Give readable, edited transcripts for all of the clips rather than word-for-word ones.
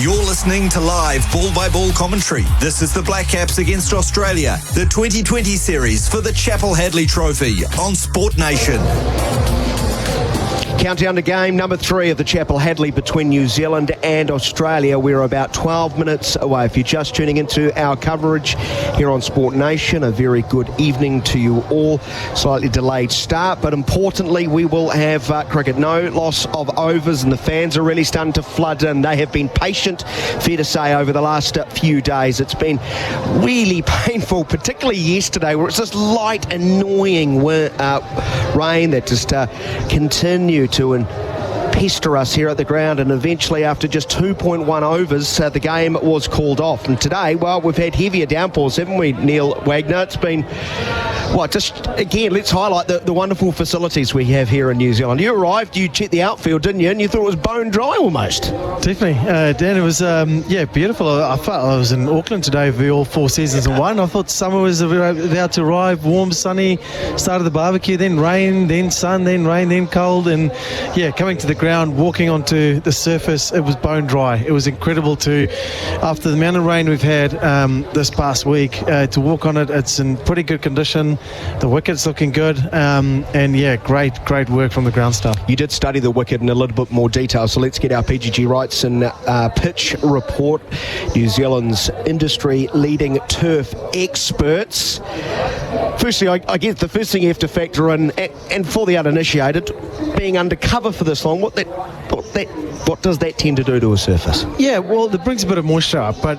You're listening to live ball-by-ball commentary. This is the Black Caps against Australia, the 2020 series for the Chappell-Hadlee Trophy on Sport Nation. Countdown to game number 3 of the Chappell-Hadlee between New Zealand and Australia. We're about 12 minutes away. If you're just tuning into our coverage here on Sport Nation, a very good evening to you all. Slightly delayed start, but importantly, we will have cricket. No loss of overs, and the fans are really starting to flood in. They have been patient, fair to say, over the last few days. It's been really painful, particularly yesterday, where it's just light, annoying rain that just continued to pester us here at the ground, and eventually after just 2.1 overs the game was called off. And today, well, we've had heavier downpours, haven't we, Neil Wagner? It's been, well, just again, let's highlight the wonderful facilities we have here in New Zealand. You arrived, you checked the outfield, didn't you, and you thought it was bone dry almost. Definitely, Dan, it was beautiful. I felt I was in Auckland today for all 4 seasons in one. I thought summer was about to arrive, warm, sunny, started the barbecue, then rain, then sun, then rain, then cold, and coming to the ground, walking onto the surface, it was bone dry. It was incredible after the amount of rain we've had this past week, to walk on it. It's in pretty good condition. The wicket's looking good, great work from the ground staff. You did study the wicket in a little bit more detail, so let's get our PGG rights and pitch report. New Zealand's industry-leading turf experts. Firstly, I guess the first thing you have to factor in, and for the uninitiated, being undercover for this long, what does that tend to do to a surface? Yeah, well, it brings a bit of moisture up, but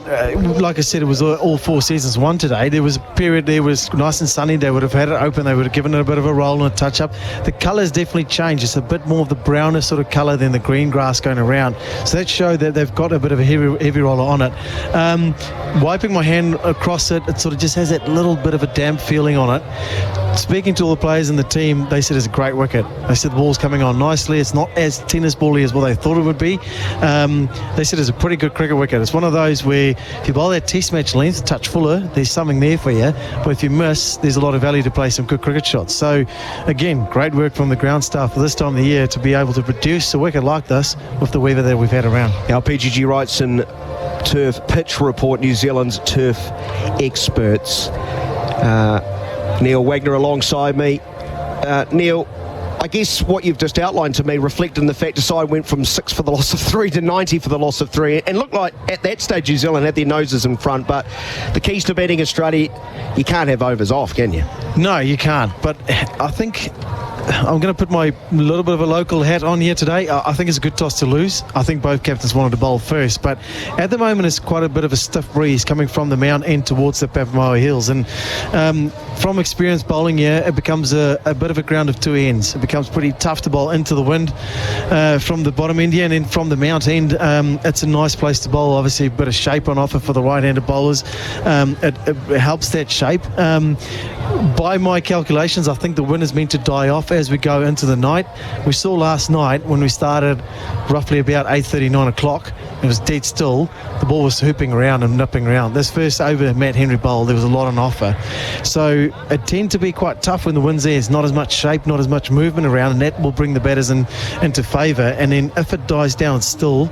like I said, it was all 4 seasons one today. There was a period there was nice and sunny. They would have had it open. They would have given it a bit of a roll and a touch up. The colour's definitely changed. It's a bit more of the browner sort of colour than the green grass going around. So that showed that they've got a bit of a heavy roller on it. Wiping my hand across it, it sort of just has that little bit of a damp feeling on it. Speaking to all the players in the team, they said it's a great wicket. They said the ball's coming on nicely. It's not as tennis bally as what they thought it would be. They said it's a pretty good cricket wicket. It's one of those where if you bowl that test match length, a touch fuller, there's something there for you. But if you miss, there's a lot of value to play some good cricket shots. So again, great work from the ground staff for this time of the year to be able to produce a wicket like this with the weather that we've had around. Our PGG rights and turf pitch report, New Zealand's turf experts. Neil Wagner alongside me. Neil, I guess what you've just outlined to me reflecting the fact the side went from 6 for the loss of 3 to 90 for the loss of 3, and looked like at that stage New Zealand had their noses in front. But the keys to beating Australia, you can't have overs off, can you? No, you can't. But I think I'm going to put my little bit of a local hat on here today. I think it's a good toss to lose. I think both captains wanted to bowl first, but at the moment it's quite a bit of a stiff breeze coming from the Mount End towards the Papamoa Hills, and from experience bowling here, it becomes a bit of a ground of two ends. It becomes pretty tough to bowl into the wind from the bottom end here, and then from the Mount End, it's a nice place to bowl. Obviously a bit of shape on offer for the right-handed bowlers. It helps that shape. By my calculations, I think the wind is meant to die off as we go into the night. We saw last night when we started roughly about 8:30, 9 o'clock, it was dead still. The ball was hooping around and nipping around. This first over Matt Henry bowled, there was a lot on offer. So it tends to be quite tough when the wind's there. There's not as much shape, not as much movement around, and that will bring the batters into favour. And then if it dies down still,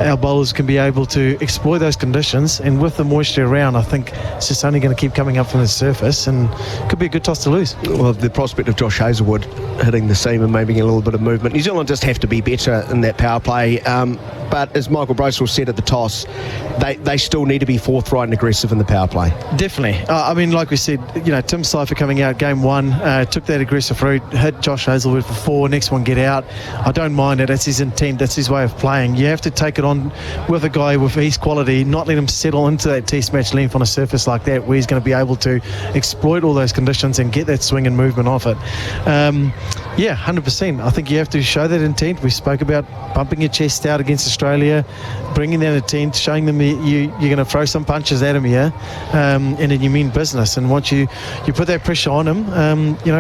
our bowlers can be able to exploit those conditions, and with the moisture around, I think it's just only going to keep coming up from the surface, and could be a good toss to lose. Well, the prospect of Josh Hazlewood hitting the seam and maybe a little bit of movement. New Zealand just have to be better in that power play. But as Michael Bracewell said at the toss, they still need to be forthright and aggressive in the power play. Definitely. I mean, like we said, Tim Cypher coming out game 1, took that aggressive route, hit Josh Hazlewood for 4, next one get out. I don't mind it. That's his intent. That's his way of playing. You have to take it on with a guy with his quality, not let him settle into that test match length on a surface like that where he's going to be able to exploit all those conditions and get that swing and movement off it. 100%. I think you have to show that intent. We spoke about bumping your chest out against Australia, bringing that intent, showing them you're going to throw some punches at them here, and then you mean business. And once you put that pressure on them,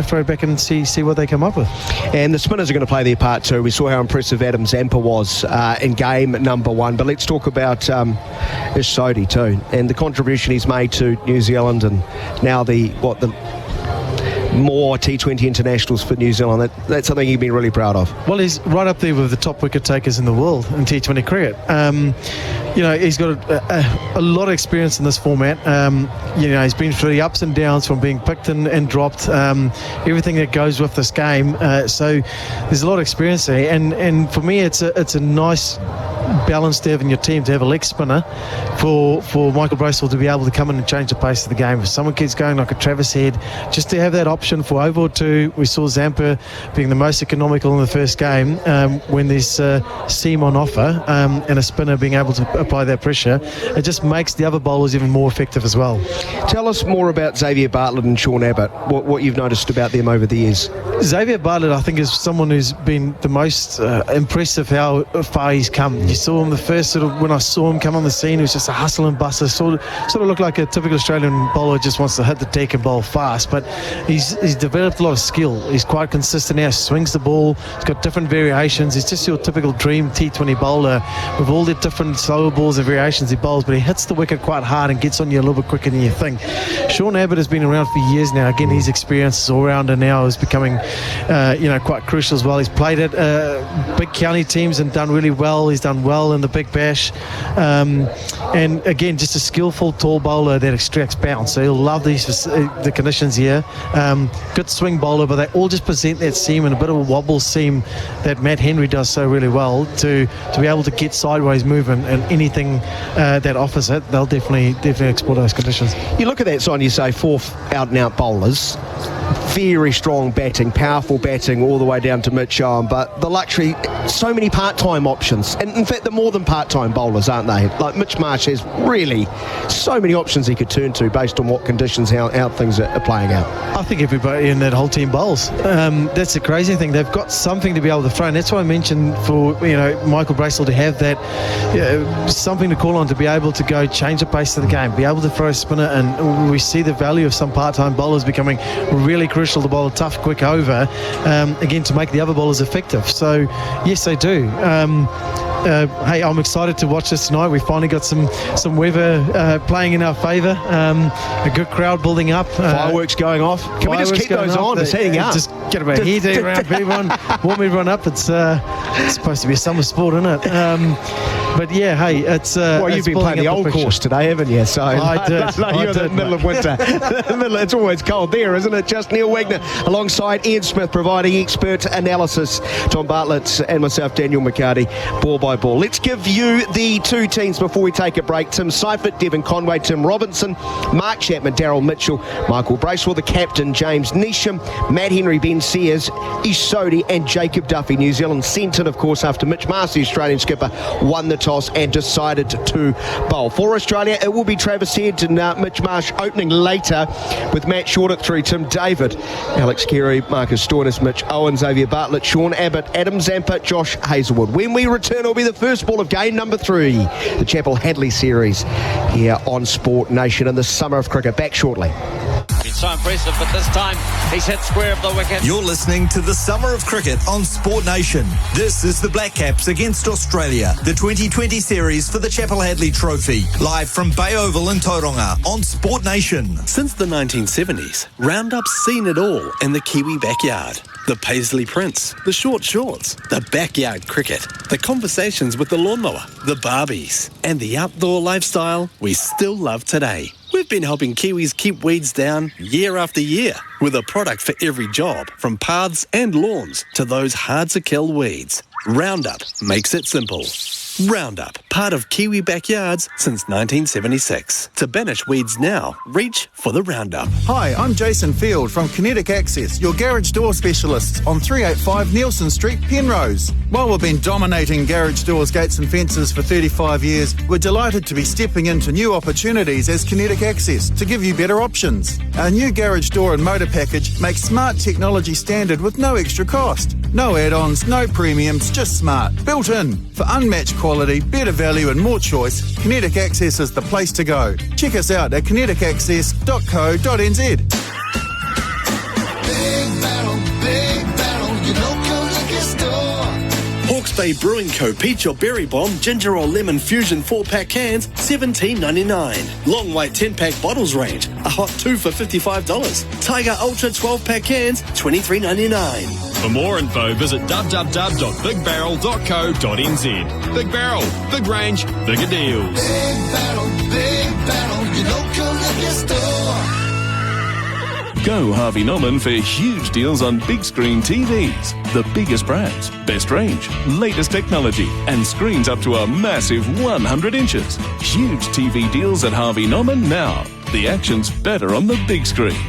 throw it back and see what they come up with. And the spinners are going to play their part too. We saw how impressive Adam Zampa was in game number 1, but let's talk about Ish Sodhi too, and the contribution he's made to New Zealand, and now the more T20 internationals for New Zealand. That's something you've been really proud of. Well, he's right up there with the top wicket takers in the world in T20 cricket. he's got a lot of experience in this format. He's been through the ups and downs from being picked and dropped, everything that goes with this game. So there's a lot of experience there. And for me, it's a nice balance to have in your team to have a leg spinner for Michael Bracewell to be able to come in and change the pace of the game. If someone keeps going like a Travis Head, just to have that option for over or two. We saw Zampa being the most economical in the first game when there's seam on offer and a spinner being able to apply that pressure. It just makes the other bowlers even more effective as well. Tell us more about Xavier Bartlett and Sean Abbott, what you've noticed about them over the years. Xavier Bartlett, I think, is someone who's been the most impressive how far he's come. You saw him the first when I saw him come on the scene, he was just a hustle and bustle, sort of looked like a typical Australian bowler, just wants to hit the deck and bowl fast, but he's developed a lot of skill. He's quite consistent now, swings the ball, he's got different variations. He's just your typical dream T20 bowler with all the different slower balls and variations he bowls, but he hits the wicket quite hard and gets on you a little bit quicker than you think. Sean Abbott has been around for years now. Again, his experience as all-rounder now is becoming quite crucial as well. He's played at big county teams and done really well. He's done well in the Big Bash, and again, just a skillful tall bowler that extracts bounce. So he'll love the conditions here. Good swing bowler, but they all just present that seam and a bit of a wobble seam that Matt Henry does so really well to be able to get sideways movement, and anything that offers it, they'll definitely exploit those conditions. You look at that side and you say 4 out-and-out bowlers, very strong batting, powerful batting all the way down to Mitch Marsh, but the luxury, so many part-time options, and in fact they're more than part-time bowlers, aren't they? Like Mitch Marsh has really so many options he could turn to based on what conditions, how things are playing out. I think everybody in that whole team bowls. That's the crazy thing. They've got something to be able to throw, and that's why I mentioned for Michael Bracewell to have that something to call on, to be able to go change the pace of the game, be able to throw a spinner, and we see the value of some part-time bowlers becoming really crucial to bowl a tough, quick over, again, to make the other bowlers effective. So yes, they do. Hey, I'm excited to watch this tonight. We finally got some weather playing in our favour. A good crowd building up. Fireworks going off. Can we just keep those on? It's heating up. Just get a bit of heat around everyone, warm everyone up. It's supposed to be a summer sport, isn't it? But yeah, hey, it's you've been playing the old course today, haven't you? So I did. You're in the middle of winter. It's always cold there, isn't it? Just Neil Wagner alongside Ian Smith providing expert analysis. Tom Bartlett and myself, Daniel McHardy, ball by ball. Let's give you the two teams before we take a break. Tim Seifert, Devon Conway, Tim Robinson, Mark Chapman, Daryl Mitchell, Michael Bracewell, the captain, James Neesham, Matt Henry, Ben Sears, Ish Sodhi and Jacob Duffy. New Zealand sent in, of course, after Mitch Marsh, the Australian skipper, won the toss and decided to bowl. For Australia, it will be Travis Head and Mitch Marsh opening later, with Matt Shortett through, Tim David, Alex Carey, Marcus Stoinis, Mitch Owen, Xavier Bartlett, Sean Abbott, Adam Zampa, Josh Hazlewood. When we return, it'll be the first ball of game number 3, the Chappell-Hadlee series here on Sport Nation in the summer of cricket. Back shortly. Been so impressive, but this time he's hit square of the wicket. You're listening to the Summer of Cricket on Sport Nation. This is the Black Caps against Australia, the 2020 series for the Chappell-Hadlee Trophy, live from Bay Oval in Tauranga on Sport Nation. Since the 1970s, Roundup's seen it all in the Kiwi backyard. The Paisley Prince, the short shorts, the backyard cricket, the conversations with the lawnmower, the Barbies, and the outdoor lifestyle we still love today. We've been helping Kiwis keep weeds down year after year with a product for every job, from paths and lawns to those hard-to-kill weeds. Roundup makes it simple. Roundup, part of Kiwi backyards since 1976. To banish weeds now, reach for the Roundup. Hi, I'm Jason Field from Kinetic Access, your garage door specialists on 385 Nielsen Street, Penrose. While we've been dominating garage doors, gates and fences for 35 years, we're delighted to be stepping into new opportunities as Kinetic Access to give you better options. Our new garage door and motor package makes smart technology standard with no extra cost. No add-ons, no premiums, just smart. Built in. For unmatched quality, better value and more choice, Kinetic Access is the place to go. Check us out at kineticaccess.co.nz. Big battle, you local liquor store. Hawke's Bay Brewing Co. Peach or Berry Bomb, Ginger or Lemon Fusion 4-pack cans, $17.99. Long White 10-pack bottles range, a hot 2 for $55. Tiger Ultra 12-pack cans, $23.99. For more info, visit www.bigbarrel.co.nz. Big Barrel, big range, bigger deals. Big Barrel, your local liquor store. Go Harvey Norman for huge deals on big screen TVs. The biggest brands, best range, latest technology, and screens up to a massive 100 inches. Huge TV deals at Harvey Norman now. The action's better on the big screen.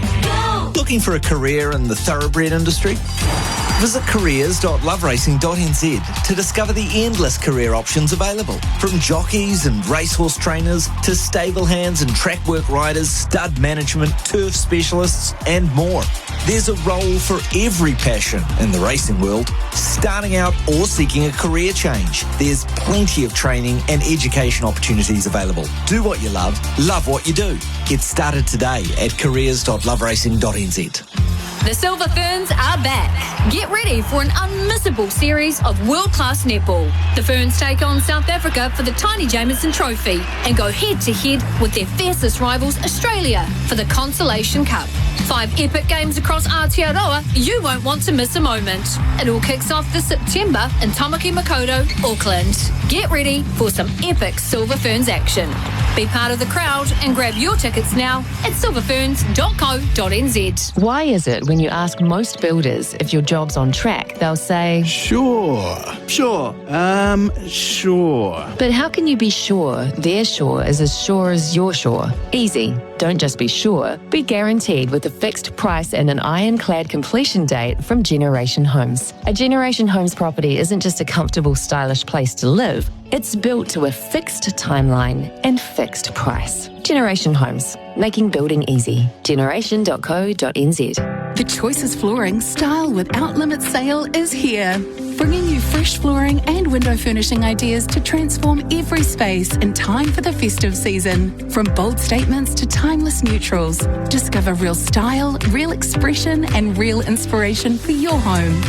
Looking for a career in the thoroughbred industry? Visit careers.loveracing.nz to discover the endless career options available. From jockeys and racehorse trainers to stable hands and track work riders, stud management, turf specialists, and more. There's a role for every passion in the racing world. Starting out or seeking a career change, there's plenty of training and education opportunities available. Do what you love what you do. Get started today at careers.loveracing.nz. The Silver Ferns are back. Get ready for an unmissable series of world-class netball. The Ferns take on South Africa for the Tiny Jameson Trophy and go head-to-head with their fiercest rivals, Australia, for the Consolation Cup. 5 epic games across Aotearoa, you won't want to miss a moment. It all kicks off this September in Tamaki Makaurau, Auckland. Get ready for some epic Silver Ferns action. Be part of the crowd and grab your tickets now at silverferns.co.nz. Why is it when you ask most builders if your job's on track, they'll say, Sure. But how can you be sure their shore is as sure as your shore? Easy. Don't just be sure, be guaranteed with a fixed price and an ironclad completion date from Generation Homes. A Generation Homes property isn't just a comfortable, stylish place to live. It's built to a fixed timeline and fixed price. Generation Homes, making building easy. Generation.co.nz. The Choices Flooring Style Without Limits sale is here, bringing you fresh flooring and window furnishing ideas to transform every space in time for the festive season. From bold statements to timeless neutrals, discover real style, real expression, and real inspiration for your home.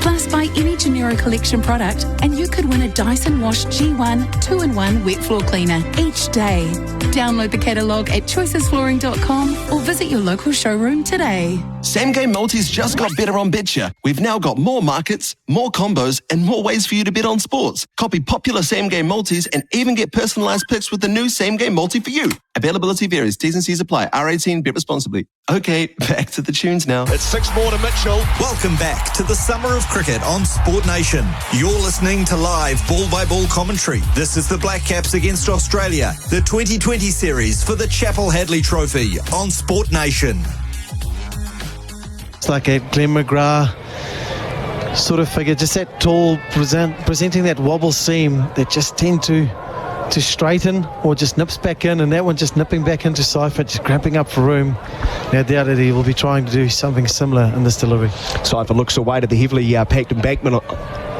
Plus, buy any Genera Collection product and you could win a Dyson Wash G1 2-in-1 wet floor cleaner each day. Download the catalogue at choicesflooring.com or visit your local showroom today. Same Game Multis just got better on Betcha. We've now got more markets, more combos, and more ways for you to bet on sports. Copy popular Same Game Multis and even get personalised picks with the new Same Game Multi for you. Availability varies. T's and C's apply. R18, bet responsibly. Okay, back to the tunes now. It's 6 more to Mitchell. Welcome back to the Summer of Cricket on Sport Nation. You're listening to live ball-by-ball commentary. This is the Black Caps against Australia, the 2020 series for the Chappell-Hadlee Trophy on Sport Nation. It's like a Glenn McGrath sort of figure, just that tall, presenting that wobble seam that just tend to straighten or just nips back in, and that one just nipping back into Seifert, just cramping up for room. No doubt that he will be trying to do something similar in this delivery. Seifert looks away to the heavily packed embankment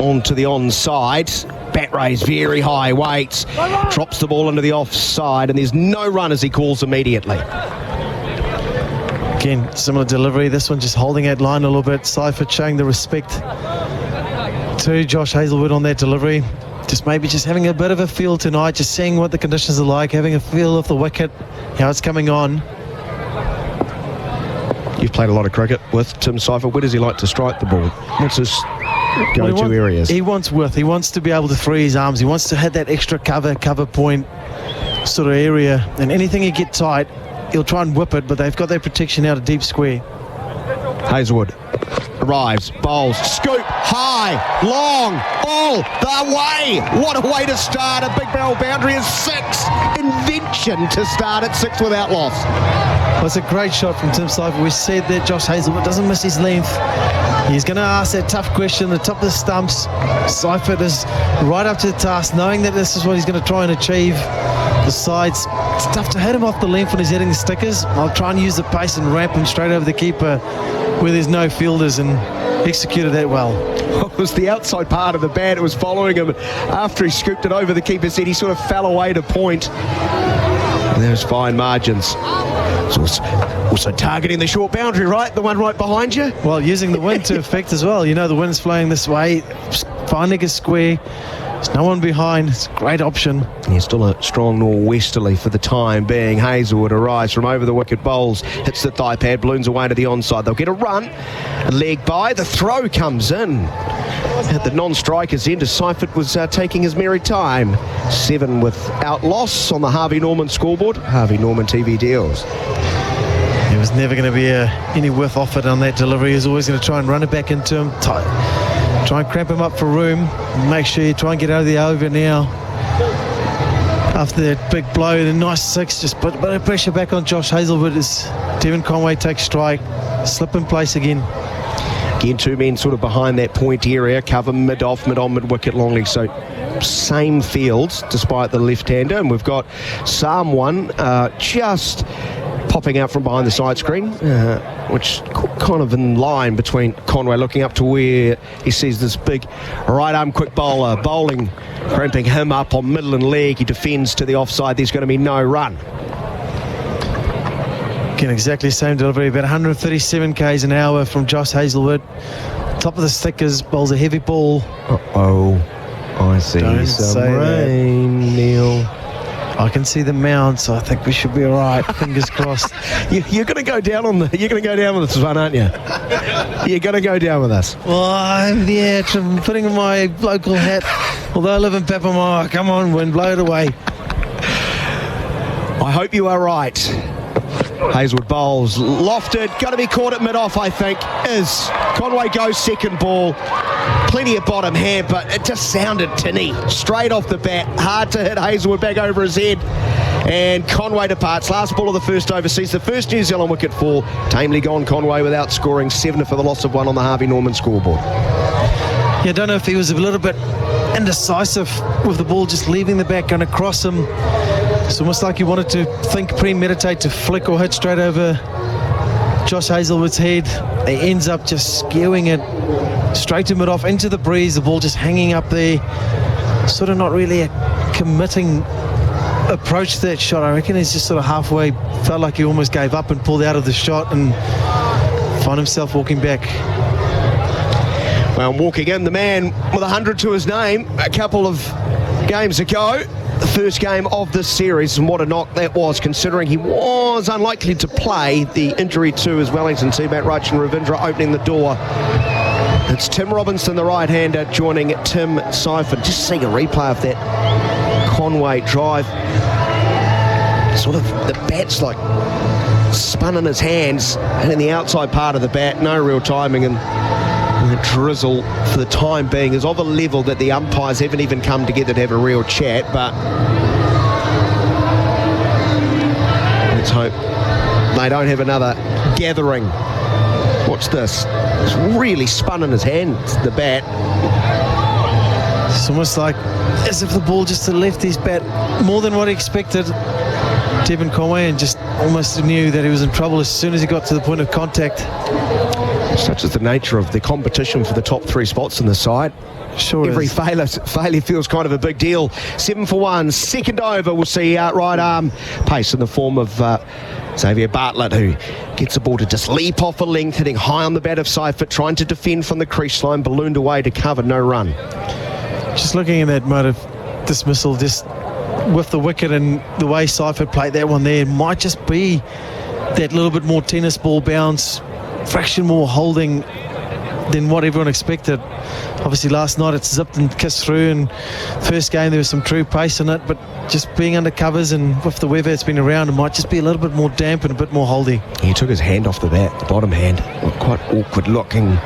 onto the onside. Bat raise very high, waits, drops the ball into the offside, and there's no run as he calls immediately. Again, similar delivery. This one just holding that line a little bit. Seifert showing the respect to Josh Hazlewood on that delivery. Just having a bit of a feel tonight, just seeing what the conditions are like, having a feel of the wicket, how it's coming on. You've played a lot of cricket with Tim Seifert. Where does he like to strike the ball? What's his go-to areas? He wants width. He wants to be able to free his arms. He wants to hit that extra cover point sort of area. And anything he get tight, he'll try and whip it, but they've got that protection out of deep square. Hazlewood arrives, bowls, scoop, high, long, all the way. What a way to start. A big barrel boundary is 6. Invention to start at 6 without loss. Well, it's a great shot from Tim Seifert. We said that Josh Hazlewood doesn't miss his length. He's going to ask that tough question at the top of the stumps. Seifert is right up to the task, knowing that this is what he's going to try and achieve. The sides, it's tough to hit him off the length when he's hitting the stickers. I'll try and use the pace and ramp him straight over the keeper where there's no fielders, and executed that well. It was the outside part of the bat. It was following him after he scooped it over. The keeper said he sort of fell away to point. There's fine margins. It's also targeting the short boundary, right? The one right behind you? Well, using the wind to effect as well. You know, the wind's flowing this way, finding a square. There's no one behind. It's a great option. Yeah, still a strong nor'westerly for the time being. Hazelwood arrives from over the wicket, bowls, hits the thigh pad, balloons away to the onside. They'll get a run. A leg by. The throw comes in at the non-striker's end as Seifert was taking his merry time. 7 without loss on the Harvey Norman scoreboard. Harvey Norman TV deals. There was never going to be any worth offered on that delivery. He was always going to try and run it back into him. Try and cramp him up for room. Make sure you try and get out of the over now. After that big blow, the nice 6, just put a bit of pressure back on Josh Hazlewood as Devon Conway takes strike. Slip in place again. Again, 2 men sort of behind that point area, cover mid-off, mid-on, mid-wicket Longley. So same fields despite the left-hander. And we've got someone just popping out from behind the side screen, which kind of in line between Conway looking up to where he sees this big right-arm quick bowler bowling, cramping him up on middle and leg. He defends to the offside. There's going to be no run. Again, exactly the same delivery, about 137 k's an hour from Josh Hazlewood. Top of the stickers, bowls a heavy ball. I see some rain, Neil. I can see the mound, so I think we should be all right. Fingers crossed. You're going to go down on the. You're going to go down with this one, aren't you? You're going to go down with us. Well, I'm putting on my local hat. Although I live in Papamoa, come on, wind, blow it away. I hope you are right. Hazelwood bowls lofted, going to be caught at mid-off, I think. Conway goes second ball. Plenty of bottom hand, but it just sounded tinny. Straight off the bat, hard to hit. Hazelwood back over his head. And Conway departs. Last ball of the first over sees the first New Zealand wicket fall. Tamely gone Conway without scoring. 7 for the loss of 1 on the Harvey Norman scoreboard. Yeah, I don't know if he was a little bit indecisive with the ball just leaving the bat, going across him. It's almost like he wanted to premeditate to flick or hit straight over Josh Hazlewood's head. He ends up just skewing it straight to mid-off into the breeze. The ball just hanging up there. Sort of not really a committing approach to that shot. I reckon he's just sort of halfway, felt like he almost gave up and pulled out of the shot and found himself walking back. Well, walking in, the man with 100 to his name a couple of games ago. The first game of this series, and what a knock that was, considering he was unlikely to play. The injury to his Wellington teammate Rachin Ravindra opening the door. It's Tim Robinson, the right-hander, joining Tim Seifert. Just seeing a replay of that Conway drive. Sort of the bat's like spun in his hands and in the outside part of the bat. No real timing, and the drizzle for the time being is of a level that the umpires haven't even come together to have a real chat, but let's hope they don't have another gathering. Watch this. It's really spun in his hands, the bat. It's almost like as if the ball just left his bat more than what he expected. Devon Conway, and just almost knew that he was in trouble as soon as he got to the point of contact. Such is the nature of the competition for the top 3 spots in the side. Sure. Every failure feels kind of a big deal. 7 for 1. Second over, we'll see right arm pace in the form of Xavier Bartlett, who gets the ball to just leap off a length, hitting high on the bat of Seifert, trying to defend from the crease line, ballooned away to cover, no run. Just looking at that mode of dismissal, just with the wicket and the way Seifert played that one there, it might just be that little bit more tennis ball bounce, fraction more holding than what everyone expected. Obviously last night it zipped and kissed through, and first game there was some true pace in it, but just being under covers and with the weather it's been around, it might just be a little bit more damp and a bit more holding. He took his hand off the bat, the bottom hand. Quite awkward looking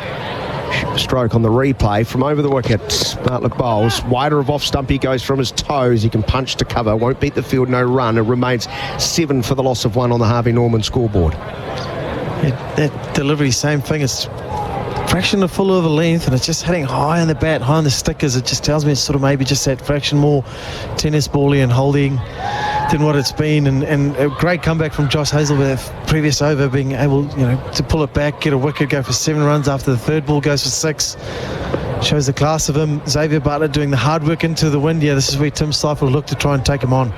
stroke on the replay from over the wicket. Bartlett bowls wider of off stump. He goes from his toes. He can punch to cover, won't beat the field, no run. It remains 7 for the loss of 1 on the Harvey Norman scoreboard. That delivery, same thing. It's fraction of full over length, and it's just hitting high on the bat, high on the stickers. It just tells me it's sort of maybe just that fraction more tennis bally and holding than what it's been. And a great comeback from Josh Hazlewood, previous over, being able, to pull it back, get a wicket, go for 7 runs after the third ball goes for 6. Shows the class of him. Xavier Bartlett doing the hard work into the wind. Yeah, this is where Tim Seifert will look to try and take him on.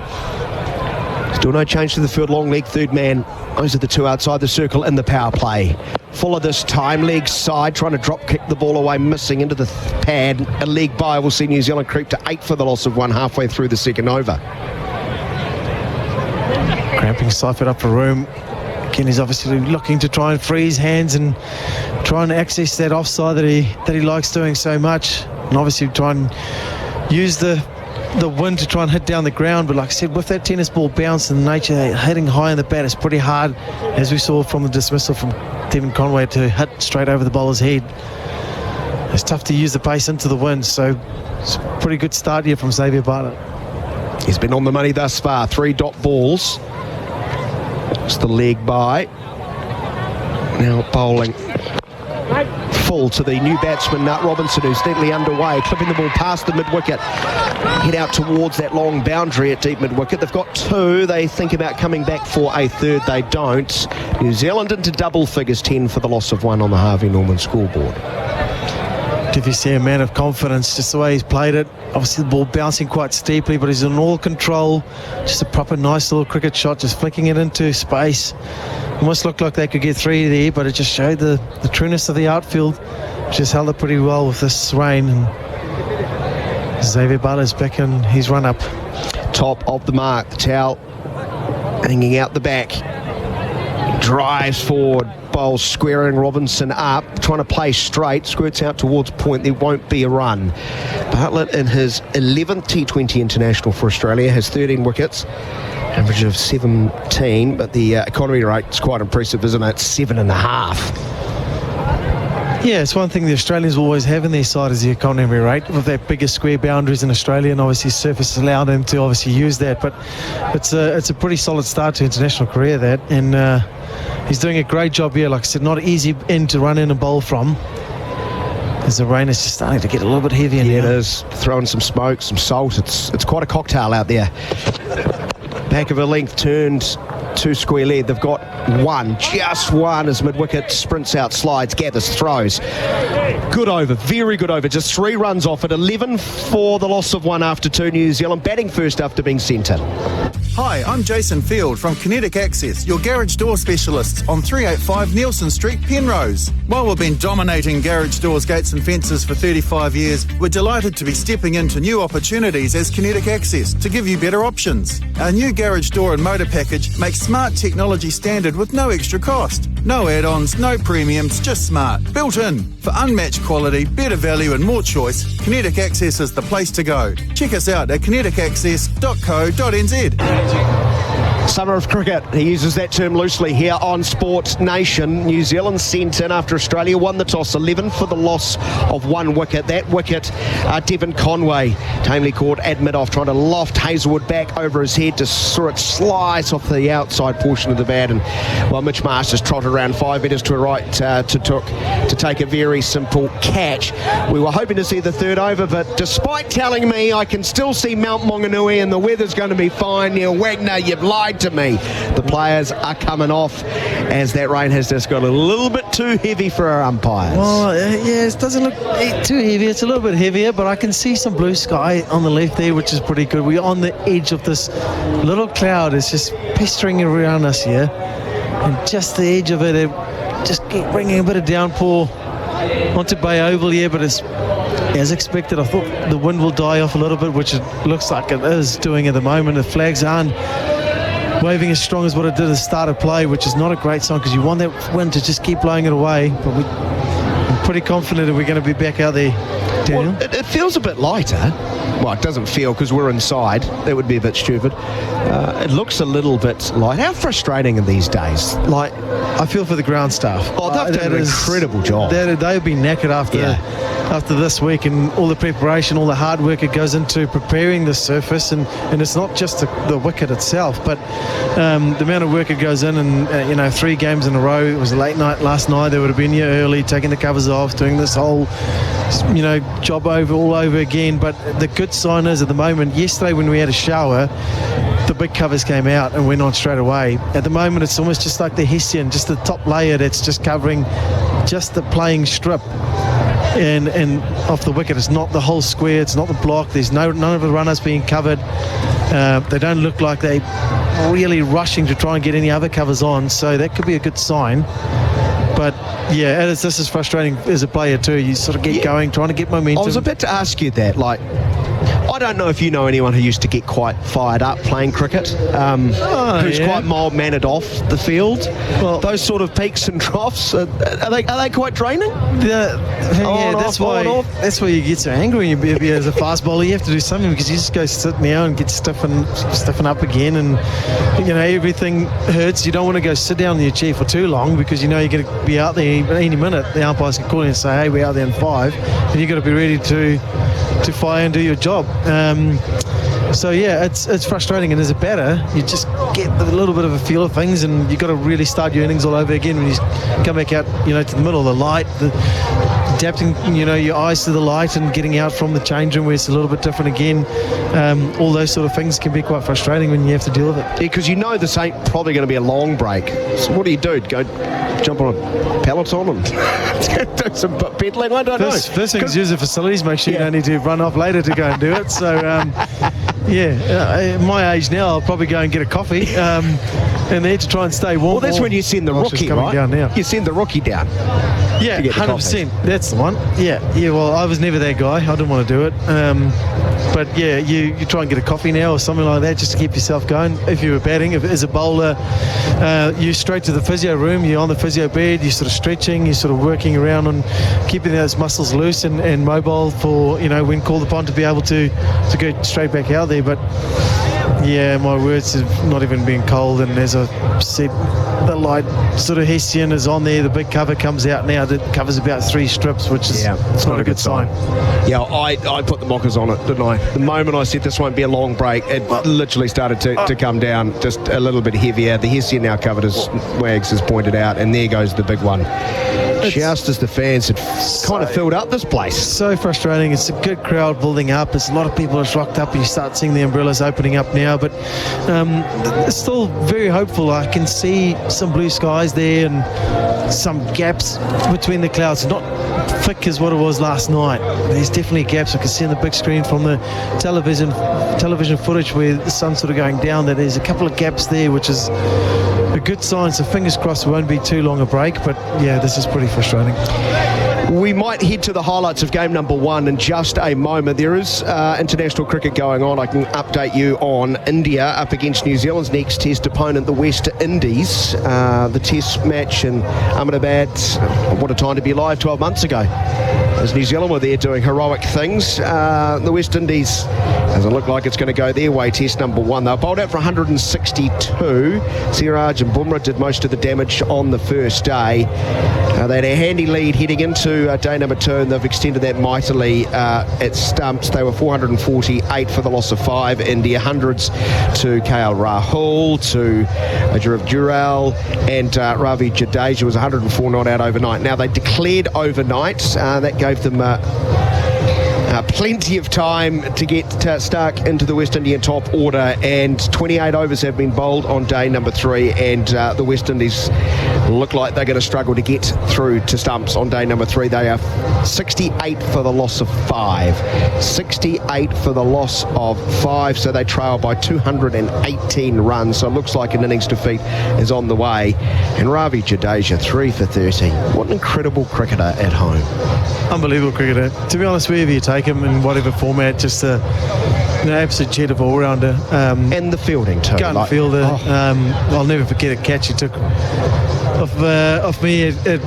Still no change to the field. Long leg, third man. Those are the two outside the circle in the power play. Fuller this time, leg side, trying to drop kick the ball away, missing into the pad. A leg by will see New Zealand creep to 8 for the loss of 1 halfway through the second over. Cramping Seifert up a room. Again, he's obviously looking to try and free his hands and try and access that offside that he likes doing so much, and obviously try and use the wind to try and hit down the ground. But like I said, with that tennis ball bounce and the nature hitting high in the bat, it's pretty hard, as we saw from the dismissal from Devon Conway, to hit straight over the bowler's head. It's tough to use the pace into the wind, so it's a pretty good start here from Xavier Bartlett. He's been on the money thus far. 3 dot balls. It's the leg by. Now bowling full to the new batsman, Nat Robinson, who's neatly underway, clipping the ball past the mid-wicket. Head out towards that long boundary at deep mid-wicket. They've got 2. They think about coming back for a third. They don't. New Zealand into double figures, 10 for the loss of 1 on the Harvey Norman scoreboard. If you see a man of confidence, just the way he's played it. Obviously the ball bouncing quite steeply, but he's in all control. Just a proper nice little cricket shot, just flicking it into space. Almost looked like they could get 3 there, but it just showed the trueness of the outfield. Just held it pretty well with this rain. And Xavier Bartlett's back in his run up. Top of the mark, the towel hanging out the back. Drives forward, bowls squaring Robinson up, trying to play straight, squirts out towards point. There won't be a run. Bartlett in his 11th T20 international for Australia has 13 wickets, average of 17, but the economy rate is quite impressive, isn't it? 7.5. Yeah, it's one thing the Australians always have in their side is the economy rate, with that bigger square boundaries in Australia, and obviously surface allow them to obviously use that. But it's a pretty solid start to international career, that, and he's doing a great job here. Like I said, not an easy end to run in and bowl from, as the rain is just starting to get a little bit heavier. Yeah, now. It is. Throwing some smoke, some salt. It's quite a cocktail out there. Back of a length turned to square leg. They've got 1, just 1 as mid-wicket sprints out, slides, gathers, throws. Good over, very good over. Just 3 runs off at 11 for the loss of 1 after 2. New Zealand batting first after being sent in. Hi, I'm Jason Field from Kinetic Access, your garage door specialists on 385 Nielsen Street, Penrose. While we've been dominating garage doors, gates and fences for 35 years, we're delighted to be stepping into new opportunities as Kinetic Access to give you better options. Our new garage door and motor package makes smart technology standard with no extra cost. No add-ons, no premiums, just smart. Built in. For unmatched quality, better value and more choice, Kinetic Access is the place to go. Check us out at kineticaccess.co.nz. Summer of cricket, he uses that term loosely here on Sports Nation. New Zealand sent in after Australia won the toss, 11 for the loss of 1 wicket. That wicket, Devon Conway tamely caught at mid-off, trying to loft Hazelwood back over his head to saw it slice off the outside portion of the bat, and while Mitch Marsh has trotted around 5 metres to a right to take a very simple catch. We were hoping to see the third over, but despite telling me I can still see Mount Maunganui and the weather's going to be fine, Neil Wagner, you've lied to me. The players are coming off as that rain has just got a little bit too heavy for our umpires. Well, yeah, it doesn't look too heavy. It's a little bit heavier, but I can see some blue sky on the left there, which is pretty good. We're on the edge of this little cloud. It's just pestering around us here, and just the edge of it just bringing a bit of downpour onto Bay Oval here, but it's as expected. I thought the wind will die off a little bit, which it looks like it is doing at the moment. The flags aren't waving as strong as what it did at the start of play, which is not a great sign because you want that wind to just keep blowing it away. But I'm pretty confident that we're going to be back out there, Daniel. Well, it feels a bit lighter. Well, it doesn't feel because we're inside. That would be a bit stupid. It looks a little bit light. How frustrating are these days? Like, I feel for the ground staff. Oh, they've done an incredible job. They'll be knackered after this week, and all the preparation, all the hard work it goes into preparing the surface, and it's not just the wicket itself, but the amount of work it goes in, and 3 games in a row. It was a late night last night. They would have been here early, taking the covers off, doing this whole job all over again. But the good sign is at the moment, yesterday when we had a shower, the big covers came out and went on straight away. At the moment it's almost just like the Hessian, just the top layer that's just covering just the playing strip and off the wicket. It's not the whole square, it's not the block. There's none of the runners being covered. They don't look like they're really rushing to try and get any other covers on, so that could be a good sign. But yeah, this is frustrating as a player too. You sort of get going, trying to get momentum. I was about to ask you that, like, I don't know if you know anyone who used to get quite fired up playing cricket, who's quite mild-mannered off the field. Well, those sort of peaks and troughs, are they quite draining? That's why you get so angry when you be as a fast bowler. You have to do something, because you just go sit now and get stiffen up again, and everything hurts. You don't want to go sit down in your chair for too long, because you know you're going to be out there any minute. The umpires can call in and say, hey, we're out there in 5, and you've got to be ready to fire and do your job. So yeah, it's frustrating, and as a batter, you just get a little bit of a feel of things, and you've got to really start your innings all over again when you come back out, to the middle of the light, adapting, your eyes to the light and getting out from the change room where it's a little bit different again. All those sort of things can be quite frustrating when you have to deal with it. Yeah, because this ain't probably going to be a long break. So what do? Go jump on a Peloton and do some pedaling? I don't know. First thing is use the facilities, make sure you don't need to run off later to go and do it. So, at my age now, I'll probably go and get a coffee and there to try and stay warm. Well, that's when you send the rookie, right? Down now. You send the rookie down. Yeah, 100%. That's the one. Yeah. Well, I was never that guy. I didn't want to do it. But yeah, you try and get a coffee now or something like that just to keep yourself going. If you were batting, as a bowler, you straight to the physio room, you're on the physio bed, you're sort of stretching, you're sort of working around on keeping those muscles loose and mobile for, when called upon to be able to go straight back out there. But yeah, my words have not even been cold, and as I said, the light sort of Hessian is on there. The big cover comes out now that covers about 3 strips, which is it's not a good sign. Yeah, I put the mockers on it, didn't I? The moment I said this won't be a long break, it literally started to come down just a little bit heavier. The Hessian now covered, as Wags has pointed out, and there goes the big one. Just as the fans had kind of filled up this place. So frustrating. It's a good crowd building up. There's a lot of people that's rocked up, and you start seeing the umbrellas opening up now. But it's still very hopeful. I can see some blue skies there and some gaps between the clouds. Not thick as what it was last night. There's definitely gaps. I can see on the big screen from the television footage where the sun's sort of going down that there's a couple of gaps there, which is a good sign. So fingers crossed it won't be too long a break. But yeah, this is pretty frustrating. We might head to the highlights of game number 1 in just a moment. There is international cricket going on. I can update you on India up against New Zealand's next test opponent, the West Indies. The test match in Ahmedabad, what a time to be alive, 12 months ago, as New Zealand were there doing heroic things. The West Indies doesn't look like it's going to go their way. Test number 1. They were bowled out for 162. Siraj and Bumrah did most of the damage on the first day. They had a handy lead heading into day number 2, and they've extended that mightily at stumps. They were 448 for the loss of 5. India hundreds to KL Rahul, to Dhruv Jural, and Ravi Jadeja was 104 not out overnight. Now, they declared overnight. That gave them plenty of time to get stuck into the West Indian top order, and 28 overs have been bowled on day number 3, and the West Indies look like they're going to struggle to get through to stumps on day number 3. They are 68 for the loss of 5. 68 for the loss of 5, so they trail by 218 runs. So it looks like an innings defeat is on the way. And Ravi Jadeja, 3 for 30. What an incredible cricketer at home. Unbelievable cricketer. To be honest, wherever you take him in whatever format, just an absolute jet of all-rounder. And the fielding too. Gun fielder. I'll never forget a catch he took off me at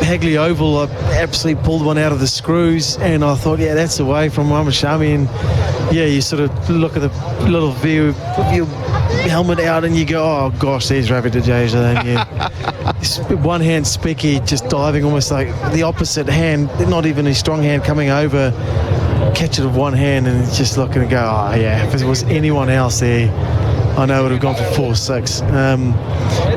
Hagley Oval. I absolutely pulled one out of the screws, and I thought, yeah, that's away from Muhammad Shami. And yeah, you sort of look at the little view of your helmet out and you go, oh gosh, there's Ravi Jadeja. Then yeah, one hand specky, just diving almost like the opposite hand, not even his strong hand coming over, catch it with one hand, and just looking and go, oh yeah, if it was anyone else there, I know it would have gone for 4-6.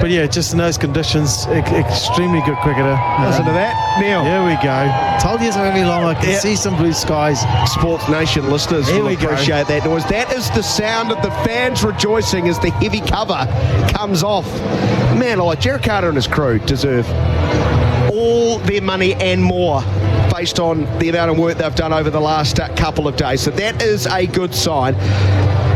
But yeah, just in those conditions, extremely good cricketer. Listen to that, Neil. Here we go. Told you it's going to be long. I can see some blue skies. Sports Nation listeners will appreciate that noise. That is the sound of the fans rejoicing as the heavy cover comes off. Man, like Jared Carter and his crew deserve all their money and more based on the amount of work they've done over the last couple of days. So that is a good sign.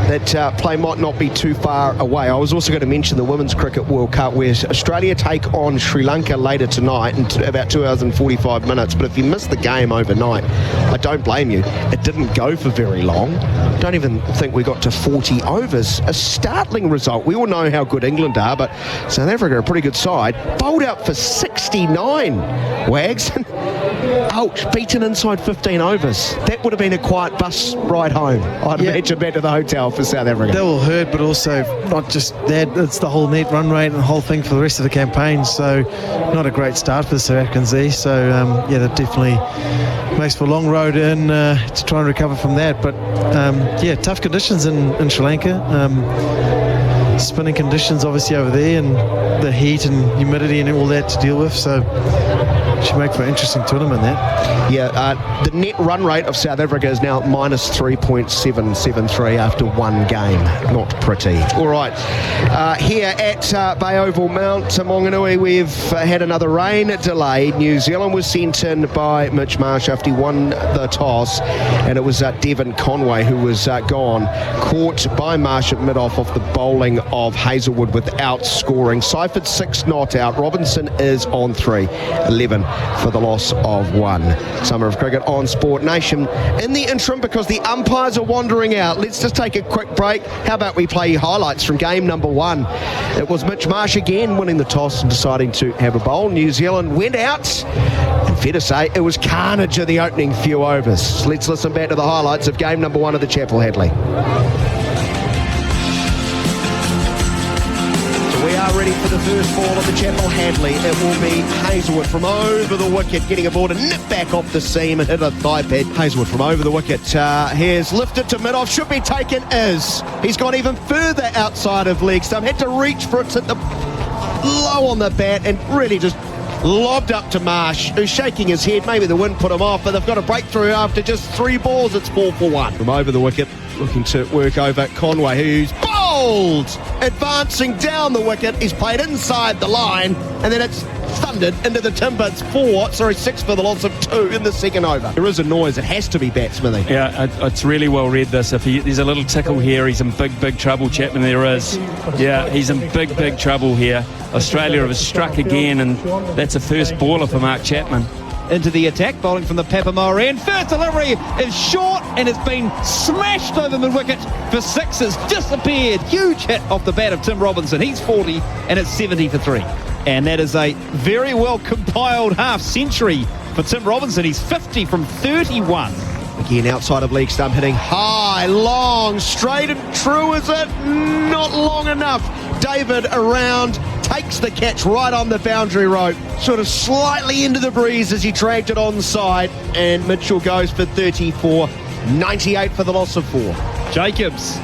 that play might not be too far away. I was also going to mention the Women's Cricket World Cup, where Australia take on Sri Lanka later tonight in about 2 hours and 45 minutes. But if you missed the game overnight, I don't blame you. It didn't go for very long. Don't even think we got to 40 overs. A startling result. We all know how good England are, but South Africa are a pretty good side. Bowled out for 69, Wags. Ouch, beaten inside 15 overs. That would have been a quiet bus ride home, I'd imagine, back to the hotel for South Africa. They all hurt, but also not just that, it's the whole net run rate and the whole thing for the rest of the campaign. So not a great start for the South Africans there. So that definitely makes for a long road in to try and recover from that. But tough conditions in Sri Lanka. Spinning conditions obviously over there, and the heat and humidity and all that to deal with. So should make for an interesting tournament, that. The net run rate of South Africa is now minus 3.773 after one game. Not pretty. All right. Here at Bay Oval Mount Maunganui, we've had another rain delay. New Zealand was sent in by Mitch Marsh after he won the toss, and it was Devon Conway who was gone. Caught by Marsh at mid-off the bowling of Hazelwood without scoring. Seifert 6 not out. Robinson is on 3. 11 for the loss of 1. Summer of Cricket on Sport Nation. In the interim, because the umpires are wandering out, let's just take a quick break. How about we play highlights from game number 1? It was Mitch Marsh again winning the toss and deciding to have a bowl. New Zealand went out, and fair to say it was carnage in the opening few overs. Let's listen back to the highlights of game number 1 of the Chappell-Hadlee. Ready for the first ball of the Chappell-Hadlee. It will be Hazelwood from over the wicket, getting aboard and nip back off the seam and hit a thigh pad. Hazelwood from over the wicket has lifted to mid-off, should be taken, is. He's gone even further outside of leg stump, had to reach for it, hit the low on the bat and really just lobbed up to Marsh, who's shaking his head. Maybe the wind put him off, but they've got a breakthrough after just 3 balls. It's 4 for 1. From over the wicket, looking to work over Conway, who's bowled, advancing down the wicket. He's played inside the line, and then it's thundered into the timber. It's 6 for the loss of 2 in the second over. There is a noise. It has to be bat, Smithy. Yeah, it's really well read, this. If there's a little tickle here, he's in big trouble, Chapman. There is. Yeah, he's in big trouble here. Australia have struck again, and that's a first baller for Mark Chapman. Into the attack, bowling from the Papamoa end. First delivery is short, and it's been smashed over mid-wicket for 6. It's disappeared. Huge hit off the bat of Tim Robinson. He's 40, and it's 70 for 3. And that is a very well compiled half-century for Tim Robinson. He's 50 from 31. Again, outside of leg stump, hitting high, long, straight and true, is it? Not long enough. David around, takes the catch right on the boundary rope, sort of slightly into the breeze as he dragged it onside, and Mitchell goes for 34, 98 for the loss of 4. Jacobs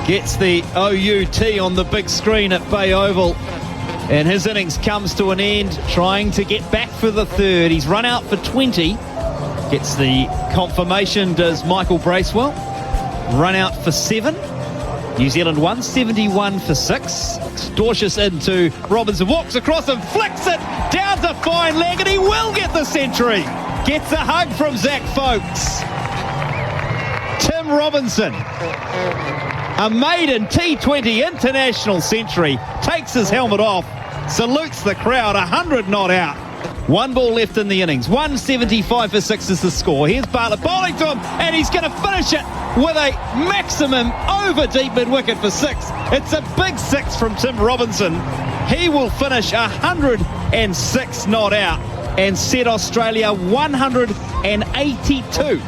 gets the OUT on the big screen at Bay Oval, and his innings comes to an end, trying to get back for the 3rd. He's run out for 20. Gets the confirmation, does Michael Bracewell. Run out for 7. New Zealand 171 for 6. Dorcius into Robinson, walks across and flicks it down to fine leg, and he will get the century. Gets a hug from Zach Folkes. Tim Robinson, a maiden T20 international century, takes his helmet off, salutes the crowd, 100 not out. 1 ball left in the innings. 175 for 6 is the score. Here's Bartlett bowling to him, and he's going to finish it with a maximum over deep mid-wicket for 6. It's a big 6 from Tim Robinson. He will finish 106 not out and set Australia 182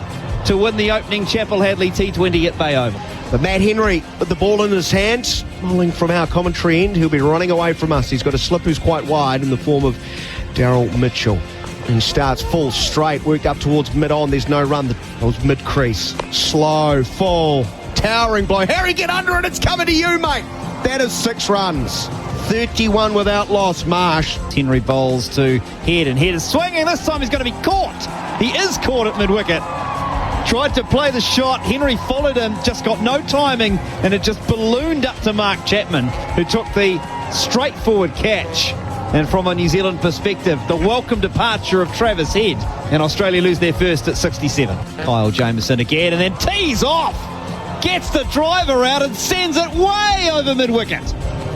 to win the opening Chappell-Hadlee T20 at Bay Oval. But Matt Henry with the ball in his hand, bowling from our commentary end. He'll be running away from us. He's got a slip who's quite wide in the form of Daryl Mitchell. And starts full straight, worked up towards mid-on. There's no run. That was mid-crease. Slow, full, towering blow. Harry, get under it. It's coming to you, mate. That is 6 runs. 31 without loss. Marsh. Henry bowls to Head, and Head is swinging. This time he's going to be caught. He is caught at mid-wicket. Tried to play the shot. Henry followed him, just got no timing, and it just ballooned up to Mark Chapman, who took the straightforward catch. And from a New Zealand perspective, the welcome departure of Travis Head, and Australia lose their first at 67. Kyle Jamieson again, and then tees off. gets the driver out and sends it way over mid-wicket.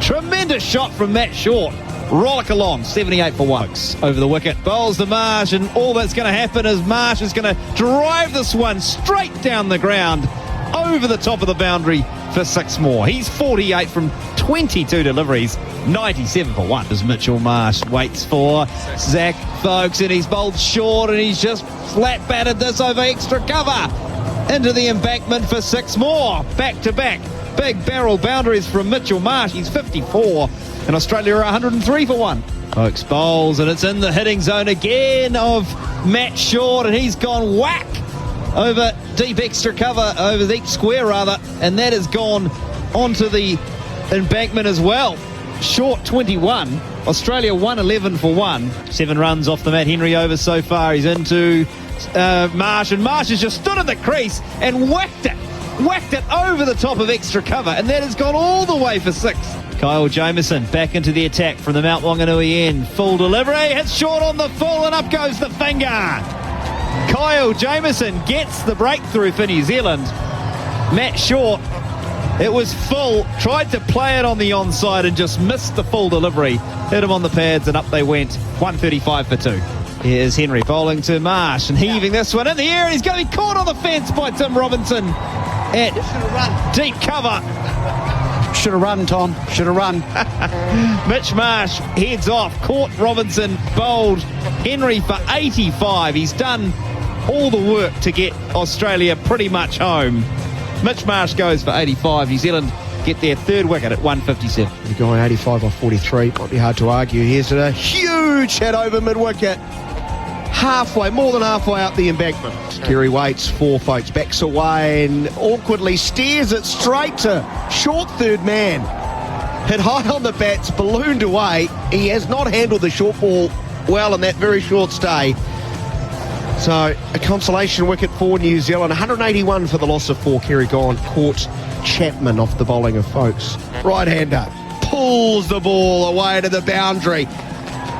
Tremendous shot from Matt Short. Rollick along, 78 for 1. Over the wicket, bowls to Marsh, and all that's going to happen is Marsh is going to drive this one straight down the ground, over the top of the boundary for 6 more. He's 48 from 22 deliveries, 97 for 1. As Mitchell Marsh waits for Zach Folkes, and he's bowled short, and he's just flat batted this over extra cover into the embankment for 6 more. Back to back, big barrel boundaries from Mitchell Marsh. He's 54, and Australia are 103 for 1. Folkes bowls, and it's in the hitting zone again of Matt Short, and he's gone whack over deep extra cover, over deep square rather, and that has gone onto the embankment as well. Short 21, Australia 111 for 1. 7 runs off the Matt Henry over so far. He's into Marsh, and Marsh has just stood in the crease and whacked it over the top of extra cover, and that has gone all the way for 6. Kyle Jamieson back into the attack from the Mount Maunganui end. Full delivery, hits short on the full, and up goes the finger. Kyle Jamieson gets the breakthrough for New Zealand. Matt Short, it was full, tried to play it on the onside and just missed the full delivery. Hit him on the pads and up they went, 135 for 2. Here's Henry bowling to Marsh and heaving this one in the air, and he's going to be caught on the fence by Tim Robinson at deep cover. Should have run, Tom. Should have run. Mitch Marsh heads off, caught Robinson, bowled Henry for 85. He's done all the work to get Australia pretty much home. Mitch Marsh goes for 85. New Zealand get their 3rd wicket at 157. The guy 85 off 43, might be hard to argue. Here's a huge hit over mid-wicket. Halfway, more than halfway up the embankment. Kerry waits for Folkes, backs away and awkwardly steers it straight to short third man. Hit high on the bats, ballooned away. He has not handled the short ball well in that very short stay. So a consolation wicket for New Zealand. 181 for the loss of 4. Kerry gone, caught Chapman off the bowling of Folkes. Right-hander pulls the ball away to the boundary.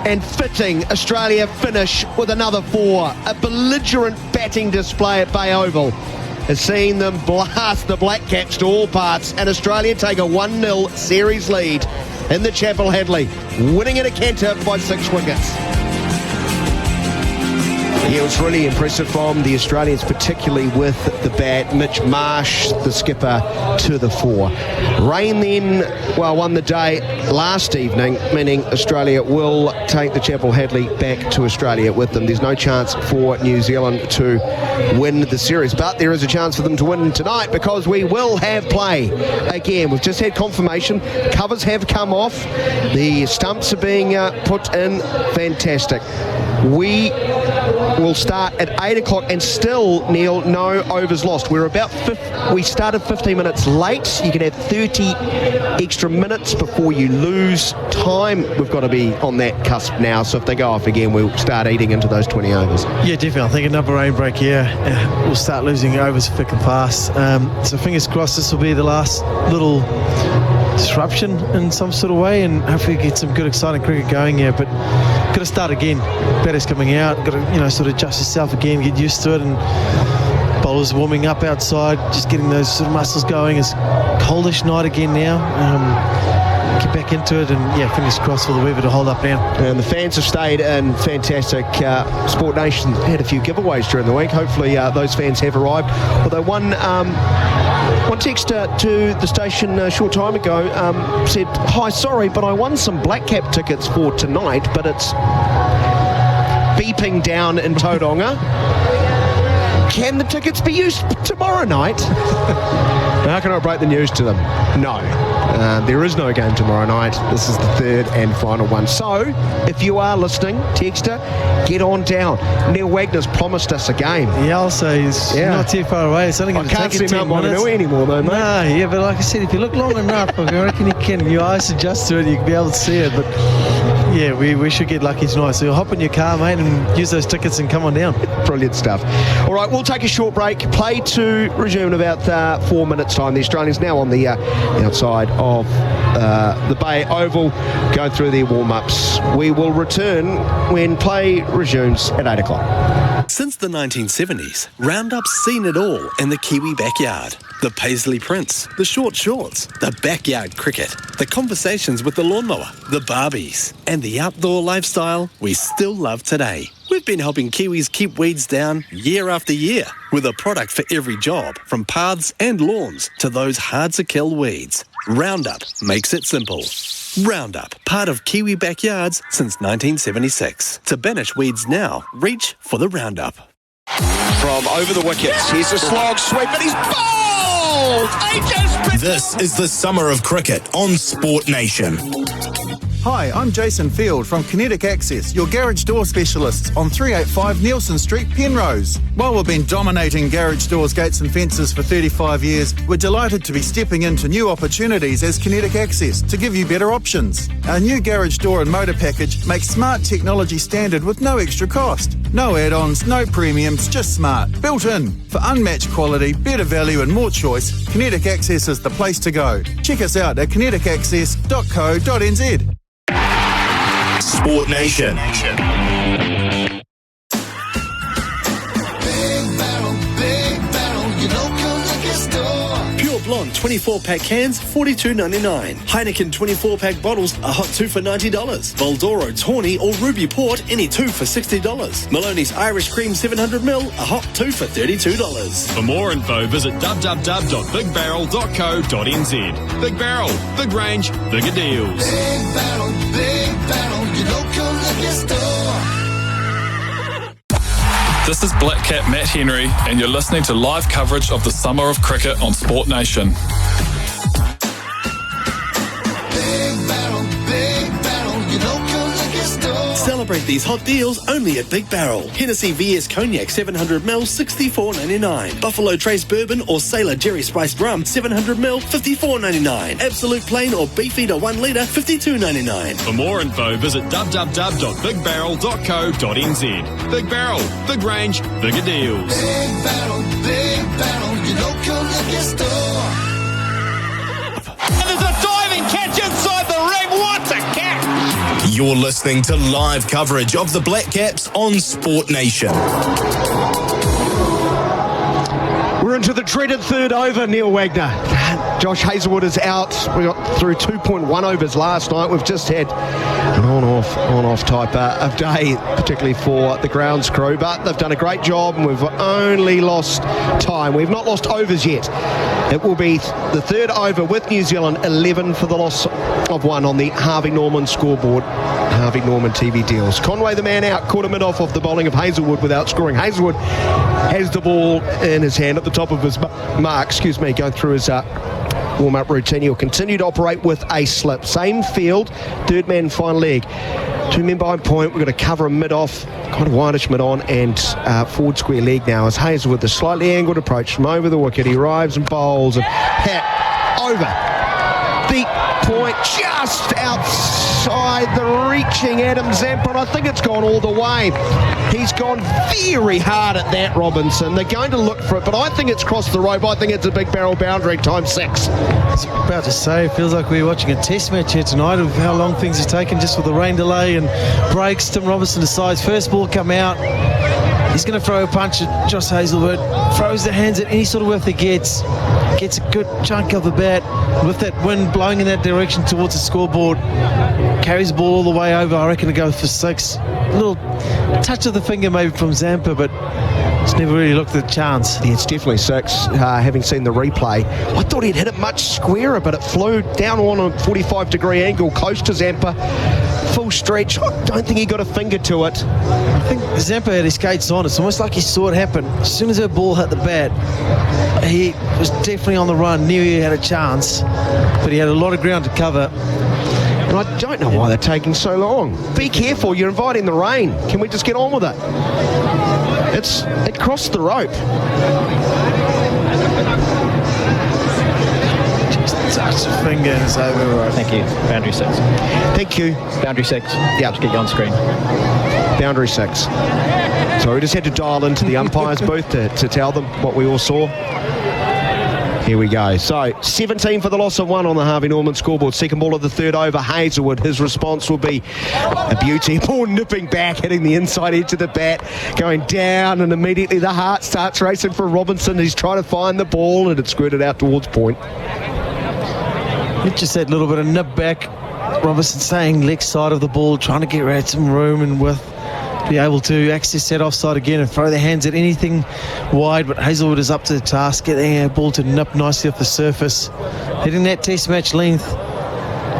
And fitting, Australia finish with another 4. A belligerent batting display at Bay Oval has seen them blast the Black Caps to all parts, and Australia take a 1-0 series lead in the Chappell-Hadlee, winning at a canter by 6 wickets. Yeah, it was really impressive from the Australians, particularly with the bat. Mitch Marsh, the skipper, to the fore. Rain then, won the day last evening, meaning Australia will take the Chappell-Hadlee back to Australia with them. There's no chance for New Zealand to win the series, but there is a chance for them to win tonight because we will have play again. We've just had confirmation. Covers have come off. The stumps are being put in. Fantastic. We will start at 8 o'clock and still, Neil, no overs lost. We started 15 minutes late. You can have 30 extra minutes before you lose time. We've got to be on that cusp now, so if they go off again, we'll start eating into those 20 overs. Yeah, definitely. I think another rain break here, we'll start losing overs thick and fast. So fingers crossed this will be the last little disruption in some sort of way, and hopefully get some good exciting cricket going here. But got to start again. Batter's coming out, got to sort of adjust yourself again, get used to it, and bowlers warming up outside, just getting those sort of muscles going. It's coldish night again now. Get back into it, and fingers crossed for the weather to hold up now. And the fans have stayed in fantastic. Sport Nation had a few giveaways during the week. Hopefully those fans have arrived. Although one texter to the station a short time ago said, "Hi, sorry, but I won some Black Cap tickets for tonight, but it's beeping down in Tauranga. Can the tickets be used tomorrow night?" How can I break the news to them? No. There is no game tomorrow night. This is the 3rd and final one. So, if you are listening, texter, get on down. Neil Wagner's promised us a game. Yeah, I'll say he's not too far away. It's only going to take 10 minutes. I can't see Maunganui anymore, though, mate. No, yeah, but like I said, if you look long enough, I reckon you can. Your eyes adjust to it, you can be able to see it. But yeah, we should get lucky tonight. So you'll hop in your car, mate, and use those tickets and come on down. Brilliant stuff. All right, we'll take a short break. Play to resume in about 4 minutes' time. The Australians now on the outside of the Bay Oval, going through their warm-ups. We will return when play resumes at 8 o'clock. Since the 1970s, Roundup's seen it all in the Kiwi backyard. The Paisley prints, the short shorts, the backyard cricket, the conversations with the lawnmower, the Barbies, and the outdoor lifestyle we still love today. We've been helping Kiwis keep weeds down year after year with a product for every job, from paths and lawns to those hard-to-kill weeds. Roundup makes it simple. Roundup, part of Kiwi backyards since 1976. To banish weeds now, reach for the Roundup. From over the wickets, here's a slog sweep, and he's bowled! This is the Summer of Cricket on Sport Nation. Hi, I'm Jason Field from Kinetic Access, your garage door specialists on 385 Nielsen Street, Penrose. While we've been dominating garage doors, gates and fences for 35 years, we're delighted to be stepping into new opportunities as Kinetic Access to give you better options. Our new garage door and motor package makes smart technology standard with no extra cost. No add-ons, no premiums, just smart. Built in. For unmatched quality, better value and more choice, Kinetic Access is the place to go. Check us out at kineticaccess.co.nz. Sport Nation. Pure Blonde 24-pack cans, $42.99. Heineken 24-pack bottles, a hot 2 for $90. Voldoro, Tawny or Ruby Port, any 2 for $60. Maloney's Irish Cream 700ml, a hot 2 for $32. For more info, visit www.bigbarrel.co.nz. Big Barrel, big range, bigger deals. Big Barrel, your local liquor store. This is Black Cap Matt Henry, and you're listening to live coverage of the Summer of Cricket on Sport Nation. Big Barrel, your local liquor store. Celebrate these hot deals only at Big Barrel. Hennessy VS Cognac 700ml, $64.99. Buffalo Trace Bourbon or Sailor Jerry Spiced Rum 700ml, $54.99. Absolute Plain or Beefeater 1 litre, $52.99. For more info, visit www.bigbarrel.co.nz. Big Barrel, big range, bigger deals. Big Barrel, your local liquor store. And there's a diving catch inside the ring. What a catch! You're listening to live coverage of the Black Caps on Sport Nation. We're into the dreaded third over, Neil Wagner. Josh Hazlewood is out. We got through 2.1 overs last night. We've just had an on-off type of day, particularly for the grounds crew. But they've done a great job, and we've only lost time. We've not lost overs yet. It will be the third over with New Zealand, 11 for the loss of 1 on the Harvey Norman scoreboard. Harvey Norman TV deals. Conway, the man out, caught a mid-off of the bowling of Hazlewood without scoring. Hazlewood has the ball in his hand at the top of his mark, going through his warm-up routine. He'll continue to operate with a slip. Same field, third man, final leg. 2 men behind point. We're going to cover a mid-off, kind of wideish mid-on, and forward square leg now as Hazlewood, the slightly angled approach from over the wicket. He arrives and bowls and hat over. Deep point just outside the reaching Adam Zampa. I think it's gone all the way. He's gone very hard at that, Robinson. They're going to look for it, but I think it's crossed the rope. I think it's a Big Barrel boundary, times 6. I was about to say, it feels like we're watching a test match here tonight of how long things have taken just with the rain delay and breaks. Tim Robinson decides first ball come out. He's going to throw a punch at Josh Hazlewood. Throws the hands at any sort of whiff he gets. Gets a good chunk of the bat with that wind blowing in that direction towards the scoreboard. Carries the ball all the way over. I reckon to go for 6. A little touch of the finger maybe from Zampa, but it's never really looked at the chance. Yeah, it's definitely 6, having seen the replay. I thought he'd hit it much squarer, but it flew down on a 45-degree angle, close to Zampa. Full stretch. I don't think he got a finger to it. I think Zampa had his skates on. It's almost like he saw it happen. As soon as her ball hit the bat, he was definitely on the run, knew he had a chance, but he had a lot of ground to cover. And I don't know why they're taking so long. Be careful, you're inviting the rain. Can we just get on with it? It crossed the rope. Touch the finger and it's over. Thank you. Boundary 6. Thank you. Boundary 6. Yeah. Just get you on screen. Boundary 6. So we just had to dial into the umpire's booth to tell them what we all saw. Here we go. So 17 for the loss of 1 on the Harvey Norman scoreboard. Second ball of the third over. Hazelwood, his response will be a beauty. Ball nipping back, hitting the inside edge of the bat, going down, and immediately the heart starts racing for Robinson. He's trying to find the ball, and it's squirted out towards point. It's just that little bit of nip back. Robinson staying leg side of the ball, trying to get rid of some room and width, be able to access that offside again and throw their hands at anything wide, but Hazelwood is up to the task, getting a ball to nip nicely off the surface, hitting that test match length.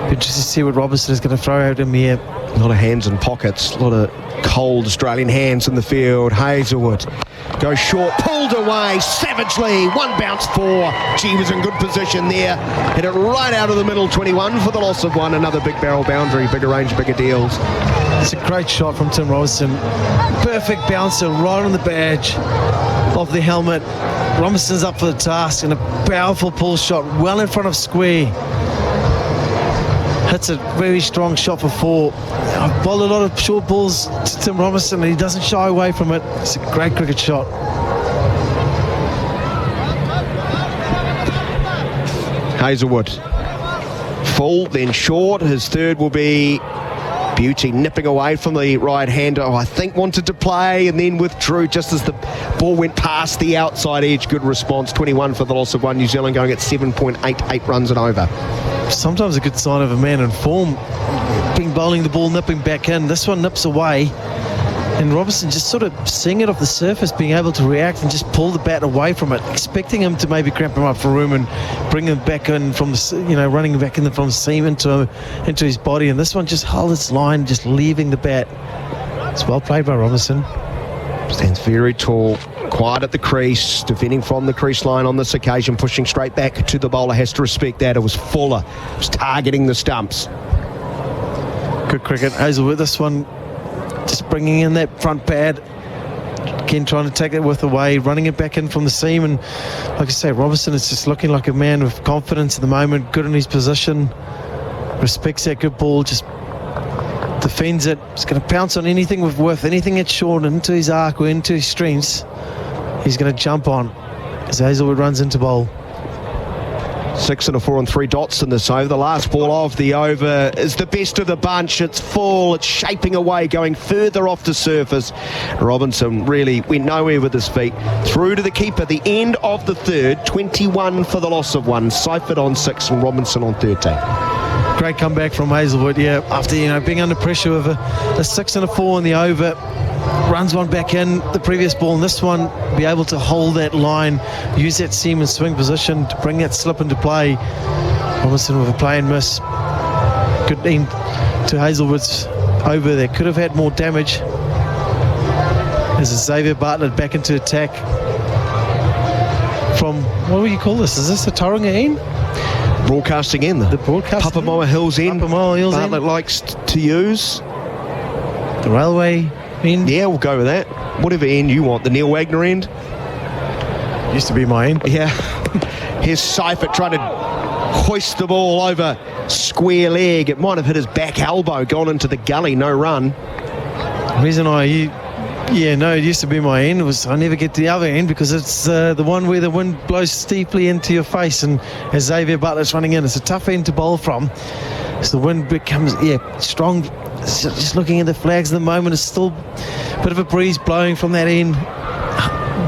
Interesting to see what Robinson is going to throw at him here. A lot of hands in pockets, a lot of cold Australian hands in the field. Hazelwood goes short, pulled away savagely, 1 bounce 4. Gee, was in good position there, hit it right out of the middle. 21 for the loss of 1. Another big barrel boundary, bigger range, bigger deals. It's a great shot from Tim Robinson. Perfect bouncer right on the badge of the helmet. Robinson's up for the task, and a powerful pull shot well in front of square. Hits a very strong shot for 4. I've bowled a lot of short balls to Tim Robinson, and he doesn't shy away from it. It's a great cricket shot. Hazelwood full, then short. His third will be beauty, nipping away from the right-hander. I think wanted to play and then withdrew just as the ball went past the outside edge. Good response. 21 for the loss of 1. New Zealand going at 7.88 runs and over. Sometimes a good sign of a man in form, being bowling the ball, nipping back in. This one nips away, and Robinson just sort of seeing it off the surface, being able to react and just pull the bat away from it, expecting him to maybe cramp him up for room and bring him back in from the, running back in from the seam into his body. And this one just held its line, just leaving the bat. It's well played by Robinson. Stands very tall, quiet at the crease, defending from the crease line on this occasion, pushing straight back to the bowler. Has to respect that. It was Fuller, it was targeting the stumps. Good cricket. Hazelwood, this one just bringing in that front pad, again trying to take that width away, running it back in from the seam. And like I say, Robinson is just looking like a man with confidence at the moment, good in his position, respects that good ball, just defends it. He's going to pounce on anything with width, anything that's short into his arc or into his strengths. He's going to jump on as Hazelwood runs into bowl. 6 and a 4 and 3 dots in this over. The last ball of the over is the best of the bunch. It's full, it's shaping away, going further off the surface. Robinson really went nowhere with his feet. Through to the keeper, the end of the third. 21 for the loss of 1. Seifert on 6 and Robinson on 13. Great comeback from Hazelwood, after being under pressure with a 6 and a 4 in the over. Runs one back in the previous ball, and this one be able to hold that line, use that seam and swing position to bring that slip into play. Robinson with a play and miss. Good end to Hazelwood's over there. Could have had more damage. There's a Xavier Bartlett back into attack from, what do you call this? Is this the Tauranga end? Broadcasting end. The broadcasting Papamoa Hills end. Papamoa Hills Bartlett end. likes to use. The railway end. Yeah, we'll go with that. Whatever end you want. The Neil Wagner end. Used to be my end. Yeah. Here's Seifert trying to hoist the ball over square leg. It might have hit his back elbow, gone into the gully, no run. The reason it used to be my end was I never get to the other end because it's the one where the wind blows steeply into your face, and as Xavier Bartlett's running in, it's a tough end to bowl from. So the wind becomes strong. Just looking at the flags at the moment, it's still a bit of a breeze blowing from that end.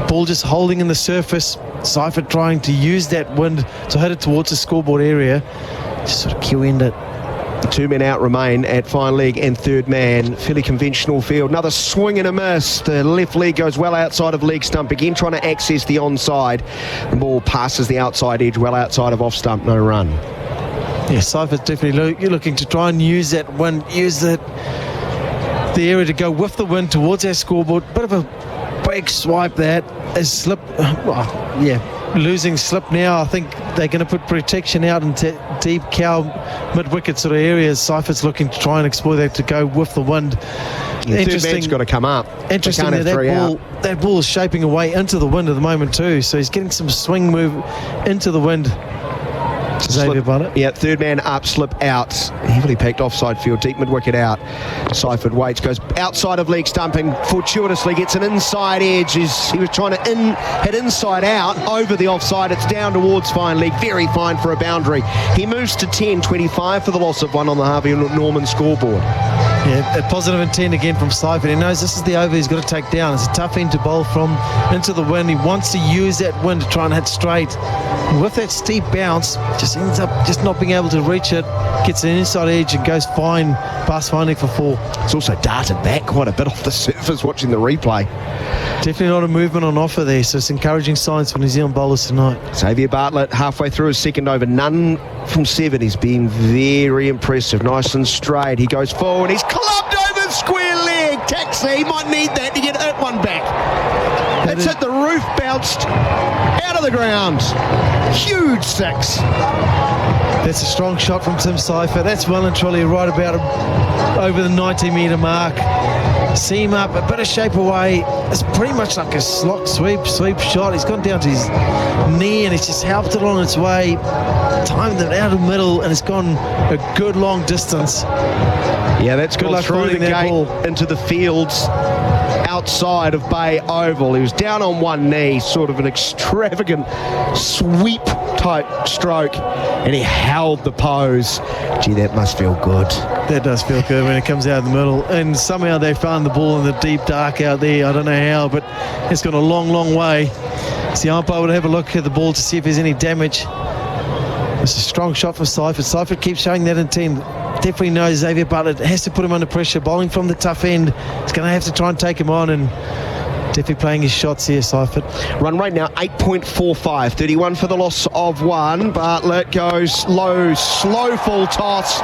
Ball just holding in the surface. Seifert trying to use that wind to hit it towards the scoreboard area. Just sort of cue-end it. 2 men out remain at fine leg and third man. Fairly conventional field. Another swing and a miss. The left leg goes well outside of leg stump. Again trying to access the onside. The ball passes the outside edge, well outside of off stump. No run. Yeah, Seifert's definitely looking to try and use that wind, use the area to go with the wind towards our scoreboard. Bit of a big swipe that is slip. Losing slip now. I think they're going to put protection out into deep cow mid-wicket sort of areas. Seifert's looking to try and exploit that to go with the wind. The third man's got to come up. Interesting that ball is shaping away into the wind at the moment too. So he's getting some swing move into the wind. Xavier Bartlett. Yeah, third man up, slip out. Heavily packed offside field, deep mid-wicket out. Seifert waits, goes outside of leg stumping, fortuitously gets an inside edge. He was trying to hit inside out, over the offside. It's down towards fine leg, very fine for a boundary. He moves to 10-25 for the loss of 1 on the Harvey Norman scoreboard. Yeah, a positive intent again from Seifert. He knows this is the over he's got to take down. It's a tough end to bowl from into the wind. He wants to use that wind to try and hit straight. And with that steep bounce, just ends up just not being able to reach it. Gets an inside edge and goes fine, past fine leg for 4. It's also darted back quite a bit off the surface watching the replay. Definitely not a movement on offer there, so it's encouraging signs for New Zealand bowlers tonight. Xavier Bartlett halfway through his second over, none from 7. He's been very impressive, nice and straight. He goes forward, he's clubbed over square leg. Taxi, might need that to get that one back. That's it, the roof bounced out of the ground. Huge 6. That's a strong shot from Tim Seifert. That's well and truly right about over the 90-metre mark. Seam up, a bit of shape away. It's pretty much like a slot sweep shot. He's gone down to his knee and it's just helped it on its way. Timed it out of the middle and it's gone a good long distance. Yeah, that's gone through the gate into the fields outside of Bay Oval. He was down on one knee, sort of an extravagant sweep type stroke, and he held the pose. Gee, that must feel good. That does feel good when it comes out of the middle, and somehow they found the ball in the deep dark out there. I don't know how, but it's gone a long way. So the umpire would have a look at the ball to see if there's any damage. It's a strong shot for Seifert. Seifert keeps showing that intent. Definitely knows Xavier Bartlett has to put him under pressure, bowling from the tough end. He's going to have to try and take him on, and definitely playing his shots here, Seifert. Run rate now 8.45, 31 for the loss of 1. Bartlett goes low, slow full toss,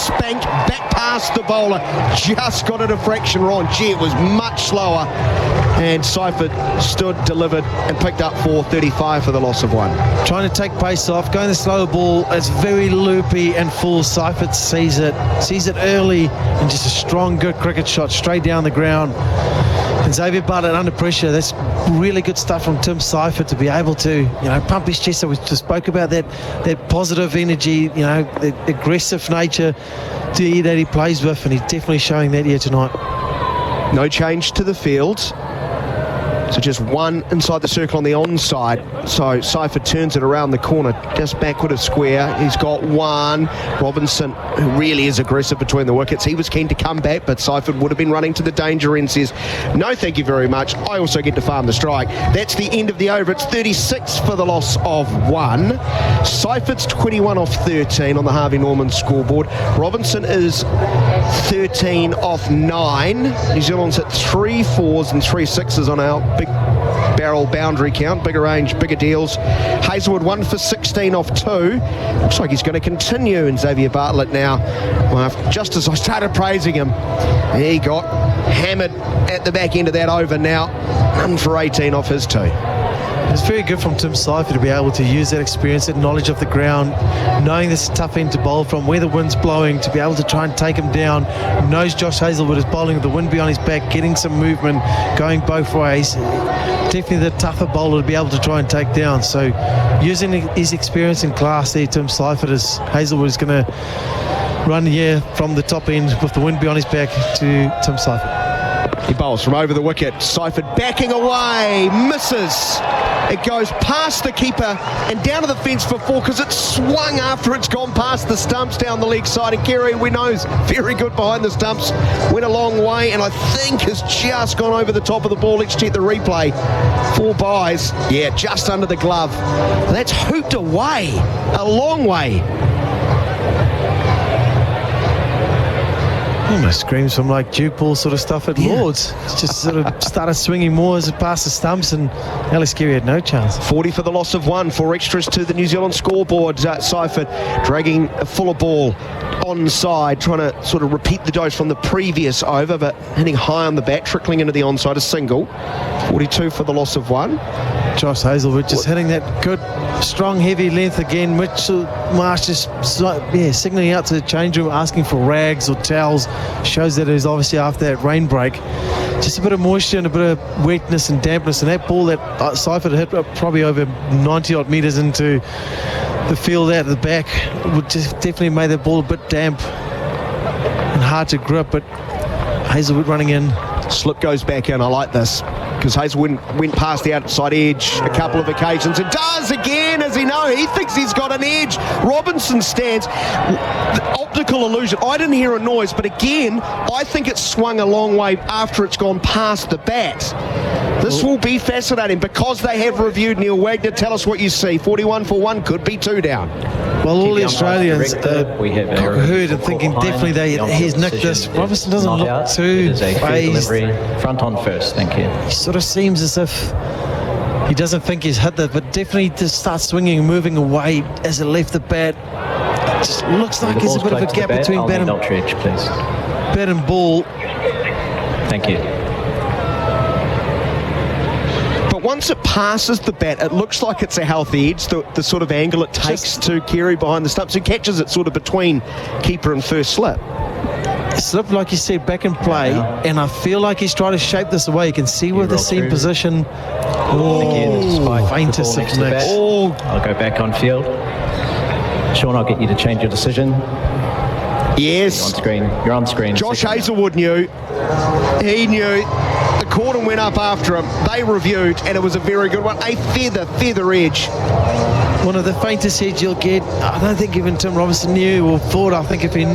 spanked back past the bowler, just got a diffraction wrong. Gee, it was much slower, and Seifert stood, delivered, and picked up 4.35 for the loss of 1. Trying to take pace off, going the slower ball. It's very loopy and full. Seifert sees it early, and just a strong, good cricket shot straight down the ground. And Xavier Bartlett under pressure. That's really good stuff from Tim Seifert to be able to, pump his chest. We just spoke about that positive energy, the aggressive nature that he plays with, and he's definitely showing that here tonight. No change to the field. So just 1 inside the circle on the onside. So Seifert turns it around the corner, just backward of square. He's got 1. Robinson, who really is aggressive between the wickets, he was keen to come back, but Seifert would have been running to the danger end, says, no thank you very much, I also get to farm the strike. That's the end of the over. It's 36 for the loss of 1. Seifert's 21 off 13 on the Harvey Norman scoreboard. Robinson is 13 off 9. New Zealand's hit 3 4s and 3 6s on our big barrel boundary count, bigger range, bigger deals. Hazelwood 1 for 16 off 2. Looks like he's going to continue, and Xavier Bartlett now, well, just as I started praising him, he got hammered at the back end of that over now. 1 for 18 off his 2. It's very good from Tim Seifert to be able to use that experience, that knowledge of the ground, knowing this is a tough end to bowl from, where the wind's blowing, to be able to try and take him down. Knows Josh Hazelwood is bowling with the wind behind his back, getting some movement, going both ways. Definitely the tougher bowler to be able to try and take down. So using his experience and class there, Tim Seifert, as Hazelwood is going to run here from the top end with the wind behind his back to Tim Seifert. He bowls from over the wicket. Seifert backing away, misses. It goes past the keeper and down to the fence for 4 because it's swung after it's gone past the stumps down the leg side. And Kerry, we know, is very good behind the stumps. Went a long way and I think has just gone over the top of the ball. Let's check the replay. 4 byes. Yeah, just under the glove. That's hooped away. A long way. Almost screams from like Duke ball sort of stuff at Lords. It's just sort of started swinging more as it passed the stumps, and Alex Carey had no chance. 40 for the loss of 1. 4 extras to the New Zealand scoreboard. Seifert dragging a fuller ball onside, trying to sort of repeat the dose from the previous over, but hitting high on the bat, trickling into the onside, a single. 42 for the loss of 1. Josh Hazlewood just hitting that good, strong, heavy length again. Mitch Marsh just signalling out to the change room, asking for rags or towels. Shows that it is obviously after that rain break. Just a bit of moisture and a bit of wetness and dampness. And that ball that Seifert hit probably over 90-odd metres into the field out of the back would just definitely make that ball a bit damp and hard to grip. But Hazlewood running in. Slip goes back in. I like this because Hazlewood went past the outside edge a couple of occasions and does again. As he thinks he's got an edge. Robinson stands. The optical illusion. I didn't hear a noise, but again, I think it swung a long way after it's gone past the bat. This will be fascinating because they have reviewed. Neil Wagner, tell us what you see. 41 for 1, could be 2 down. Well, all the Australians heard and thinking definitely he's nicked this. Robinson doesn't look too phased. Front on first, thank you. He sort of seems as if he doesn't think he's hit that, but definitely just starts swinging and moving away as it left the bat. It just looks like there's a bit of a gap between bat and ball. Thank you. Once it passes the bat, it looks like it's a healthy edge, the sort of angle it takes to carry behind the stumps. Who catches it sort of between keeper and first slip? Slip, like you said, back in play, and I feel like he's trying to shape this away. You can see where the seam position. Faintest of nicks. I'll go back on field. Sean, I'll get you to change your decision. Yes. You're on screen. Josh Hazlewood knew. He knew. The cordon went up after him. They reviewed, and it was a very good one. A feather edge. One of the faintest edge you'll get. I don't think even Tim Robinson knew or thought. I think if he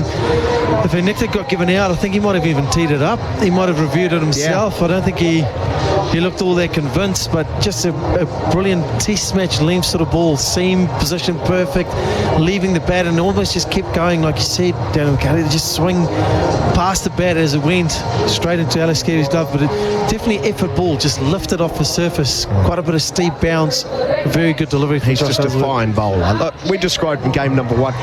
nicked it, got given out, I think he might have even teed it up. He might have reviewed it himself. Yeah. I don't think he looked all that convinced, but just a brilliant test match length sort of ball, seam position perfect, leaving the bat and almost just kept going, like you said, down McHardy, just swing past the bat as it went straight into Alex Carey's glove. But it definitely effort ball, just lifted off the surface, quite a bit of steep bounce, very good delivery from Josh Hazlewood. A fine bowler. Look, we described in game number 1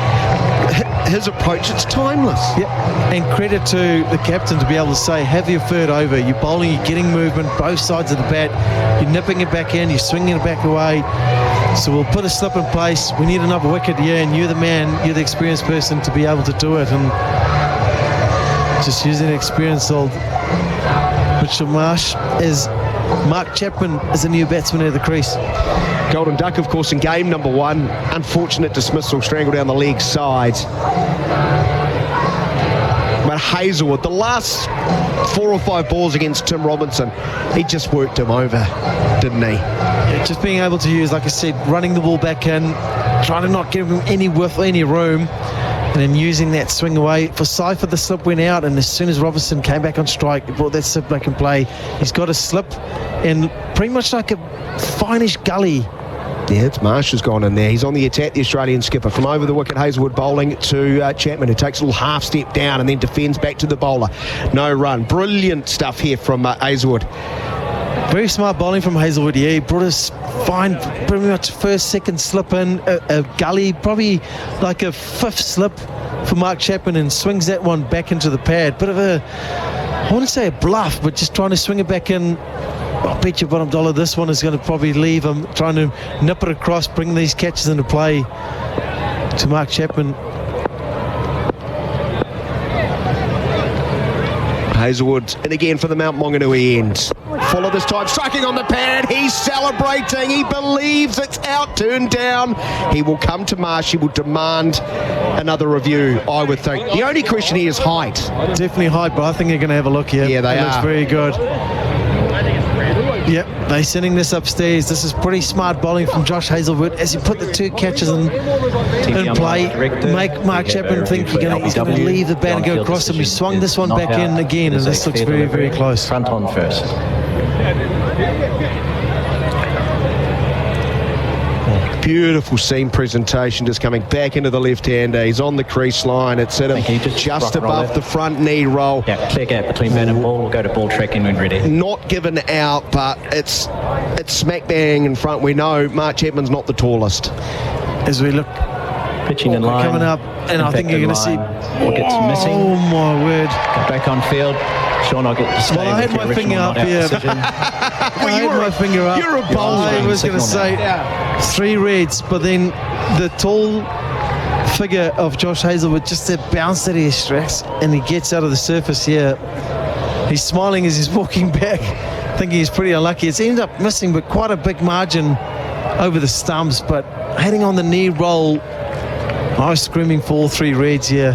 his approach, it's timeless. Yep. And credit to the captain to be able to say, have your third over, you're bowling, you're getting movement both sides of the bat, you're nipping it back in, you're swinging it back away, so we'll put a slip in place, we need another wicket, and you're the man, you're the experienced person to be able to do it. And just using the experience of Mitch Marsh as Mark Chapman is a new batsman at the crease. Golden Duck, of course, in game number 1. Unfortunate dismissal, strangled down the leg side. But Hazlewood, the last 4 or 5 balls against Tim Robinson, he just worked him over, didn't he? Yeah, just being able to use, like I said, running the ball back in, trying to not give him any width, any room, and then using that swing away. For Seifert, the slip went out, and as soon as Robinson came back on strike, he brought that slip back in play. He's got a slip, and pretty much like a finish gully. Yeah, it's Marsh has gone in there. He's on the attack, the Australian skipper. From over the wicket, Hazlewood bowling to Chapman, who takes a little half step down and then defends back to the bowler. No run. Brilliant stuff here from Hazlewood. Very smart bowling from Hazlewood. Yeah, he brought us fine, pretty much first, second slip in, a gully, probably like a 5th slip for Mark Chapman, and swings that one back into the pad. Bit of a, I wouldn't say a bluff, but just trying to swing it back in. I'll bet you bottom dollar this one is going to probably leave him, trying to nip it across, bring these catches into play to Mark Chapman. Hazlewood, and again for the Mount Maunganui end. Fuller this time, striking on the pad. He's celebrating. He believes it's out, turned down. He will come to Marsh. He will demand another review, I would think. The only question here is height. Definitely height, but I think they're going to have a look here. Yeah, they are. Looks very good. Yep, they're sending this upstairs. This is pretty smart bowling from Josh Hazlewood as he put the 2 catches in play. Make Mark Chapman think he's going to leave the bat and go across him. He swung this one back in again, and this looks very, very close. Front on first. Beautiful seam presentation, just coming back into the left-hander. He's on the crease line. It's at him just above the front knee roll. Yeah, clear gap between bat and ball. We'll go to ball tracking when ready. Not given out, but it's smack bang in front. We know Mark Chapman's not the tallest. As we look Pitching in line. Coming up, and I think you're going to see... Wickets missing. Oh, my word. Go back on field. Sean, I'll get to stay. Well, I had my finger up here. I had my finger up. You're a bowler. I was going to say 3 reds, but then the tall figure of Josh Hazlewood just bounced at his strikes, and he gets out of the surface here. He's smiling as he's walking back, thinking he's pretty unlucky. It's ended up missing, but quite a big margin over the stumps. But heading on the knee roll, I was screaming for all 3 reds here.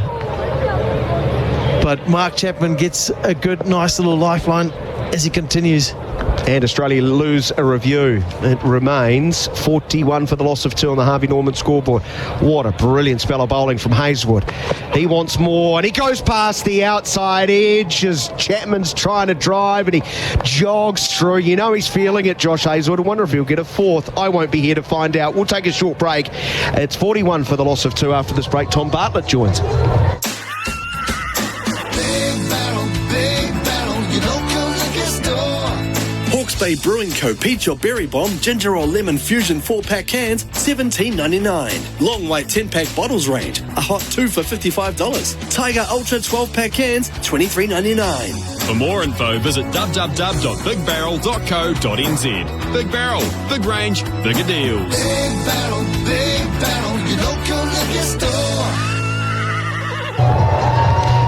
But Mark Chapman gets a good, nice little lifeline as he continues. And Australia lose a review. It remains 41 for the loss of 2 on the Harvey Norman scoreboard. What a brilliant spell of bowling from Hazlewood. He wants more, and he goes past the outside edge as Chapman's trying to drive, and he jogs through. You know he's feeling it, Josh Hazlewood. I wonder if he'll get a 4th. I won't be here to find out. We'll take a short break. It's 41 for the loss of 2 after this break. Tom Bartlett joins. Hawke's Bay Brewing Co. Peach or Berry Bomb Ginger or Lemon Fusion 4-pack cans, $17.99. Long White 10-pack bottles range, a hot 2 for $55. Tiger Ultra 12-pack cans, $23.99. For more info, visit www.bigbarrel.co.nz. Big Barrel, big range, bigger deals. Big battle, your local liquor store.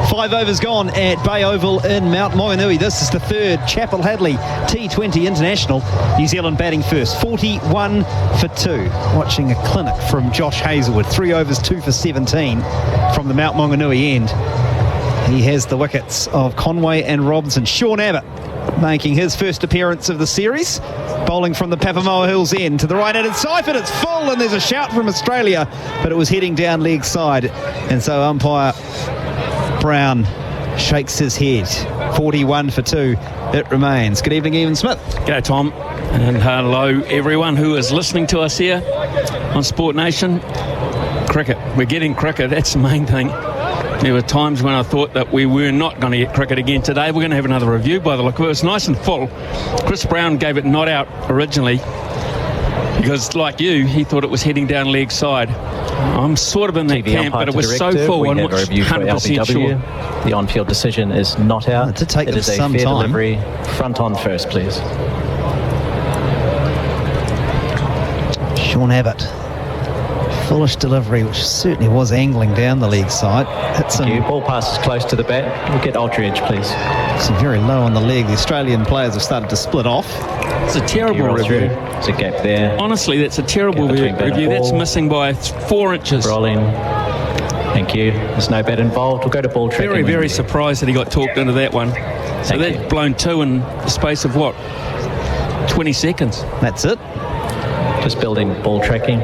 5 overs gone at Bay Oval in Mount Maunganui. This is the 3rd Chappell-Hadlee T20 International. New Zealand batting first, 41 for 2. Watching a clinic from Josh Hazlewood. 3 overs, 2 for 17 from the Mount Maunganui end. He has the wickets of Conway and Robinson. Sean Abbott making his first appearance of the series. Bowling from the Papamoa Hills end to the right-handed Seifert. It's full, and there's a shout from Australia, but it was heading down leg side. And so umpire Brown shakes his head. 41 for 2 it remains. Good evening, Ian Smith. G'day, Tom, and hello everyone who is listening to us here on Sport Nation. Cricket, we're getting cricket, that's the main thing. There were times when I thought that we were not going to get cricket again today. We're going to have another review by the look of it. It's nice and full. Chris Brown gave it not out originally because, like you, he thought it was heading down leg side. I'm sort of in that camp, but it was so full. I'm not 100% sure. The on-field decision is not out. It did take them some fair time. Delivery. Front on first, please. Sean Abbott. Foolish delivery, which certainly was angling down the leg side. Ball passes close to the bat. We'll get ultra edge, please. It's very low on the leg. The Australian players have started to split off. It's a terrible review. There's a gap there. Honestly, that's a terrible review. That's missing by 4 inches. Rolling. Thank you. There's no bat involved. We'll go to ball tracking. Very, very surprised that he got talked into that one. So that's blown 2 in the space of what? 20 seconds. That's it. Just building ball tracking.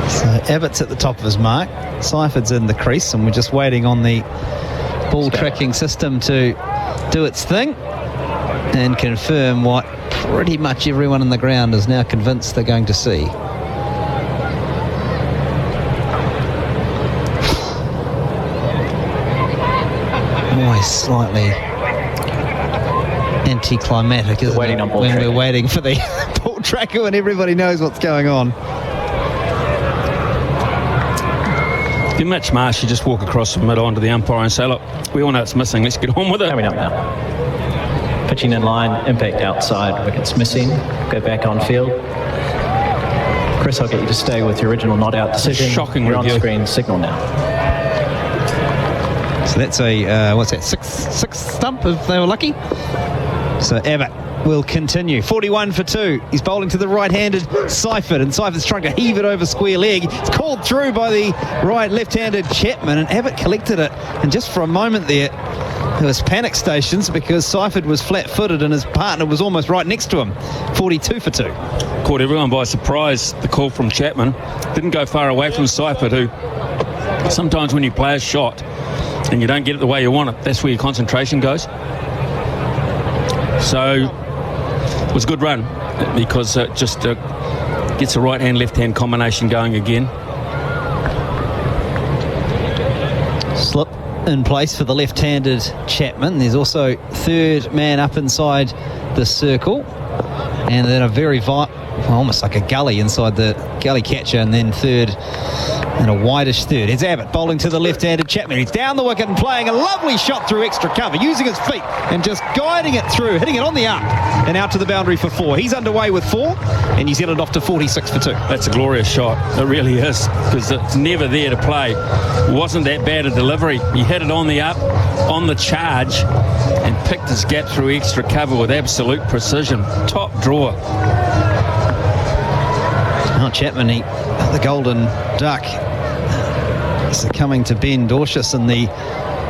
So Abbott's at the top of his mark. Seifert's in the crease, and we're just waiting on the ball tracking system to do its thing and confirm what pretty much everyone on the ground is now convinced they're going to see. Always slightly anticlimactic, isn't it? When we're waiting for the ball tracker and everybody knows what's going on. If Mitch Marsh, you just walk across the middle onto the umpire and say, look, we all know it's missing, let's get on with it. Coming up now. Pitching in line, impact outside, wickets missing. Go back on field. Chris, I'll get you to stay with your original not out decision. Shocking You're review. on screen signal now. So that's a, what's that, sixth stump if they were lucky? So Abbott will continue. 41 for 2. He's bowling to the right-handed Seifert, and Seifert's trying to heave it over square leg. It's called through by the left-handed Chapman, and Abbott collected it. And just for a moment there was panic stations because Seifert was flat-footed and his partner was almost right next to him. 42 for 2. Caught everyone by surprise, the call from Chapman. Didn't go far away from Seifert, who sometimes when you play a shot and you don't get it the way you want it, that's where your concentration goes. So it was a good run because it just gets a right-hand, left-hand combination going again. Slip in place for the left-handed Chapman. There's also third man up inside the circle. and then a very almost like a gully inside the gully catcher, and then third and a wideish third. Here's Abbott bowling to the left-handed Chapman. He's down the wicket and playing a lovely shot through extra cover, using his feet and just guiding it through, hitting it on the up and out to the boundary for 4. He's underway with 4, and New Zealand off to 46 for 2. That's a glorious shot. It really is, because it's never there to play. It wasn't that bad a delivery. He hit it on the up, on the charge, and picked his gap through extra cover with absolute precision. Top drawer. Chapman, the Golden Duck, succumbing to Ben Dorshus in the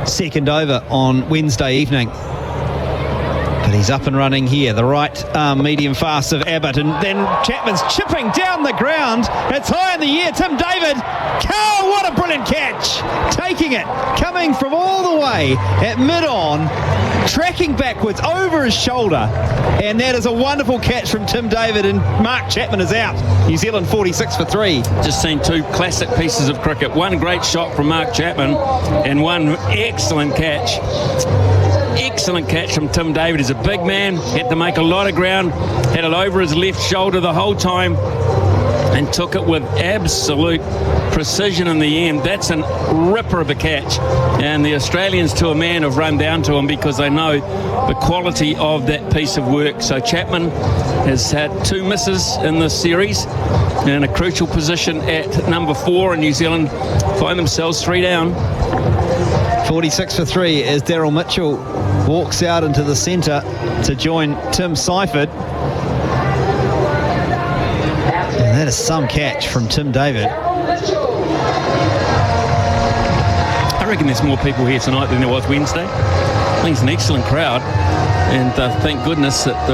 second over on Wednesday evening. But he's up and running here. The right arm medium fast of Abbott, and then Chapman's chipping down the ground. It's high in the air. Tim David. Oh, what a brilliant catch. Taking it, coming from all the way at mid-on, tracking backwards over his shoulder. And that is a wonderful catch from Tim David, and Mark Chapman is out. New Zealand 46 for 3. Just seen 2 classic pieces of cricket. One great shot from Mark Chapman and one excellent catch. Excellent catch from Tim David. He's a big man, had to make a lot of ground, had it over his left shoulder the whole time, and took it with absolute precision in the end. That's a ripper of a catch, and the Australians to a man have run down to him because they know the quality of that piece of work. So Chapman has had 2 misses in this series, in a crucial position at number 4, and New Zealand find themselves 3 down. 46 for 3 as Daryl Mitchell walks out into the centre to join Tim Seifert. And that is some catch from Tim David. I reckon there's more people here tonight than there was Wednesday. I think it's an excellent crowd, and thank goodness that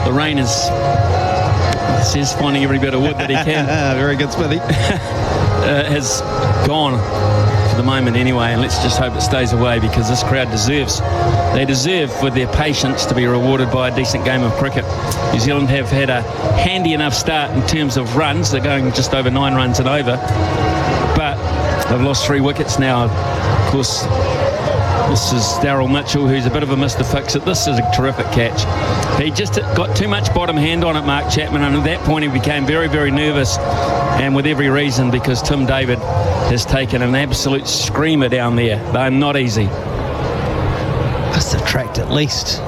the rain is finding every bit of wood that he can. Very good, Smithy. Has gone for the moment anyway, and let's just hope it stays away, because this crowd deserve with their patience to be rewarded by a decent game of cricket. New Zealand have had a handy enough start in terms of runs. They're going just over 9 runs and over, but they've lost 3 wickets now. Of course, this is Daryl Mitchell, who's a bit of a Mr. Fix-It. This is a terrific catch. He just got too much bottom hand on it, Mark Chapman, and at that point he became very, very nervous, and with every reason, because Tim David has taken an absolute screamer down there. They're not easy. Must have tracked at least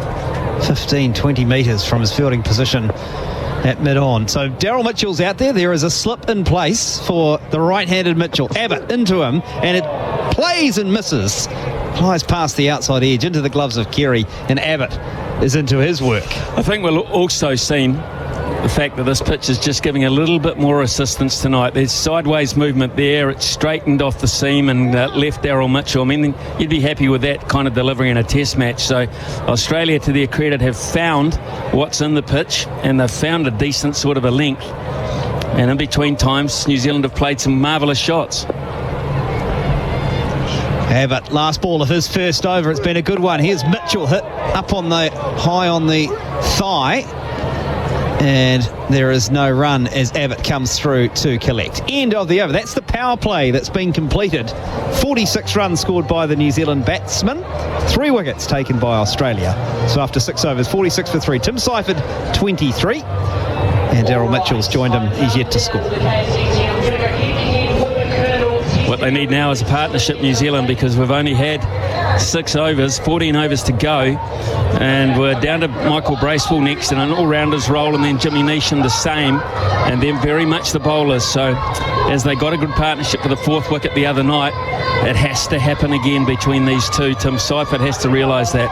15, 20 metres from his fielding position at mid-on. So Daryl Mitchell's out there. There is a slip in place for the right-handed Mitchell. Abbott into him, and it plays and misses. Flies past the outside edge into the gloves of Carey, and Abbott is into his work. I think we'll also seen the fact that this pitch is just giving a little bit more assistance tonight. There's sideways movement there. It's straightened off the seam and left Daryl Mitchell. I mean, you'd be happy with that kind of delivery in a test match. So Australia, to their credit, have found what's in the pitch, and they've found a decent sort of a length. And in between times, New Zealand have played some marvellous shots. Abbott, last ball of his first over. It's been a good one. Here's Mitchell, hit up on the high on the thigh, and there is no run as Abbott comes through to collect. End of the over. That's the power play that's been completed. 46 runs scored by the New Zealand batsmen, 3 wickets taken by Australia. So after 6 overs, 46 for 3. Tim Seifert 23, and Daryl Mitchell's joined him. He's yet to score. What they need now is a partnership, New Zealand, because we've only had 6 overs, 14 overs to go, and we're down to Michael Bracewell next in an all-rounders role, and then Jimmy Neesham the same, and then very much the bowlers. So as they got a good partnership for the 4th wicket the other night, it has to happen again between these two. Tim Seifert has to realise that.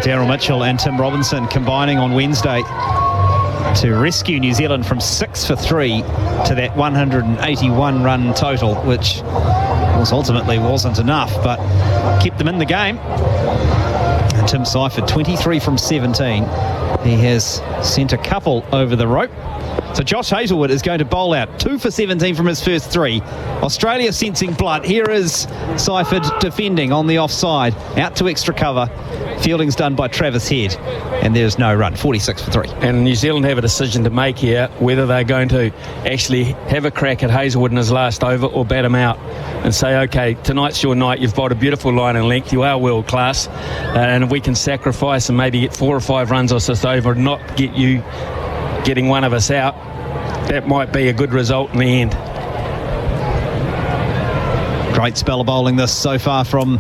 Daryl Mitchell and Tim Robinson combining on Wednesday to rescue New Zealand from 6 for 3 to that 181 run total, which ultimately wasn't enough, but kept them in the game. And Tim Seifert 23 from 17. He has sent a couple over the rope. So Josh Hazlewood is going to bowl out 2 for 17 from his first 3. Australia sensing blood. Here is Seifert defending on the offside. Out to extra cover. Fielding's done by Travis Head. And there's no run. 46 for 3. And New Zealand have a decision to make here, whether they're going to actually have a crack at Hazlewood in his last over or bat him out and say, okay, tonight's your night. You've bowled a beautiful line and length. You are world class. And we can sacrifice and maybe get 4 or 5 runs off this over and not get you getting one of us out. That might be a good result in the end. Great spell of bowling this so far from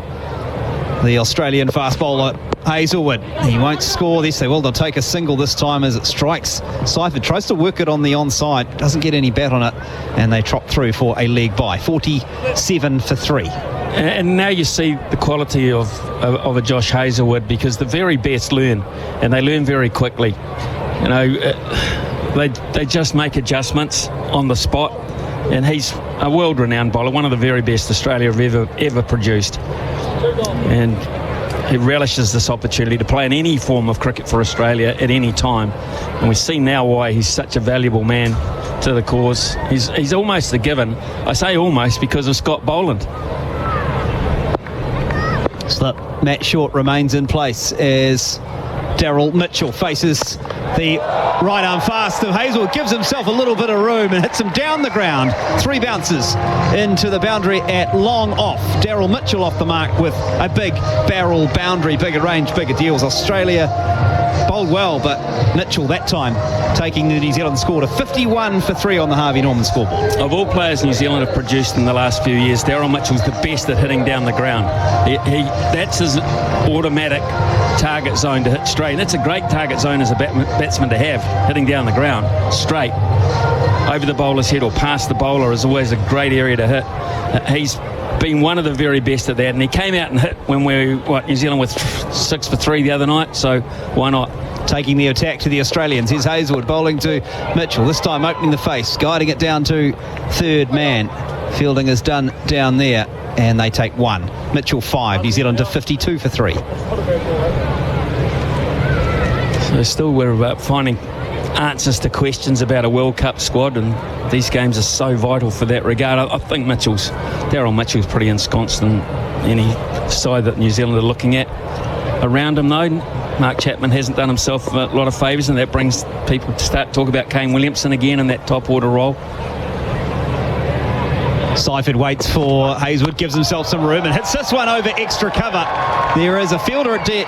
the Australian fast bowler Hazlewood. He won't score this. They will. They'll take a single this time as it strikes. Seifert tries to work it on the onside. Doesn't get any bat on it. And they trot through for a leg bye. 47 for 3. And now you see the quality of a Josh Hazlewood, because the very best learn, and they learn very quickly. You know, they just make adjustments on the spot, and he's a world-renowned bowler, one of the very best Australia have ever produced. And he relishes this opportunity to play in any form of cricket for Australia at any time. And we see now why he's such a valuable man to the cause. He's almost a given. I say almost because of Scott Boland. Slip. Matt Short remains in place as Daryl Mitchell faces the right arm fast of Hazlewood, gives himself a little bit of room and hits him down the ground. 3 bounces into the boundary at long off. Daryl Mitchell off the mark with a big barrel boundary, bigger range, bigger deals. Australia bowled well, but Mitchell that time taking the New Zealand score to 51 for 3 on the Harvey Norman scoreboard. Of all players New Zealand have produced in the last few years, Daryl Mitchell's the best at hitting down the ground. That's his automatic target zone to hit straight. And it's a great target zone as a batsman to have, hitting down the ground straight. Over the bowler's head or past the bowler is always a great area to hit. He's been one of the very best at that, and he came out and hit when New Zealand with 6 for 3 the other night, so why not? Taking the attack to the Australians. Here's Hazlewood bowling to Mitchell, this time opening the face, guiding it down to third man. Fielding is done down there, and they take 1. Mitchell 5, New Zealand to 52 for 3. So still we're about finding answers to questions about a World Cup squad, and these games are so vital for that regard. I think Daryl Mitchell's pretty ensconced in any side that New Zealand are looking at. Around him though, Mark Chapman hasn't done himself a lot of favours, and that brings people to start talk about Kane Williamson again in that top order role. Seifert waits for Hazlewood, gives himself some room and hits this one over extra cover. There is a fielder at deep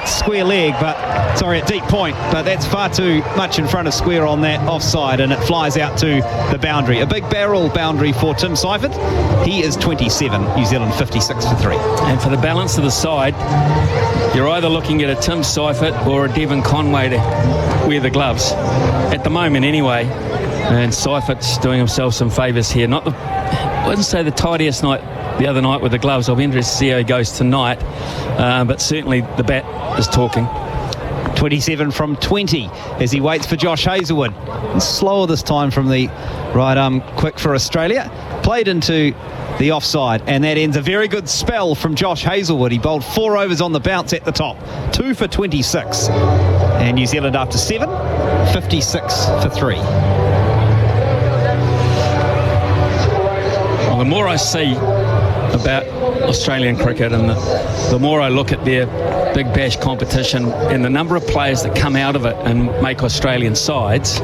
point, but that's far too much in front of square on that offside, and it flies out to the boundary. A big barrel boundary for Tim Seifert. He is 27, New Zealand 56 for 3. And for the balance of the side, you're either looking at a Tim Seifert or a Devon Conway to wear the gloves. At the moment anyway. And Seifert's doing himself some favours here. I wouldn't say the tidiest night the other night with the gloves. I'll be interested to see how he goes tonight. But certainly the bat is talking. 27 from 20 as he waits for Josh Hazlewood. And slower this time from the right arm, quick for Australia. Played into the offside, and that ends a very good spell from Josh Hazlewood. He bowled 4 overs on the bounce at the top. 2 for 26. And New Zealand after 7, 56 for 3. The more I see about Australian cricket, and the more I look at their Big Bash competition and the number of players that come out of it and make Australian sides,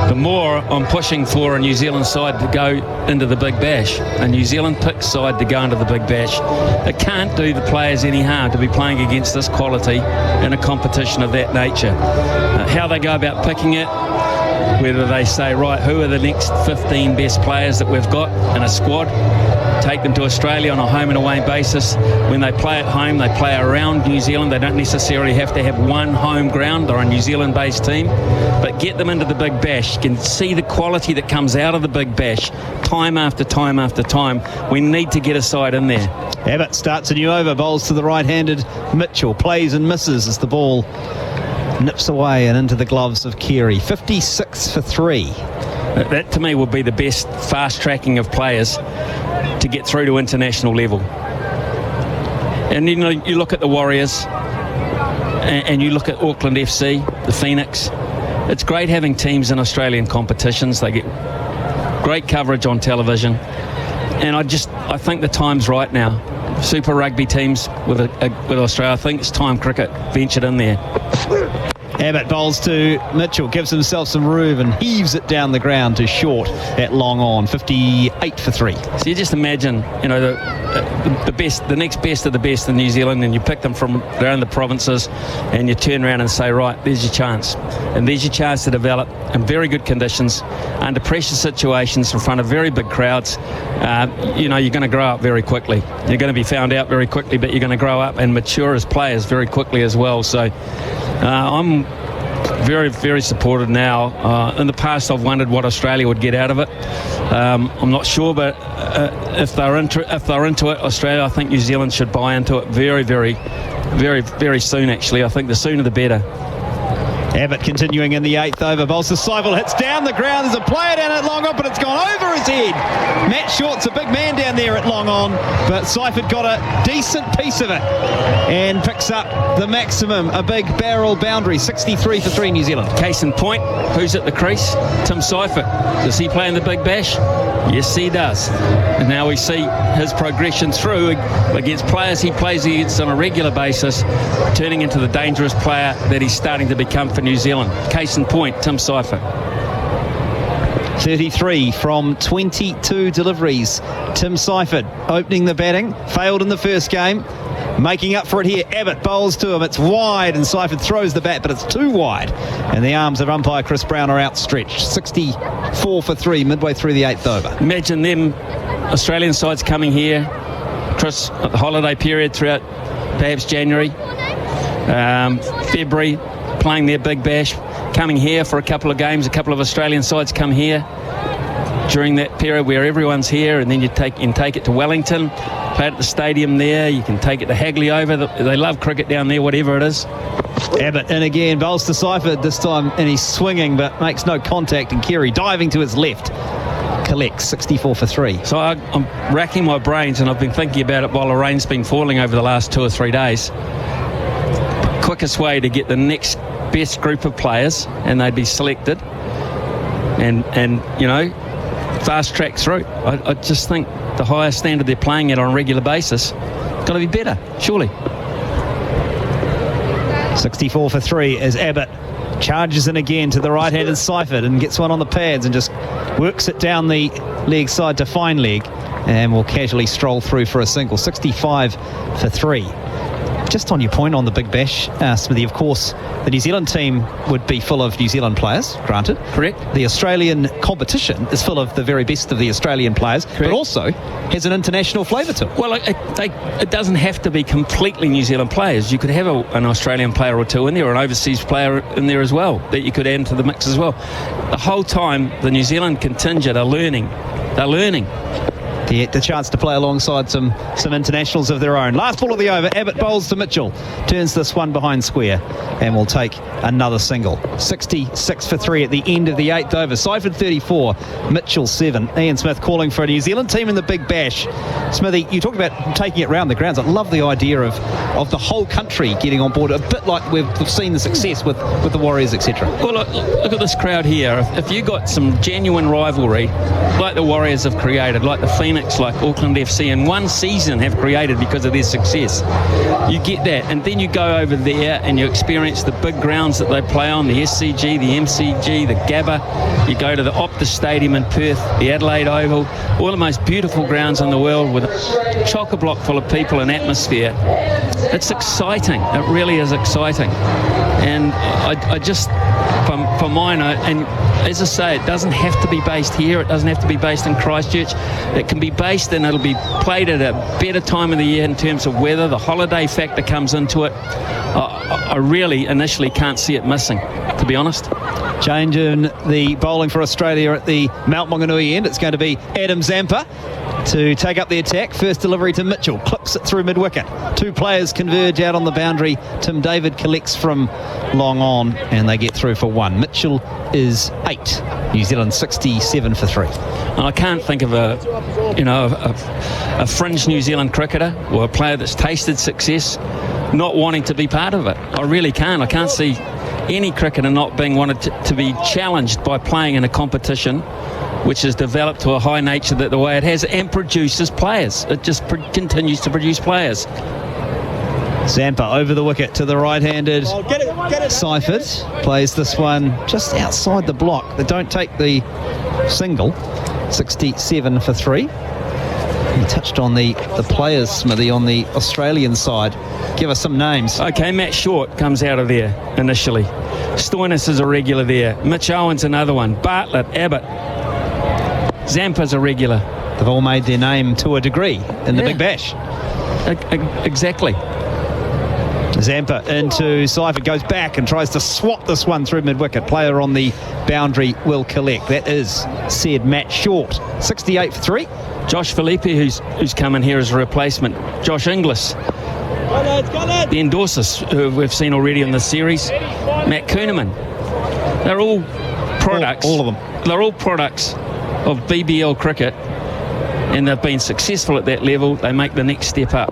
the more I'm pushing for a New Zealand side to go into the Big Bash, a New Zealand pick side to go into the Big Bash. It can't do the players any harm to be playing against this quality in a competition of that nature. How they go about picking it, whether they say, right, who are the next 15 best players that we've got in a squad, take them to Australia on a home and away basis. When they play at home, they play around New Zealand. They don't necessarily have to have one home ground. They're a New Zealand-based team. But get them into the Big Bash. You can see the quality that comes out of the Big Bash time after time after time. We need to get a side in there. Abbott starts a new over, bowls to the right-handed Mitchell, plays and misses as the ball nips away and into the gloves of Carey. 56 for 3. That to me would be the best fast tracking of players to get through to international level. And you know, you look at the Warriors and you look at Auckland FC, the Phoenix. it's great having teams in Australian competitions. They get great coverage on television, and I think the time's right now. Super Rugby teams with Australia. I think it's time cricket ventured in there. Abbott bowls to Mitchell, gives himself some room and heaves it down the ground to short at long on, 58 for 3. So you just imagine, the next best of the best in New Zealand, and you pick them from around the provinces, and you turn around and say, right, there's your chance. And there's your chance to develop in very good conditions, under pressure situations, in front of very big crowds. You're going to grow up very quickly. You're going to be found out very quickly, but you're going to grow up and mature as players very quickly as well. So I'm very, very supportive now. In the past, I've wondered what Australia would get out of it. I'm not sure, but if they're into it, Australia, I think New Zealand should buy into it very, very, very, very soon, actually. I think the sooner the better. Abbott continuing in the 8th over. Bowls to Seifel, hits down the ground. There's a player down at long on, but it's gone over his head. Matt Short's a big man down there at long on, but Seifert got a decent piece of it and picks up the maximum, a big barrel boundary, 63 for 3 New Zealand. Case in point, who's at the crease? Tim Seifert. Does he play in the Big Bash? Yes, he does. And now we see his progression through against players he plays against on a regular basis, turning into the dangerous player that he's starting to become for New Zealand. Case in point, Tim Seifert. 33 from 22 deliveries. Tim Seifert opening the batting, failed in the first game, making up for it here. Abbott bowls to him, it's wide, and Seifert throws the bat, but it's too wide, and the arms of umpire Chris Brown are outstretched. 64 for 3 midway through the 8th over. Imagine them Australian sides coming here, Chris, at the holiday period throughout perhaps January, February, playing their Big Bash, coming here for a couple of games. A couple of Australian sides come here during that period where everyone's here, and then you take it to Wellington, play at the stadium there. You can take it to Hadlee over. They love cricket down there, whatever it is. Abbott in again, bowls to Seifert this time, and he's swinging but makes no contact, and Carey diving to his left collects 64 for 3. So I'm racking my brains, and I've been thinking about it while the rain's been falling over the last 2 or 3 days. The quickest way to get the next best group of players, and they'd be selected and fast track through. I just think the higher standard they're playing at on a regular basis, it's got to be better, surely. 64 for 3 as Abbott charges in again to the right-handed Seifert and gets one on the pads and just works it down the leg side to fine leg, and will casually stroll through for a single. 65 for 3. Just on your point on the Big Bash, Smithy, of course, the New Zealand team would be full of New Zealand players, granted. Correct. The Australian competition is full of the very best of the Australian players, Correct. But also has an international flavour to it. Well, it doesn't have to be completely New Zealand players. You could have an Australian player or two in there, or an overseas player in there as well, that you could add into the mix as well. The whole time, the New Zealand contingent are learning. They're learning. The chance to play alongside some internationals of their own. Last ball of the over, Abbott bowls to Mitchell, turns this one behind square, and will take another single. 66 for 3 at the end of the 8th over. Seifert 34, Mitchell 7. Ian Smith calling for a New Zealand team in the Big Bash. Smithy, you talked about taking it round the grounds. I love the idea of the whole country getting on board, a bit like we've seen the success with the Warriors, etc. Well, look at this crowd here. If you got some genuine rivalry, like the Warriors have created, like the Phoenix, like Auckland FC in one season have created because of their success, you get that, and then you go over there and you experience the big grounds that they play on, the SCG, the MCG, the Gabba. You go to the Optus Stadium in Perth, the Adelaide Oval, all the most beautiful grounds in the world with a chock-a-block full of people and atmosphere. It's exciting. It really is exciting. And I just, for mine, and as I say, it doesn't have to be based here. It doesn't have to be based in Christchurch. It can be based, and it'll be played at a better time of the year in terms of weather. The holiday factor comes into it. I really initially can't see it missing, to be honest. Change in the bowling for Australia at the Mount Maunganui end. It's going to be Adam Zampa to take up the attack. First delivery to Mitchell, clips it through mid-wicket. 2 players converge out on the boundary. Tim David collects from long on, and they get through for 1. Mitchell is 8. New Zealand 67 for 3. I can't think of a fringe New Zealand cricketer or a player that's tasted success not wanting to be part of it. I really can't. I can't see any cricketer not being wanted to be challenged by playing in a competition which has developed to a high nature that the way it has, and produces players. It just continues to produce players. Zampa over the wicket to the right-handed. Seifert plays this one just outside the block. They don't take the single. 67 for 3. You touched on the players, Smithy, on the Australian side. Give us some names. Okay, Matt Short comes out of there initially. Stoinis is a regular there. Mitch Owen's another one. Bartlett, Abbott. Zampa's a regular. They've all made their name to a degree in the Big Bash. Exactly. Zampa into Seifert, goes back and tries to swap this one through mid-wicket. Player on the boundary will collect. That is said Matt Short. 68 for 3. Josh Philippe, who's come in here as a replacement. Josh Inglis. The endorsers who we've seen already in this series. Matt Kuhneman. They're all products. All of them. They're all products of BBL cricket, and they've been successful at that level. They make the next step up.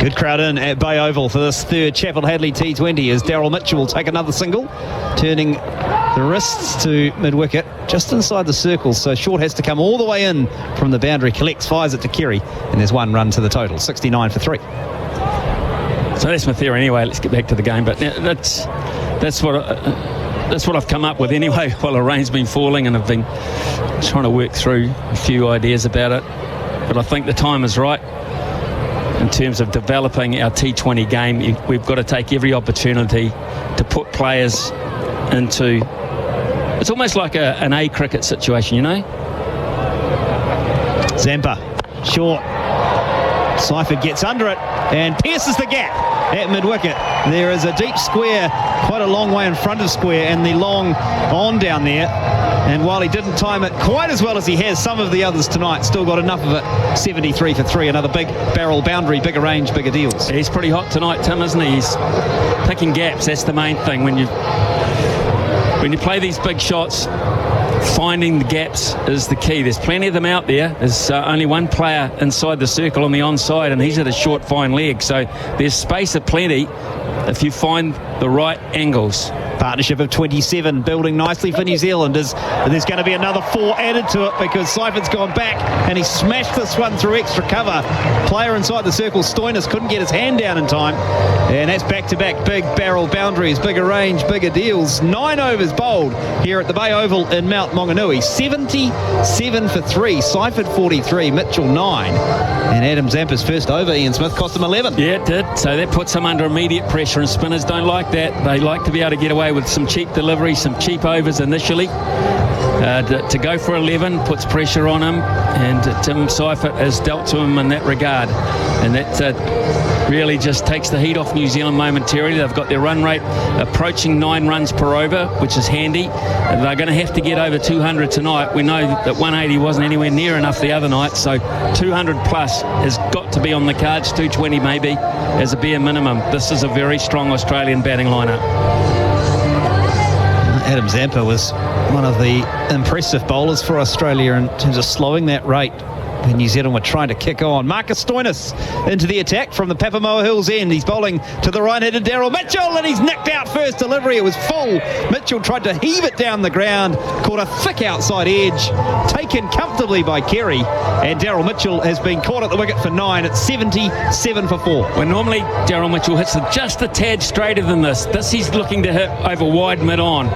Good crowd in at Bay Oval for this third Chappell-Hadlee T20 as Daryl Mitchell will take another single, turning the wrists to mid-wicket just inside the circle. So Short has to come all the way in from the boundary, collects, fires it to Kerry, and there's one run to the total. 69 for 3. So that's my theory anyway. Let's get back to the game. But that's what I've come up with anyway while the rain's been falling, and I've been trying to work through a few ideas about it. But I think the time is right. In terms of developing our T20 game, we've got to take every opportunity to put players into... It's almost like an A cricket situation, you know? Zampa, Short. Seifert gets under it and pierces the gap at mid-wicket. There is a deep square, quite a long way in front of square, and the long on down there. And while he didn't time it quite as well as he has some of the others tonight, still got enough of it. 73 for 3. Another big barrel boundary, bigger range, bigger deals. He's pretty hot tonight, Tim, isn't he? He's picking gaps. That's the main thing. When you play these big shots, finding the gaps is the key. There's plenty of them out there. There's only one player inside the circle on the onside, and he's at a short, fine leg. So there's space aplenty if you find the right angles. Partnership of 27 building nicely for New Zealand. There's going to be another 4 added to it because Seifert's gone back and he smashed this one through extra cover. Player inside the circle, Stoinis, couldn't get his hand down in time, and that's back-to-back big barrel boundaries, bigger range, bigger deals. 9 overs bowled here at the Bay Oval in Mount Maunganui. 77 for 3. Seifert 43, Mitchell 9, and Adam Zampa's first over, Ian Smith, cost him 11. Yeah, it did. So that puts him under immediate pressure, and spinners don't like that. They like to be able to get away with some cheap delivery, some cheap overs initially. To go for 11 puts pressure on him, and Tim Seifert has dealt to him in that regard, and that really just takes the heat off New Zealand momentarily. They've got their run rate approaching 9 runs per over, which is handy. They're going to have to get over 200 tonight. We know that 180 wasn't anywhere near enough the other night, so 200 plus has got to be on the cards. 220 maybe as a bare minimum. This is a very strong Australian batting lineup. Adam Zampa was one of the impressive bowlers for Australia in terms of slowing that rate when New Zealand were trying to kick on. Marcus Stoinis into the attack from the Papamoa Hills end. He's bowling to the right-handed Daryl Mitchell, and he's nicked out first delivery. It was full. Mitchell tried to heave it down the ground, caught a thick outside edge, taken comfortably by Kerry, and Daryl Mitchell has been caught at the wicket for 9 at 77 for 4. When normally Daryl Mitchell hits it just a tad straighter than this. This he's looking to hit over wide mid-on.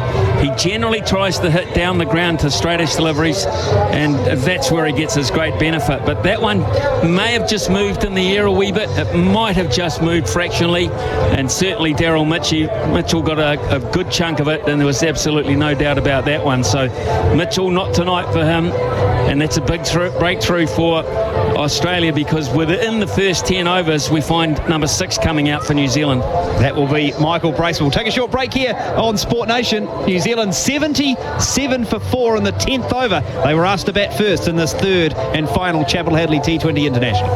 He generally tries to hit down the ground to straightish deliveries, and that's where he gets his great benefit. But that one may have just moved in the air a wee bit. It might have just moved fractionally, and certainly Daryl Mitchell got a good chunk of it, and there was absolutely no doubt about that one. So Mitchell, not tonight for him, and that's a big breakthrough for Australia, because within the first 10 overs we find number 6 coming out for New Zealand. That will be Michael Brace. We'll take a short break here on Sport Nation. New Zealand 77 for 4 in the 10th over. They were asked to bat first in this third and final Chappell-Hadlee T20 International.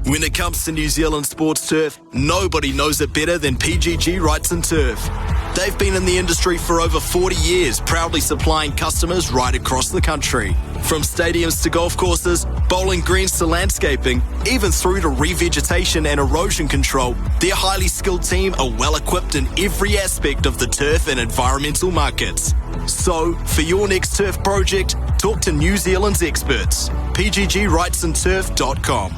When it comes to New Zealand sports turf, nobody knows it better than PGG Wrights and Turf. They've been in the industry for over 40 years, proudly supplying customers right across the country. From stadiums to golf courses, bowling greens to landscaping, even through to revegetation and erosion control, their highly skilled team are well equipped in every aspect of the turf and environmental markets. So, for your next turf project, talk to New Zealand's experts. PGGWrightsandTurf.com.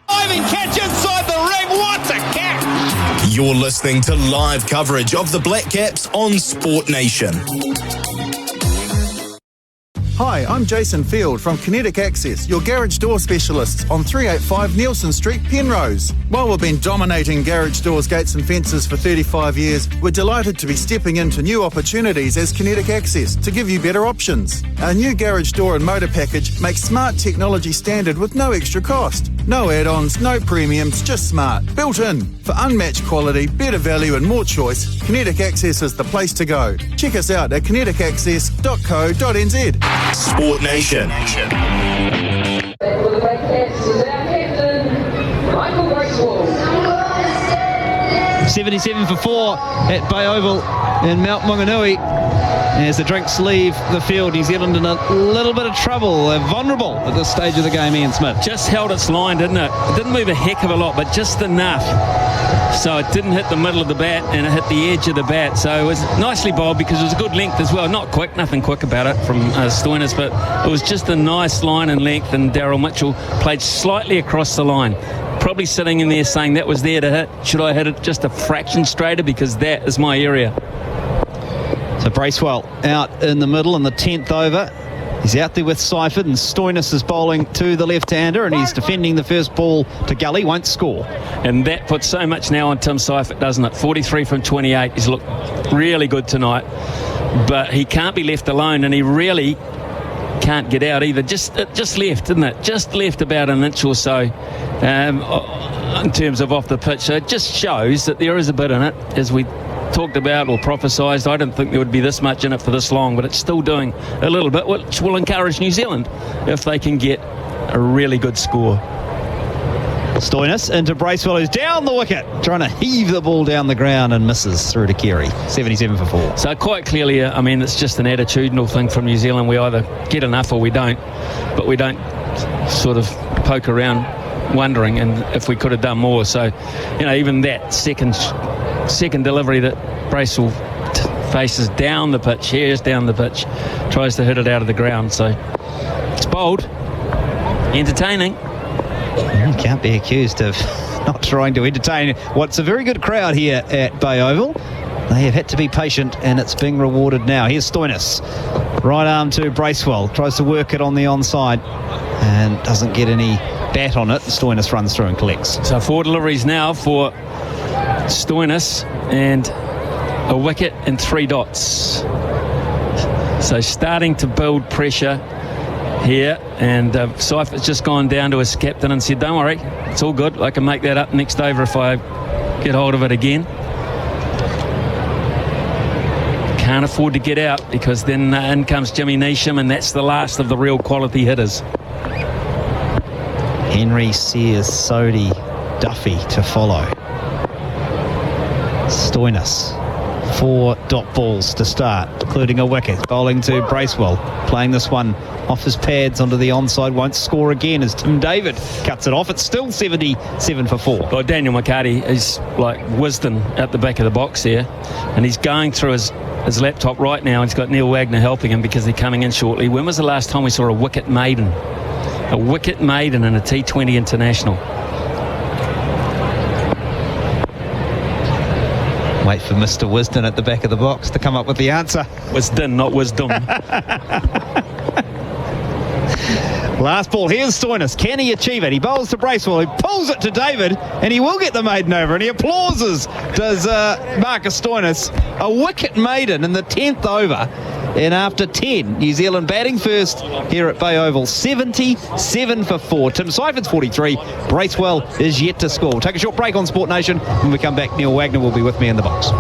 Diving catch inside the ring. What a catch! You're listening to live coverage of the Black Caps on Sport Nation. Hi, I'm Jason Field from Kinetic Access, your garage door specialists on 385 Nielsen Street, Penrose. While we've been dominating garage doors, gates and fences for 35 years, we're delighted to be stepping into new opportunities as Kinetic Access to give you better options. Our new garage door and motor package makes smart technology standard with no extra cost. No add-ons, no premiums, just smart. Built in. For unmatched quality, better value and more choice, Kinetic Access is the place to go. Check us out at kineticaccess.co.nz. Sport Nation. 77 for 4 at Bay Oval in Mount Maunganui. As the drinks leave the field, New Zealand in a little bit of trouble. They're vulnerable at this stage of the game, Ian Smith. Just held its line, didn't it? It didn't move a heck of a lot, but just enough. So it didn't hit the middle of the bat and it hit the edge of the bat. So it was nicely bowled because it was a good length as well. Not quick, nothing quick about it from Stoinis, but it was just a nice line and length, and Daryl Mitchell played slightly across the line. Probably sitting in there saying that was there to hit. Should I hit it just a fraction straighter, because that is my area. So Bracewell out in the middle in the 10th over. He's out there with Seifert, and Stoinis is bowling to the left-hander, and he's defending the first ball to Gully, won't score. And that puts so much now on Tim Seifert, doesn't it? 43 from 28. He's looked really good tonight, but he can't be left alone, and he really can't get out either. It just left, didn't it? Just left about an inch or so in terms of off the pitch. So it just shows that there is a bit in it, as we talked about or prophesied. I didn't think there would be this much in it for this long, but it's still doing a little bit, which will encourage New Zealand if they can get a really good score. Stoinis into Bracewell, who's down the wicket, trying to heave the ball down the ground and misses through to Carey. 77 for 4. So quite clearly, I mean, it's just an attitudinal thing from New Zealand. We either get enough or we don't, but we don't sort of poke around wondering and if we could have done more. So, you know, even that second delivery that Bracewell faces down the pitch, here's down the pitch, tries to hit it out of the ground. So it's bold, entertaining. You can't be accused of not trying to entertain what's a very good crowd here at Bay Oval. They have had to be patient, and it's being rewarded now. Here's Stoinis. Right arm to Bracewell. Tries to work it on the onside and doesn't get any bat on it. Stoinis runs through and collects. So 4 deliveries now for Stoinis, and a wicket and 3 dots. So starting to build pressure here, and Seifert's just gone down to his captain and said, don't worry, it's all good, I can make that up next over if I get hold of it again. Can't afford to get out, because then in comes Jimmy Neesham, and that's the last of the real quality hitters. Henry, Sears, Sodhi, Duffy to follow. Stoinis, 4 dot balls to start, including a wicket. Bowling to Bracewell, playing this one off his pads onto the onside, won't score again as Tim David cuts it off. It's still 77 for 4. Well, Daniel McHardy is like wisdom at the back of the box here, and he's going through his laptop right now, and he's got Neil Wagner helping him because they're coming in shortly. When was the last time we saw a wicket maiden? A wicket maiden in a T20 international. Wait for Mr. Wisden at the back of the box to come up with the answer. Wisden, not wisdom. Last ball, here's Stoinis. Can he achieve it? He bowls to Bracewell, he pulls it to David, and he will get the maiden over, and he applauses, does Marcus Stoinis. A wicket maiden in the 10th over, and after 10, New Zealand batting first here at Bay Oval. 77 for 4. Tim Seifert's 43. Bracewell is yet to score. We'll take a short break on Sport Nation. When we come back, Neil Wagner will be with me in the box.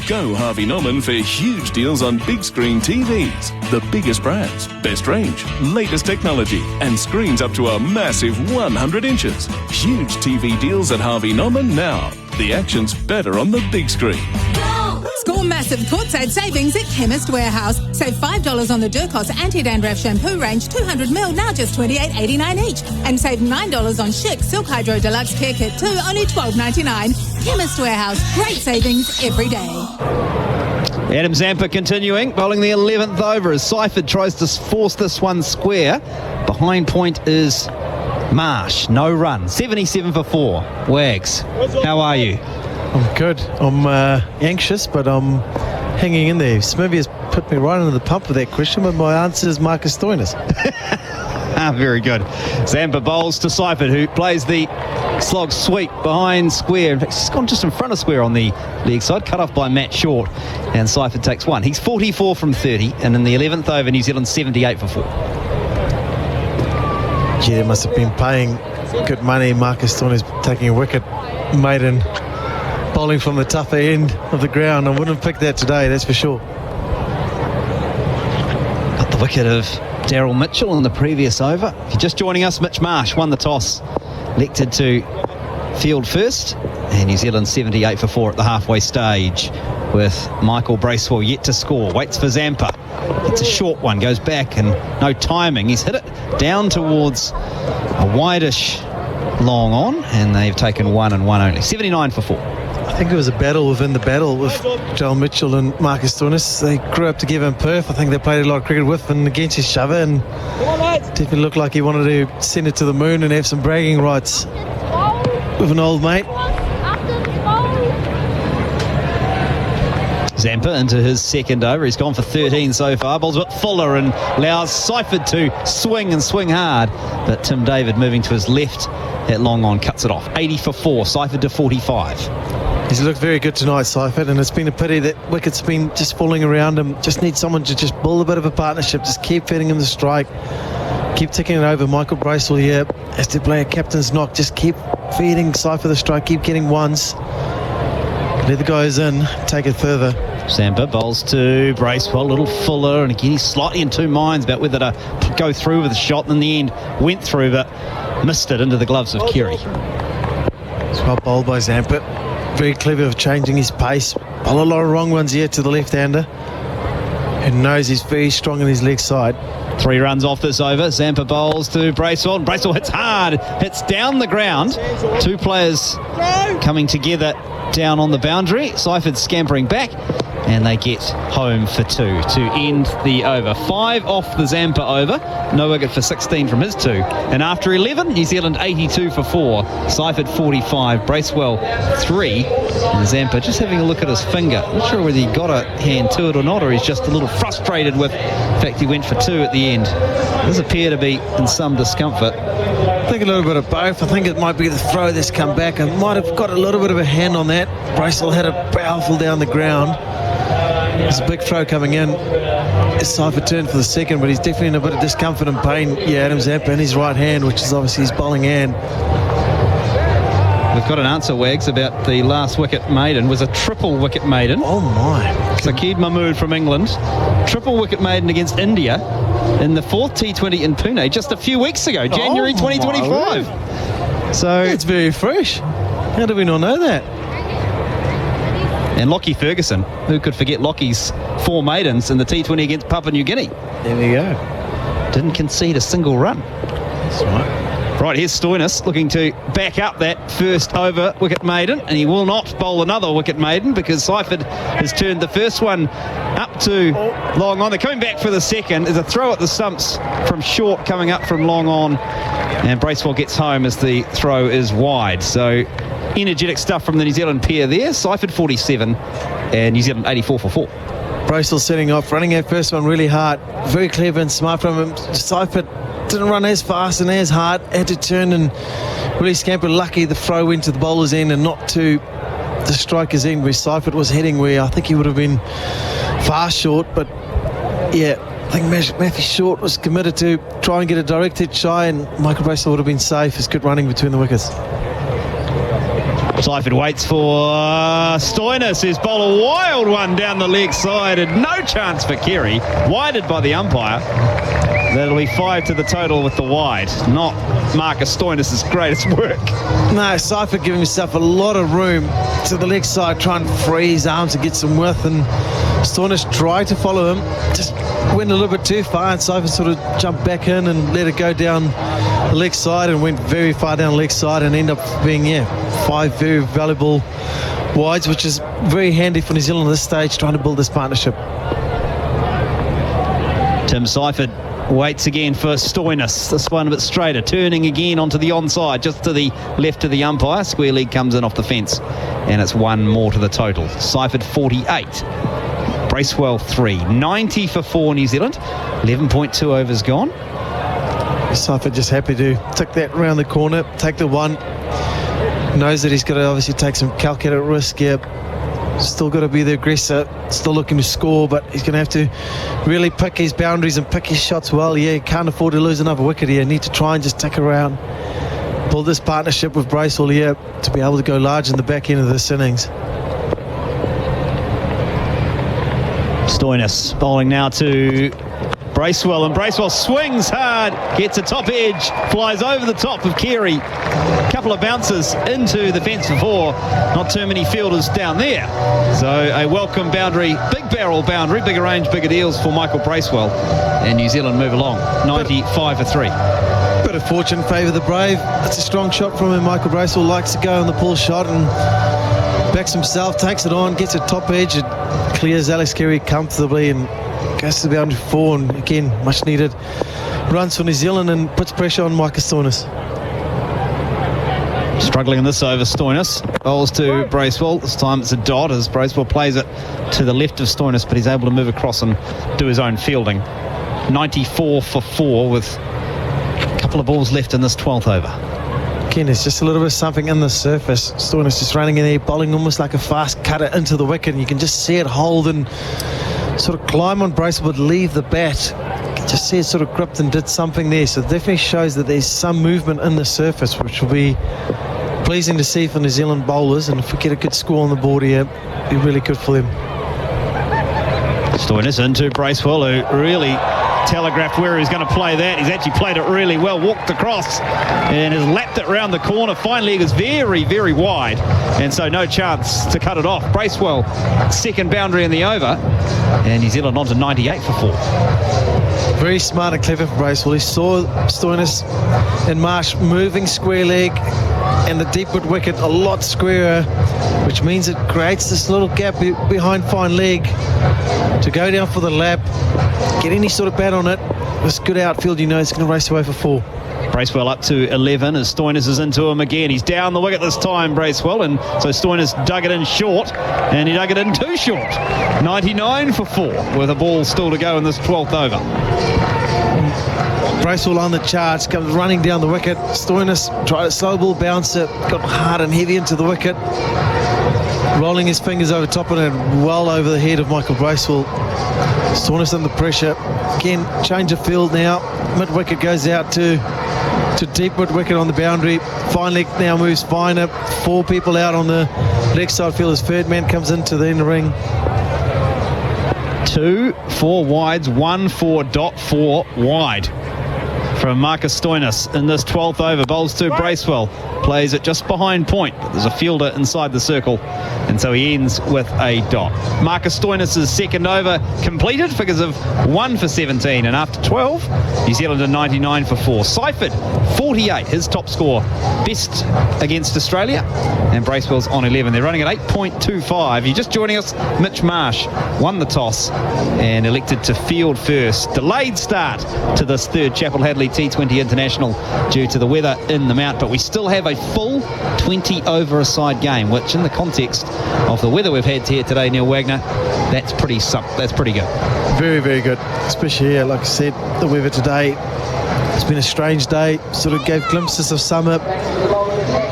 Go Harvey Norman for huge deals on big screen TVs. The biggest brands, best range, latest technology, and screens up to a massive 100 inches. Huge TV deals at Harvey Norman now. The action's better on the big screen. Score massive courtside savings at Chemist Warehouse. Save $5 on the Durkos anti-dandruff shampoo range, 200ml, now just $28.89 each. And save $9 on Schick Silk Hydro Deluxe Care Kit 2, only $12.99. Chemist Warehouse, great savings every day. Adam Zampa continuing, bowling the 11th over as Seifert tries to force this one square. Behind point is Marsh, no run, 77 for 4. Wags, how are you? I'm good. I'm anxious, but I'm hanging in there. Smithy has put me right under the pump with that question, but my answer is Marcus Stoinis. Very good. Zampa bowls to Seifert, who plays the slog sweep behind square. In fact, he's gone just in front of square on the leg side, cut off by Matt Short, and Seifert takes one. He's 44 from 30, and in the 11th over, New Zealand 78 for 4. Gee, they must have been paying good money. Marcus Stoinis taking a wicket, maiden, bowling from the tougher end of the ground. I wouldn't have picked that today, that's for sure. Got the wicket of Daryl Mitchell in the previous over. If you're just joining us, Mitch Marsh won the toss, elected to field first, and New Zealand 78 for 4 at the halfway stage, with Michael Bracewell yet to score. Waits for Zampa. It's a short one, goes back and no timing. He's hit it down towards a wideish long on, and they've taken 1 and 1 only. 79 for 4. I think it was a battle within the battle with Joel Mitchell and Marcus Stoinis. They grew up together in Perth. I think they played a lot of cricket with and against each other, and definitely looked like he wanted to send it to the moon and have some bragging rights with an old mate. Zampa into his second over. He's gone for 13 so far. Bowls a bit fuller and allows Seifert to swing and swing hard. But Tim David moving to his left at long on cuts it off. 80 for 4. Seifert to 45. He's looked very good tonight, Seifert, and it's been a pity that wicket's been just falling around him. Just need someone to just build a bit of a partnership. Just keep feeding him the strike. Keep ticking it over. Michael Bracewell here has to play a captain's knock. Just keep feeding Seifert the strike. Keep getting ones. Let the guys in. Take it further. Zampa bowls to Bracewell, a little fuller, and again he's slightly in two minds about whether to go through with the shot, and in the end went through but missed it into the gloves of Kerry. It's well bowled by Zampa. Very clever of changing his pace. Bowl a lot of wrong ones here to the left-hander, who knows he's very strong on his leg side. 3 runs off this over. Zampa bowls to Bracewell, and Bracewell hits hard, hits down the ground. 2 players coming together down on the boundary. Seifert scampering back, and they get home for 2 to end the over. 5 off the Zampa over. No wicket for 16 from his 2. And after 11, New Zealand 82 for 4. Seifert 45. Bracewell 3. And Zampa just having a look at his finger. Not sure whether he got a hand to it or not, or he's just a little frustrated with the fact he went for 2 at the end. Does appear to be in some discomfort. I think a little bit of both. I think it might be the throw that's come back. I might have got a little bit of a hand on that. Bracewell had a powerful down the ground. There's a big throw coming in. It's Seifert turn for the second, but he's definitely in a bit of discomfort and pain. Yeah, Adam Zampa in his right hand, which is obviously his bowling hand. We've got an answer, Wags, about the last wicket maiden. Was a triple wicket maiden. Oh my. Sakid Mahmood from England. Triple wicket maiden against India in the 4th T20 in Pune just a few weeks ago, January 2025. So it's very fresh. How do we not know that? And Lockie Ferguson, who could forget Lockie's 4 maidens in the T20 against Papua New Guinea. There we go. Didn't concede a single run. That's right. Right, here's Stoinis looking to back up that first over wicket maiden, and he will not bowl another wicket maiden because Seifert has turned the first one up to long on. They're coming back for the second. There's a throw at the stumps from Short coming up from long on, and Bracewell gets home as the throw is wide. So energetic stuff from the New Zealand pair there. Seifert 47 and New Zealand 84 for 4. Bracewell setting off, running that first one really hard. Very clever and smart from him. Seifert didn't run as fast and as hard. Had to turn and really scamper. Lucky the throw went to the bowler's end and not to the striker's end where Seifert was heading, where I think he would have been far short. But yeah, I think Matthew Short was committed to try and get a direct hit shy, and Michael Bracewell would have been safe. It's good running between the wickets. Seifert waits for Stoinis, who's bowled a wild one down the leg side, and no chance for Kerry. Wided by the umpire. That'll be 5 to the total with the wide. Not Marcus Stoinis' greatest work. No, Seifert giving himself a lot of room to the leg side, trying to free his arms and get some width, and Stoinis tried to follow him, just went a little bit too far, and Seifert sort of jumped back in and let it go down the leg side and went very far down the leg side and ended up being 5 very valuable wides, which is very handy for New Zealand at this stage, trying to build this partnership. Tim Seifert waits again for Stoinis. This one a bit straighter, turning again onto the onside, just to the left of the umpire. Square leg comes in off the fence, and it's 1 more to the total. Seifert 48, Bracewell 3, 90 for 4 New Zealand, 11.2 overs gone. Seifert just happy to tick that round the corner, take the one. Knows that he's got to obviously take some calculated risk here. Still got to be the aggressor, still looking to score, but he's going to have to really pick his boundaries and pick his shots well. He can't afford to lose another wicket here. Need to try and just tick around, build this partnership with Bracewell here to be able to go large in the back end of this innings. Stoinis bowling now to Bracewell, and Bracewell swings hard, gets a top edge, flies over the top of Carey. Couple of bounces into the fence for 4. Not too many fielders down there. So a welcome boundary, big barrel boundary, bigger range, bigger deals for Michael Bracewell. And New Zealand move along, 95 for 3. Bit of fortune favour the brave. It's a strong shot from him. Michael Bracewell likes to go on the pull shot and backs himself, takes it on, gets a top edge, and clears Alex Carey comfortably and goes to the boundary 4, and again, much needed runs for New Zealand and puts pressure on Marcus Stoinis. Struggling in this over, Stoinis bowls to Bracewell. This time it's a dot as Bracewell plays it to the left of Stoinis, but he's able to move across and do his own fielding. 94 for 4 with a couple of balls left in this 12th over. Again, there's just a little bit of something in the surface. Stoinis just running in there, bowling almost like a fast cutter into the wicket, and you can just see it hold and sort of climb on Bracewell but leave the bat. You can just see it sort of gripped and did something there, so it definitely shows that there's some movement in the surface, which will be pleasing to see for New Zealand bowlers, and if we get a good score on the board here, it'll be really good for them. Stoinis into Bracewell, who really telegraphed where he was going to play that. He's actually played it really well, walked across and has lapped it round the corner. Fine leg is very, very wide, and so no chance to cut it off. Bracewell, second boundary in the over, and New Zealand on to 98 for 4. Very smart and clever for Bracewell. He saw Stoinis and Marsh moving square leg and the deepwood wicket a lot squarer, which means it creates this little gap behind fine leg to go down for the lap, get any sort of bat on it. This good outfield, you know, it's going to race away for 4. Bracewell up to 11 as Stoinis is into him again. He's down the wicket this time, Bracewell, and so Stoinis dug it in short, and he dug it in too short. 99 for 4 with a ball still to go in this 12th over. Bracewell on the charge, comes running down the wicket. Stoinis tried a slow ball bouncer, got hard and heavy into the wicket, rolling his fingers over top of it and well over the head of Michael Bracewell. Stoinis under pressure. Again, change of field now. Mid wicket goes out to deep mid wicket on the boundary. Fine leg now moves finer. 4 people out on the leg side field as third man comes into the inner ring. 2 4 wides, 1 4.4 wide from Marcus Stoinis in this 12th over. Bowls to Bracewell, plays it just behind point, but there's a fielder inside the circle, and so he ends with a dot. Marcus Stoinis' second over completed, figures of 1 for 17, and after 12, New Zealand are 99 for 4. Seifert 48, his top score, best against Australia, and Bracewell's on 11. They're running at 8.25. You're just joining us. Mitch Marsh won the toss and elected to field first. Delayed start to this third Chappell-Hadlee T20 International due to the weather in the Mount, but we still have a full 20 over a side game, which in the context of the weather we've had here today, Neil Wagner, that's pretty good. Very, very good, especially here, like I said, the weather today. It's been a strange day, sort of gave glimpses of summer,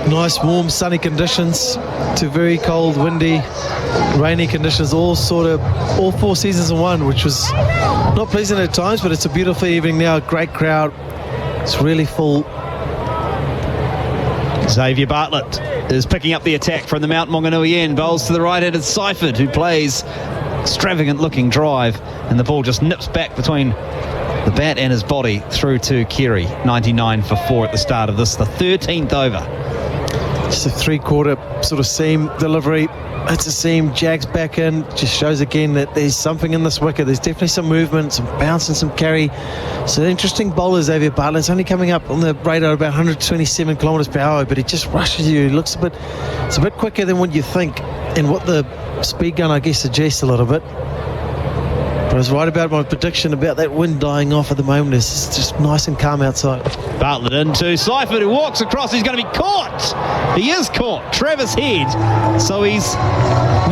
nice warm sunny conditions to very cold, windy, rainy conditions, all 4 seasons in one, which was not pleasant at times, but it's a beautiful evening now, great crowd, it's really full. Xavier Bartlett is picking up the attack from the Mount Maunganui end. Bowls to the right-handed Seifert, who plays extravagant-looking drive, and the ball just nips back between the bat and his body through to Keary. 99 for 4 at the start of this, the 13th over. Just a three-quarter sort of seam delivery. It's a seam, Jags back in. Just shows again that there's something in this wicket. There's definitely some movement, some bounce and some carry. So interesting bowler, Xavier Bartlett. It's only coming up on the radar about 127 kilometres per hour, but he just rushes you. It looks it's a bit quicker than what you think, and what the speed gun, I guess, suggests a little bit. But I was right about my prediction about that wind dying off at the moment. It's just nice and calm outside. Bartlett into Seifert, who walks across. He's going to be caught. He is caught. Travis Head. So he's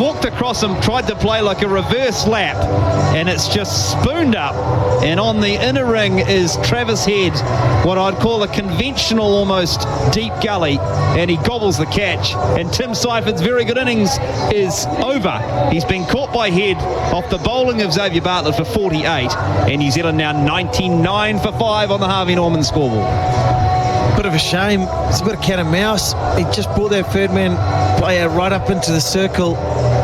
walked across him, tried to play like a reverse lap, and it's just spooned up. And on the inner ring is Travis Head, what I'd call a conventional almost deep gully, and he gobbles the catch. And Tim Seifert's very good innings is over. He's been caught by Head off the bowling of Xavier Bartlett for 48, and New Zealand now 99 for 5 on the Harvey Norman scoreboard. Bit of a shame. It's a bit of cat and mouse. He just brought that third man player right up into the circle,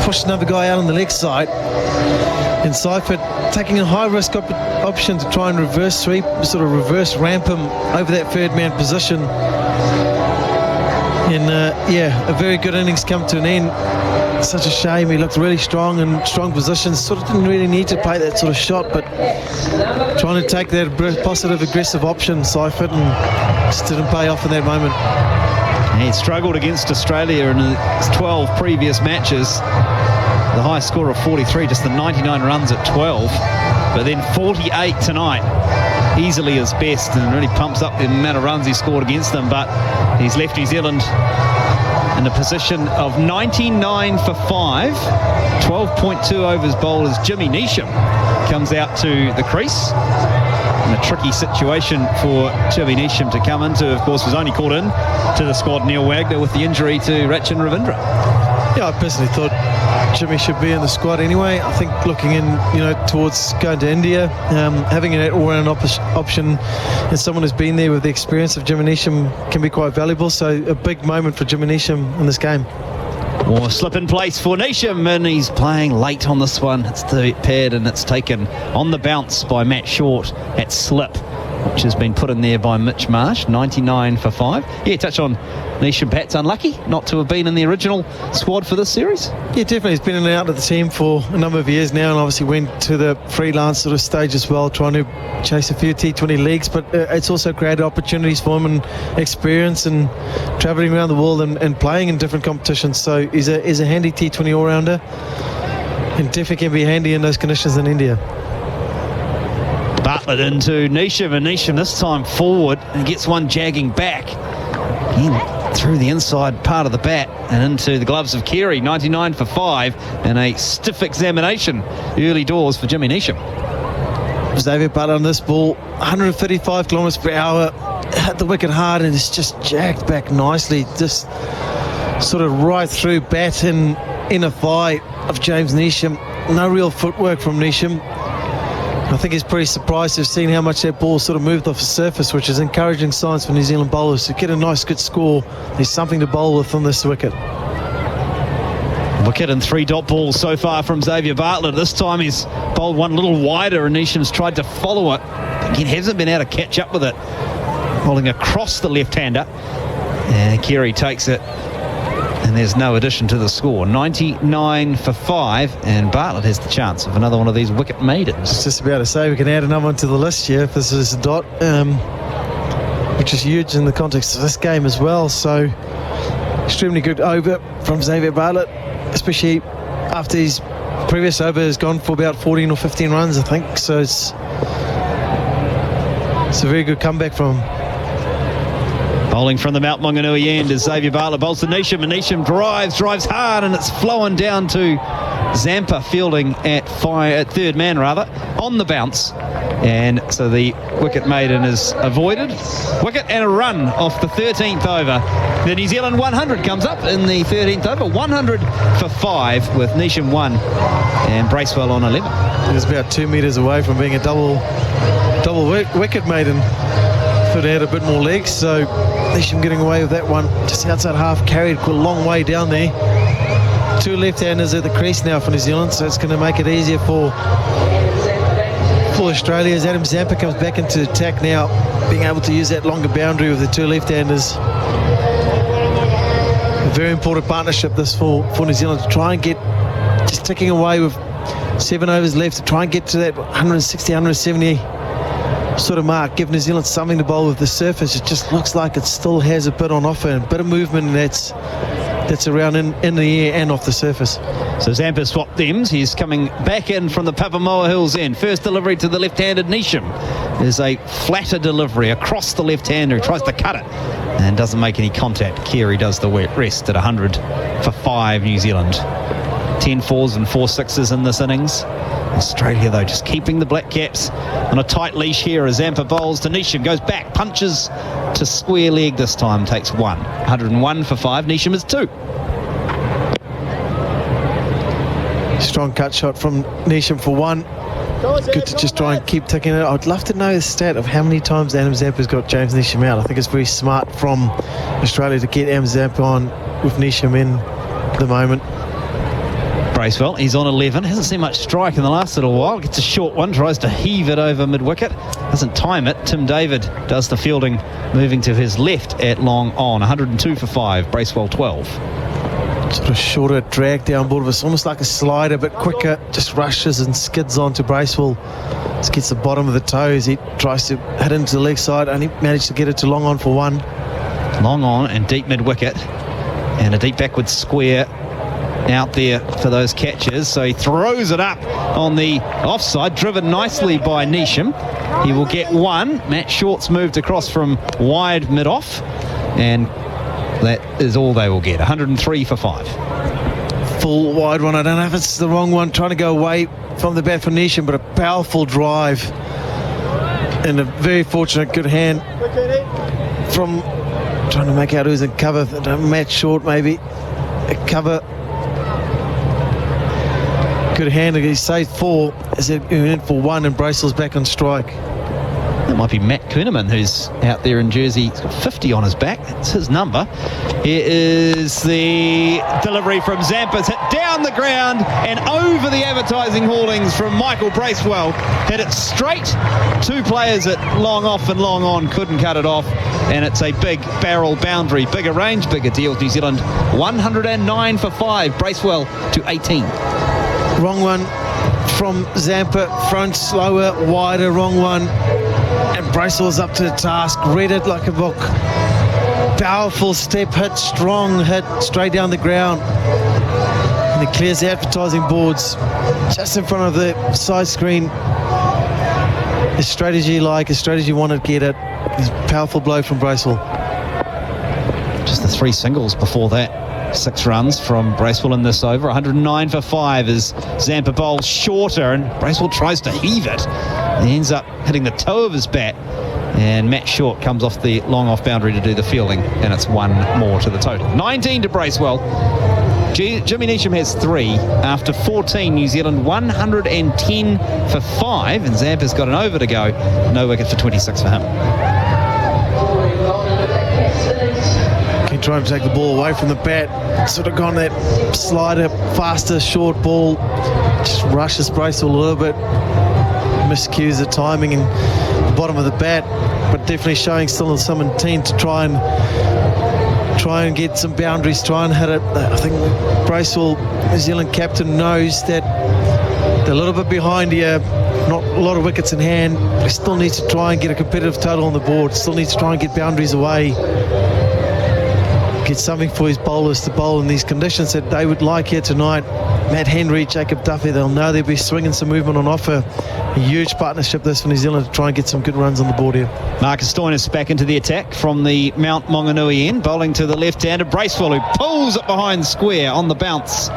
pushed another guy out on the leg side, and Seifert taking a high risk option to try and reverse sweep, sort of reverse ramp him over that third man position. And a very good innings come to an end. Such a shame. He looked really strong in strong positions. Sort of didn't really need to play that sort of shot, but trying to take that positive, aggressive option, Seifert, and just didn't pay off in that moment. He struggled against Australia in his 12 previous matches. The high score of 43, just the 99 runs at 12, but then 48 tonight. Easily his best, and really pumps up the amount of runs he scored against them. But he's left New Zealand in a position of 99 for 5. 12.2 overs bowled as Jimmy Neesham comes out to the crease. In a tricky situation for Jimmy Neesham to come into. Of course, was only called in to the squad, Neil Wagner, with the injury to Rachin Ravindra. Yeah, I personally thought Jimmy should be in the squad anyway. I think looking in, towards going to India, having an all-round option and someone who's been there with the experience of Jimmy Neesham can be quite valuable. So a big moment for Jimmy Neesham in this game. More slip in place for Neesham, and he's playing late on this one. It's the pad, and it's taken on the bounce by Matt Short at slip, which has been put in there by Mitch Marsh. 99 for 5. Yeah, touch on Neesham. Pat's unlucky not to have been in the original squad for this series. Yeah, definitely. He's been in and out of the team for a number of years now, and obviously went to the freelance sort of stage as well, trying to chase a few T20 leagues, but it's also created opportunities for him and experience and travelling around the world and playing in different competitions. So he's a handy T20 all-rounder, and definitely can be handy in those conditions in India. Bartlett into Neesham, and Neesham this time forward and gets one jagging back. Again, through the inside part of the bat and into the gloves of Keary. 99 for 5, and a stiff examination early doors for Jimmy Neesham. Xavier Bartlett on this ball, 135 kilometres per hour, hit the wicket hard, and it's just jagged back nicely, just sort of right through bat and inner thigh of James Neesham. No real footwork from Neesham. I think he's pretty surprised to have seen how much that ball sort of moved off the surface, which is encouraging signs for New Zealand bowlers to get a nice good score. There's something to bowl with on this wicket. Wicket and 3 dot balls so far from Xavier Bartlett. This time he's bowled one a little wider, and Neesham's tried to follow it. He hasn't been able to catch up with it. Bowling across the left-hander, and Keary takes it, and there's no addition to the score. 99 for 5, and Bartlett has the chance of another one of these wicket maidens. I was just about to say we can add another one to the list here if this is a dot, which is huge in the context of this game as well. So extremely good over from Xavier Bartlett, especially after his previous over has gone for about 14 or 15 runs, I think. So it's a very good comeback from him. Bowling from the Mount Maunganui end as Xavier Bartlett bowls to Neesham, and Neesham drives hard, and it's flowing down to Zampa fielding at third man on the bounce, and so the wicket maiden is avoided. Wicket and a run off the 13th over. The New Zealand 100 comes up in the 13th over. 100 for 5 with Neesham 1 and Bracewell on 11. It was about 2 metres away from being a double wicket maiden Thought he had a bit more legs, so Neesham getting away with that one. Just outside half, carried a long way down there. 2 left-handers at the crease now for New Zealand, so it's going to make it easier for Australia as Adam Zampa comes back into attack now, being able to use that longer boundary with the 2 left-handers. A very important partnership this for New Zealand to try and get just ticking away with 7 overs left to try and get to that 160, 170 sort of mark, give New Zealand something to bowl with the surface. It just looks like it still has a bit on offer and a bit of movement that's around in the air and off the surface. So Zampa swapped them. He's coming back in from the Papamoa Hills end. First delivery to the left-handed Neesham is a flatter delivery across the left-hander who tries to cut it and doesn't make any contact. Carey does the rest at 100 for 5 New Zealand. 10 fours and 4 sixes in this innings. Australia, though, just keeping the Black Caps on a tight leash here as Zampa bowls to Neesham, goes back, punches to square leg this time, takes 1. 101 for 5, Neesham is 2. Strong cut shot from Neesham for 1. Good to just try and keep ticking it. I'd love to know the stat of how many times Adam Zampa's got James Neesham out. I think it's very smart from Australia to get Adam Zampa on with Neesham in the moment. Bracewell, he's on 11, hasn't seen much strike in the last little while, gets a short one, tries to heave it over mid-wicket, doesn't time it. Tim David does the fielding, moving to his left at long on. 102 for 5, Bracewell 12. Sort of shorter drag down board of us, almost like a slider, but quicker, just rushes and skids onto Bracewell. Just gets the bottom of the toes. He tries to hit into the leg side, only managed to get it to long on for 1. Long on and deep mid-wicket, and a deep backward square out there for those catches. So he throws it up on the offside, driven nicely by Neesham. He will get 1. Matt Short's moved across from wide mid-off, and that is all they will get. 103 for 5. Full wide one. I don't know if it's the wrong one, trying to go away from the bat for Neesham, but a powerful drive and a very fortunate good hand from trying to make out who's in cover. Matt Short maybe a cover. Good hand. He saved 4 as he went in for 1, and Bracewell's back on strike. That might be Matt Kuhneman, who's out there in Jersey. He's got 50 on his back. It's his number. Here is the delivery from Zampa. It's hit down the ground and over the advertising hoardings from Michael Bracewell. Hit it straight. 2 players at long off and long on couldn't cut it off. And it's a big barrel boundary. Bigger range, bigger deals. New Zealand 109 for 5. Bracewell to 18. Wrong one from Zampa. Front slower, wider, wrong one. And Bracewell's up to the task. Read it like a book. Powerful step hit, strong hit, straight down the ground. And it clears the advertising boards just in front of the side screen. A strategy wanted to get it. This powerful blow from Bracewell. Just the 3 singles before that. 6 runs from Bracewell in this over. 109 for 5 as Zampa bowls shorter and Bracewell tries to heave it. He ends up hitting the toe of his bat, and Matt Short comes off the long off boundary to do the fielding, and it's 1 more to the total. 19 to Bracewell. Jimmy Neesham has 3 after 14. New Zealand 110 for 5, and Zampa's got an over to go. No wicket for 26 for him. Trying to take the ball away from the bat, sort of gone that slider, faster, short ball, just rushes Bracewell a little bit, miscues the timing and the bottom of the bat, but definitely showing still some intent to try and get some boundaries, try and hit it. I think Bracewell, New Zealand captain, knows that they're a little bit behind here, not a lot of wickets in hand, but he still needs to try and get a competitive total on the board, still needs to try and get boundaries away. Get something for his bowlers to bowl in these conditions that they would like here tonight. Matt Henry, Jacob Duffy, they'll know they'll be swinging some movement on offer. A huge partnership this for New Zealand to try and get some good runs on the board here. Marcus Stoinis back into the attack from the Mount Maunganui end, bowling to the left-hander Bracewell, who pulls it behind square on the bounce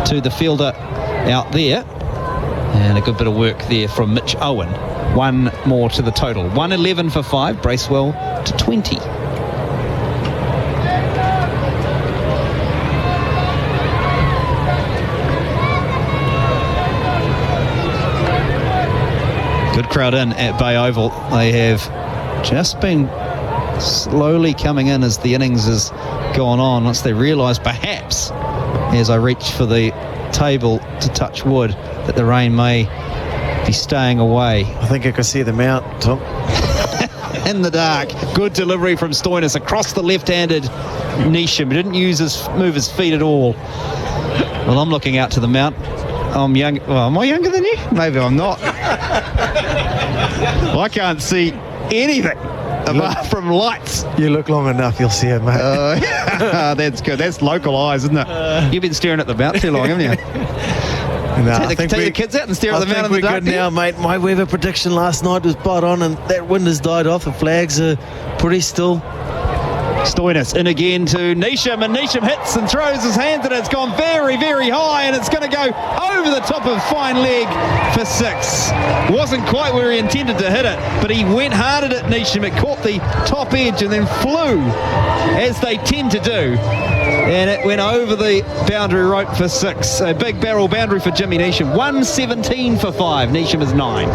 to the fielder out there. And a good bit of work there from Mitch Owen. 1 more to the total. 111 for 5, Bracewell to 20. Good crowd in at Bay Oval. They have just been slowly coming in as the innings has gone on, once they realise perhaps, as I reach for the table to touch wood, that the rain may be staying away. I think I can see them out, Tom. In the dark. Good delivery from Stoinis across the left-handed Neesham. He didn't move his feet at all. Well, I'm looking out to the mount. I'm young. Well, am I younger than you? Maybe I'm not. I can't see anything apart from lights. You look long enough, you'll see it, mate. That's good. That's local eyes, isn't it? You've been staring at the mount too long, haven't you? No, take the kids out and stare at the mount in the dark. We're good now, mate. My weather prediction last night was spot on, and that wind has died off. The flags are pretty still. Stoinis in again to Neesham, and Neesham hits and throws his hands, and it's gone very, very high, and it's going to go over the top of fine leg for 6. Wasn't quite where he intended to hit it, but he went hard at it, Neesham. It caught the top edge and then flew, as they tend to do, and it went over the boundary rope for 6. A big barrel boundary for Jimmy Neesham. 117 for 5. Neesham is 9.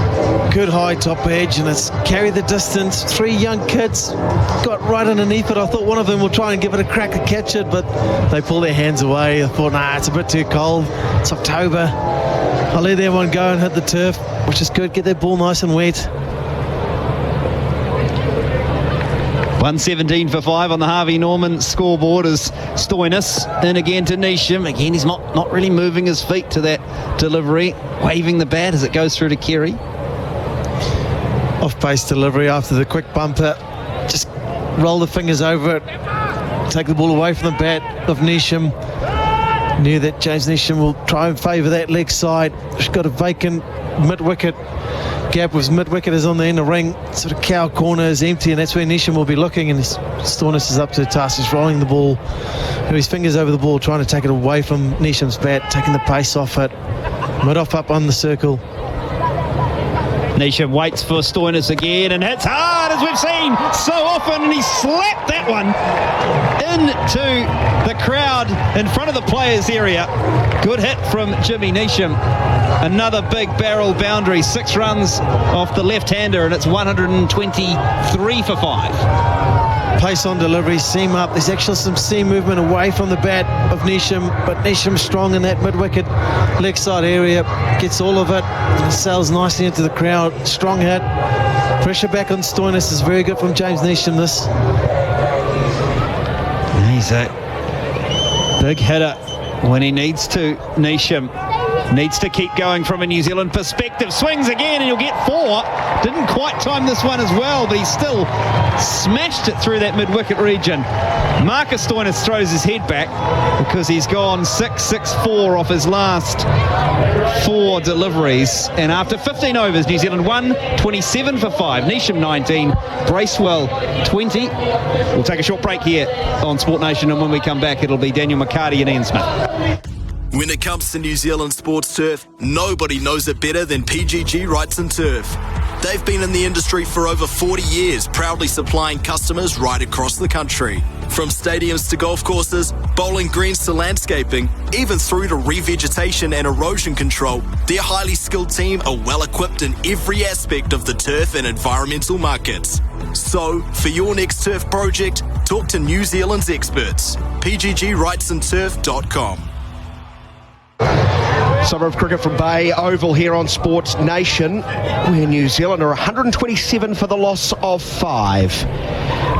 Good high top edge, and it's carried the distance. 3 young kids got right underneath it. I thought one of them will try and give it a crack to catch it, but they pull their hands away. I thought, nah, it's a bit too cold. It's October. I'll let that one go and hit the turf, which is good. Get that ball nice and wet. 117 for 5 on the Harvey Norman scoreboard as Stoinis in again to Neesham. Again, he's not really moving his feet to that delivery, waving the bat as it goes through to Kerry. Off-pace delivery after the quick bumper. Just roll the fingers over it, take the ball away from the bat of Neesham. Knew that James Neesham will try and favour that leg side. She's got a vacant mid-wicket. Gap with mid-wicket is on the inner ring. Sort of cow corner is empty, and that's where Neesham will be looking, and Stoinis is up to the task. He's rolling the ball, his fingers over the ball, trying to take it away from Neesham's bat, taking the pace off it. Mid-off up on the circle. Neesham waits for Stoinis again and hits hard, as we've seen so often, and he slapped that one into the crowd in front of the players area. Good hit from Jimmy Neesham. Another big barrel boundary, 6 runs off the left-hander, and it's 123 for 5. Pace on delivery, seam up. There's actually some seam movement away from the bat of Neesham, but Neesham strong in that mid-wicket leg side area, gets all of it and sails nicely into the crowd. Strong hit. Pressure back on Stoinis is very good from James Neesham. This. He's a big hitter when he needs to. Neesham needs to keep going from a New Zealand perspective. Swings again and he'll get 4. Didn't quite time this one as well, but he still smashed it through that mid-wicket region. Marcus Stoinis throws his head back because he's gone 6-6-4 off his last 4 deliveries. And after 15 overs, New Zealand won 27 for 5. Neesham 19, Bracewell 20. We'll take a short break here on Sport Nation, and when we come back, it'll be Daniel McHardy and Ian Smith. When it comes to New Zealand sports turf, nobody knows it better than PGG Wrights and Turf. They've been in the industry for over 40 years, proudly supplying customers right across the country. From stadiums to golf courses, bowling greens to landscaping, even through to revegetation and erosion control, their highly skilled team are well equipped in every aspect of the turf and environmental markets. So, for your next turf project, talk to New Zealand's experts. PGGWrightsandTurf.com. Summer of cricket from Bay Oval here on Sports Nation, where New Zealand are 127 for the loss of 5.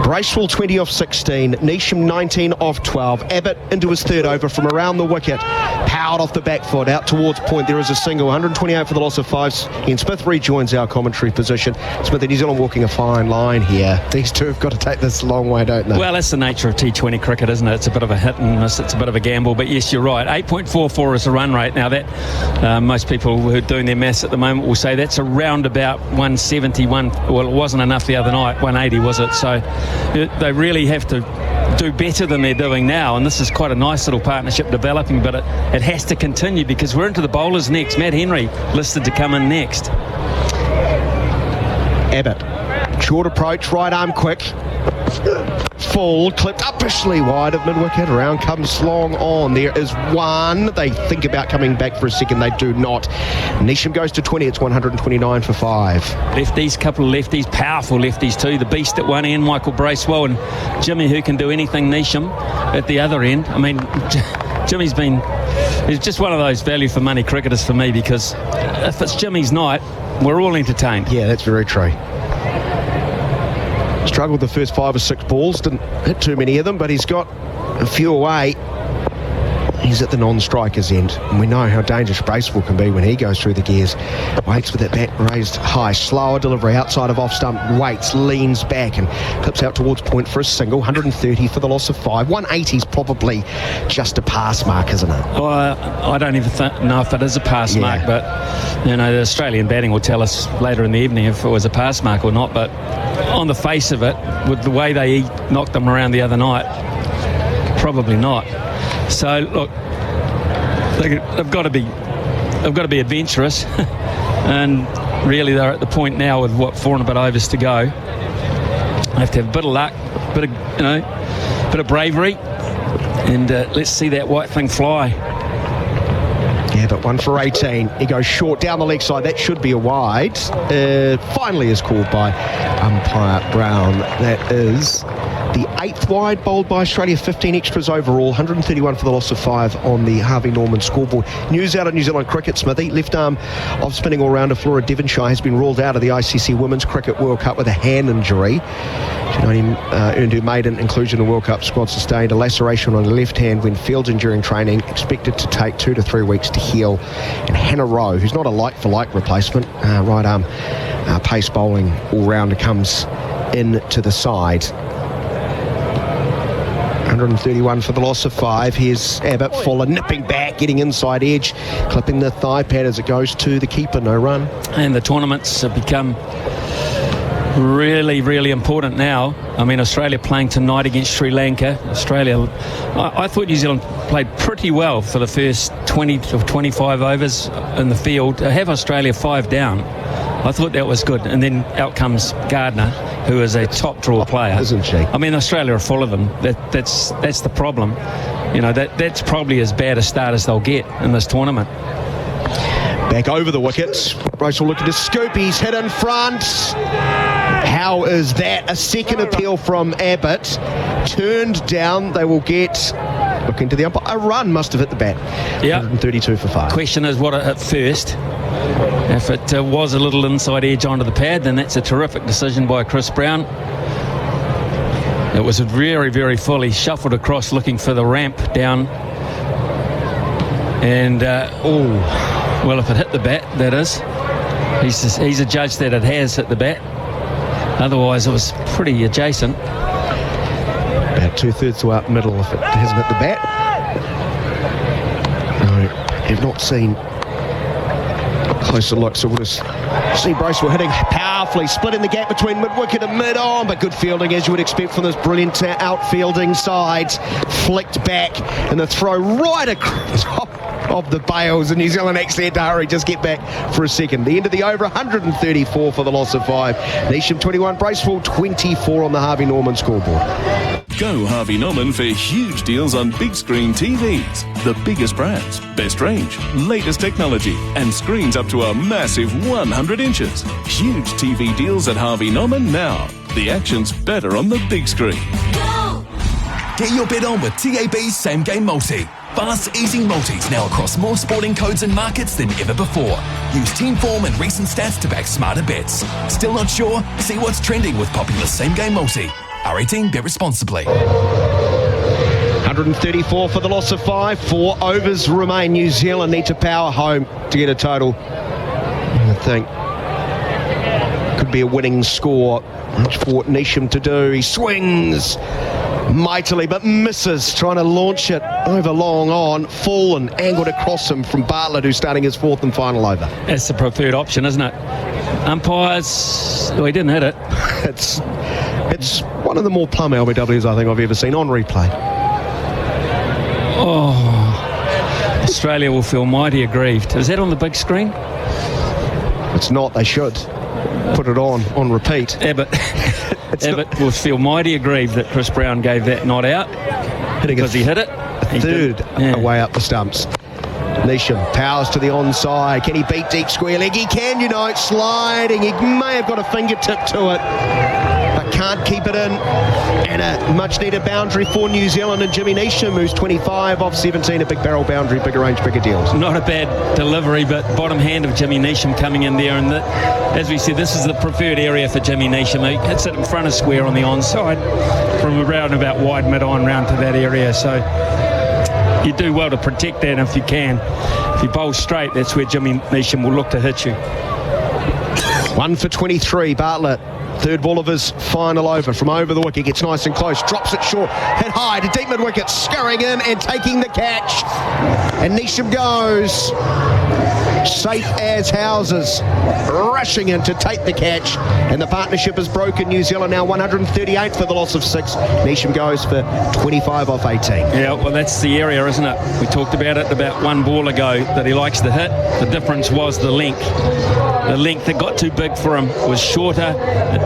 Bracewell 20 off 16, Neesham 19 off 12. Abbott into his 3rd over from around the wicket, powered off the back foot out towards point. There is a single, 128 for the loss of 5. Ian Smith rejoins our commentary position. Smith and New Zealand walking a fine line here. These two have got to take this a long way, don't they? Well, that's the nature of T20 cricket, isn't it? It's a bit of a hit and miss, it's a bit of a gamble, but yes, you're right. 8.44 is the run rate. Now that most people who are doing their maths at the moment will say that's around about 171. Well, it wasn't enough the other night, 180 was it? So they really have to do better than they're doing now, and this is quite a nice little partnership developing, but it has to continue because we're into the bowlers next. Matt Henry listed to come in next. Abbott Short approach, right arm quick. Full, clipped uppishly wide of mid-wicket. Around comes Long on. There is one. They think about coming back for a second. They do not. Neesham goes to 20. It's 129 for 5. Lefties, couple of lefties, powerful lefties too. The beast at one end, Michael Bracewell, and Jimmy, who can do anything, Neesham at the other end. I mean, he's just one of those value for money cricketers for me, because if it's Jimmy's night, we're all entertained. Yeah, that's very true. Struggled the first 5 or 6 balls, didn't hit too many of them, but he's got a few away. He's at the non-striker's end, and we know how dangerous Bracewell can be when he goes through the gears. Waits with that bat raised high, slower delivery outside of off-stump. Waits, leans back and clips out towards point for a single. 130 for the loss of 5. 180 is probably just a pass mark, isn't it? Well, I don't even know if it is a pass mark, but you know, the Australian batting will tell us later in the evening if it was a pass mark or not. But on the face of it, with the way they knocked them around the other night, probably not. So look, they've got to be adventurous, and really they're at the point now with 4 and a bit overs to go. They have to have a bit of luck, bit of bravery, and let's see that white thing fly. Yeah, but 1 for 18. He goes short down the leg side. That should be a wide. Finally is called by umpire Brown. That is the 8th wide bowled by Australia. 15 extras overall. 131 for the loss of 5 on the Harvey Norman scoreboard. News out of New Zealand cricket, Smithy. Left arm off spinning all-rounder Flora Devonshire has been ruled out of the ICC Women's Cricket World Cup with a hand injury. She only earned her maiden inclusion in the World Cup squad. Sustained a laceration on her left hand when fielding during training. Expected to take 2 to 3 weeks to heal. And Hannah Rowe, who's not a like-for-like replacement, right arm pace bowling all-rounder, comes into the side. 131 for the loss of 5. Here's Abbott, Fuller nipping back, getting inside edge, clipping the thigh pad as it goes to the keeper. No run. And the tournaments have become really, really important now. I mean, Australia playing tonight against Sri Lanka. I thought New Zealand played pretty well for the first 20 to 25 overs in the field. To have Australia 5 down, I thought that was good. And then out comes Gardner, who is a top draw player, isn't she? I mean, Australia are full of them. That's the problem. You know, that's probably as bad a start as they'll get in this tournament. Back over the wickets. Bracewell looking to scoop. He's hit in front. How is that? A second appeal from Abbott. Turned down. They will get, looking to the umpire, a run. Must have hit the bat. Yeah. 132 for 5. Question is what it hit first. If it was a little inside edge onto the pad, then that's a terrific decision by Chris Brown. It was very, very full. He shuffled across looking for the ramp down. And, well, if it hit the bat, that is. He's adjudged that it has hit the bat. Otherwise, it was pretty adjacent. About 2/3 to out middle if it hasn't hit the bat. No, have not seen closer look, so we'll just see Bracewell hitting powerfully, splitting the gap between mid-wicket and mid-on, but good fielding as you would expect from this brilliant outfielding side. Flicked back, and the throw right across top of the bails. The New Zealand accent to hurry, just get back for a second. The end of the over, 134 for the loss of 5. Neesham 21, Bracewell 24 on the Harvey Norman scoreboard. Go Harvey Norman for huge deals on big screen TVs. The biggest brands, best range, latest technology, and screens up to a massive 100 inches. Huge TV deals at Harvey Norman now. The action's better on the big screen. Get your bet on with TAB's Same Game Multi. Fast, easy multis now across more sporting codes and markets than ever before. Use team form and recent stats to back smarter bets. Still not sure? See what's trending with popular Same Game Multi. R18, bet responsibly. 134 for the loss of 5. 4 overs remain. New Zealand need to power home to get a total. I think could be a winning score. Much for Neesham to do. He swings mightily but misses, trying to launch it over long on, full and angled across him from Bartlett, who's starting his 4th and final over. That's the preferred option, isn't it? Umpires, he didn't hit it. It's one of the more plum LBWs I think I've ever seen on replay. Oh, Australia will feel mighty aggrieved. Is that on the big screen? It's not, they should. put it on repeat. Abbott will feel mighty aggrieved that Chris Brown gave that not out because he hit it. Third away up the stumps. Neesham powers to the onside. Can he beat deep square leg? He can, sliding. He may have got a fingertip to it, but can't keep it in. And a much needed boundary for New Zealand, and Jimmy Neesham, who's 25 off 17, a big barrel boundary, bigger range, bigger deals. Not a bad delivery, but bottom hand of Jimmy Neesham coming in there. And as we said, this is the preferred area for Jimmy Neesham. He hits it in front of square on the onside from around about wide mid-on round to that area. So you do well to protect that if you can. If you bowl straight, that's where Jimmy Neesham will look to hit you. 1 for 23, Bartlett. Third ball of his final over from over the wicket. Gets nice and close, drops it short, hit high to deep mid-wicket, scurrying in and taking the catch. And Neesham goes safe as houses, rushing in to take the catch. And the partnership is broken. New Zealand now 138 for the loss of 6. Neesham goes for 25 off 18. Yeah, well, that's the area, isn't it? We talked about it about one ball ago that he likes to hit. The difference was the length. The length that got too big for him was shorter.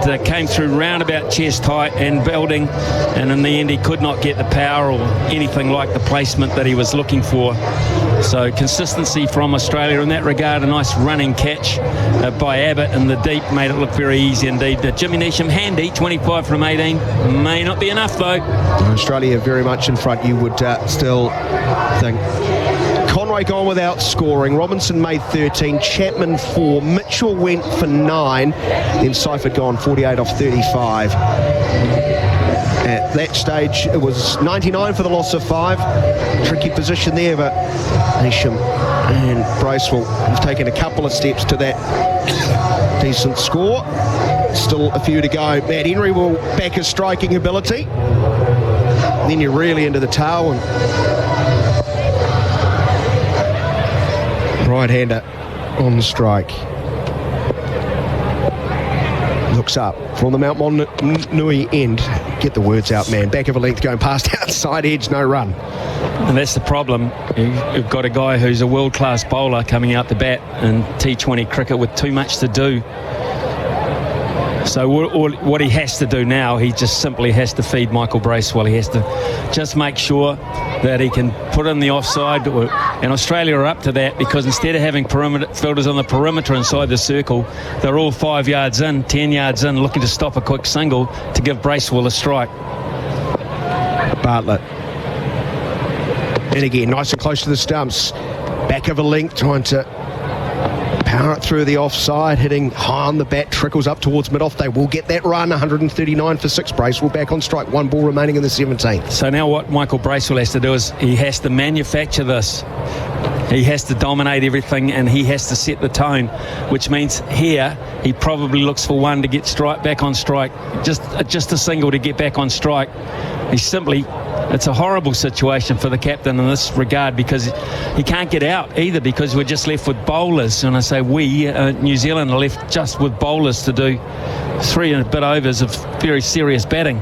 It came through round about chest height and building, and in the end he could not get the power or anything like the placement that he was looking for. So consistency from Australia in that regard. A nice running catch by Abbott in the deep made it look very easy indeed. Jimmy Neesham handy, 25 from 18. May not be enough though. Australia very much in front, you would still think. Conway gone without scoring. Robinson made 13, Chapman 4, Mitchell went for 9, then Seifert gone 48 off 35. At that stage it was 99 for the loss of 5. Tricky position there, but Neesham and Bracewell have taken a couple of steps to that decent score. Still a few to go. Matt Henry will back his striking ability. Then you're really into the tail, and right-hander on strike. Looks up from the Mount Maunganui end. Get the words out, man. Back of a length going past outside edge, no run. And that's the problem. You've got a guy who's a world-class bowler coming out the bat in T20 cricket with too much to do. So what he has to do now, he just simply has to feed Michael Bracewell. He has to just make sure that he can put in the offside. And Australia are up to that, because instead of having perimeter fielders on the perimeter inside the circle, they're all 5 yards in, 10 yards in, looking to stop a quick single to give Bracewell a strike. Bartlett. And again, nice and close to the stumps. Back of a length, trying to power it through the offside, hitting high on the bat, trickles up towards mid-off. They will get that run, 139 for 6. Bracewell back on strike, 1 ball remaining in the 17th. So now what Michael Bracewell has to do is he has to manufacture this. He has to dominate everything, and he has to set the tone, which means here he probably looks for one to get back on strike, just a single to get back on strike. It's a horrible situation for the captain in this regard, because he can't get out either, because we're just left with bowlers. And I say New Zealand are left just with bowlers to do 3 and a bit overs of very serious batting.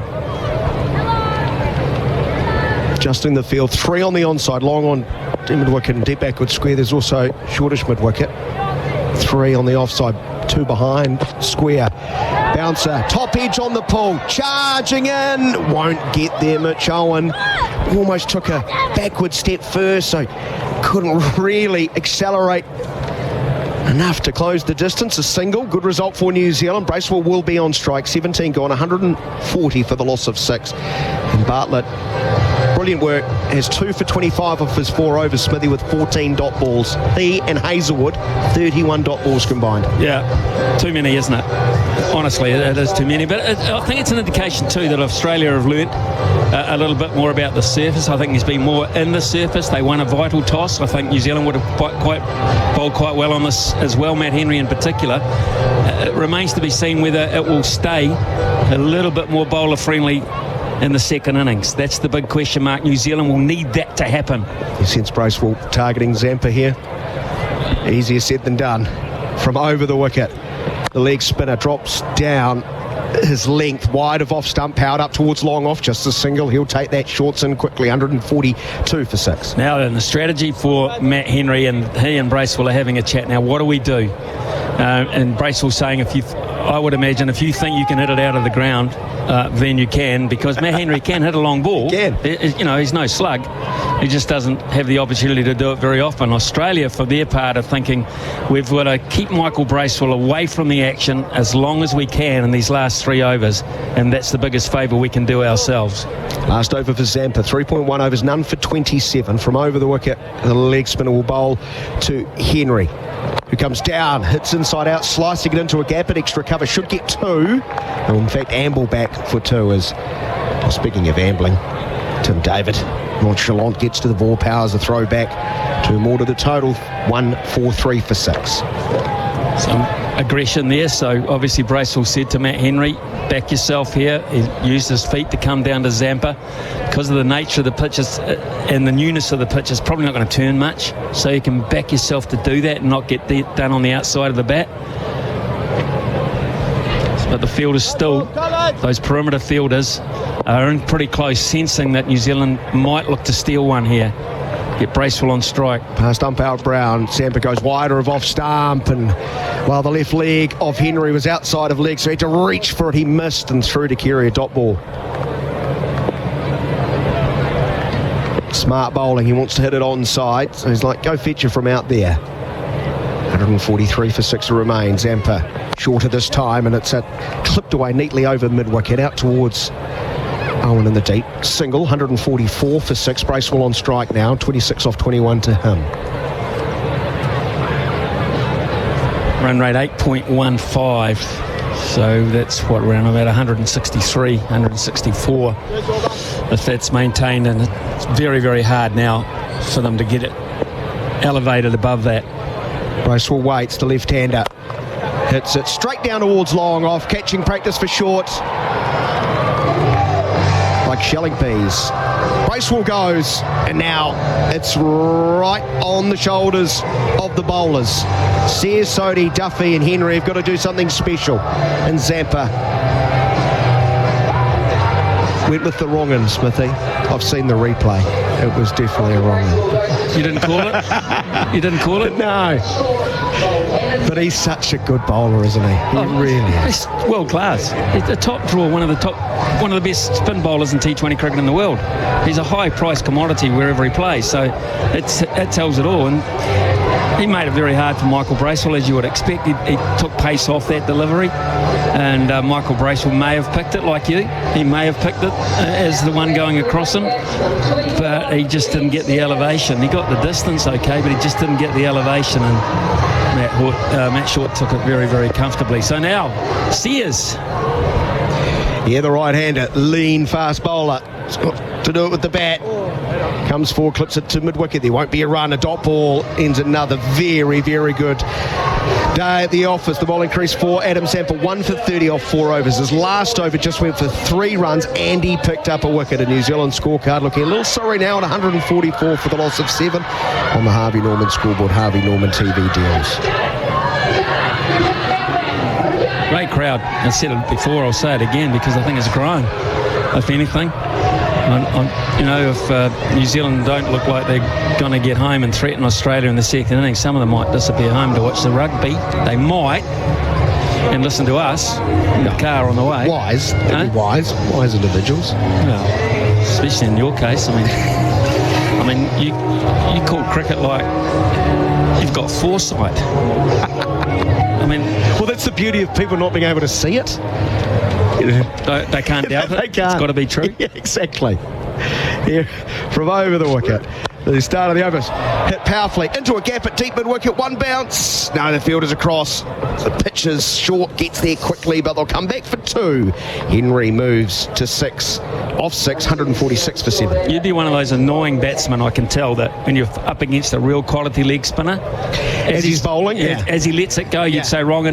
Adjusting the field, 3 on the onside, long on mid-wicket and deep backward square. There's also shortish mid-wicket, 3 on the offside, 2 behind square. Bouncer, top edge on the pull, charging in, won't get there. Mitch Owen almost took a backward step first, so couldn't really accelerate enough to close the distance. A single, good result for New Zealand. Bracewell will be on strike, 17 gone, 140 for the loss of 6. And Bartlett, brilliant work, has 2 for 25 off his 4 overs. Smithy with 14 dot balls. He and Hazelwood, 31 dot balls combined. Yeah, too many, isn't it? Honestly, it is too many. But I think it's an indication too that Australia have learnt a little bit more about the surface. I think there's been more in the surface. They won a vital toss. I think New Zealand would have bowled quite well on this as well, Matt Henry in particular. It remains to be seen whether it will stay a little bit more bowler friendly in the second innings. That's the big question mark. New Zealand will need that to happen. You sense Bracewell targeting Zampa here. Easier said than done. From over the wicket, the leg spinner drops down his length wide of off stump, powered up towards long off, just a single. He'll take that shorts in quickly, 142 for 6. Now then, the strategy for Matt Henry, and he and Bracewell are having a chat now. What do we do? And Bracewell saying, I would imagine if you think you can hit it out of the ground, then you can, because Matt Henry can hit a long ball. He's no slug. He just doesn't have the opportunity to do it very often. Australia, for their part, are thinking we've got to keep Michael Bracewell away from the action as long as we can in these last 3 overs, and that's the biggest favour we can do ourselves. Last over for Zampa, 3.1 overs, none for 27. From over the wicket, the leg spinner will bowl to Henry, who comes down, hits inside out, slicing it into a gap, an extra cover, should get 2. And in fact, amble back for 2 as, speaking of ambling, Tim David, nonchalant, gets to the ball, powers the throw back. 2 more to the total, 1-4-3 for 6. Some aggression there, so obviously Bracewell said to Matt Henry, back yourself here. He used his feet to come down to Zampa. Because of the nature of the pitches and the newness of the pitch, it's probably not going to turn much, so you can back yourself to do that and not get done on the outside of the bat. But the fielders still, those perimeter fielders, are in pretty close, sensing that New Zealand might look to steal one here. Get Bracewell on strike. Past umpire Brown, Zampa goes wider of off stump, and while the left leg of Henry was outside of leg, so he had to reach for it. He missed and through to carry a dot ball. Smart bowling, he wants to hit it onside, so he's like, go fetch it from out there. 143 for 6 to remain. Zampa shorter this time, and it's clipped away neatly over mid-wicket, out towards Owen in the deep. Single, 144 for 6. Bracewell on strike now, 26 off 21 to him. Run rate 8.15. So that's around about 163, 164. If that's maintained, and it's very, very hard now for them to get it elevated above that. Bracewell waits, the left-hander hits it straight down towards long off, catching practice for short. Like shelling peas. Bracewell goes, and now it's right on the shoulders of the bowlers. Sears, Sodhi, Duffy and Henry have got to do something special. And Zampa went with the wrong one, Smithy. I've seen the replay. It was definitely a wrong one. You didn't call it? You didn't call it? No. But he's such a good bowler, isn't he? He really is. He's world class. He's a top draw, one of the best spin bowlers in T20 cricket in the world. He's a high-priced commodity wherever he plays, so it tells it all. And he made it very hard for Michael Bracewell, as you would expect. He took pace off that delivery, and Michael Bracewell may have picked it like you. He may have picked it as the one going across him, but he just didn't get the elevation. He got the distance okay, but he just didn't get the elevation, and Matt Short took it very, very comfortably. So now, Sears. Yeah, the right-hander, lean, fast bowler. He's got to do it with the bat. Comes forward, clips it to mid-wicket. There won't be a run. A dot ball ends another very, very good day at the office. The bowling crease for Adam Zampa, 1 for 30 off 4 overs. His last over just went for 3 runs, and he picked up a wicket. A New Zealand scorecard looking a little sorry now at 144 for the loss of 7 on the Harvey Norman scoreboard. Harvey Norman TV deals. Great crowd. I said it before, I'll say it again, because I think it's grown, if anything. If New Zealand don't look like they're going to get home and threaten Australia in the second innings, some of them might disappear home to watch the rugby. They might, and listen to us in the car on the way. Wise individuals. Well, especially in your case. I mean, you call cricket like you've got foresight. Well, that's the beauty of people not being able to see it. They can't doubt it. They can't. It's got to be true. Yeah, exactly. Here, from over the wicket. The start of the overs. Hit powerfully into a gap at deep mid-wicket. 1 bounce. No, the fielder's across. The pitch is short. Gets there quickly, but they'll come back for 2. Henry moves to 6. Off 6, 146 for 7. You'd be one of those annoying batsmen, I can tell, that when you're up against a real quality leg spinner. As he's bowling? As he lets it go, you'd say wrong.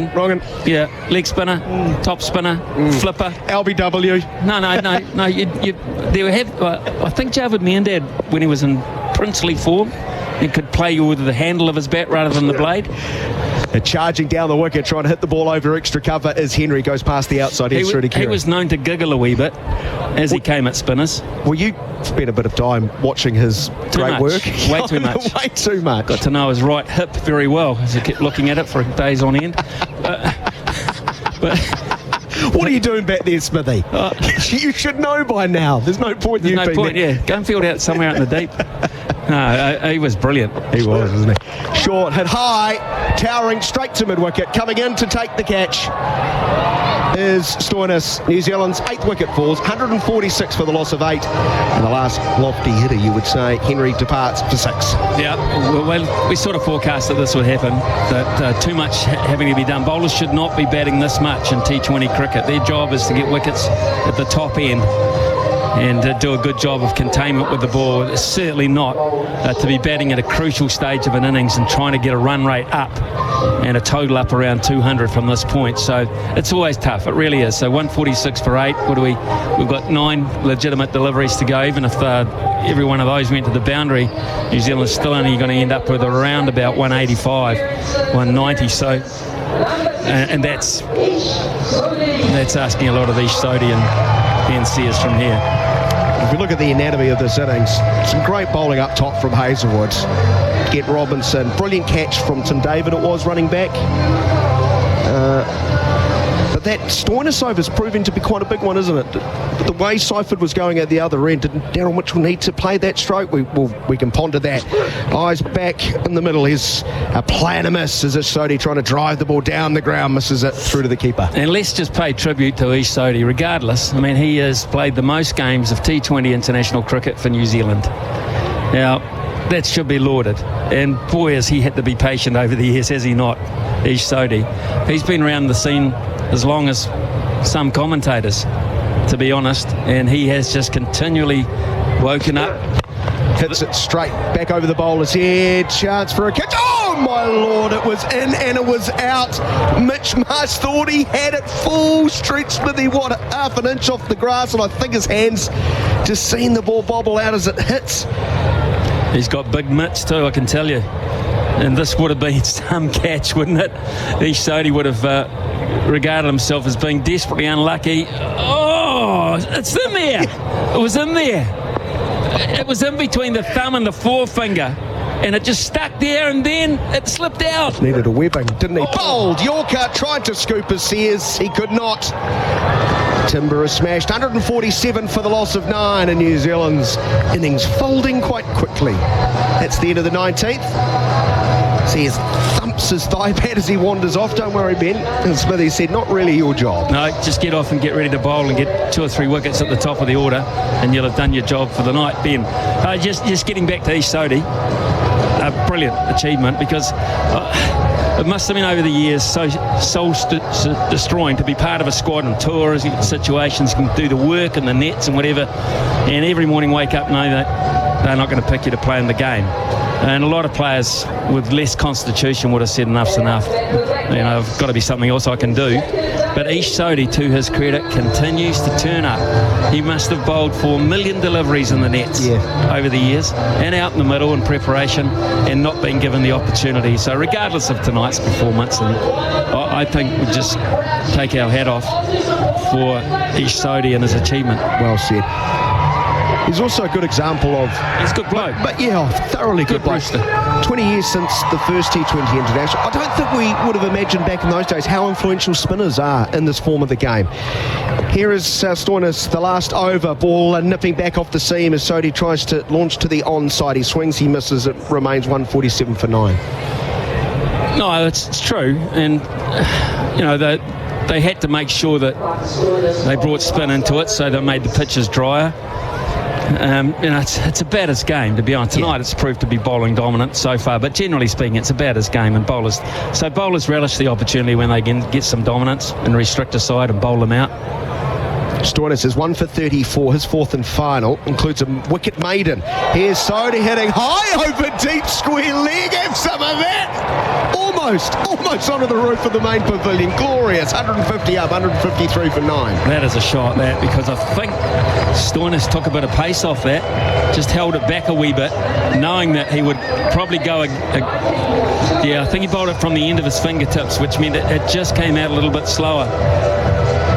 Yeah, leg spinner, top spinner, flipper. LBW. No. There have, I think Javed Miandad, when he was in princely form, he could play you with the handle of his bat rather than the blade. Charging down the wicket, trying to hit the ball over extra cover is Henry. Goes past the outside edge through to Kerry. He was known to giggle a wee bit as he came at spinners. Well, you spent a bit of time watching his great work. Way too much. Way too much. Got to know his right hip very well as I kept looking at it for days on end. But what are you doing back there, Smithy? You should know by now. There's no point in you being there. Yeah. Go and field out somewhere out in the deep. No, he was brilliant. He was, wasn't he? Short, hit high, towering straight to mid-wicket. Coming in to take the catch is Stoinis. New Zealand's 8th wicket falls, 146 for the loss of 8. And the last lofty hitter, you would say, Henry departs for 6. Yeah, well, we sort of forecast that this would happen, that too much having to be done. Bowlers should not be batting this much in T20 cricket. Their job is to get wickets at the top end and do a good job of containment with the ball. It's certainly not to be batting at a crucial stage of an innings and trying to get a run rate up and a total up around 200 from this point. So it's always tough. It really is. So 146 for 8. We've got 9 legitimate deliveries to go. Even if every one of those went to the boundary, New Zealand's still only going to end up with around about 185, 190. So, and that's asking a lot of these Sodhi and Sears from here. If you look at the anatomy of this innings, some great bowling up top from Hazelwood. Get Robinson, brilliant catch from Tim David, it was running back. But that Stoinis over is proving to be quite a big one, isn't it? The way Seifert was going at the other end, did Darryl Mitchell need to play that stroke? We can ponder that. Eyes back in the middle. Here's a plan a miss as Sodhi trying to drive the ball down the ground, misses it through to the keeper. And let's just pay tribute to Ish Sodhi regardless. I mean, he has played the most games of T20 international cricket for New Zealand. Now, that should be lauded. And boy, has he had to be patient over the years, has he not, Ish Sodhi? He's been around the scene as long as some commentators, to be honest, and he has just continually woken up. Hits it straight back over the bowler's head. Chance for a catch. Oh my lord, it was in and it was out. Mitch Marsh thought he had it full stretch, Smithy. What, half an inch off the grass, and I think his hands just seen the ball bobble out as it hits. He's got big mitts too, I can tell you. And this would have been some catch, wouldn't it? Ish Sodhi would have regarded himself as being desperately unlucky. Oh, it's in there. It was in there. It was in between the thumb and the forefinger. And it just stuck there and then it slipped out. Needed a webbing, didn't he? Bowled. Yorker tried to scoop his Sears. He could not. Timber is smashed. 147 for the loss of 9, and New Zealand's innings folding quite quickly. That's the end of the 19th. Sears thumps his thigh pad as he wanders off. Don't worry, Ben. And Smithy said, not really your job. No, just get off and get ready to bowl and get 2 or 3 wickets at the top of the order, and you'll have done your job for the night, Ben. Just getting back to Ish Sodhi. A brilliant achievement, because it must have been over the years so soul-destroying to be part of a squad and tour situations, can do the work and the nets and whatever, and every morning wake up know that they're not going to pick you to play in the game. And a lot of players with less constitution would have said enough's enough. You know, I've got to be something else I can do. But Ish Sodhi, to his credit, continues to turn up. He must have bowled 4 million deliveries in the nets over the years, and out in the middle in preparation, and not being given the opportunity. So regardless of tonight's performance, and I think we just take our hat off for Ish Sodhi and his achievement. Well said. He's also a good example of... He's a good bloke. But yeah, thoroughly good bloke. 20 years since the first T20 International. I don't think we would have imagined back in those days how influential spinners are in this form of the game. Here is Stoinis, the last over, ball nipping back off the seam as Sodhi tries to launch to the onside. He swings, he misses, it remains 147 for 9. No, it's true. And, you know, they had to make sure that they brought spin into it, so they made the pitches drier. You know, it's a batter's game, to be honest. Tonight it's proved to be bowling dominant so far, but generally speaking it's a batter's game, and bowlers relish the opportunity when they can get some dominance and restrict a side and bowl them out. Stoinis is 1 for 34, his 4th and final, includes a wicket maiden. Here's Sodhi hitting high over deep square leg, have some of that! Almost almost onto the roof of the main pavilion. Glorious. 150 up, 153 for 9. That is a shot, that, because I think Stoinis took a bit of pace off that, just held it back a wee bit, knowing that he would probably go I think he bowled it from the end of his fingertips, which meant it just came out a little bit slower.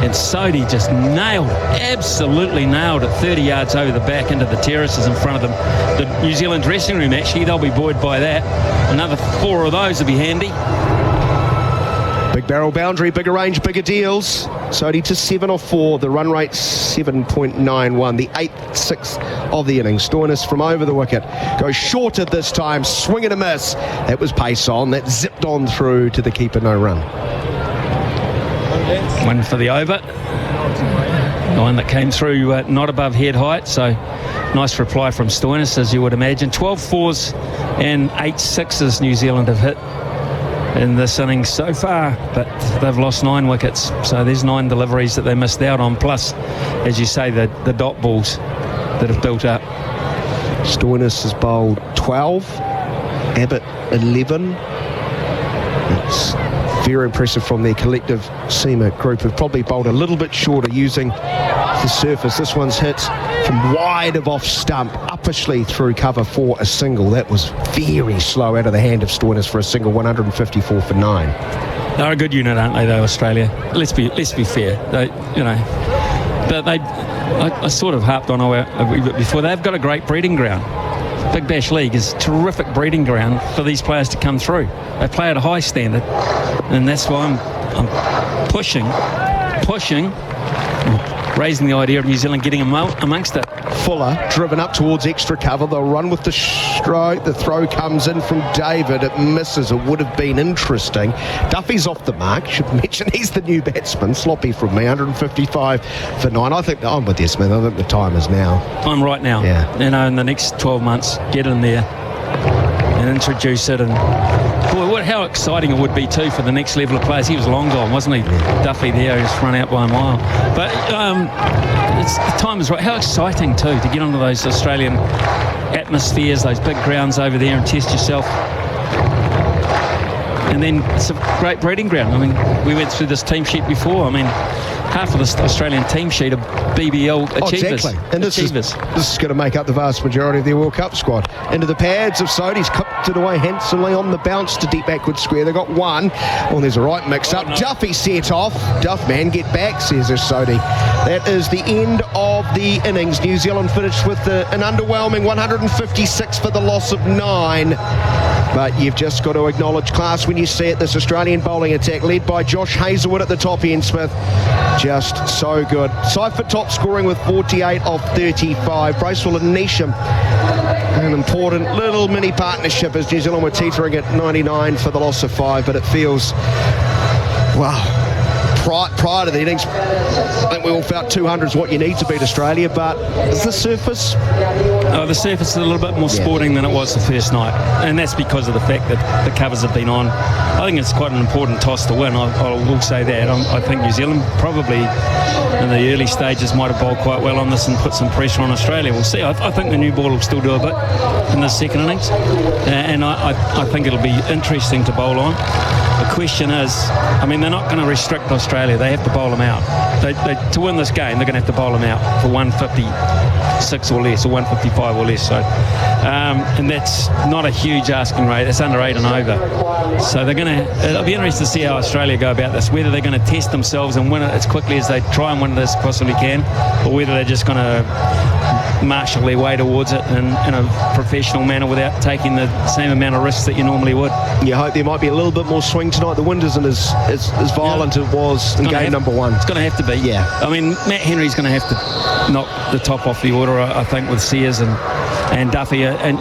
And Sodhi just absolutely nailed it 30 yards over the back into the terraces in front of them. The New Zealand dressing room, actually, they'll be buoyed by that. Another 4 of those will be handy. Big barrel boundary, bigger range, bigger deals. Sodhi to 7 off 4. The run rate 7.91. The 8th 6 of the innings. Stoinis from over the wicket goes shorter this time. Swing and a miss. That was pace on. That zipped on through to the keeper. No run. One for the over. The one that came through not above head height. So nice reply from Stoinis, as you would imagine. 12 fours and 8 sixes New Zealand have hit in this innings so far, but they've lost 9 wickets, so there's 9 deliveries that they missed out on, plus, as you say, the dot balls that have built up. Stoinis has bowled 12, Abbott 11. It's very impressive from their collective seamer group, who've probably bowled a little bit shorter using the surface. This one's hit from wide of off stump, uppishly through cover for a single. That was very slow out of the hand of Stoinis for a single. 154 for 9. They're a good unit, aren't they, though, Australia? Let's be fair. I sort of harped on a wee bit before. They've got a great breeding ground. Big Bash League is a terrific breeding ground for these players to come through. They play at a high standard, and that's why I'm pushing, raising the idea of New Zealand getting amongst it. Fuller driven up towards extra cover. They'll run with the stroke. The throw comes in from David. It misses. It would have been interesting. Duffy's off the mark. Should mention he's the new batsman. Sloppy from me. 155 for 9. I think I'm with you, Smith. I think the time is now. Time right now. Yeah. In the next 12 months, get in there and introduce it. And boy, how exciting it would be too for the next level of players. He was long gone, wasn't he? Duffy there, he just run out by a mile. But the time is right. How exciting too to get onto those Australian atmospheres, those big grounds over there, and test yourself. And then it's a great breeding ground. I mean, we went through this team sheet before. I mean, half of the Australian team sheet are BBL achievers. Exactly. And this is going to make up the vast majority of their World Cup squad. Into the pads of Sodhi's clipped it away handsomely on the bounce to deep backward square. They got 1. Oh, there's a right mix-up. No. Duffy set off. Duff, man, get back, says Sodhi. That is the end of the innings. New Zealand finished with an underwhelming 156 for the loss of 9. But you've just got to acknowledge class when you see it. This Australian bowling attack led by Josh Hazlewood at the top end, Smith. Just so good. Seifert top scoring with 48 of 35. Bracewell and Neesham, an important little mini partnership as New Zealand were teetering at 99 for the loss of 5. But it feels, wow, prior to the innings, I think we all felt 200 is what you need to beat Australia, but is the surface? The surface is a little bit more sporting than it was the first night, and that's because of the fact that the covers have been on. I think it's quite an important toss to win. I will say that. I think New Zealand probably in the early stages might have bowled quite well on this and put some pressure on Australia. We'll see. I think the new ball will still do a bit in the second innings, and I think it'll be interesting to bowl on. The question is, I mean, they're not going to restrict Australia. They have to bowl them out. To win this game, they're going to have to bowl them out for 156 or less, or 155 or less. So, and that's not a huge asking rate. It's under 8 and over. So it'll be interesting to see how Australia go about this, whether they're going to test themselves and win it as quickly as they try and win it as possibly can, or whether they're just going to marshal their way towards it in a professional manner without taking the same amount of risks that you normally would. You hope there might be a little bit more swing tonight. The wind isn't as violent as it was in game number 1. It's going to have to be. Yeah. I mean, Matt Henry's going to have to knock the top off the order, I think, with Sears and Duffy. And,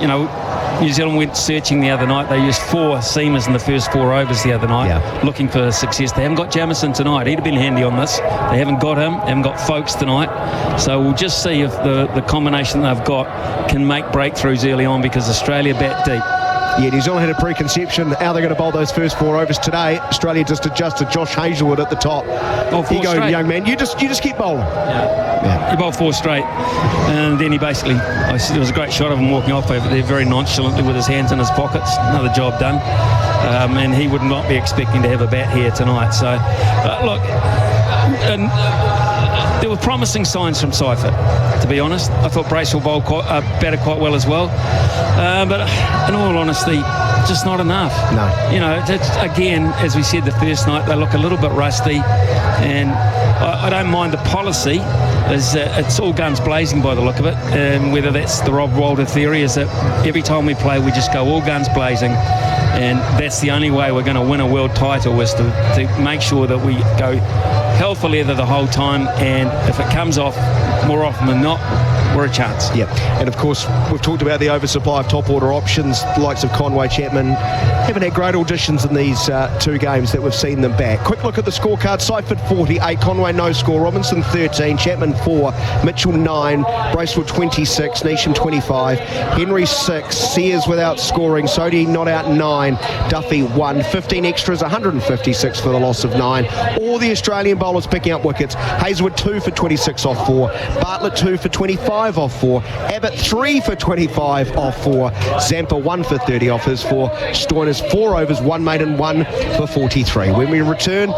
New Zealand went searching the other night. They used 4 seamers in the first 4 overs the other night, looking for success. They haven't got Jamieson tonight. He'd have been handy on this. They haven't got him. They haven't got Folkes tonight. So we'll just see if the combination they've got can make breakthroughs early on, because Australia bat deep. Yeah, New Zealand had a preconception how they're going to bowl those first 4 overs today. Australia just adjusted. Josh Hazelwood at the top. Here you go, young man. You just keep bowling. Yeah. He bowled 4 straight, and then he basically, there was a great shot of him walking off over there very nonchalantly with his hands in his pockets. Another job done. And he would not be expecting to have a bat here tonight. So, look, there were promising signs from Seifert, to be honest. I thought Bracewell batted quite well as well. But in all honesty, just not enough. No. You know, again, as we said the first night, they look a little bit rusty. And I don't mind the policy. It's all guns blazing by the look of it. And whether that's the Rob Walder theory, is that every time we play, we just go all guns blazing. And that's the only way we're going to win a world title, is to make sure that we go hell for leather the whole time, and if it comes off more often than not, we're a chance. Yeah, and of course we've talked about the oversupply of top order options. The likes of Conway, Chapman haven't had great auditions in these 2 games that we've seen them back. Quick look at the scorecard. Seifert 48, Conway no score, Robinson 13, Chapman 4, Mitchell 9, Bracewell 26, Neesham 25, Henry 6, Sears without scoring, Sodhi not out 9, Duffy 1, 15 extras, 156 for the loss of 9. All the Australian bowlers picking up wickets. Hazelwood 2 for 26 off 4, Bartlett 2 for 25 off 4, Abbott 3 for 25 off 4, Zampa 1 for 30 off his 4, Stoinis 4 overs, 1 maiden, 1 for 43. When we return,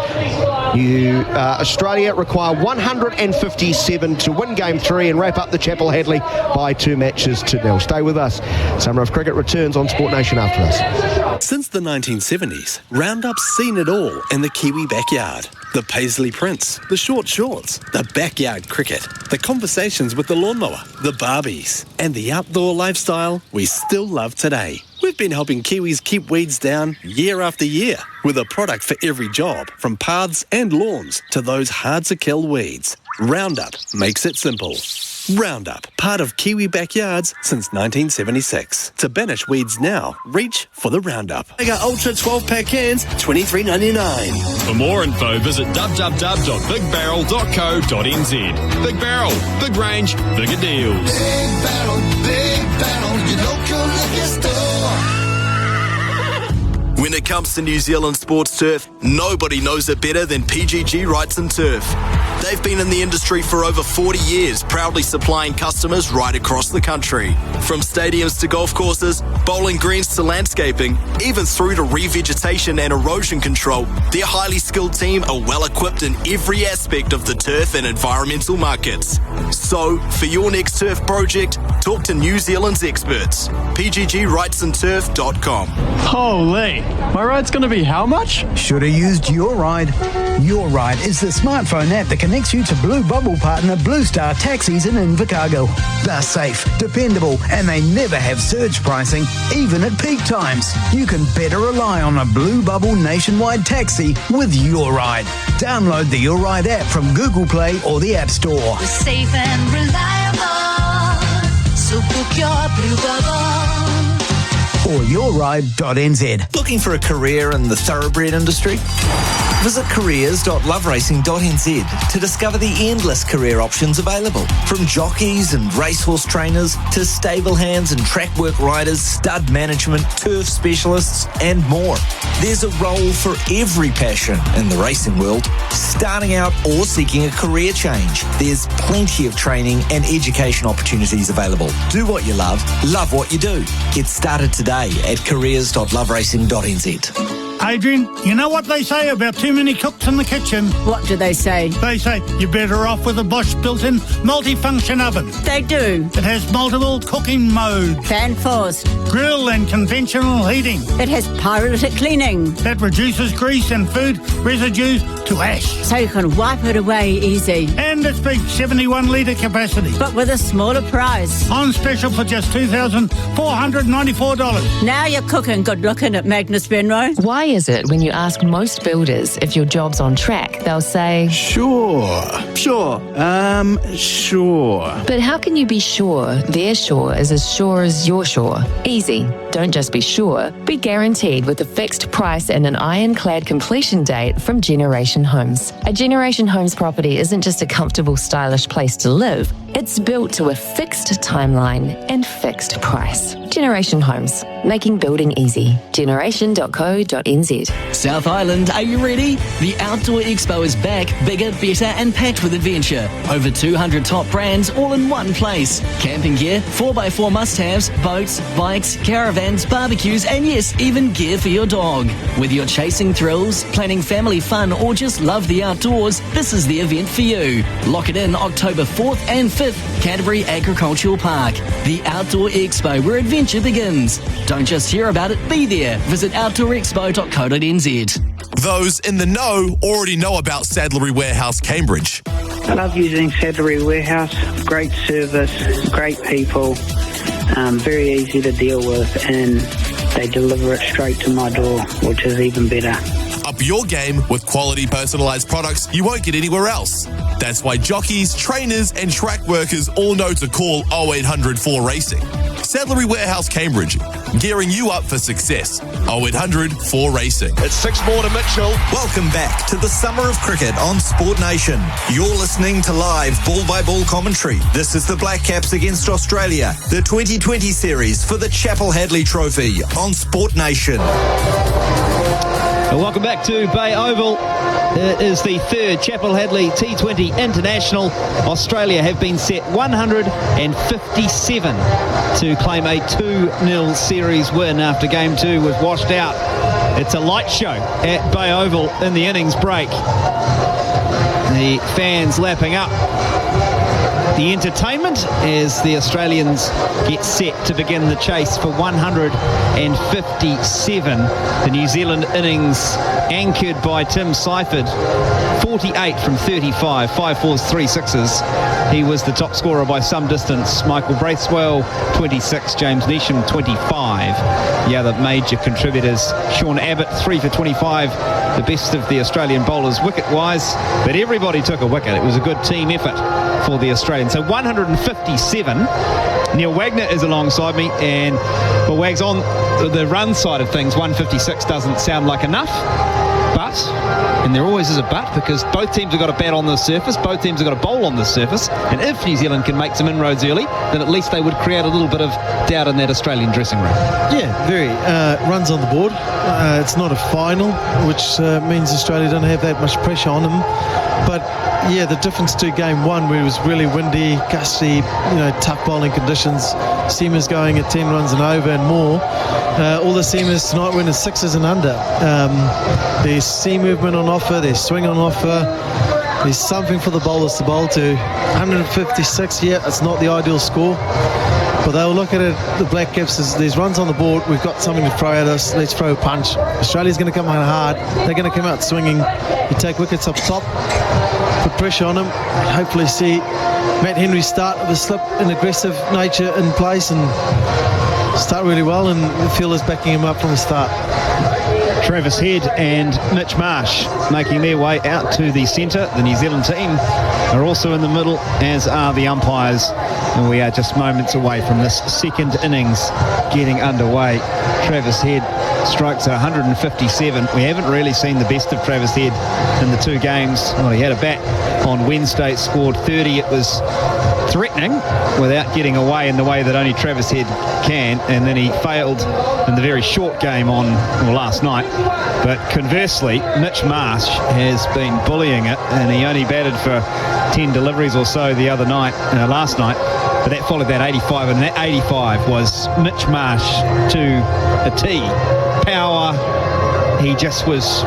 Australia require 157 to win game 3 and wrap up the Chappell-Hadlee by 2 matches to 0. Stay with us. Summer of Cricket returns on Sport Nation after this. Since the 1970s, Roundup's seen it all in the Kiwi backyard. The Paisley prints, the short shorts, the backyard cricket, the conversations with the lawnmower, the Barbies, and the outdoor lifestyle we still love today. We've been helping Kiwis keep weeds down year after year with a product for every job, from paths and lawns to those hard-to-kill weeds. Roundup makes it simple. Roundup, part of Kiwi backyards since 1976. To banish weeds now, reach for the Roundup. Mega Ultra 12-pack cans, $23.99. For more info, visit www.bigbarrel.co.nz. Big Barrel, big range, bigger deals. Big Barrel, your local liquor store. When it comes to New Zealand sports turf, nobody knows it better than PGG Wrights and Turf. They've been in the industry for over 40 years, proudly supplying customers right across the country. From stadiums to golf courses, bowling greens to landscaping, even through to revegetation and erosion control, their highly skilled team are well equipped in every aspect of the turf and environmental markets. So, for your next turf project, talk to New Zealand's experts. PGGWrightsandTurf.com. Holy, my ride's going to be how much? Should have used Your Ride. Your Ride is the smartphone app that connects you to Blue Bubble partner Blue Star Taxis in Invercargill. They're safe, dependable, and they never have surge pricing, even at peak times. You can better rely on a Blue Bubble nationwide taxi with Your Ride. Download the Your Ride app from Google Play or the App Store. We're safe and reliable, so book your Blue Bubble. Or yourride.nz. Looking for a career in the thoroughbred industry? Visit careers.loveracing.nz to discover the endless career options available. From jockeys and racehorse trainers to stable hands and track work riders, stud management, turf specialists, and more. There's a role for every passion in the racing world. Starting out or seeking a career change, there's plenty of training and education opportunities available. Do what you love what you do. Get started today at careers.loveracing.nz. Adrian, you know what they say about too many cooks in the kitchen? What do they say? They say you're better off with a Bosch built-in multi-function oven. They do. It has multiple cooking modes. Fan forced. Grill and conventional heating. It has pyrolytic cleaning. That reduces grease and food residues to ash. So you can wipe it away easy. And its big 71-litre capacity. But with a smaller price. On special for just $2,494. Now you're cooking good looking at Magnus Benro. Why is it when you ask most builders if your job's on track, they'll say, Sure. But how can you be sure their shore is as sure as your shore? Easy. Don't just be sure, be guaranteed with a fixed price and an ironclad completion date from Generation Homes. A Generation Homes property isn't just a comfortable, stylish place to live, It's built to a fixed timeline and fixed price. Generation Homes, making building easy. Generation.co.nz. South Island, are you ready? The Outdoor Expo is back, bigger, better and packed with adventure. Over 200 top brands all in one place. Camping gear, 4x4 must-haves, boats, bikes, caravans, barbecues and yes, even gear for your dog. Whether you're chasing thrills, planning family fun or just love the outdoors, this is the event for you. Lock it in October 4th and 5th, Canterbury Agricultural Park. The Outdoor Expo, where adventure begins. Don't just hear about it, be there. Visit outdoorexpo.co.nz. Those in the know already know about Saddlery Warehouse Cambridge. I love using Saddlery Warehouse. Great service, great people, very easy to deal with, and they deliver it straight to my door, which is even better. Up your game with quality personalised products you won't get anywhere else. That's why jockeys, trainers and track workers all know to call 0800 4 Racing. Saddlery Warehouse Cambridge, gearing you up for success. 0800 4 Racing. It's 6 more to Mitchell. Welcome back to the Summer of Cricket on Sport Nation. You're listening to live ball-by-ball commentary. This is the Black Caps against Australia, the 2020 series for the Chappell-Hadlee Trophy on Sport Nation. Welcome back to Bay Oval. It is the third Chappell-Hadlee T20 International. Australia have been set 157 to claim a 2-0 series win after Game 2 was washed out. It's a light show at Bay Oval in the innings break. The fans lapping up the entertainment as the Australians get set to begin the chase for 157. The New Zealand innings anchored by Tim Seifert, 48 from 35, 5 fours, 3 sixes. He was the top scorer by some distance. Michael Braithwaite, 26, James Neesham, 25. The other major contributors, Sean Abbott, 3 for 25, the best of the Australian bowlers wicket-wise, but everybody took a wicket. It was a good team effort for the Australians. So 157. Neil Wagner is alongside me, and well, Wags, on the run side of things, 156 doesn't sound like enough, but, and there always is a but, because both teams have got to bat on the surface, both teams have got to bowl on the surface, and if New Zealand can make some inroads early, then at least they would create a little bit of doubt in that Australian dressing room. Yeah, very. Runs on the board. It's not a final, which means Australia don't have that much pressure on them. But yeah, the difference to Game 1, where it was really windy, gusty, tough bowling conditions, seamers going at 10 runs and over and more. All the seamers tonight went in 6s and under. There's seam movement on offer, there's swing on offer. There's something for the bowlers to bowl to. 156, yeah, it's not the ideal score. But they'll look at it, the Black Caps, there's runs on the board, we've got something to throw at us, let's throw a punch. Australia's going to come out hard, they're going to come out swinging. You take wickets up top, put pressure on them, hopefully see Matt Henry start with a slip and aggressive nature in place and start really well, and the fielders backing him up from the start. Travis Head and Mitch Marsh making their way out to the centre. The New Zealand team are also in the middle, as are the umpires, and we are just moments away from this second innings getting underway. Travis Head strikes 157. We haven't really seen the best of Travis Head in the 2 games. Well, he had a bat on Wednesday, scored 30. It was threatening without getting away in the way that only Travis Head can, and then he failed in the very short game on last night. But conversely, Mitch Marsh has been bullying it, and he only batted for 10 deliveries or so the other night, last night, but that followed that 85, and that 85 was Mitch Marsh to a T. Power, he just was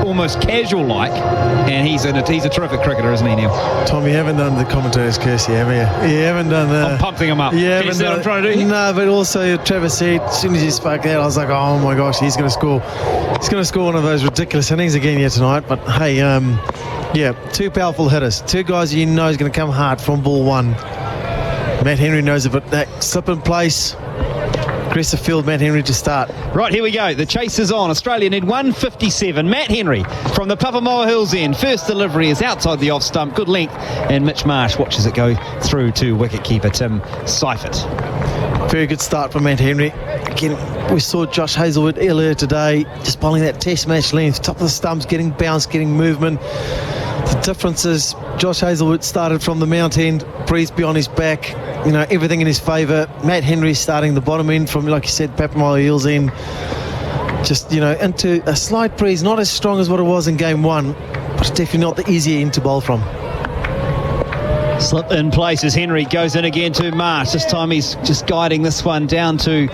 almost casual-like, and he's a terrific cricketer, isn't he, Neil? Tom, you haven't done the commentator's curse yet, have you? You haven't done the... I'm pumping him up. You haven't done what I'm trying to do? No, but also Travis Head, as soon as he spoke out, I was like, oh my gosh, he's going to score. He's going to score one of those ridiculous innings again here tonight. But hey, yeah, 2 powerful hitters. 2 guys you know is going to come hard from ball 1. Matt Henry knows it, but that slip in place... Aggressive field, Matt Henry to start. Right, here we go. The chase is on. Australia need 157. Matt Henry from the Papamoa Hills end. First delivery is outside the off stump. Good length. And Mitch Marsh watches it go through to wicketkeeper Tim Seifert. Very good start from Matt Henry. Again, we saw Josh Hazlewood earlier today, just bowling that test match length. Top of the stumps, getting bounce, getting movement. The difference is Josh Hazlewood started from the mount end, breeze beyond his back, everything in his favour. Matt Henry starting the bottom end from, like you said, Papamile Eels end, just, into a slight breeze, not as strong as what it was in game 1, but definitely not the easier end to bowl from. Slip in place as Henry goes in again to Marsh. This time he's just guiding this one down to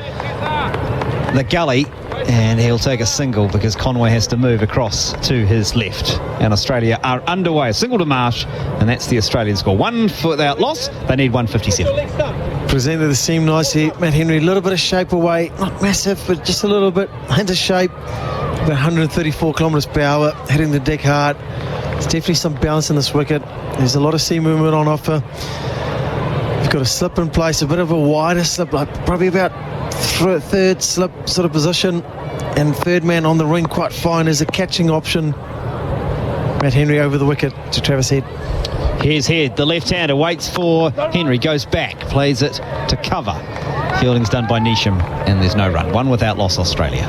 the gully, and he'll take a single because Conway has to move across to his left. And Australia are underway. A single to Marsh, and that's the Australian score. 1 without loss. They need 157. Presented the seam nicely. Matt Henry, a little bit of shape away. Not massive, but just a little bit into shape. About 134 kilometres per hour, hitting the deck hard. There's definitely some bounce in this wicket. There's a lot of seam movement on offer. You've got a slip in place, a bit of a wider slip, like probably about third slip sort of position, and third man on the ring quite fine as a catching option. Matt Henry over the wicket to Travis Head. Here's Head, the left-hander, waits for Henry, goes back, plays it to cover. Fielding's done by Neesham, and there's no run. 1 without loss, Australia.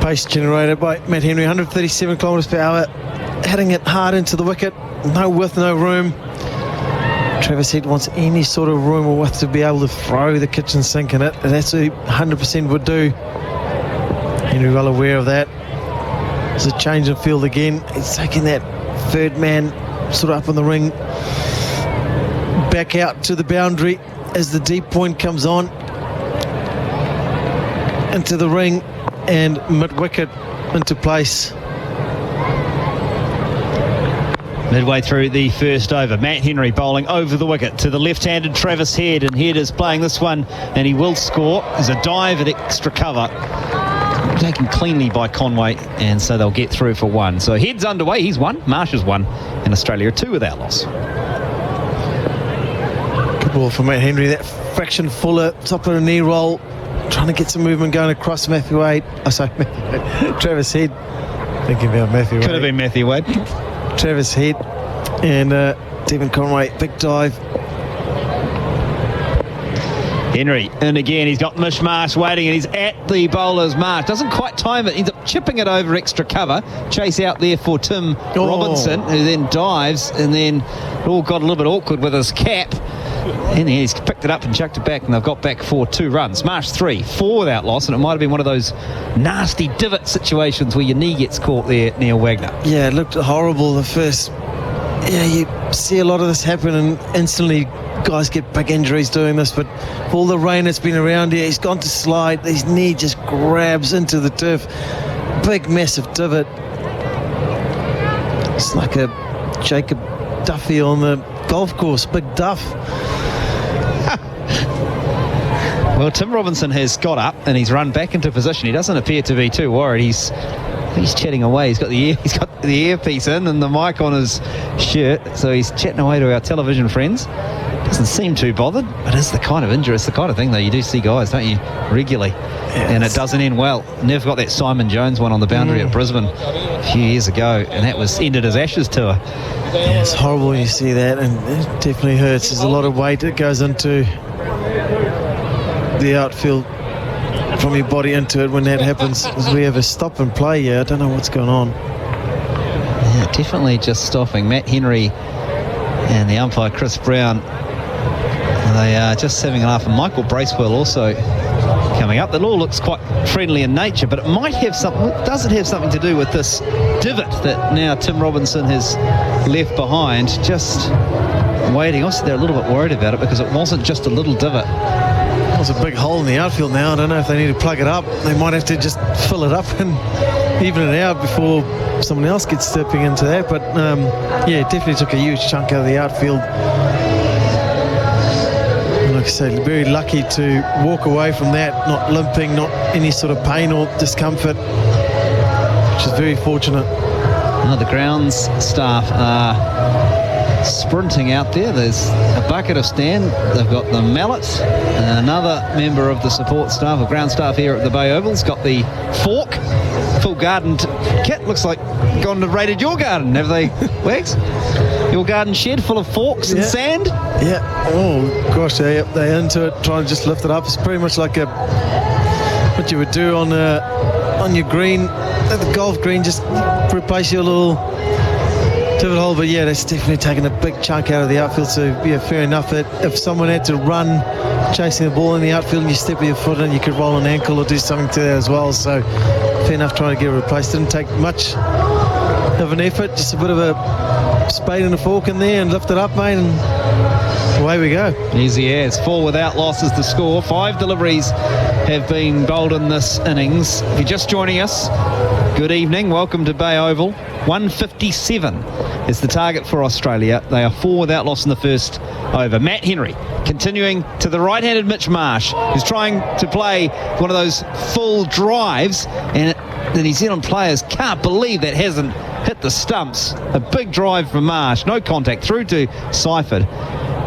Pace generated by Matt Henry, 137 kilometres per hour, hitting it hard into the wicket. No width, no room. Travis Head wants any sort of room or width to be able to throw the kitchen sink in it, and that's what he 100% would do. Henry well aware of that. There's a change in field again. He's taking that third man sort of up on the ring, back out to the boundary as the deep point comes on into the ring and mid-wicket into place. Midway through the first over, Matt Henry bowling over the wicket to the left-handed Travis Head, and Head is playing this one, and he will score. There's a dive at extra cover, taken cleanly by Conway, and so they'll get through for 1. So Head's underway, he's 1, Marsh has 1, and Australia are 2 without loss. Good ball from Matt Henry, that fraction fuller, top of a knee roll, trying to get some movement going across Matthew Wade. Travis Head. Thinking about Matthew Wade. Could have been Matthew Wade. Travis Head and Devon Conway, big dive. Henry in again, he's got Mitch Marsh waiting, and he's at the bowler's mark. Doesn't quite time it, ends up chipping it over extra cover. Chase out there for Tim Robinson, who then dives, and then it all got a little bit awkward with his cap. And then he's picked it up and chucked it back, and they've got back for 2 runs. Marsh 3, 4 without loss, and it might have been one of those nasty divot situations where your knee gets caught there, Neil Wagner. Yeah, it looked horrible the first. Yeah, you see a lot of this happen, and instantly guys get big injuries doing this, but all the rain that's been around here, he's gone to slide, his knee just grabs into the turf. Big, massive divot. It's like a Jacob Duffy on the golf course, Big Duff. Well, Tim Robinson has got up and he's run back into position. He doesn't appear to be too worried. He's chatting away. He's got the earpiece in and the mic on his shirt, so he's chatting away to our television friends. Doesn't seem too bothered, but it's the kind of injury, it's the kind of thing, though, you do see guys, don't you, regularly, and it doesn't end well. Never got that Simon Jones one on the boundary at Brisbane a few years ago, and that was ended his Ashes tour. Yeah, it's horrible when you see that, and it definitely hurts. There's a lot of weight that goes into the outfield from your body into it when that happens. As we have a stop and play here, I don't know what's going on. Yeah, definitely just stopping. Matt Henry and the umpire Chris Brown, they are just having a laugh, and Michael Bracewell also coming up. That all looks quite friendly in nature, but it might have something. Does it have something to do with this divot that now Tim Robinson has left behind? Just waiting. Obviously, they're a little bit worried about it because it wasn't just a little divot. There's a big hole in the outfield now. I don't know if they need to plug it up. They might have to just fill it up and even it out before someone else gets stepping into that. But yeah, it definitely took a huge chunk out of the outfield. And like I say, very lucky to walk away from that, not limping, not any sort of pain or discomfort, which is very fortunate. Now the grounds staff are sprinting out there. There's a bucket of Stan. They've got the mallet. Another member of the support staff or ground staff here at the Bay Oval's got the fork. Full garden kit. Looks like gone and raided your garden, have they, Wags? Your garden shed full of forks and sand? Yeah. Oh gosh, they're into it, trying to just lift it up. It's pretty much like what you would do on your green, at the golf green. Just replace your little pivot hole, but yeah, that's definitely taken a big chunk out of the outfield. So yeah, fair enough that if someone had to run chasing the ball in the outfield and you step with your foot in, you could roll an ankle or do something to that as well. So fair enough trying to get it replaced. Didn't take much of an effort, just a bit of a spade and a fork in there and lift it up, mate, and away we go. Easy as. 4 without loss is the score. 5 deliveries have been bowled in this innings. If you're just joining us, good evening. Welcome to Bay Oval. 157 is the target for Australia. They are 4 without loss in the first over. Matt Henry continuing to the right-handed Mitch Marsh, who's trying to play one of those full drives, and the New Zealand players can't believe that hasn't hit the stumps. A big drive from Marsh, no contact, through to Seifert,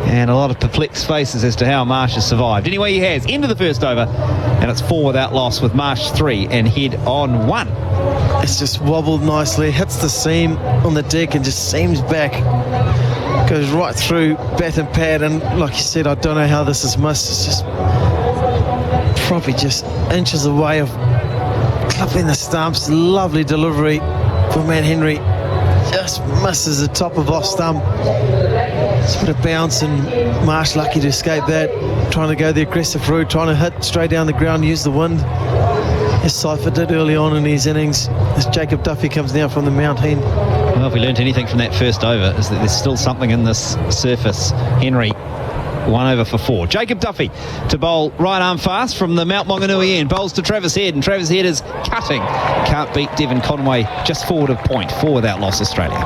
and a lot of perplexed faces as to how Marsh has survived. Anyway, he has. End of the first over, and it's 4 without loss with Marsh 3 and Head on 1. It's just wobbled nicely, hits the seam on the deck and just seams back. Goes right through bat and pad, and like you said, I don't know how this is missed. It's just probably just inches away of clipping the stumps. Lovely delivery for Matt Henry. Just misses the top of off stump. It's a bit of bounce, and Marsh lucky to escape that. Trying to go the aggressive route, trying to hit straight down the ground, use the wind. As Seifert did early on in his innings, as Jacob Duffy comes now from the Mount Hen. Well, if we learnt anything from that first over, is that there's still something in this surface. Henry, 1 over for 4. Jacob Duffy to bowl right arm fast from the Mount Maunganui end. Bowls to Travis Head, and Travis Head is cutting. Can't beat Devon Conway just forward of point. 4 without loss, Australia.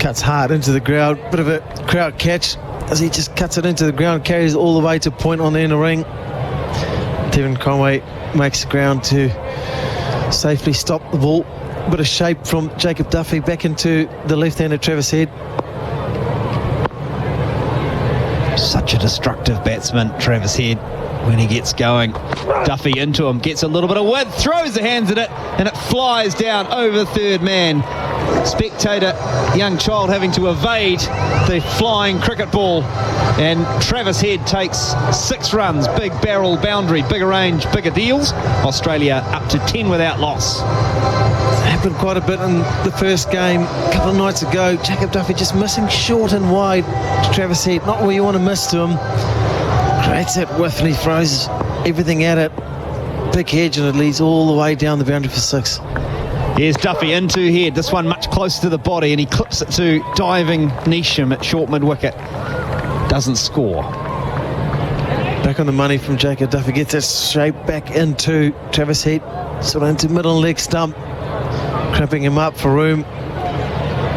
Cuts hard into the ground. Bit of a crowd catch as he just cuts it into the ground, carries all the way to point on the inner ring. Devon Conway makes the ground to safely stop the ball. Bit of shape from Jacob Duffy back into the left-handed Travis Head. Such a destructive batsman, Travis Head, when he gets going. Duffy into him, gets a little bit of width, throws the hands at it, and it flies down over third man. Spectator, young child, having to evade the flying cricket ball, and Travis Head takes 6 runs. Big barrel boundary, bigger range, bigger deals. Australia up to 10 without loss. Happened quite a bit in the first game a couple of nights ago. Jacob Duffy just missing short and wide to Travis Head. Not where you want to miss to him. Creates that width and he throws everything at it. Big hedge, and it leads all the way down the boundary for 6. Here's Duffy into Head. This one much closer to the body, and he clips it to diving Neesham at short mid-wicket. Doesn't score. Back on the money from Jacob Duffy. Gets that shape back into Travis Head. Sort of into middle leg stump. Cramping him up for room.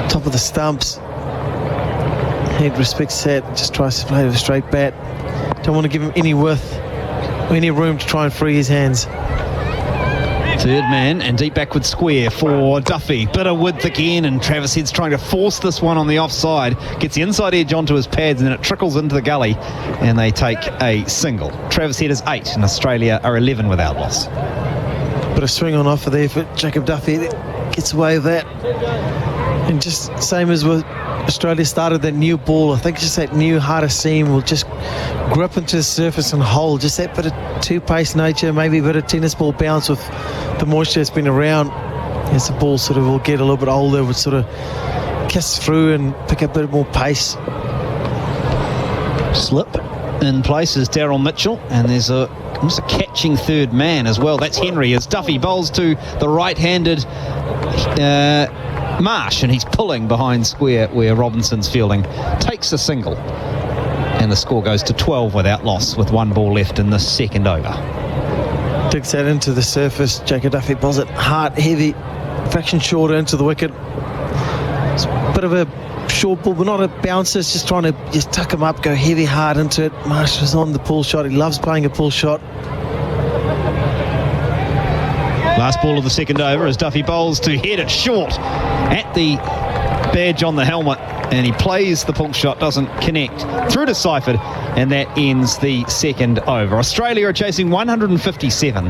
Top of the stumps. Head respects that. Just tries to play with a straight bat. Don't want to give him any width or any room to try and free his hands. Third man and deep backward square for Duffy. Bit of width again, and Travis Head's trying to force this one on the offside. Gets the inside edge onto his pads, and then it trickles into the gully, and they take a single. Travis Head is 8, and Australia are 11 without loss. Bit of swing on offer there for Jacob Duffy. Gets away with that. And just same as with Australia started, that new ball, I think just that new harder seam will just grip into the surface and hold. Just that bit of two-pace nature, maybe a bit of tennis ball bounce with the moisture that's been around. As the ball sort of will get a little bit older, would sort of kiss through and pick up a bit more pace. Slip in places Daryl Mitchell, and there's almost a catching third man as well. That's Henry as Duffy bowls to the right-handed Marsh, and he's pulling behind square where Robinson's fielding. Takes a single, and the score goes to 12 without loss with 1 ball left in the second over. Digs that into the surface. Jacob Duffy bowls it hard, heavy, fraction shorter into the wicket. It's a bit of a short ball, but not a bouncer. It's just trying to just tuck him up, go heavy, hard into it. Marsh is on the pull shot. He loves playing a pull shot. Last ball of the second over as Duffy bowls to Head it short at the badge on the helmet, and he plays the pull shot, doesn't connect through to Seifert, and that ends the second over. Australia are chasing 157.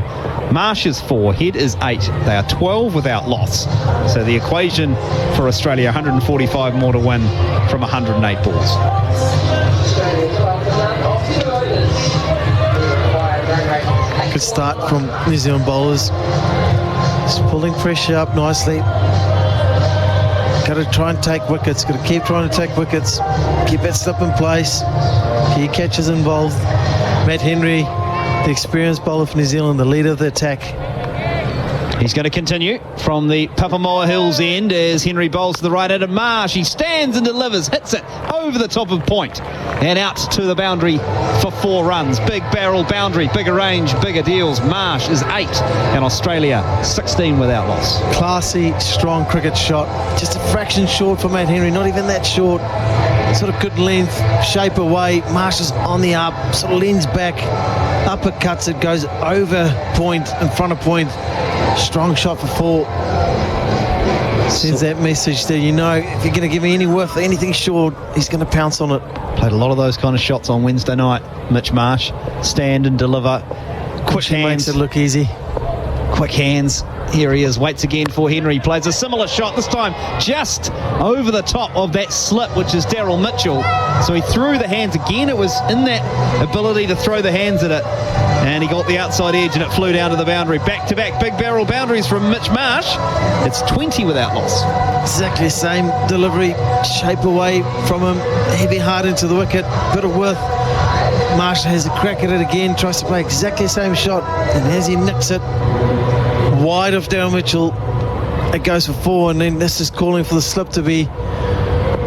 Marsh is 4, Head is 8. They are 12 without loss. So the equation for Australia, 145 more to win from 108 balls. Good start from New Zealand bowlers. Just pulling pressure up nicely. got to try and take wickets, got to keep trying to take wickets, keep that slip in place, keep catches involved. Matt Henry, the experienced bowler for New Zealand, the leader of the attack. He's going to continue from the Papamoa Hills end as Henry bowls to the right-handed Marsh. He stands and delivers, hits it over the top of point and out to the boundary for 4 runs. Big barrel boundary, bigger range, bigger deals. Marsh is 8 and Australia 16 without loss. Classy, strong cricket shot. Just a fraction short for Matt Henry, not even that short. Sort of good length, shape away. Marsh is on the up, sort of leans back, uppercuts it, goes over point, in front of point. Strong shot for 4. Sends that message that, you know, if you're going to give me any worth, anything short, he's going to pounce on it. Played a lot of those kind of shots on Wednesday night. Mitch Marsh, stand and deliver. Quick hands. Makes it look easy. Quick hands. Here he is, waits again for Henry, plays a similar shot, this time just over the top of that slip, which is Daryl Mitchell. So he threw the hands again. It was in that ability to throw the hands at it, and he got the outside edge and it flew down to the boundary. Back-to-back big barrel boundaries from Mitch Marsh. It's 20 without loss. Exactly the same delivery, shape away from him, heavy hard into the wicket, bit of width. Marsh has a crack at it again, tries to play exactly the same shot, and as he nicks it wide of Daryl Mitchell, it goes for 4, and then this is calling for the slip to be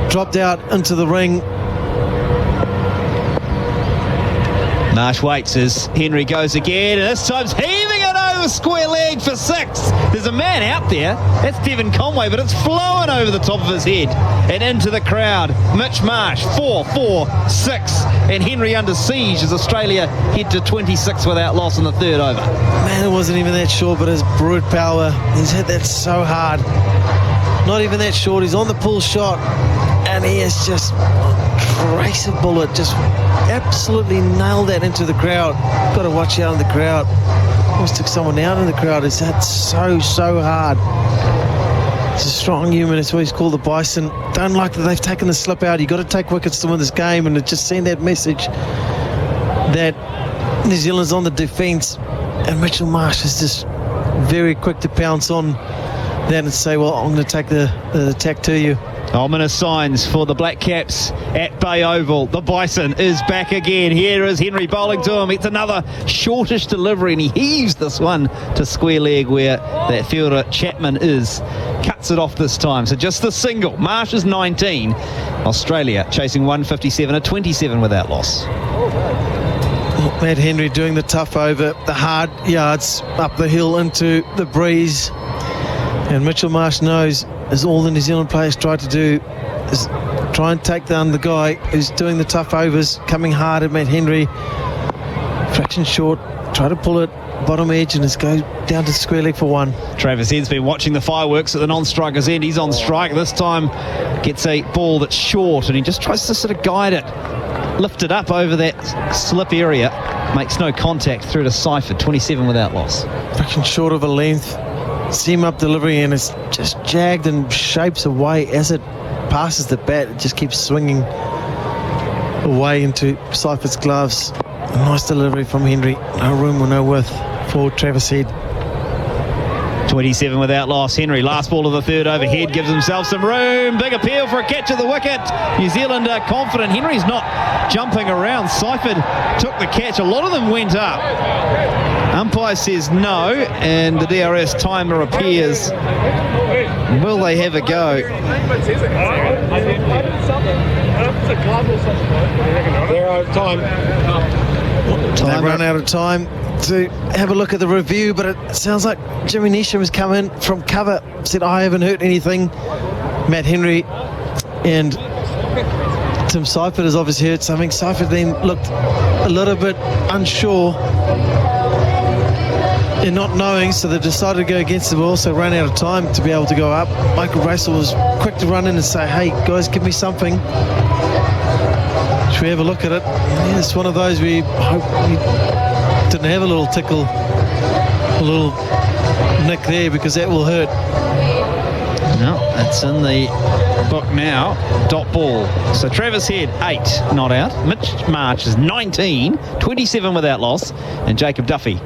dropped out into the ring. Marsh waits as Henry goes again, and this time's heaving it over square leg for 6. There's a man out there, that's Devon Conway, but it's flowing over the top of his head and into the crowd. Mitch Marsh, 4, 4, 6, and Henry under siege as Australia head to 26 without loss in the 3rd over. Man, it wasn't even that short, but his brute power, he's hit that so hard. Not even that short, he's on the pull shot, and he has just traced a bullet, just absolutely nailed that into the crowd. Got to watch out in the crowd. Almost took someone out in the crowd. It's hit so hard. He's a strong human. That's why he's called the Bison. Don't like that they've taken the slip out. You've got to take wickets to win this game, and it just sent that message that New Zealand's on the defence, and Mitchell Marsh is just very quick to pounce on that and say, well, I'm going to take the attack to you. Ominous signs for the Black Caps at Bay Oval. The Bison is back again. Here is Henry bowling to him. It's another shortish delivery, and he heaves this one to square leg where that fielder Chapman is. Cuts it off this time. So just the single. Marsh is 19. Australia chasing 157 at 27 without loss. Matt Henry doing the tough over, the hard yards up the hill into the breeze. And Mitchell Marsh knows, as all the New Zealand players try to do, is try and take down the guy who's doing the tough overs, coming hard at Matt Henry. Fraction short, try to pull it, bottom edge, and it's go down to square leg for 1. Travis Head's been watching the fireworks at the non-striker's end. He's on strike. This time gets a ball that's short, and he just tries to sort of guide it, lift it up over that slip area. Makes no contact through to Seifert, 27 without loss. Fraction short of a length. Seam up delivery, and it's just jagged and shapes away as it passes the bat. It just keeps swinging away into Seifert's gloves. A nice delivery from Henry. No room or no width for Travis Head. 27 without loss. Henry, last ball of the 3rd over. Head gives himself some room. Big appeal for a catch at the wicket. New Zealand are confident. Henry's not jumping around. Seifert took the catch. A lot of them went up. Umpire says no, and the DRS timer appears. Will they have a go? They're out of time. They run out of time to have a look at the review, but it sounds like Jimmy Neesham has come in from cover, said, I haven't hurt anything. Matt Henry and Tim Seifert has obviously hurt something. Seifert then looked a little bit unsure and not knowing, so they decided to go against the ball, so ran out of time to be able to go up. Michael Bracewell was quick to run in and say, hey guys, give me something. Should we have a look at it? Yeah, it's one of those we hope we didn't have a little tickle, a little nick there, because that will hurt. No, that's in the book now. Dot ball. So Travis Head, 8 not out. Mitch Marsh is 19, 27 without loss. And Jacob Duffy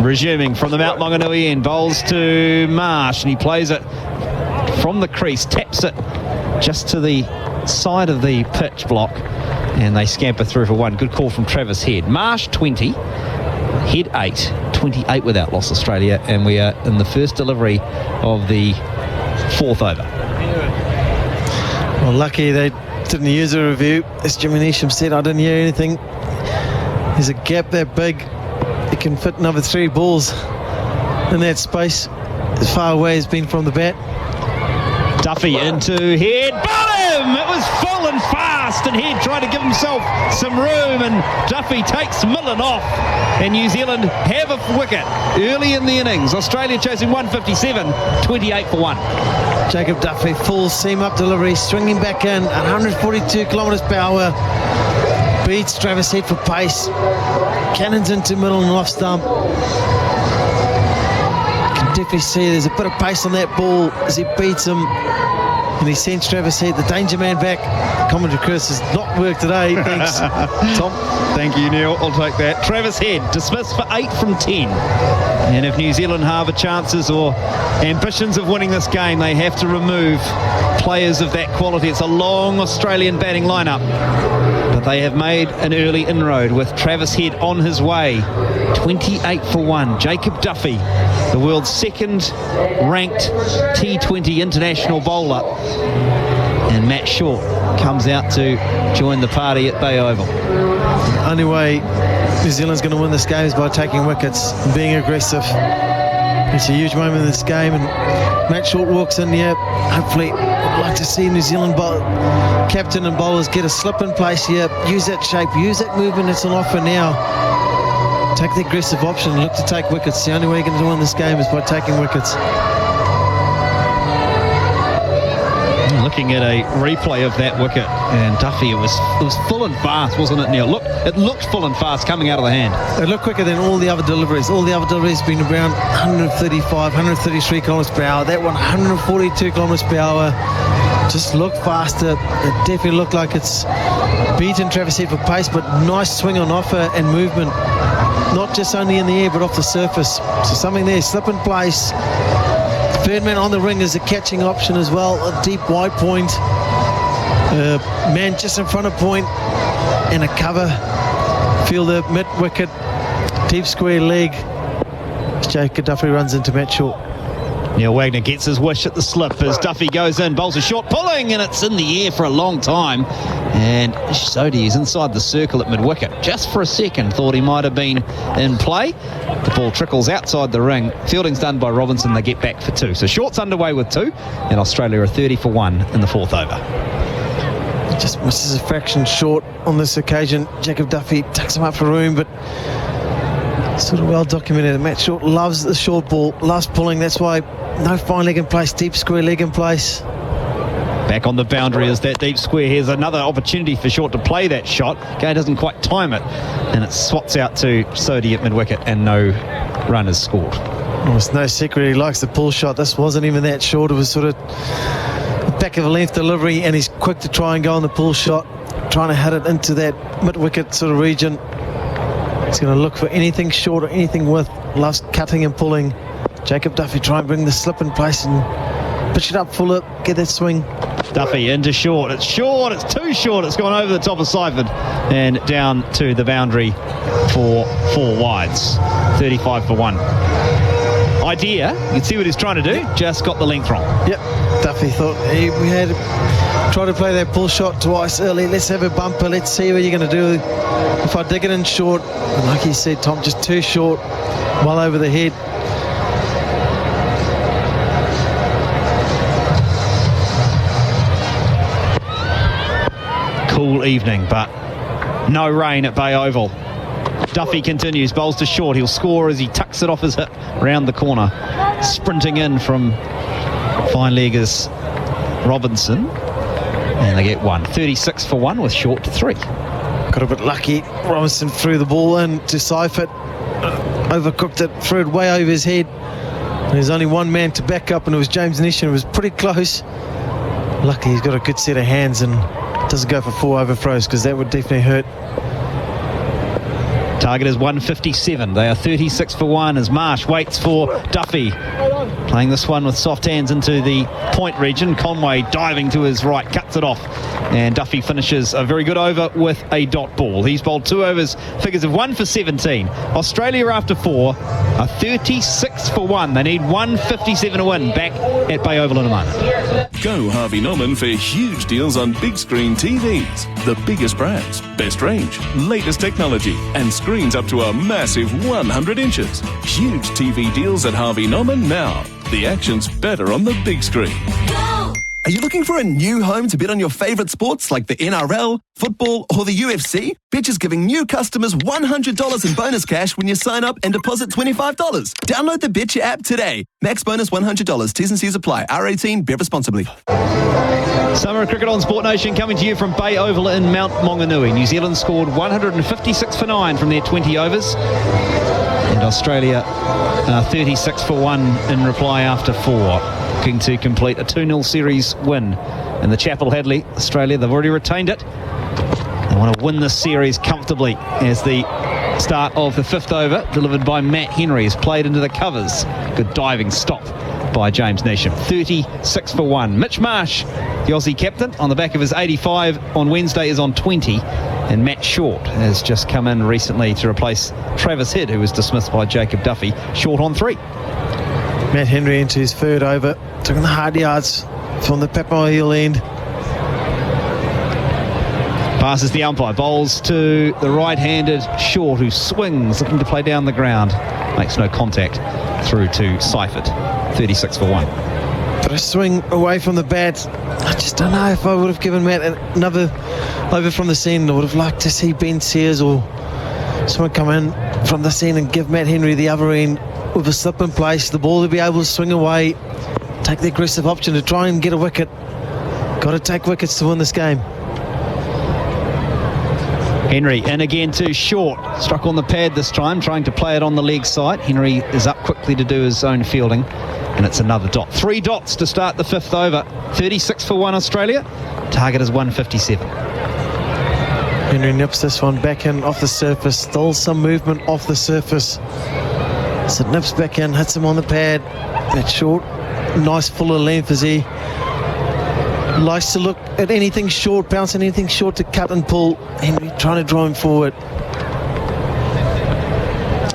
resuming from the Mount Maunganui end. Bowls to Marsh, and he plays it from the crease, taps it just to the side of the pitch block, and they scamper through for 1. Good call from Travis Head. Marsh 20, Head 8, 28 without loss Australia, and we are in the first delivery of the 4th over. Well, lucky they didn't use a review. As Jimmy Neesham said, I didn't hear anything. There's a gap that big. It can fit another 3 balls in that space, as far away as been from the bat. Duffy into Head, bottom! It was full and fast, and Head tried to give himself some room, and Duffy takes Millen off, and New Zealand have a wicket early in the innings. Australia chasing 157, 28 for 1. Jacob Duffy, full seam-up delivery, swinging back in, 142 kilometres per hour. Beats Travis Head for pace. Cannons into middle and off stump. Definitely see there's a bit of pace on that ball as he beats him, and he sends Travis Head, the danger man, back. Commentary Chris has not worked today. Thanks, Tom. Thank you, Neil. I'll take that. Travis Head dismissed for 8 from 10. And if New Zealand harbour chances or ambitions of winning this game, they have to remove players of that quality. It's a long Australian batting lineup, but they have made an early inroad with Travis Head on his way. 28 for 1. Jacob Duffy, the world's second-ranked T20 international bowler. And Matt Short comes out to join the party at Bay Oval. The only way New Zealand's going to win this game is by taking wickets and being aggressive. It's a huge moment in this game, and Matt Short walks in here. Hopefully, I'd like to see New Zealand captain and bowlers get a slip in place here. Use that shape, use that movement. It's on offer now. Take the aggressive option, look to take wickets. The only way you're going to win this game is by taking wickets. Looking at a replay of that wicket, and Duffy, it was full and fast, wasn't it, Neil? It looked full and fast coming out of the hand. It looked quicker than all the other deliveries. All the other deliveries have been around 135, 133 kilometres per hour. That one, 142 kilometres per hour. Just looked faster. It definitely looked like it's beaten Travis Head for pace, but nice swing on offer and movement. Not just only in the air, but off the surface. So something there, slip in place. Third man on the ring is a catching option as well. A deep wide point. Man just in front of point. And a cover. Fielder mid-wicket. Deep square leg. Jacob Duffy runs into Matt Short. Neil Wagner gets his wish at the slip as Duffy goes in, bowls a short pulling, and it's in the air for a long time. And Sodhi is inside the circle at mid-wicket. Just for a second, thought he might have been in play. The ball trickles outside the ring. Fielding's done by Robinson. They get back for 2. So Short's underway with 2, and Australia are 30 for 1 in the 4th over. Just misses a fraction short on this occasion. Jacob Duffy takes him up for room, but sort of well documented. Matt Short loves the short ball, loves pulling. That's why no fine leg in place, deep square leg in place. Back on the boundary is that deep square. Here's another opportunity for Short to play that shot. Gay doesn't quite time it, and it swats out to Sodhi at mid-wicket, and no run is scored. Well, it's no secret he likes the pull shot. This wasn't even that short. It was sort of back of a length delivery, and he's quick to try and go on the pull shot, trying to hit it into that mid-wicket sort of region. He's going to look for anything short or anything with. Loves cutting and pulling. Jacob Duffy try and bring the slip in place and pitch it up fuller, get that swing. Duffy into Short. It's short. It's too short. It's gone over the top of Seifert and down to the boundary for 4 wides. 35 for 1. Idea, you can see what he's trying to do. Just got the length wrong. Yep. Duffy thought we had tried to play that pull shot twice early. Let's have a bumper. Let's see what you're going to do if I dig it in short. And like he said, Tom, just too short, well over the head. Cool evening, but no rain at Bay Oval. Duffy continues, bowls to Short. He'll score as he tucks it off his hip round the corner. Sprinting in from fine leggers Robinson. And they get 1. 36 for 1 with Short to 3. Got a bit lucky. Robinson threw the ball in to Seifert. Overcooked it, threw it way over his head. And there's only one man to back up, and it was James Neesham. It was pretty close. Luckily, he's got a good set of hands and doesn't go for 4 overthrows, because that would definitely hurt. Target is 157. They are 36 for 1 as Marsh waits for Duffy. playing this one with soft hands into the point region. Conway diving to his right, cuts it off, and Duffy finishes a very good over with a dot ball. He's bowled 2 overs, figures of 1 for 17. Australia after 4 are 36 for 1. They need 157 to win back at Bay Oval in a moment. Go Harvey Norman for huge deals on big screen TVs. The biggest brands, best range, latest technology, and screens up to a massive 100 inches. Huge TV deals at Harvey Norman now. The action's better on the big screen. Are you looking for a new home to bet on your favourite sports like the NRL, football, or the UFC? Bet is giving new customers $100 in bonus cash when you sign up and deposit $25. Download the Betcha app today. Max bonus $100. T's and C's apply. R18. Bet responsibly. Summer of cricket on Sport Nation coming to you from Bay Oval in Mount Maunganui. New Zealand scored 156 for 9 from their 20 overs. And Australia 36 for 1 in reply after 4. Looking to complete a 2-0 series win in the Chappell-Hadlee. Australia, they've already retained it. They want to win this series comfortably as the start of the 5th over, delivered by Matt Henry, is played into the covers. Good diving stop by James Neesham. 36 for 1. Mitch Marsh, the Aussie captain, on the back of his 85 on Wednesday, is on 20. And Matt Short has just come in recently to replace Travis Head, who was dismissed by Jacob Duffy. Short on 3. Matt Henry into his 3rd over, took the hard yards from the Papamoa heel end. Passes the umpire, bowls to the right-handed Short, who swings, looking to play down the ground. Makes no contact through to Seifert. 36 for 1. But a swing away from the bat. I just don't know if I would have given Matt another over from the scene. I would have liked to see Ben Sears or someone come in from the scene and give Matt Henry the other end with a slip in place, the ball to be able to swing away, take the aggressive option to try and get a wicket. Got to take wickets to win this game. Henry in again to Short, struck on the pad this time, trying to play it on the leg side. Henry is up quickly to do his own fielding, and it's another dot. 3 dots to start the 5th over. 36 for 1 Australia. Target is 157. Henry nips this one back in off the surface. Still some movement off the surface. So it nips back in, hits him on the pad. That's Short. Nice fuller length as he likes to look at anything short, bouncing anything short to cut and pull. Henry trying to draw him forward.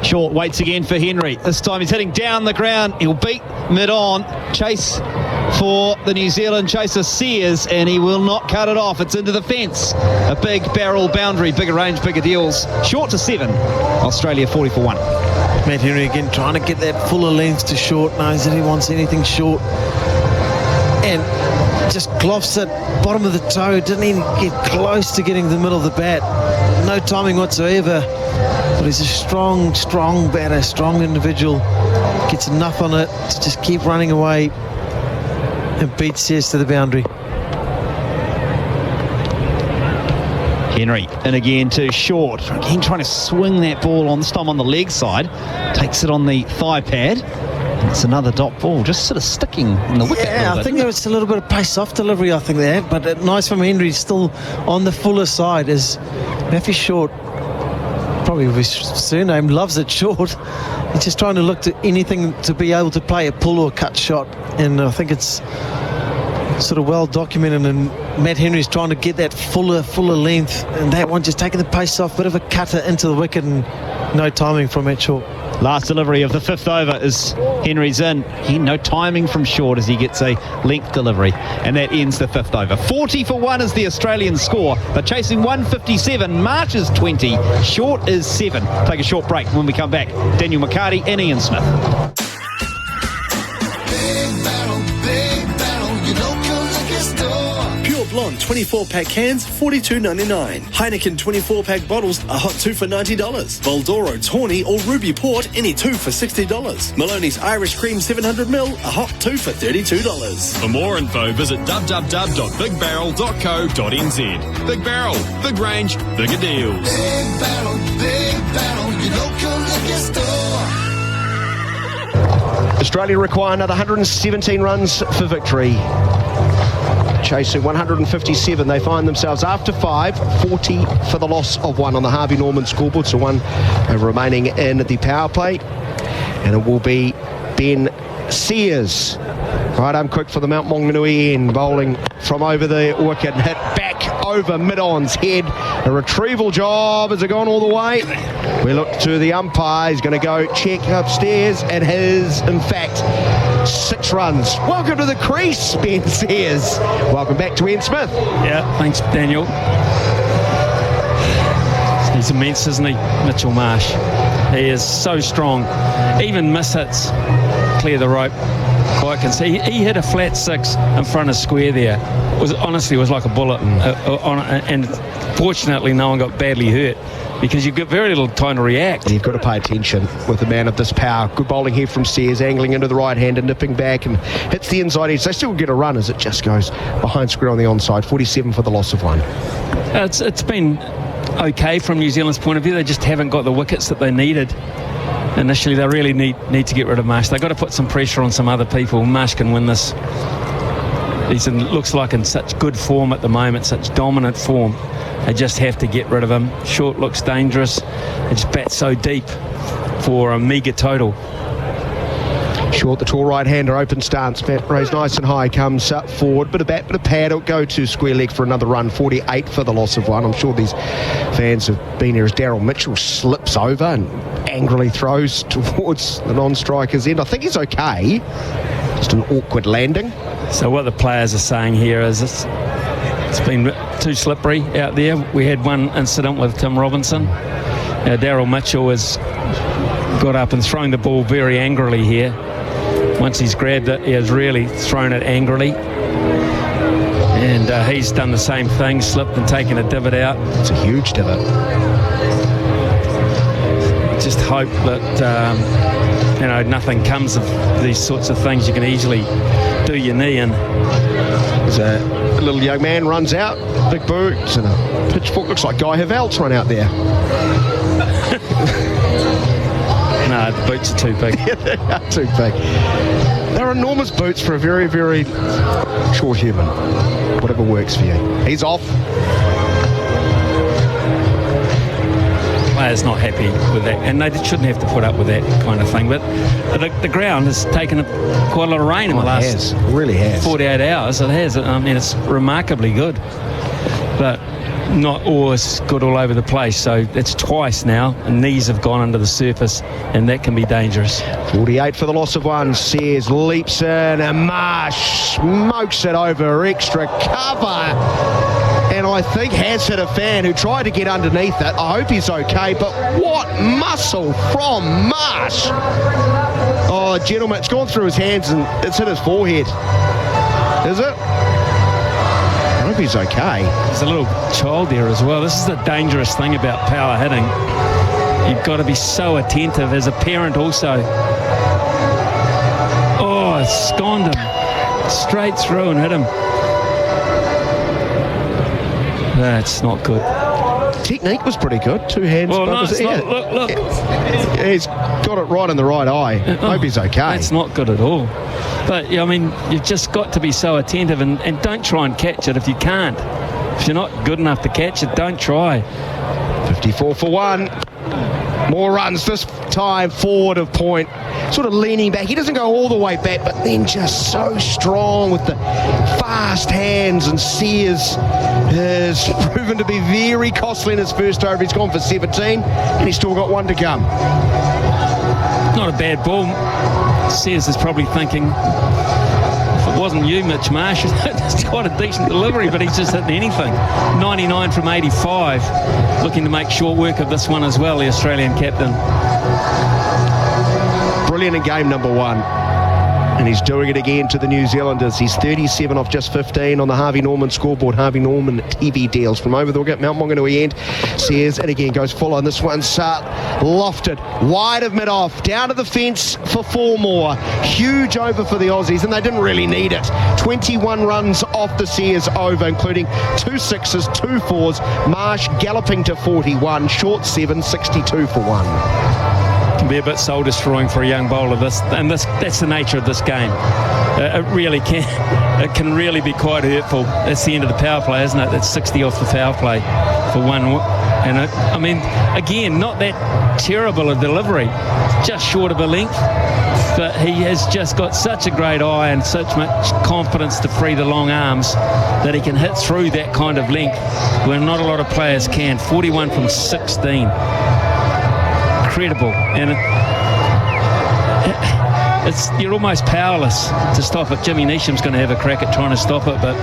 Short waits again for Henry. This time he's hitting down the ground. He'll beat mid-on. Chase for the New Zealand chaser Sears, and he will not cut it off. It's into the fence. A big barrel boundary, bigger range, bigger deals. Short to 7. Australia 40 for 1. Matt Henry again trying to get that fuller length to Short. Knows that he wants anything short. And just gloves it, bottom of the toe. Didn't even get close to getting the middle of the bat. No timing whatsoever. But he's a strong batter, strong individual. Gets enough on it to just keep running away and beat Sears to the boundary. Henry in again to Short. Again trying to swing that ball on this time on the leg side. Takes it on the thigh pad. And it's another dot ball, just sort of sticking in the wicket. Yeah, I think there was a little bit of pace off delivery, I think there. But nice from Henry, still on the fuller side as Matthew Short, probably with his surname, loves it short. He's just trying to look to anything to be able to play a pull or cut shot. And I think it's sort of well documented, and Matt Henry's trying to get that fuller length, and that one just taking the pace off, bit of a cutter into the wicket, and no timing from Matt Short. Last delivery of the 5th over is Henry's in. No timing from Short as he gets a length delivery, and that ends the 5th over. 40 for 1 is the Australian score. They're chasing 157. Marsh is 20. Short is 7. Take a short break. When we come back, Daniel McHardy and Ian Smith. Blonde 24-pack cans, $42.99. Heineken 24-pack bottles, a hot 2 for $90. Voldoro, Tawny or Ruby Port, any 2 for $60. Maloney's Irish Cream 700ml, a hot 2 for $32. For more info, visit www.bigbarrel.co.nz. Big Barrel, big range, bigger deals. Big battle, your local liquor store. Australia require another 117 runs for victory. Chasing 157, they find themselves after 5, 40 for the loss of 1 on the Harvey Norman scoreboard, so 1 remaining in the power play, and it will be Ben Sears. Right arm quick for the Mount Maunganui end, bowling from over the wicket, hit back over mid-on's head. A retrieval job. Has it gone all the way? We look to the umpire. He's going to go check upstairs. It has, in fact, 6 runs. Welcome to the crease, Ben Sears. Welcome back to Ian Smith. Yeah, thanks, Daniel. He's immense, isn't he, Mitchell Marsh? He is so strong. Even miss hits clear the rope. I can see he hit a flat 6 in front of square there. It was like a bullet. And fortunately, no one got badly hurt because you've got very little time to react. You've got to pay attention with a man of this power. Good bowling here from Sears, angling into the right hand and nipping back and hits the inside edge. They still get a run as it just goes behind square on the onside. 47 for the loss of 1. It's been okay from New Zealand's point of view. They just haven't got the wickets that they needed. Initially, they really need to get rid of Marsh. They've got to put some pressure on some other people. Marsh can win this. Looks like in such good form at the moment, such dominant form. They just have to get rid of him. Short looks dangerous. They just bat so deep for a meagre total. Short, the tall right-hander, open stance, bat raised nice and high, comes up forward, bit of bat, bit of pad, it'll go to square leg for another run. 48 for the loss of 1. I'm sure these fans have been here as Daryl Mitchell slips over and angrily throws towards the non-striker's end. I think he's okay, just an awkward landing. So what the players are saying here is it's been too slippery out there. We had one incident with Tim Robinson. Daryl Mitchell has got up and thrown the ball very angrily here. Once he's grabbed it, he has really thrown it angrily. And he's done the same thing, slipped and taken a divot out. It's a huge divot. Just hope that, nothing comes of these sorts of things. You can easily do your knee in. There's a little young man runs out, big boots and a pitchfork. Looks like Guy Havel's run out there. No, the boots are too big. Yeah, they are too big. They're enormous boots for a very, very short human. Whatever works for you. He's off. Players not happy with that, and they shouldn't have to put up with that kind of thing. But the ground has taken quite a lot of rain in the last it really has. 48 hours. It has. I mean, it's remarkably good, but not always good all over the place. So it's twice now, and knees have gone under the surface, and that can be dangerous. 48 for the loss of 1. Sears leaps in, and Marsh smokes it over extra cover. And I think has hit a fan who tried to get underneath it. I hope he's okay, but what muscle from Marsh. Oh, gentlemen, it's gone through his hands and it's hit his forehead. Is it? I hope he's okay. There's a little child there as well. This is the dangerous thing about power hitting. You've got to be so attentive as a parent also. Oh, it's sconed him straight through and hit him. That's not good. Technique was pretty good. 2 hands. Well, no, it's not. Look. He's got it right in the right eye. Hope he's okay. That's not good at all. But, I mean, you've just got to be so attentive and don't try and catch it if you can't. If you're not good enough to catch it, don't try. 54 for 1. More runs this time forward of point. Sort of leaning back. He doesn't go all the way back, but then just so strong with the fast hands. And Sears has proven to be very costly in his first over. He's gone for 17, and he's still got 1 to come. Not a bad ball. Sears is probably thinking, if it wasn't you, Mitch Marsh, it's quite a decent delivery, but he's just hitting anything. 99 from 85. Looking to make short work of this one as well, the Australian captain. Brilliant in game number 1. And he's doing it again to the New Zealanders. He's 37 off just 15 on the Harvey Norman scoreboard. Harvey Norman TV deals from over the wicket. Mount Maunganui end. Sears, and again goes full on. This one's lofted. Wide of mid-off. Down to the fence for 4 more. Huge over for the Aussies, and they didn't really need it. 21 runs off the Sears over, including 2 6s, 2 4s. Marsh galloping to 41. Short 7, 62 for 1. Can be a bit soul destroying for a young bowler, that's the nature of this game. It really can really be quite hurtful. That's the end of the power play, isn't it? That's 60 off the power play. for one. And I mean, again, not that terrible a delivery, just short of a length. But he has just got such a great eye and such much confidence to free the long arms that he can hit through that kind of length where not a lot of players can. 41 from 16. Incredible. And you're almost powerless to stop it. Jimmy Neesham's going to have a crack at trying to stop it, but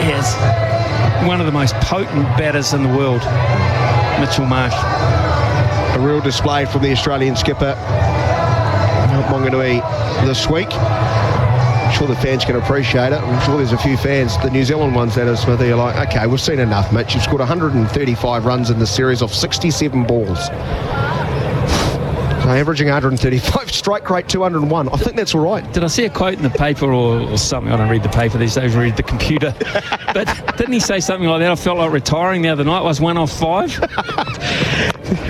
he is one of the most potent batters in the world, Mitchell Marsh. A real display from the Australian skipper, Maunganui, this week. I'm sure the fans can appreciate it. I'm sure there's a few fans, the New Zealand ones that are Smithy, are like, okay, we've seen enough, Mitch. You've scored 135 runs in the series off 67 balls. So averaging 135, strike rate 201. I think that's all right. Did I see a quote in the paper or something? I don't read the paper these days, I read the computer. But didn't he say something like that? I felt like retiring the other night. I was 1 off 5.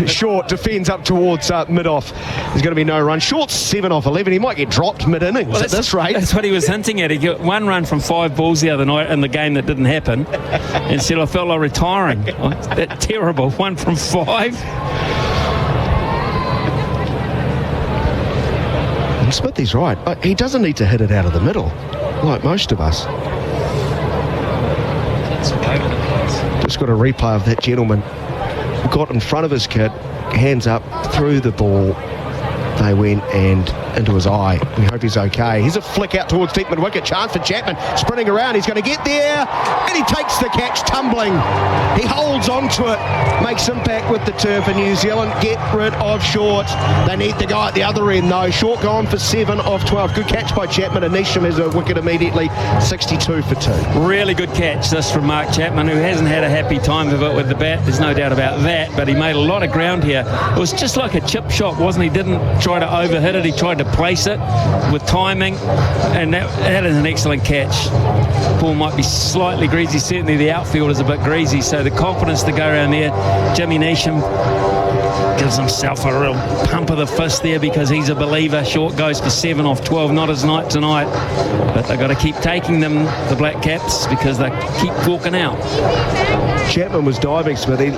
Short defends up towards mid-off. There's going to be no run. Short's 7 off 11. He might get dropped mid-innings at this rate. That's what he was hinting at. He got 1 run from 5 balls the other night in the game that didn't happen. And said, I felt like retiring. That's terrible. 1 from 5. And Smithy's right. He doesn't need to hit it out of the middle, like most of us. Just got a replay of that gentleman. Got in front of his kid, hands up, threw the ball. They went and into his eye. We hope he's okay. Here's a flick out towards deep mid-wicket. Chance for Chapman. Sprinting around. He's going to get there. And he takes the catch, tumbling. He holds on to it. Makes impact with the turf in New Zealand. Get rid of Short. They need the guy at the other end, though. Short gone for 7 off 12. Good catch by Chapman. And Neesham has a wicket immediately. 62 for 2. Really good catch, this from Mark Chapman, who hasn't had a happy time of it with the bat. There's no doubt about that. But he made a lot of ground here. It was just like a chip shot, wasn't he? Didn't try to overhit it. He tried to place it with timing, and that is an excellent catch. Ball might be slightly greasy. Certainly the outfield is a bit greasy, so the confidence to go around there. Jimmy Neesham gives himself a real pump of the fist there because he's a believer. Short goes for 7 off 12. Not his night tonight, but they've got to keep taking them, the Black Caps, because they keep walking out. Chapman was diving, Smithy.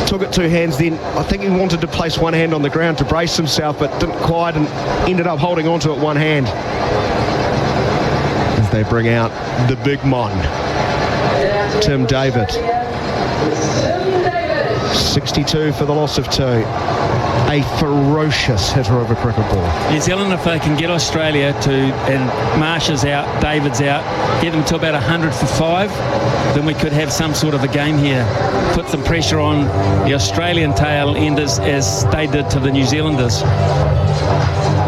Took it 2 hands, then I think he wanted to place 1 hand on the ground to brace himself, but didn't quite, and ended up holding on to it 1 hand. As they bring out the big mon, Tim David. 62 for the loss of 2. A ferocious hitter of a cricket ball. New Zealand, if they can get Australia to, and Marsh is out, David's out, get them to about 100 for 5, then we could have some sort of a game here. Put some pressure on the Australian tail enders as they did to the New Zealanders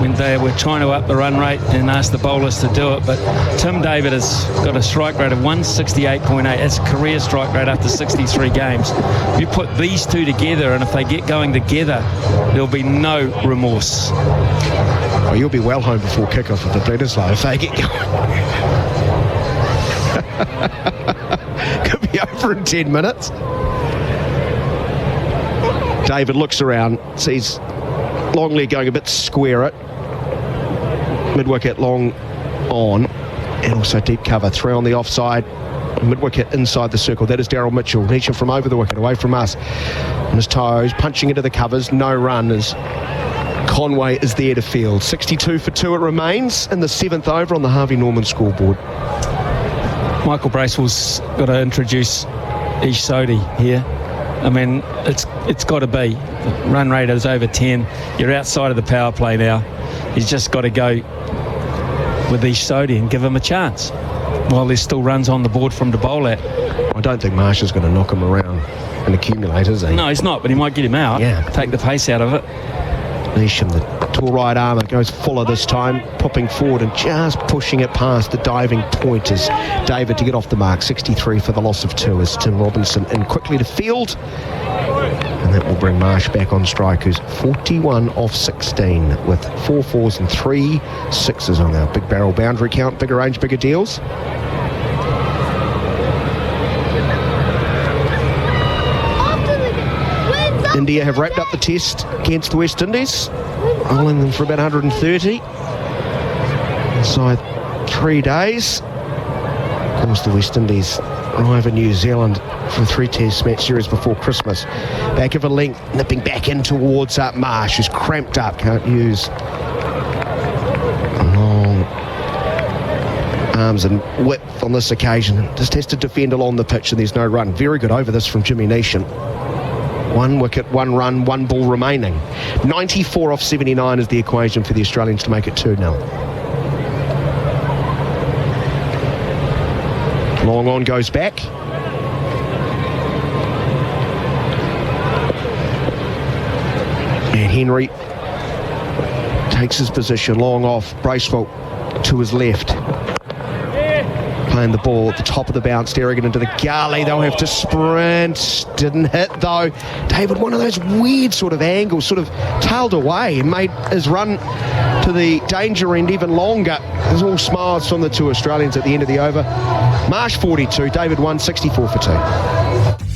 when they were trying to up the run rate and ask the bowlers to do it. But Tim David has got a strike rate of 168.8. That's a career strike rate after 63 games. You put these two together, and if they get going together, there'll be no remorse. Oh, you'll be well home before kickoff of the Bledisloe if they get going. Could be over in 10 minutes. David looks around, sees Longley going a bit square it. Mid-wicket long on, and also deep cover. 3 on the offside. Mid-wicket inside the circle. That is Daryl Mitchell. Neesham from over the wicket, away from us. On his toes, punching into the covers. No run as Conway is there to field. 62 for 2 it remains in the 7th over on the Harvey Norman scoreboard. Michael Bracewell's got to introduce Ish Sodhi here. I mean, it's got to be. The run rate is over 10. You're outside of the power play now. He's just got to go with Ish Sodhi and give him a chance while there's still runs on the board from to bowl at. I don't think Marsh is going to knock him around and accumulate, is he? No, he's not, but he might get him out. Yeah. Take the pace out of it. Neesham, the tall right armour, goes fuller this time, popping forward and just pushing it past the diving pointers. David to get off the mark. 63 for the loss of 2 as Tim Robinson in quickly to field. And that will bring Marsh back on strike, who's 41 off 16 with 4 4s and 3 6s on our big barrel boundary count. Bigger range, bigger deals. India have wrapped up the test against the West Indies, rolling them for about 130 inside 3 days. Of course, the West Indies arrive in New Zealand for a 3-test match series before Christmas. Back of a length, nipping back in towards Marsh, who's cramped up, can't use long arms and width on this occasion. Just has to defend along the pitch and there's no run. Very good over this from Jimmy Neesham. 1 wicket, 1 run, 1 ball remaining. 94 off 79 is the equation for the Australians to make it 2-0. Long on goes back. And Henry takes his position. Long off. Bracewell to his left. Playing the ball at the top of the bounce, staring it into the gully. They'll have to sprint. Didn't hit though. David, one of those weird sort of angles, sort of tailed away and made his run to the danger end even longer. There's all smiles from the two Australians at the end of the over. Marsh 42, David 1, 64 for 2.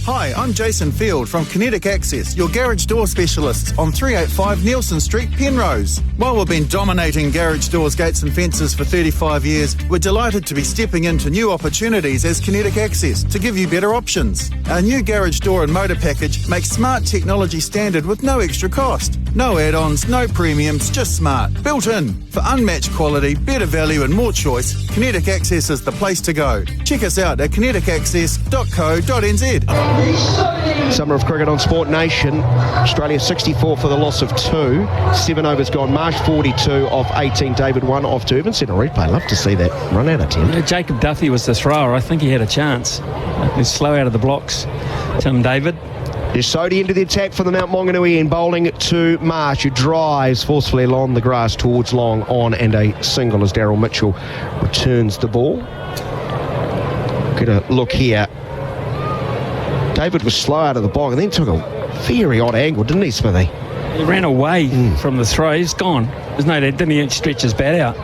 Hi, I'm Jason Field from Kinetic Access, your garage door specialists on 385 Nielsen Street, Penrose. While we've been dominating garage doors, gates and fences for 35 years, we're delighted to be stepping into new opportunities as Kinetic Access to give you better options. Our new garage door and motor package makes smart technology standard with no extra cost. No add-ons, no premiums, just smart. Built in. For unmatched quality, better value and more choice, Kinetic Access is the place to go. Check us out at kineticaccess.co.nz. Summer of cricket on Sport Nation. Australia 64 for the loss of 2. 7 overs gone. Marsh 42 off 18. David 1 off 2. Haven't seen a replay. Love to see that run out of 10. Jacob Duffy was the thrower. I think he had a chance. He's slow out of the blocks. Tim David. There's Sodi into the attack for the Mount Maunganui end, bowling to Marsh, who drives forcefully along the grass towards long on, and a single as Daryl Mitchell returns the ball. Get a look here. David was slow out of the block and then took a very odd angle, didn't he, Smithy? He ran away from the throw. He's gone. There's no, didn't even stretch his bat out.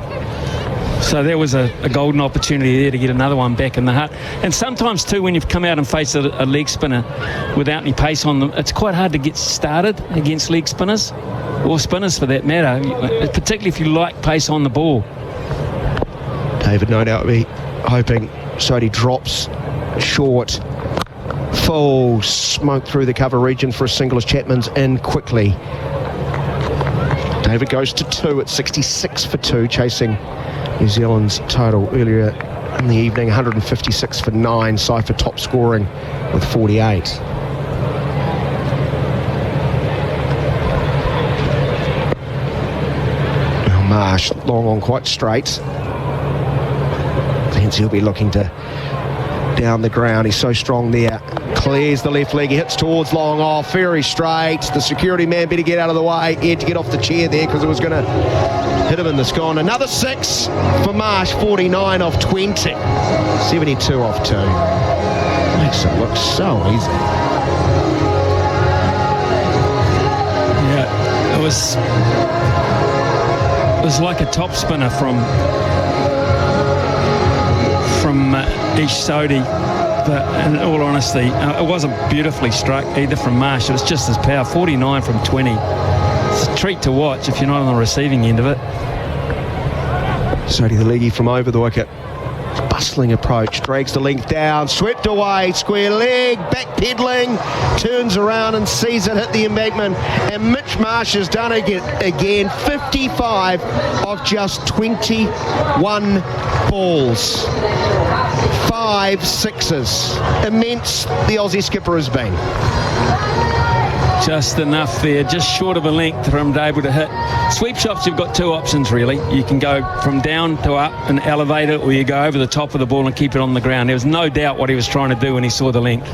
So there was a golden opportunity there to get another one back in the hut. And sometimes too, when you've come out and faced a leg spinner without any pace on them, it's quite hard to get started against leg spinners, or spinners for that matter, particularly if you like pace on the ball. David no doubt be hoping Sodi drops short. Full smoke through the cover region for a single as Chapman's in quickly. David goes to 2 at 66 for 2, chasing New Zealand's total earlier in the evening. 156 for 9, Cypher top scoring with 48. Now Marsh, long on quite straight. Hence he'll be looking to down the ground. He's so strong there. Clears the left leg. He hits towards long off. Very straight. The security man better get out of the way. He had to get off the chair there because it was going to hit him in the scone. Another 6 for Marsh. 49 off 20. 72 off 2. Makes it look so easy. Yeah, it was like a top spinner from Ish Sodi. But in all honesty, it wasn't beautifully struck either from Marsh. It was just as power. 49 from 20. It's a treat to watch if you're not on the receiving end of it. Sodi the leggy from over the wicket. Bustling approach, drags the length down, swept away, square leg, backpedaling, turns around and sees it hit the embankment. And Mitch Marsh has done it again. 55 of just 21 balls. 5 sixes. Immense the Aussie skipper has been. Just enough there, just short of a length for him to be able to hit. Sweep shots, you've got 2 options really. You can go from down to up and elevate it, or you go over the top of the ball and keep it on the ground. There was no doubt what he was trying to do when he saw the length.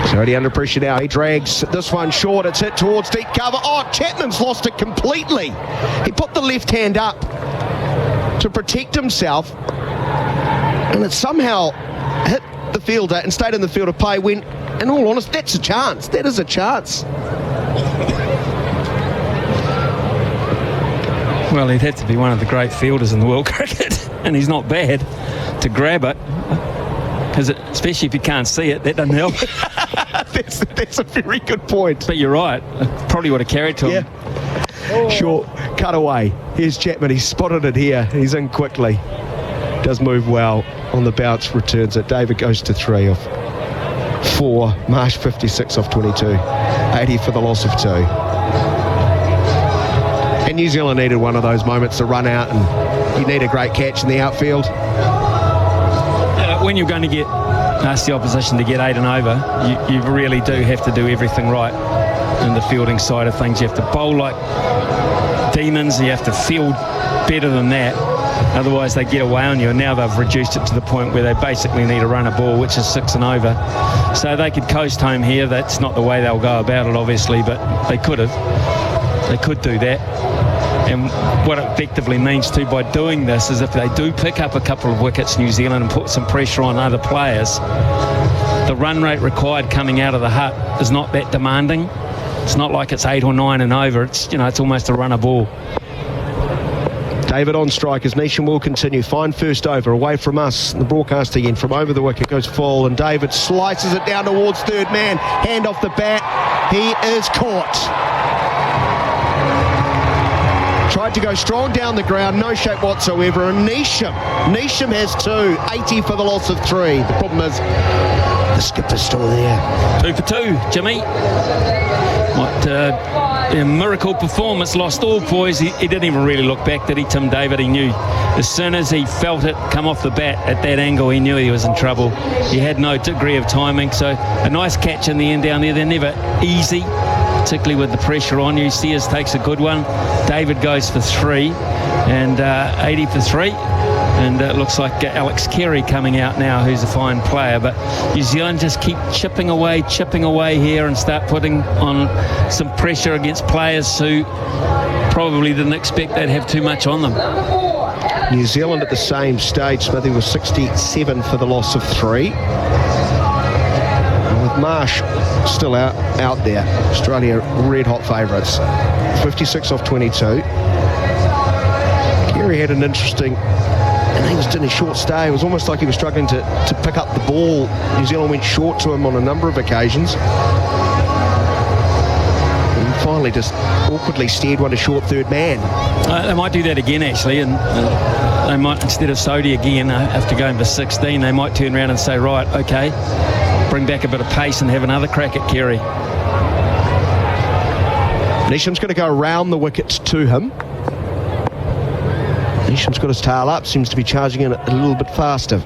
He's already under pressure now. He drags this one short. It's hit towards deep cover. Oh, Chapman's lost it completely. He put the left hand up to protect himself, and it somehow hit the fielder and stayed in the field of play when, in all honesty, that's a chance. That is a chance. Well, he'd have to be one of the great fielders in the world cricket, and he's not bad to grab it, because especially if you can't see it, that doesn't help. that's a very good point. But you're right. Probably would have carried to him. Short cut away. Here's Chapman. He's spotted it here. He's in quickly. does move well on the bounce, returns it. David goes to 3 off 4. Marsh 56 off 22. 80 for the loss of 2. And New Zealand needed one of those moments to run out, and you need a great catch in the outfield. When you're going to ask the opposition to get 8 and over, you really do have to do everything right in the fielding side of things. You have to bowl like demons, and you have to field better than that. Otherwise they get away on you, and now they've reduced it to the point where they basically need to run a ball, which is 6 and over. So they could coast home here. That's not the way they'll go about it, obviously, but they could have. They could do that. And what it effectively means too by doing this is if they do pick up a couple of wickets, New Zealand, and put some pressure on other players, the run rate required coming out of the hut is not that demanding. It's not like it's 8 or 9 and over. It's almost a run a ball. David on strike as Neesham will continue. Fine first over away from us. The broadcast again from over the wicket goes full, and David slices it down towards third man. Hand off the bat. He is caught. Tried to go strong down the ground, no shape whatsoever, and Neesham has 2, 80 for the loss of 3. The problem is the skipper's still there. 2 for 2, Jimmy. What a miracle performance, lost all poise. He didn't even really look back, did he, Tim David? He knew as soon as he felt it come off the bat at that angle, he knew he was in trouble. He had no degree of timing, so a nice catch in the end down there. They're never easy, particularly with the pressure on you. Sears takes a good one. David goes for 3 and 80 for 3. And it looks like Alex Carey coming out now, who's a fine player. But New Zealand just keep chipping away here and start putting on some pressure against players who probably didn't expect they'd have too much on them. New Zealand at the same stage, Smithy was 67 for the loss of 3. And with Marsh still out there, Australia red hot favourites. 56 off 22. Carey had an interesting, and he was in a short stay. It was almost like he was struggling to pick up the ball. New Zealand went short to him on a number of occasions. And finally just awkwardly steered one to short third man. They might do that again, actually, and they might, instead of Sodhi again, after going for 16, they might turn around and say, right, okay, bring back a bit of pace and have another crack at Carey. Neesham's going to go around the wickets to him. Neesham's got his tail up, seems to be charging in a little bit faster.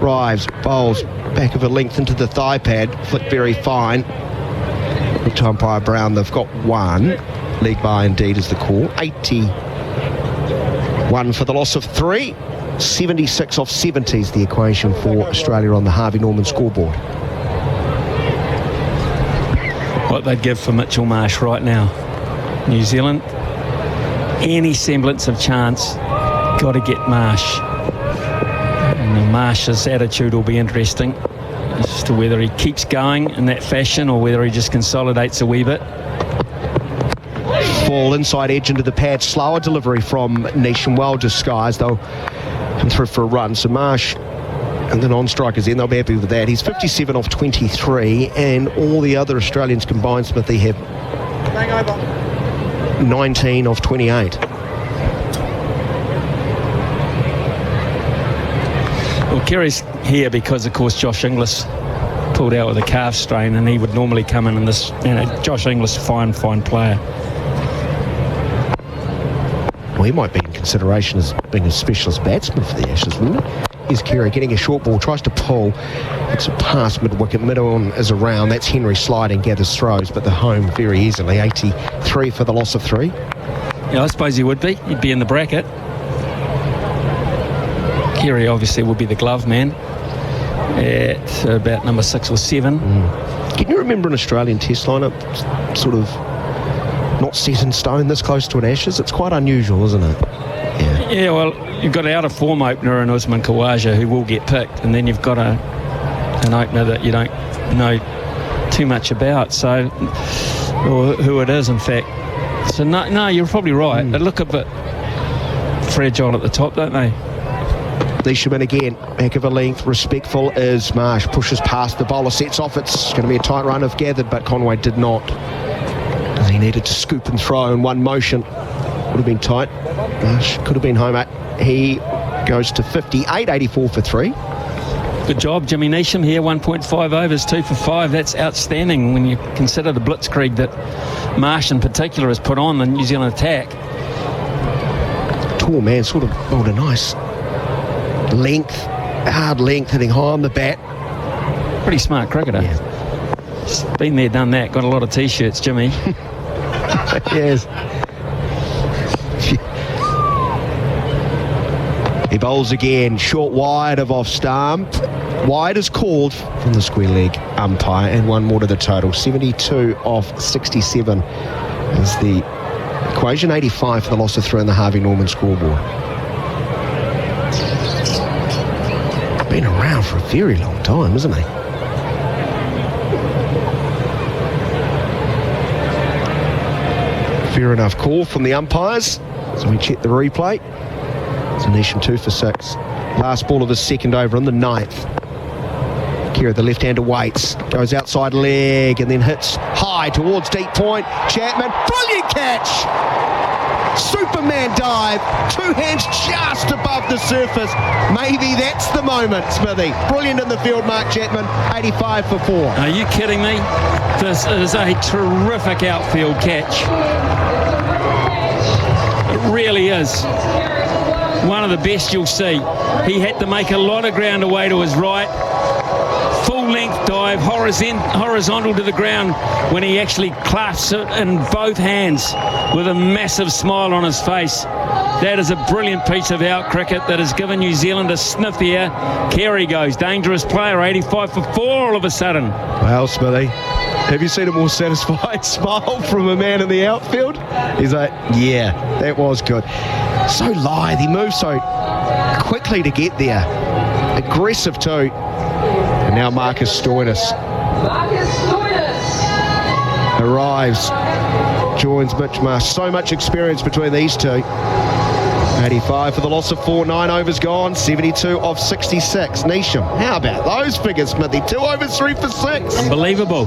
Rives, bowls, back of a length into the thigh pad, flick very fine. Good to umpire Brown, they've got 1. League by indeed is the call. 81 for the loss of 3. 76 off 70 is the equation for Australia on the Harvey Norman scoreboard. What they'd give for Mitchell Marsh right now. New Zealand, any semblance of chance, got to get Marsh. And Marsh's attitude will be interesting as to whether he keeps going in that fashion or whether he just consolidates a wee bit. Ball inside edge into the pad, slower delivery from Neesham, well disguised. They'll come through for a run. So Marsh and the non-strikers in, they'll be happy with that. He's 57 off 23, and all the other Australians combined, Smithy, have 19 off 28. Well, Carey's here because, of course, Josh Inglis pulled out with a calf strain, and he would normally come in this. Josh Inglis, fine player. Well, he might be in consideration as being a specialist batsman for the Ashes, wouldn't he? Here's Carey getting a short ball, tries to pull. It's a pass mid-wicket, mid-on is around. That's Henry sliding, gathers throws, but they're home very easily. 83 for the loss of 3. Yeah, I suppose he would be. He'd be in the bracket. Carey obviously would be the glove man at about number 6 or 7. Can you remember an Australian test lineup sort of not set in stone this close to an Ashes? It's quite unusual, isn't it? Yeah, well, you've got an out-of-form opener in Usman Khawaja who will get picked, and then you've got an opener that you don't know too much about, so, or who it is, in fact. So, no, you're probably right. They look a bit fragile at the top, don't they? Neesham in again, back of a length, respectful is Marsh, pushes past the bowler, sets off. It's going to be a tight run if gathered, but Conway did not. He needed to scoop and throw in one motion. Would have been tight. Marsh could have been home. He goes to 58, 84 for 3. Good job, Jimmy Neesham here, 1.5 overs, 2 for 5. That's outstanding when you consider the blitzkrieg that Marsh in particular has put on the New Zealand attack. Tall man, sort of bowled a nice length, hard length, hitting high on the bat. Pretty smart cricketer. Yeah. He's been there, done that, got a lot of T-shirts, Jimmy. Yes. He bowls again, short wide of off stump. Wide is called from the square leg umpire, and one more to the total. 72 off 67 is the equation. 85 for the loss of 3 on the Harvey Norman scoreboard. Been around for a very long time, isn't he? Fair enough call from the umpires. So we check the replay. It's a Neesham 2 for 6. Last ball of his second over in the 9th. Kira, the left-hander, waits, goes outside leg and then hits high towards deep point. Chapman, brilliant catch! Superman dive, 2 hands just above the surface. Maybe that's the moment, Smithy. Brilliant in the field, Mark Chapman, 85 for 4. Are you kidding me? This is a terrific outfield catch. It really is. One of the best you'll see. He had to make a lot of ground away to his right. Full length dive, horizontal to the ground when he actually clasps it in both hands with a massive smile on his face. That is a brilliant piece of out cricket that has given New Zealand a sniff here. Carey goes, dangerous player, 85 for 4 all of a sudden. Well, Smithy, have you seen a more satisfied smile from a man in the outfield? He's like, yeah, that was good. So lithe, he moves so quickly to get there. Aggressive too. And now Marcus Stoinis arrives, joins Mitch Marsh. So much experience between these two. 85 for the loss of 4, 9 overs gone, 72 off 66. Neesham, how about those figures, Smithy? 2 overs, 3 for 6. Unbelievable.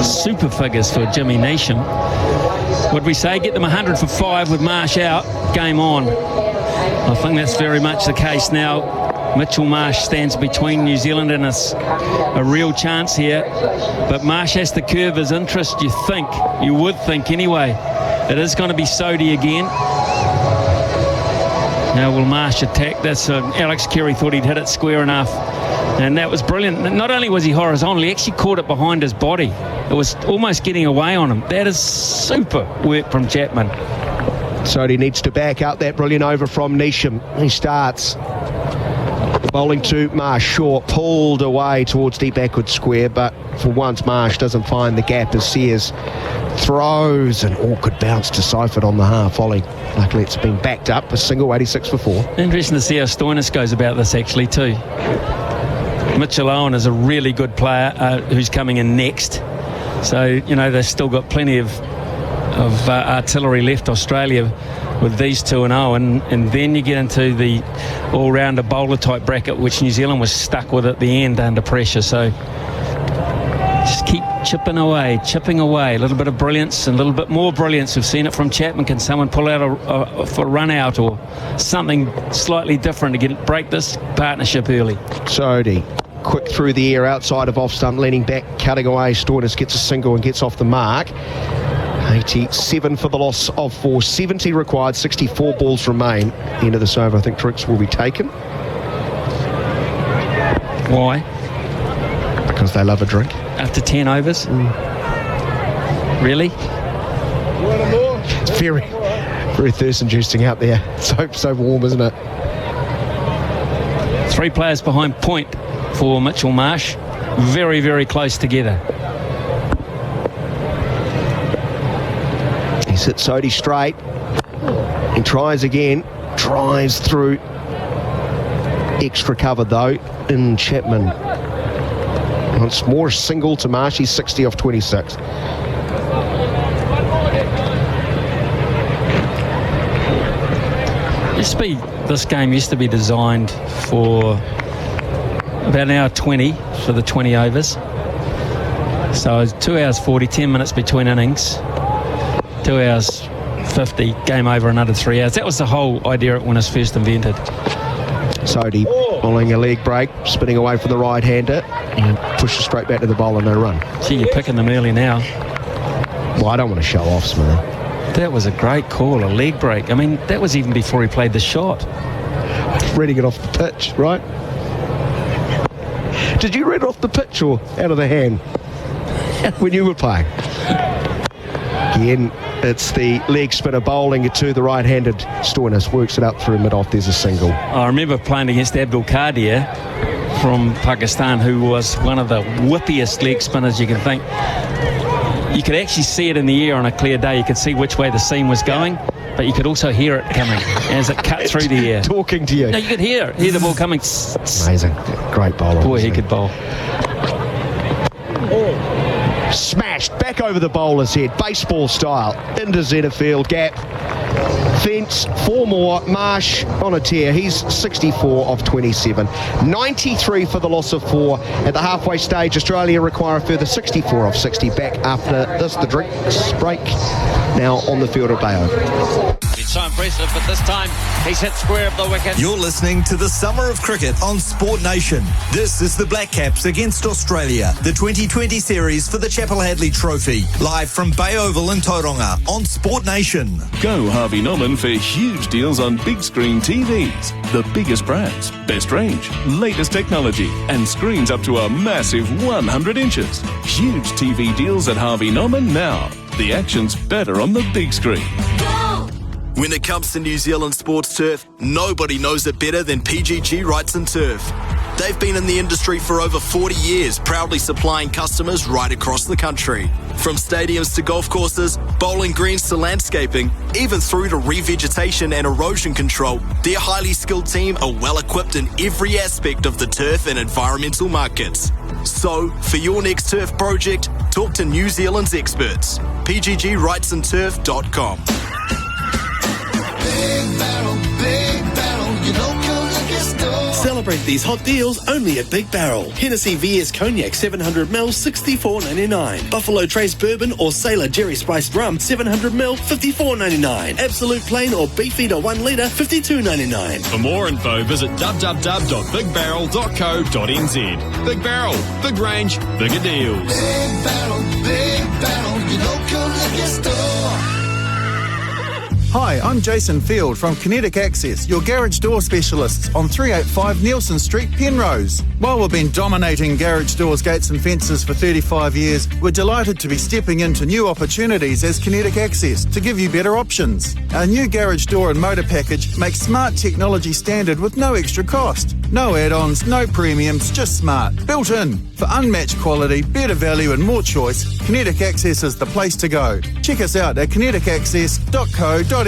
Super figures for Jimmy Neesham. Would we say get them 100 for 5 with Marsh out, game on? I think that's very much the case now. Mitchell Marsh stands between New Zealand and a real chance here, but Marsh has to curve his interest, you would think anyway. It is going to be Sodhi again. Now will Marsh attack this? Alex Carey thought he'd hit it square enough, and that was brilliant. Not only was he horizontal, he actually caught it behind his body. It was almost getting away on him. That is super work from Chapman. Sodhi needs to back up that brilliant over from Neesham. He starts bowling to Marsh, short, pulled away towards deep backward square, but for once Marsh doesn't find the gap as Sears throws an awkward bounce to Seifert on the half volley. Luckily it's been backed up, a single, 86 for 4. Interesting to see how Stoinis goes about this actually too. Mitchell Owen is a really good player who's coming in next. So, you know, they've still got plenty of artillery left, Australia, with these 2 and Owen, and then you get into the all-rounder bowler type bracket, which New Zealand was stuck with at the end under pressure. So just keep chipping away, a little bit of brilliance and a little bit more brilliance. We've seen it from Chapman. Can someone pull out for a run out or something slightly different to break this partnership early? Sodhi, quick through the air outside of off stump, leaning back, cutting away. Stoinis gets a single and gets off the mark. 87 for the loss of 4, 70 required, 64 balls remain. End of this over, I think tricks will be taken. Why? Because they love a drink. After 10 overs? Really? It's very, very thirst-inducing out there. So warm, isn't it? 3 players behind point for Mitchell Marsh. Very, very close together. He's hit Sodhi straight. He tries again. Drives through. Extra cover though in Chapman. Once more single to Marsh. He's 60 off 26. This game used to be designed for about an hour 20 for the 20 overs. So it's 2 hours 40, 10 minutes between innings. 2 hours 50, game over in under 3 hours. That was the whole idea when it was first invented. Sodhi following a leg break, spinning away from the right-hander, and pushes straight back to the bowler, no run. Gee, you're picking them early now. Well, I don't want to show off, Smithy. That was a great call, a leg break. I mean, that was even before he played the shot. Reading it off the pitch, right? Did you read it off the pitch or out of the hand when you were playing? Again, it's the leg spinner bowling to the right-handed Stoinis, works it up through mid-off, there's a single. I remember playing against Abdul Qadir from Pakistan, who was one of the whippiest leg spinners you can think. You could actually see it in the air on a clear day. You could see which way the seam was going, but you could also hear it coming as it cut through the air. Talking to you. No, you could hear the ball coming. Amazing. Great bowler. Boy, he could bowl. Smashed back over the bowler's head, baseball style, into centre field gap. Fence, 4 more. Marsh on a tear. He's 64 of 27. 93 for the loss of 4. At the halfway stage, Australia require a further 64 of 60. Back after this, the drinks break. Now on the field at Bay Oval. It's so impressive, but this time he's hit square of the wicket. You're listening to the Summer of Cricket on Sport Nation. This is the Black Caps against Australia, the 2020 series for the Chappell-Hadlee Trophy, live from Bay Oval in Tauranga on Sport Nation. Go Harvey Norman for huge deals on big screen TVs. The biggest brands, best range, latest technology, and screens up to a massive 100 inches. Huge TV deals at Harvey Norman now. The action's better on the big screen. When it comes to New Zealand sports turf, nobody knows it better than PGG Wrights and Turf. They've been in the industry for over 40 years, proudly supplying customers right across the country. From stadiums to golf courses, bowling greens to landscaping, even through to revegetation and erosion control, their highly skilled team are well equipped in every aspect of the turf and environmental markets. So, for your next turf project, talk to New Zealand's experts. PGGWrightsandTurf.com. Big Barrel, your local liquor store. Celebrate these hot deals only at Big Barrel. Hennessy VS Cognac 700ml, $64.99. Buffalo Trace Bourbon or Sailor Jerry Spiced Rum 700ml, $54.99. Absolute Plain or Beefeater 1 litre, $52.99. For more info, visit www.bigbarrel.co.nz. Big Barrel, big range, bigger deals. Big Barrel, your local liquor store. Hi, I'm Jason Field from Kinetic Access, your garage door specialists on 385 Nielsen Street, Penrose. While we've been dominating garage doors, gates and fences for 35 years, we're delighted to be stepping into new opportunities as Kinetic Access to give you better options. Our new garage door and motor package makes smart technology standard with no extra cost. No add-ons, no premiums, just smart. Built in. For unmatched quality, better value and more choice, Kinetic Access is the place to go. Check us out at kineticaccess.co.nz.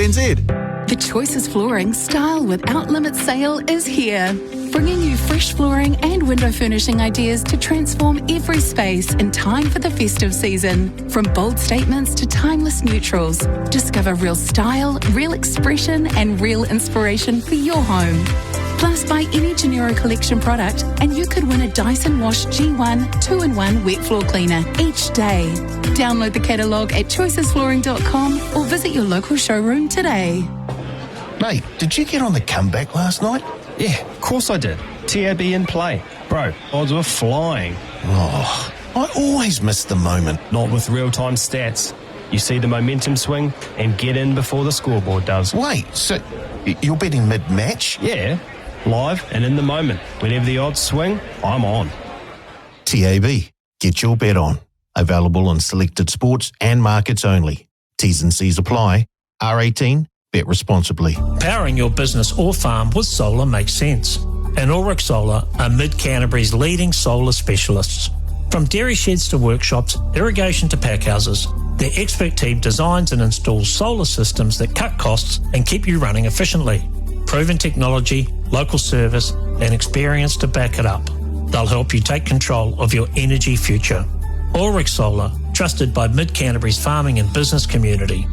The Choices Flooring Style Without Limits sale is here, bringing you fresh flooring and window furnishing ideas to transform every space in time for the festive season. From bold statements to timeless neutrals, discover real style, real expression and real inspiration for your home. Plus, buy any Genero Collection product and you could win a Dyson Wash G1 2-in-1 wet floor cleaner each day. Download the catalogue at choicesflooring.com or visit your local showroom today. Mate, did you get on the comeback last night? Yeah, of course I did. TAB in play. Bro, odds were flying. Oh, I always miss the moment. Not with real-time stats. You see the momentum swing and get in before the scoreboard does. Wait, so you're betting mid-match? Yeah, live and in the moment. Whenever the odds swing, I'm on. TAB, get your bet on. Available on selected sports and markets only. T's and C's apply. R18, bet responsibly. Powering your business or farm with solar makes sense. And Ulrich Solar are Mid-Canterbury's leading solar specialists. From dairy sheds to workshops, irrigation to packhouses, their expert team designs and installs solar systems that cut costs and keep you running efficiently. Proven technology, local service, and experience to back it up. They'll help you take control of your energy future. Ulrich Solar, trusted by Mid-Canterbury's farming and business community.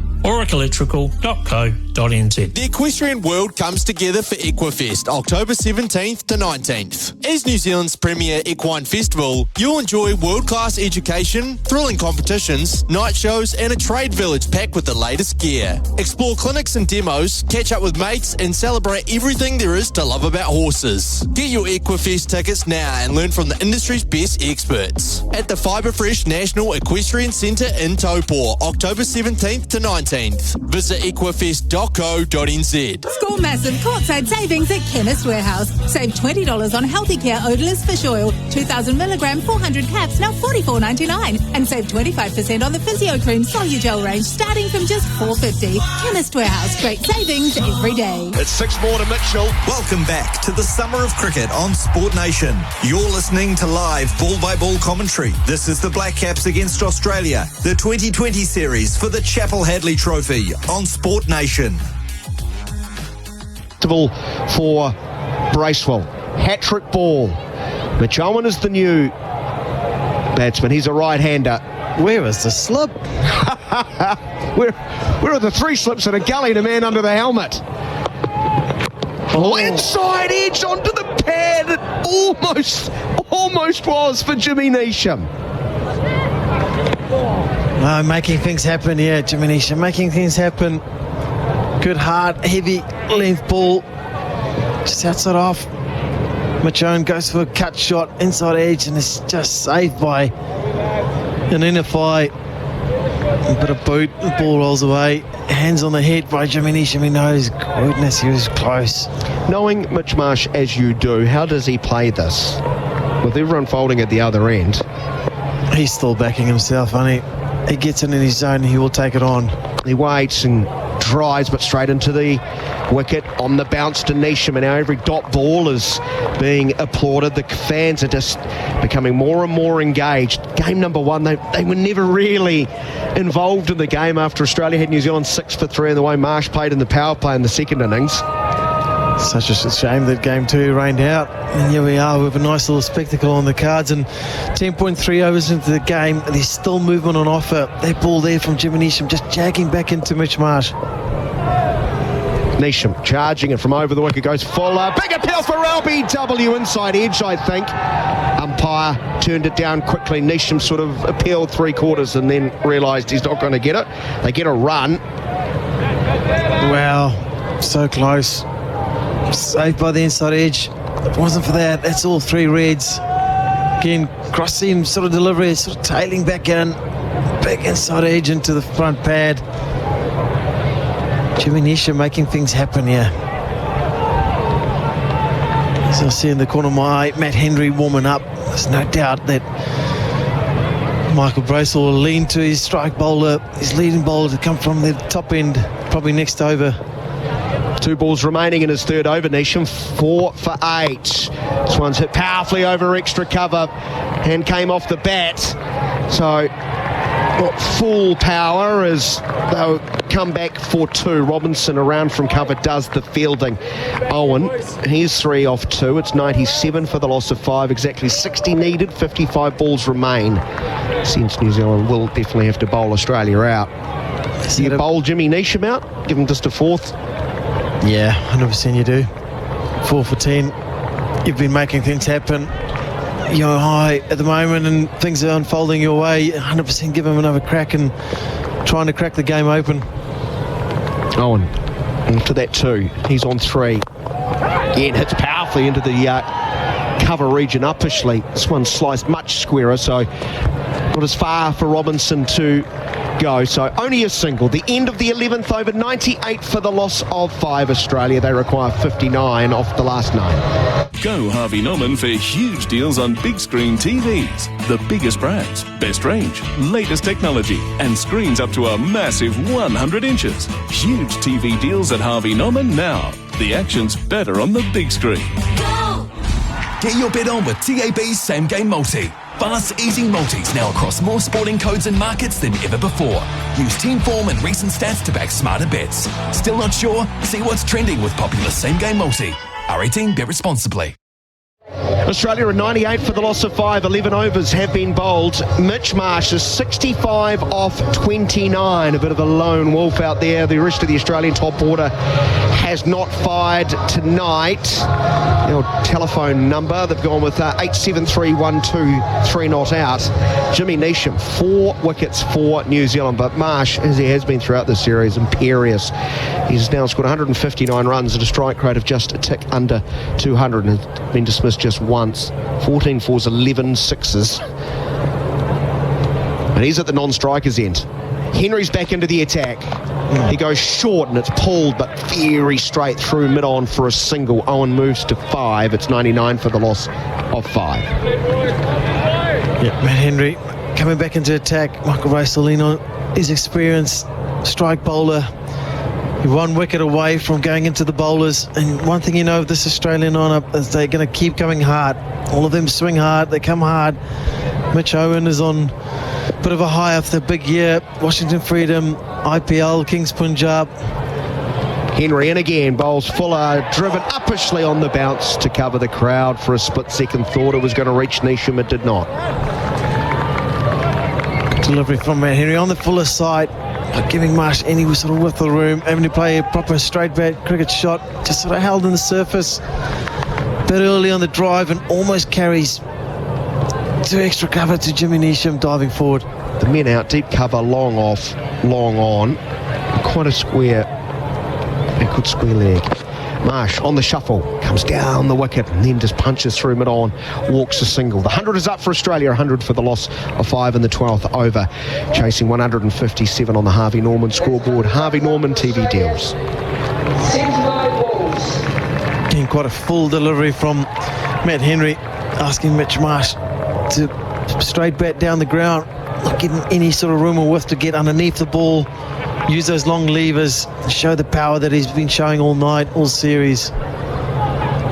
warwickelectrical.co.nz. The equestrian world comes together for Equifest, October 17th to 19th. As New Zealand's premier equine festival, you'll enjoy world-class education, thrilling competitions, night shows and a trade village packed with the latest gear. Explore clinics and demos, catch up with mates and celebrate everything there is to love about horses. Get your Equifest tickets now and learn from the industry's best experts. At the Fiberfresh National Equestrian Centre in Taupō, October 17th to 19th. Visit equifest.co.nz. Score massive courtside savings at Chemist Warehouse. Save $20 on Healthy Care Odorless Fish Oil, 2,000 milligram 400 caps, now $44.99. And save 25% on the Physio Cream Solugel range, starting from just $4.50. Chemist Warehouse, great savings every day. It's 6 more to Mitchell. Welcome back to the Summer of Cricket on Sport Nation. You're listening to live ball-by-ball commentary. This is the Black Caps against Australia, the 2020 series for the Chappell-Hadlee Trophy on Sport Nation. For Bracewell. Hat-trick ball. Mitch Owen is the new batsman. He's a right-hander. Where is the slip? Where are the 3 slips in a gully and a man under the helmet? Oh, inside edge onto the pad. It almost was for Jimmy Neesham. Oh, making things happen, yeah, Jimmy Neesham, making things happen. Good, hard, heavy length ball. Just outside off. Mitch Owen goes for a cut shot, inside edge, and it's just saved by an inner thigh. A bit of boot, the ball rolls away. Hands on the head by Jimmy Neesham. He knows, goodness, he was close. Knowing Mitch Marsh as you do, how does he play this? With everyone folding at the other end. He's still backing himself, and he gets in his zone and he will take it on. He waits and tries, but straight into the wicket on the bounce to Neesham, and now every dot ball is being applauded. The fans are just becoming more and more engaged. Game number 1, they were never really involved in the game after Australia had New Zealand 6 for 3, and the way Marsh played in the power play in the second innings. Such a shame that game 2 rained out, and here we are with a nice little spectacle on the cards, and 10.3 overs into the game, and there's still movement on offer. That ball there from Jimmy Neesham just jagging back into Mitch Marsh. Neesham charging it from over the wicket, goes fuller. Big appeal for LBW, inside edge, I think. Umpire turned it down quickly. Neesham sort of appealed 3/4 and then realised he's not going to get it. They get a run. Wow, so close. Saved by the inside edge. If it wasn't for that, that's all 3 reds. Again, cross seam sort of delivery, sort of tailing back in. Big inside edge into the front pad. Jimmy Neesham making things happen here. As I see in the corner of my eye, Matt Henry warming up. There's no doubt that Michael Bracewell will lean to his strike bowler, his leading bowler, to come from the top end, probably next over. 2 balls remaining in his third over. Neesham 4 for 8. This one's hit powerfully over extra cover and came off the bat. So full power as they'll come back for 2. Robinson around from cover does the fielding. Owen, he's 3 off 2. It's 97 for the loss of 5. Exactly 60 needed. 55 balls remain. Since New Zealand will definitely have to bowl Australia out. Do you bowl Jimmy Neesham out? Give him just a 4th? Yeah, 100% you do. 4 for 10. You've been making things happen. You're high at the moment and things are unfolding your way. 100% give him another crack and trying to crack the game open. Owen into that 2. He's on 3. Again, hits powerfully into the cover region uppishly. This one sliced much squarer, so not as far for Robinson to go. So only a single. The end of the 11th over, 98 for the loss of 5 Australia. They require 59 off the last 9. Go Harvey Norman for huge deals on big screen TVs. The biggest brands, best range, latest technology, and screens up to a massive 100 inches. Huge TV deals at Harvey Norman now. The action's better on the big screen. Go! Get your bet on with TAB's Same Game Multi. Fast, easy multis now across more sporting codes and markets than ever before. Use team form and recent stats to back smarter bets. Still not sure? See what's trending with popular Same Game Multi. R18, bet responsibly. Australia are 98 for the loss of 5. 11 overs have been bowled. Mitch Marsh is 65 off 29. A bit of a lone wolf out there. The rest of the Australian top order has not fired tonight. The old telephone number, they've gone with 87312, not out. Jimmy Neesham, 4 wickets for New Zealand, but Marsh, as he has been throughout this series, imperious. He's now scored 159 runs at a strike rate of just a tick under 200 and has been dismissed just once. 14 fours, 11 sixes. And he's at the non-strikers end. Henry's back into the attack. He goes short and it's pulled, but very straight through mid-on for a single. Owen moves to 5. It's 99 for the loss of 5. Yeah, Matt Henry coming back into attack. Michael Rasolino, his experienced strike bowler. 1 wicket away from going into the bowlers. And one thing you know of this Australian lineup is they're going to keep coming hard. All of them swing hard, they come hard. Mitch Owen is on a bit of a high after the big year. Washington Freedom, IPL, Kings Punjab. Henry in again, bowls Fuller, driven uppishly on the bounce to cover the crowd. For a split second thought it was going to reach Neesham, it did not. Delivery from Matt Henry on the Fuller side, giving Marsh any sort of width of the room, having to play a proper straight bat cricket shot, just sort of held in the surface a bit early on the drive and almost carries 2 extra cover to Jimmy Neesham diving forward. The men out, deep cover, long off, long on, quite a square, a good square leg. Marsh on the shuffle, comes down the wicket and then just punches through mid-on, walks a single. The 100 is up for Australia, 100 for the loss of 5 in the 12th over. Chasing 157 on the Harvey Norman scoreboard. Harvey Norman TV deals. Getting quite a full delivery from Matt Henry, asking Mitch Marsh to straight bat down the ground, not getting any sort of room or width to get underneath the ball. Use those long levers, show the power that he's been showing all night, all series.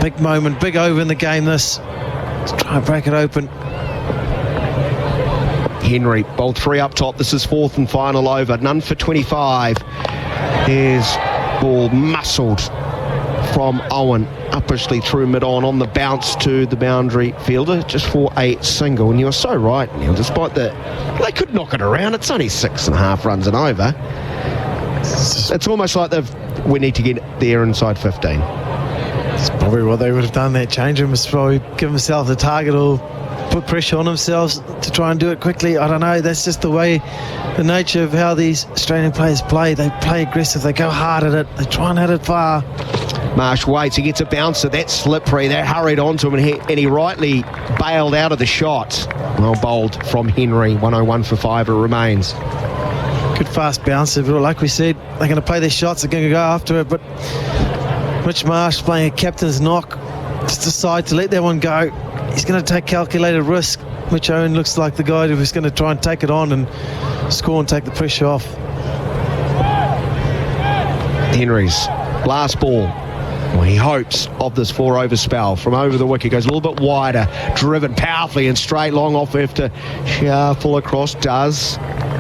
Big moment, big over in the game this. Let's try and break it open. Henry bowled 3 up top. This is 4th and final over. None for 25. Here's ball muscled from Owen, uppishly through mid-on the bounce to the boundary fielder, just for a single. And you're so right, Neil, despite that they could knock it around. It's only 6.5 runs and over. It's almost like we need to get there inside 15. It's probably what they would have done. That change room was probably give themselves a target or put pressure on themselves to try and do it quickly. I don't know. That's just the way, the nature of how these Australian players play. They play aggressive. They go hard at it. They try and hit it far. Marsh waits. He gets a bouncer. That's slippery. They hurried onto him and he rightly bailed out of the shot. Well bowled from Henry. 101 for 5 it remains. Good fast bouncer, but like we said, they're going to play their shots, they're going to go after it, but Mitch Marsh playing a captain's knock, just decide to let that one go. He's going to take calculated risk. Mitch Owen looks like the guy who's going to try and take it on and score and take the pressure off. Henry's last ball. Well, he hopes of this 4-over spell. From over the wicket, goes a little bit wider, driven powerfully and straight, long off after shuffle across, does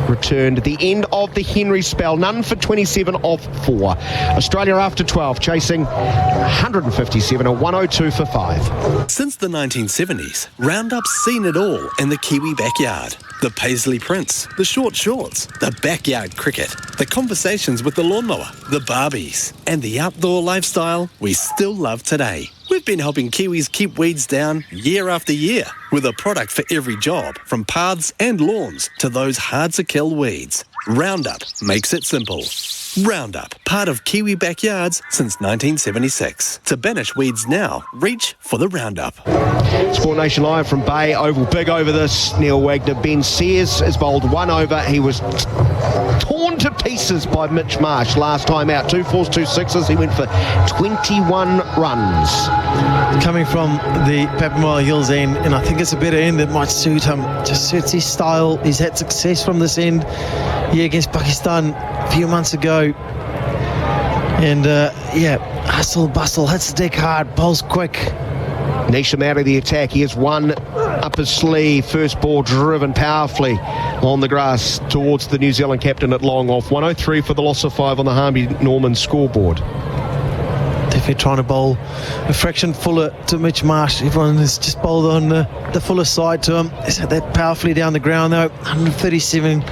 returned at the end of the Henry spell. None for 27 off 4. Australia after 12, chasing 157 at 102 for 5. Since the 1970s, Roundup's seen it all in the Kiwi backyard. The Paisley prints, the short shorts, the backyard cricket, the conversations with the lawnmower, the Barbies, and the outdoor lifestyle we still love today. We've been helping Kiwis keep weeds down year after year with a product for every job, from paths and lawns to those hard-to-kill weeds. Roundup makes it simple. Roundup, part of Kiwi backyards since 1976. To banish weeds now, reach for the Roundup. Sport Nation Live from Bay Oval. Big over this, Neil Wagner. Ben Sears has bowled 1 over. He was torn to pieces by Mitch Marsh last time out. 2 fours, 2 sixes. He went for 21 runs. Coming from the Papamoa Hills end, and I think it's a better end that might suit him. Just suits his style. He's had success from this end here against Pakistan a few months ago. And hustle, bustle, hits the deck hard, bowls quick. Neesham out of the attack. He has one up his sleeve. First ball driven powerfully on the grass towards the New Zealand captain at long off. 103 for the loss of 5 on the Harvey Norman scoreboard. They've definitely trying to bowl a fraction fuller to Mitch Marsh. Everyone has just bowled on the fuller side to him. He's had that powerfully down the ground though. 137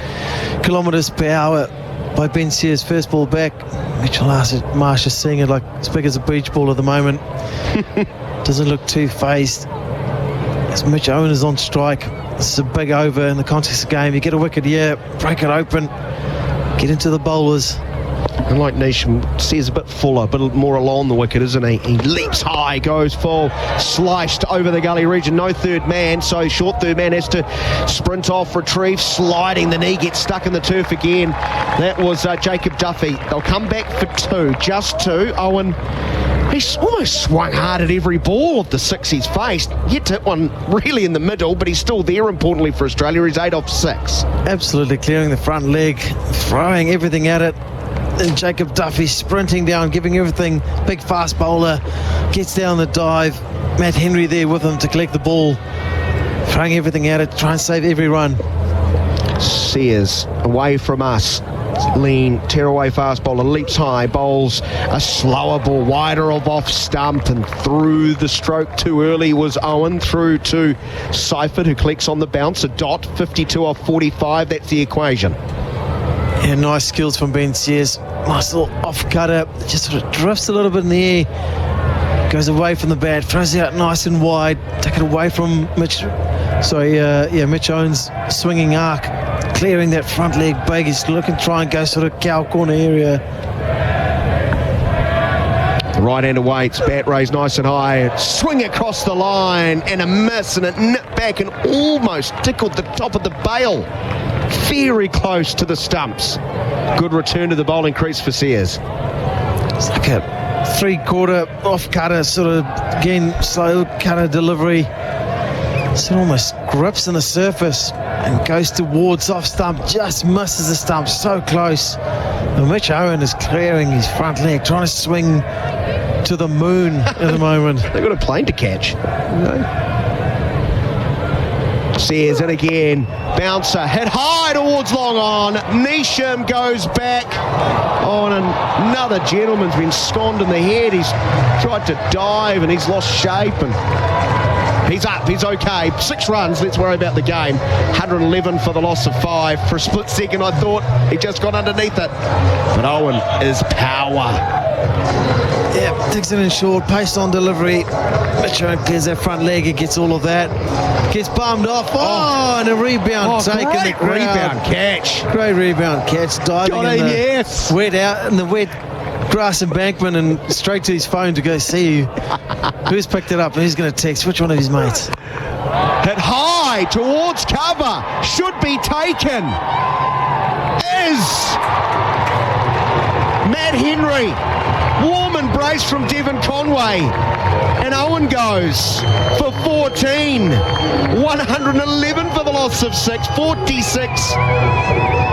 kilometres per hour by Ben Sears, first ball back. Mitchell Marsh is seeing it like as big as a beach ball at the moment. Doesn't look too phased. As Mitch Owen is on strike. This is a big over in the context of the game. You get a wicket here, break it open, get into the bowlers. And like Nation says, a bit fuller, a bit more along the wicket, isn't he? He leaps high, goes full, sliced over the gully region. No third man, so short third man has to sprint off, retrieve, sliding the knee, gets stuck in the turf again. That was Jacob Duffy. They'll come back for two, just two. Owen, he's almost swung hard at every ball of the six he's faced. Yet to hit one really in the middle, but he's still there, importantly for Australia. He's 8 off 6. Absolutely clearing the front leg, throwing everything at it. And Jacob Duffy sprinting down, giving everything. Big fast bowler, gets down the dive. Matt Henry there with him to collect the ball, throwing everything at it, try and save every run. Sears away from us. Lean, tear-away fast bowler, leaps high, bowls a slower ball, wider of off stump, and through the stroke too early was Owen, through to Seifert, who collects on the bounce, a dot, 52 off 45, that's the equation. Yeah, nice skills from Ben Sears. Nice little off-cutter, just sort of drifts a little bit in the air, goes away from the bat, throws it out nice and wide, take it away from Mitch Owen's swinging arc, clearing that front leg big. He's looking to try and go sort of cow corner area. Right-hander waits, bat raised nice and high, swing across the line, and a miss, and it nipped back and almost tickled the top of the bail. Very close to the stumps. Good return to the bowling crease for Sears. It's like a three-quarter off-cutter, sort of, again, slow cutter delivery. It almost grips on the surface and goes towards off stump, just misses the stump, so close. And Mitch Owen is clearing his front leg, trying to swing to the moon at the moment. They've got a plane to catch. Sears in again, bouncer, hit high towards long on. Neesham goes back on, another gentleman's been sconed in the head. He's tried to dive and he's lost shape, and he's up, he's okay. 6 runs, let's worry about the game. 111 for the loss of 5. For a split second I thought he just got underneath it, but Owen is power. Yeah, takes it in short, pace on delivery. Mitch Owen clears that front leg, he gets all of that. Gets bummed off. And a rebound taken. Great rebound catch. Great rebound catch. Diving in the wet out in the wet grass embankment and straight to his phone to go see who's picked it up and who's going to text which one of his mates. Hit high towards cover. Should be taken. Is Matt Henry. Warm embrace from Devon Conway. And Owen goes for 14. 111 for the loss of 6. 46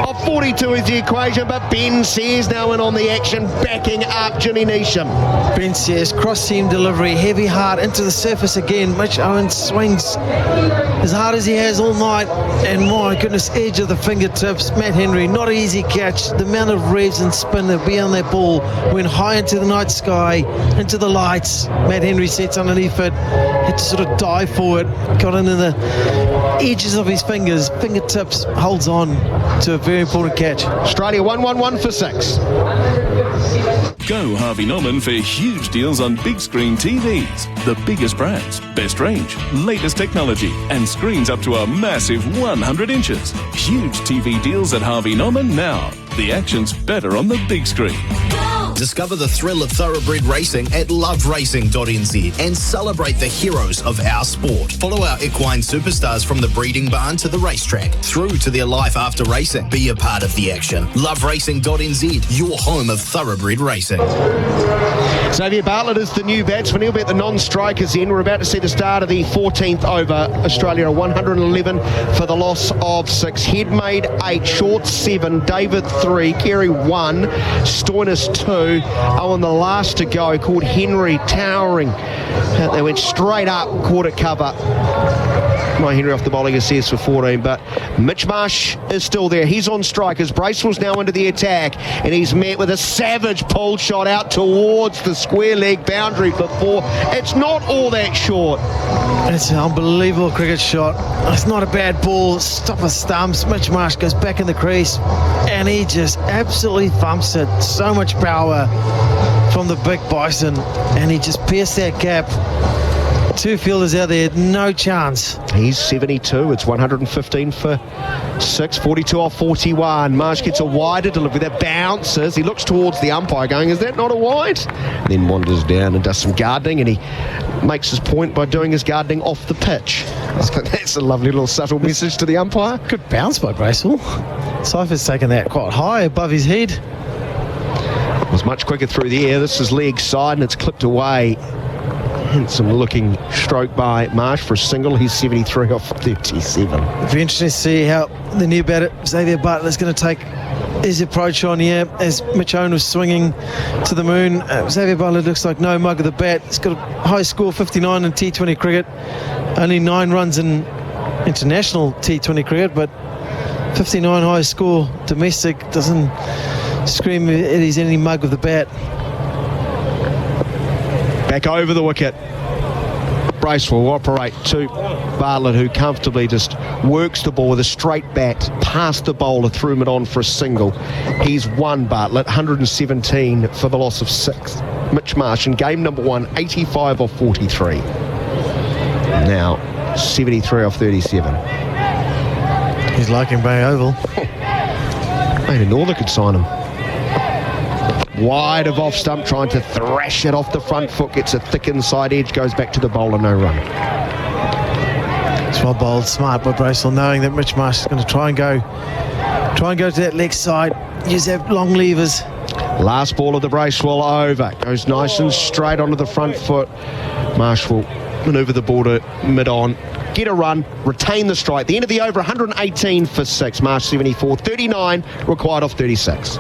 of 42 is the equation, but Ben Sears now in on the action, backing up Ginny Neesham. Ben Sears, cross-seam delivery, heavy hard into the surface again. Mitch Owen swings as hard as he has all night, and my goodness, edge of the fingertips. Matt Henry, not an easy catch. The amount of revs and spin that be on that ball went high into the night sky, into the lights. Matt Henry sets underneath it, had to sort of dive for it, got into the edges of his fingertips, holds on to a very important catch. Australia 1-1-1 for 6. Go Harvey Norman for huge deals on big screen TVs. The biggest brands, best range, latest technology, and screens up to a massive 100 inches. Huge TV deals at Harvey Norman now. The action's better on the big screen. Discover the thrill of thoroughbred racing at loveracing.nz and celebrate the heroes of our sport. Follow our equine superstars from the breeding barn to the racetrack, through to their life after racing. Be a part of the action. Loveracing.nz, your home of thoroughbred racing. Xavier Bartlett is the new batsman. He'll be at the non-strikers end. We're about to see the start of the 14th over. Australia 111 for the loss of 6. Head made 8, short 7, David 3, Kerry 1, Stoinis 2. Owen the last to go, called Henry, towering. They went straight up, caught at cover. Ryan Henry off the bowling assist for 14, but Mitch Marsh is still there. He's on strike as Bracewell's now into the attack, and he's met with a savage pull shot out towards the square leg boundary for 4. It's not all that short. It's an unbelievable cricket shot. It's not a bad ball. Stopper stumps. Mitch Marsh goes back in the crease, and he just absolutely thumps it. So much power from the big bison, and he just pierced that gap. 2 fielders out there, no chance. He's 72. It's 115 for 6, 42 off 41. Marsh gets a wider delivery that bounces. He looks towards the umpire going, is that not a wide? And then wanders down and does some gardening, and he makes his point by doing his gardening off the pitch. So that's a lovely little subtle message to the umpire. Good bounce by Bracewell. Cypher's taken that quite high above his head. It was much quicker through the air. This is leg side, and it's clipped away. Handsome looking stroke by Marsh for a single. He's 73 off 37. It'll be interesting to see how the new batter Xavier Bartlett is going to take his approach on here as Mitch Owen was swinging to the moon. Xavier Bartlett looks like no mug of the bat. He's got a high score, 59 in T20 cricket. Only 9 runs in international T20 cricket, but 59 high score domestic doesn't scream that he's any mug of the bat. Back over the wicket. Bracewell will operate to Bartlett, who comfortably just works the ball with a straight bat past the bowler, threw him on for a single. He's won Bartlett, 117 for the loss of 6. Mitch Marsh in game number 1, 85 off 43. Now 73 off 37. He's liking Bay Oval. Maybe Norther could sign him. Wide of off stump, trying to thrash it off the front foot, gets a thick inside edge, goes back to the bowler, no run. It's well bowled, smart by Bracewell, knowing that Mitch Marsh is going to try and go to that leg side, use that long levers. Last ball of the Bracewell over, goes nice and straight onto the front foot. Marsh will manoeuvre the ball to mid-on, get a run, retain the strike. The end of the over, 118 for 6. Marsh 74, 39 required off 36.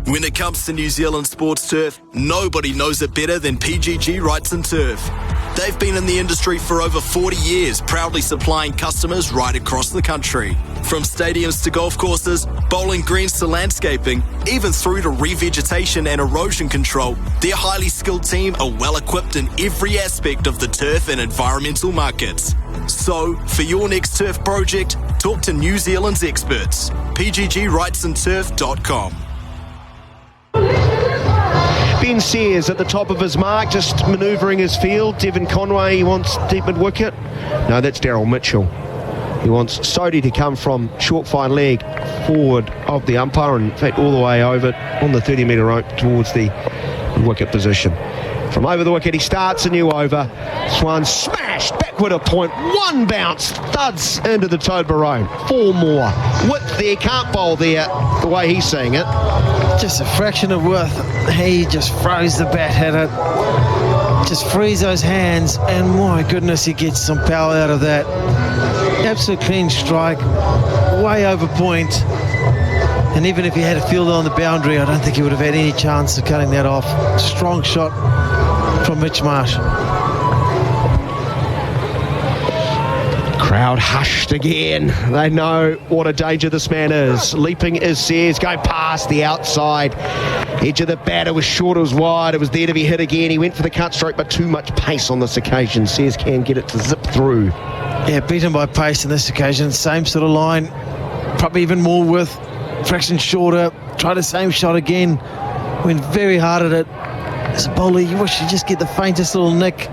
When it comes to New Zealand sports turf, nobody knows it better than PGG Wrights and Turf. They've been in the industry for over 40 years, proudly supplying customers right across the country. From stadiums to golf courses, bowling greens to landscaping, even through to revegetation and erosion control, their highly skilled team are well equipped in every aspect of the turf and environmental markets. So, for your next turf project, talk to New Zealand's experts. PGGWrightsandTurf.com. Ben Sears at the top of his mark, just manoeuvring his field. Devon Conway, he wants deep mid-wicket. No, that's Daryl Mitchell. He wants Sodhi to come from short fine leg forward of the umpire, and in fact all the way over on the 30-metre rope towards the wicket position. From over the wicket, he starts a new over. Swan smashed backward a point. 1 bounce, thuds into the Toad Barone. 4 more. Width there, can't bowl there, the way he's seeing it. Just a fraction of width. He just throws the bat at it. Just frees those hands, and my goodness, he gets some power out of that. Absolute clean strike, way over point. And even if he had a fielder on the boundary, I don't think he would have had any chance of cutting that off. Strong shot from Mitch Marsh. Crowd hushed again. They know what a danger this man is. Leaping is Sears, going past the outside edge of the bat. It was short, it was wide, it was there to be hit again. He went for the cut stroke, but too much pace on this occasion. Sears can get it to zip through. Yeah, beaten by pace on this occasion. Same sort of line, probably even more width, fraction shorter. Tried the same shot again, went very hard at it. As a bowler, you wish you just get the faintest little nick,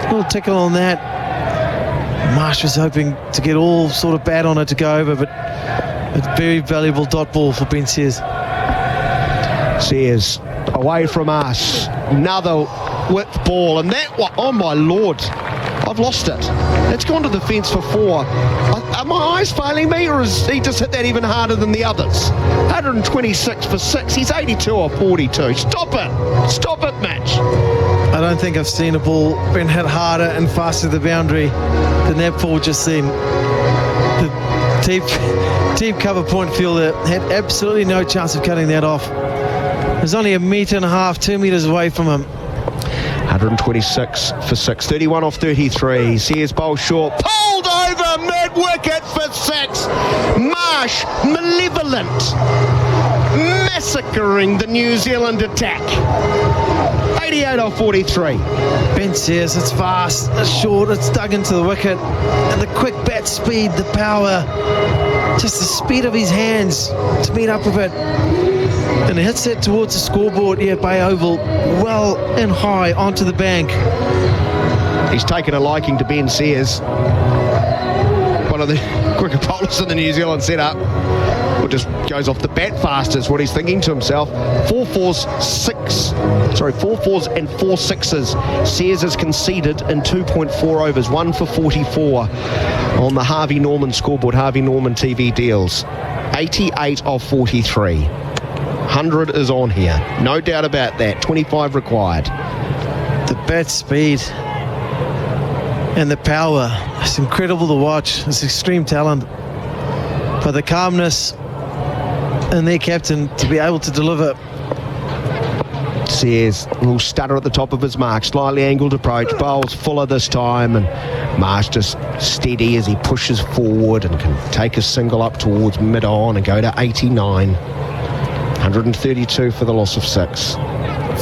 little tickle on that. Marsh was hoping to get all sort of bat on it to go over, but a very valuable dot ball for Ben Sears. Sears away from us. Another width ball, and that one, oh my lord, I've lost it. It's gone to the fence for 4. Are my eyes failing me, or has he just hit that even harder than the others? 126 for 6. He's 82 or 42. Stop it, Mitch. I don't think I've seen a ball been hit harder and faster to the boundary than that ball just then. The deep cover point fielder had absolutely no chance of cutting that off. It was only 1.5 meters, 2 meters away from him. 126 for 6. 31 off 33. Sears bowl short. Pulled over mid-wicket for 6. Marsh, malevolent, massacring the New Zealand attack. 88 off 43. Ben Sears, it's fast, it's short, it's dug into the wicket. And the quick bat speed, the power, just the speed of his hands to meet up with it. And he hits that towards the scoreboard here at Bay Oval, well and high onto the bank. He's taken a liking to Ben Sears, one of the quicker bowlers in the New Zealand setup. Or just goes off the bat fast is what he's thinking to himself. 4 fours and 4 sixes. Sears has conceded in 2.4 overs, 1 for 44 on the Harvey Norman scoreboard, Harvey Norman TV deals. 88 of 43. 100 is on here, no doubt about that. 25 required. The bat speed and the power, it's incredible to watch. It's extreme talent, but the calmness and their captain to be able to deliver. Sears, a little stutter at the top of his mark, slightly angled approach, bowls fuller this time, and Marsh just steady as he pushes forward and can take a single up towards mid-on and go to 89. 132 for the loss of 6.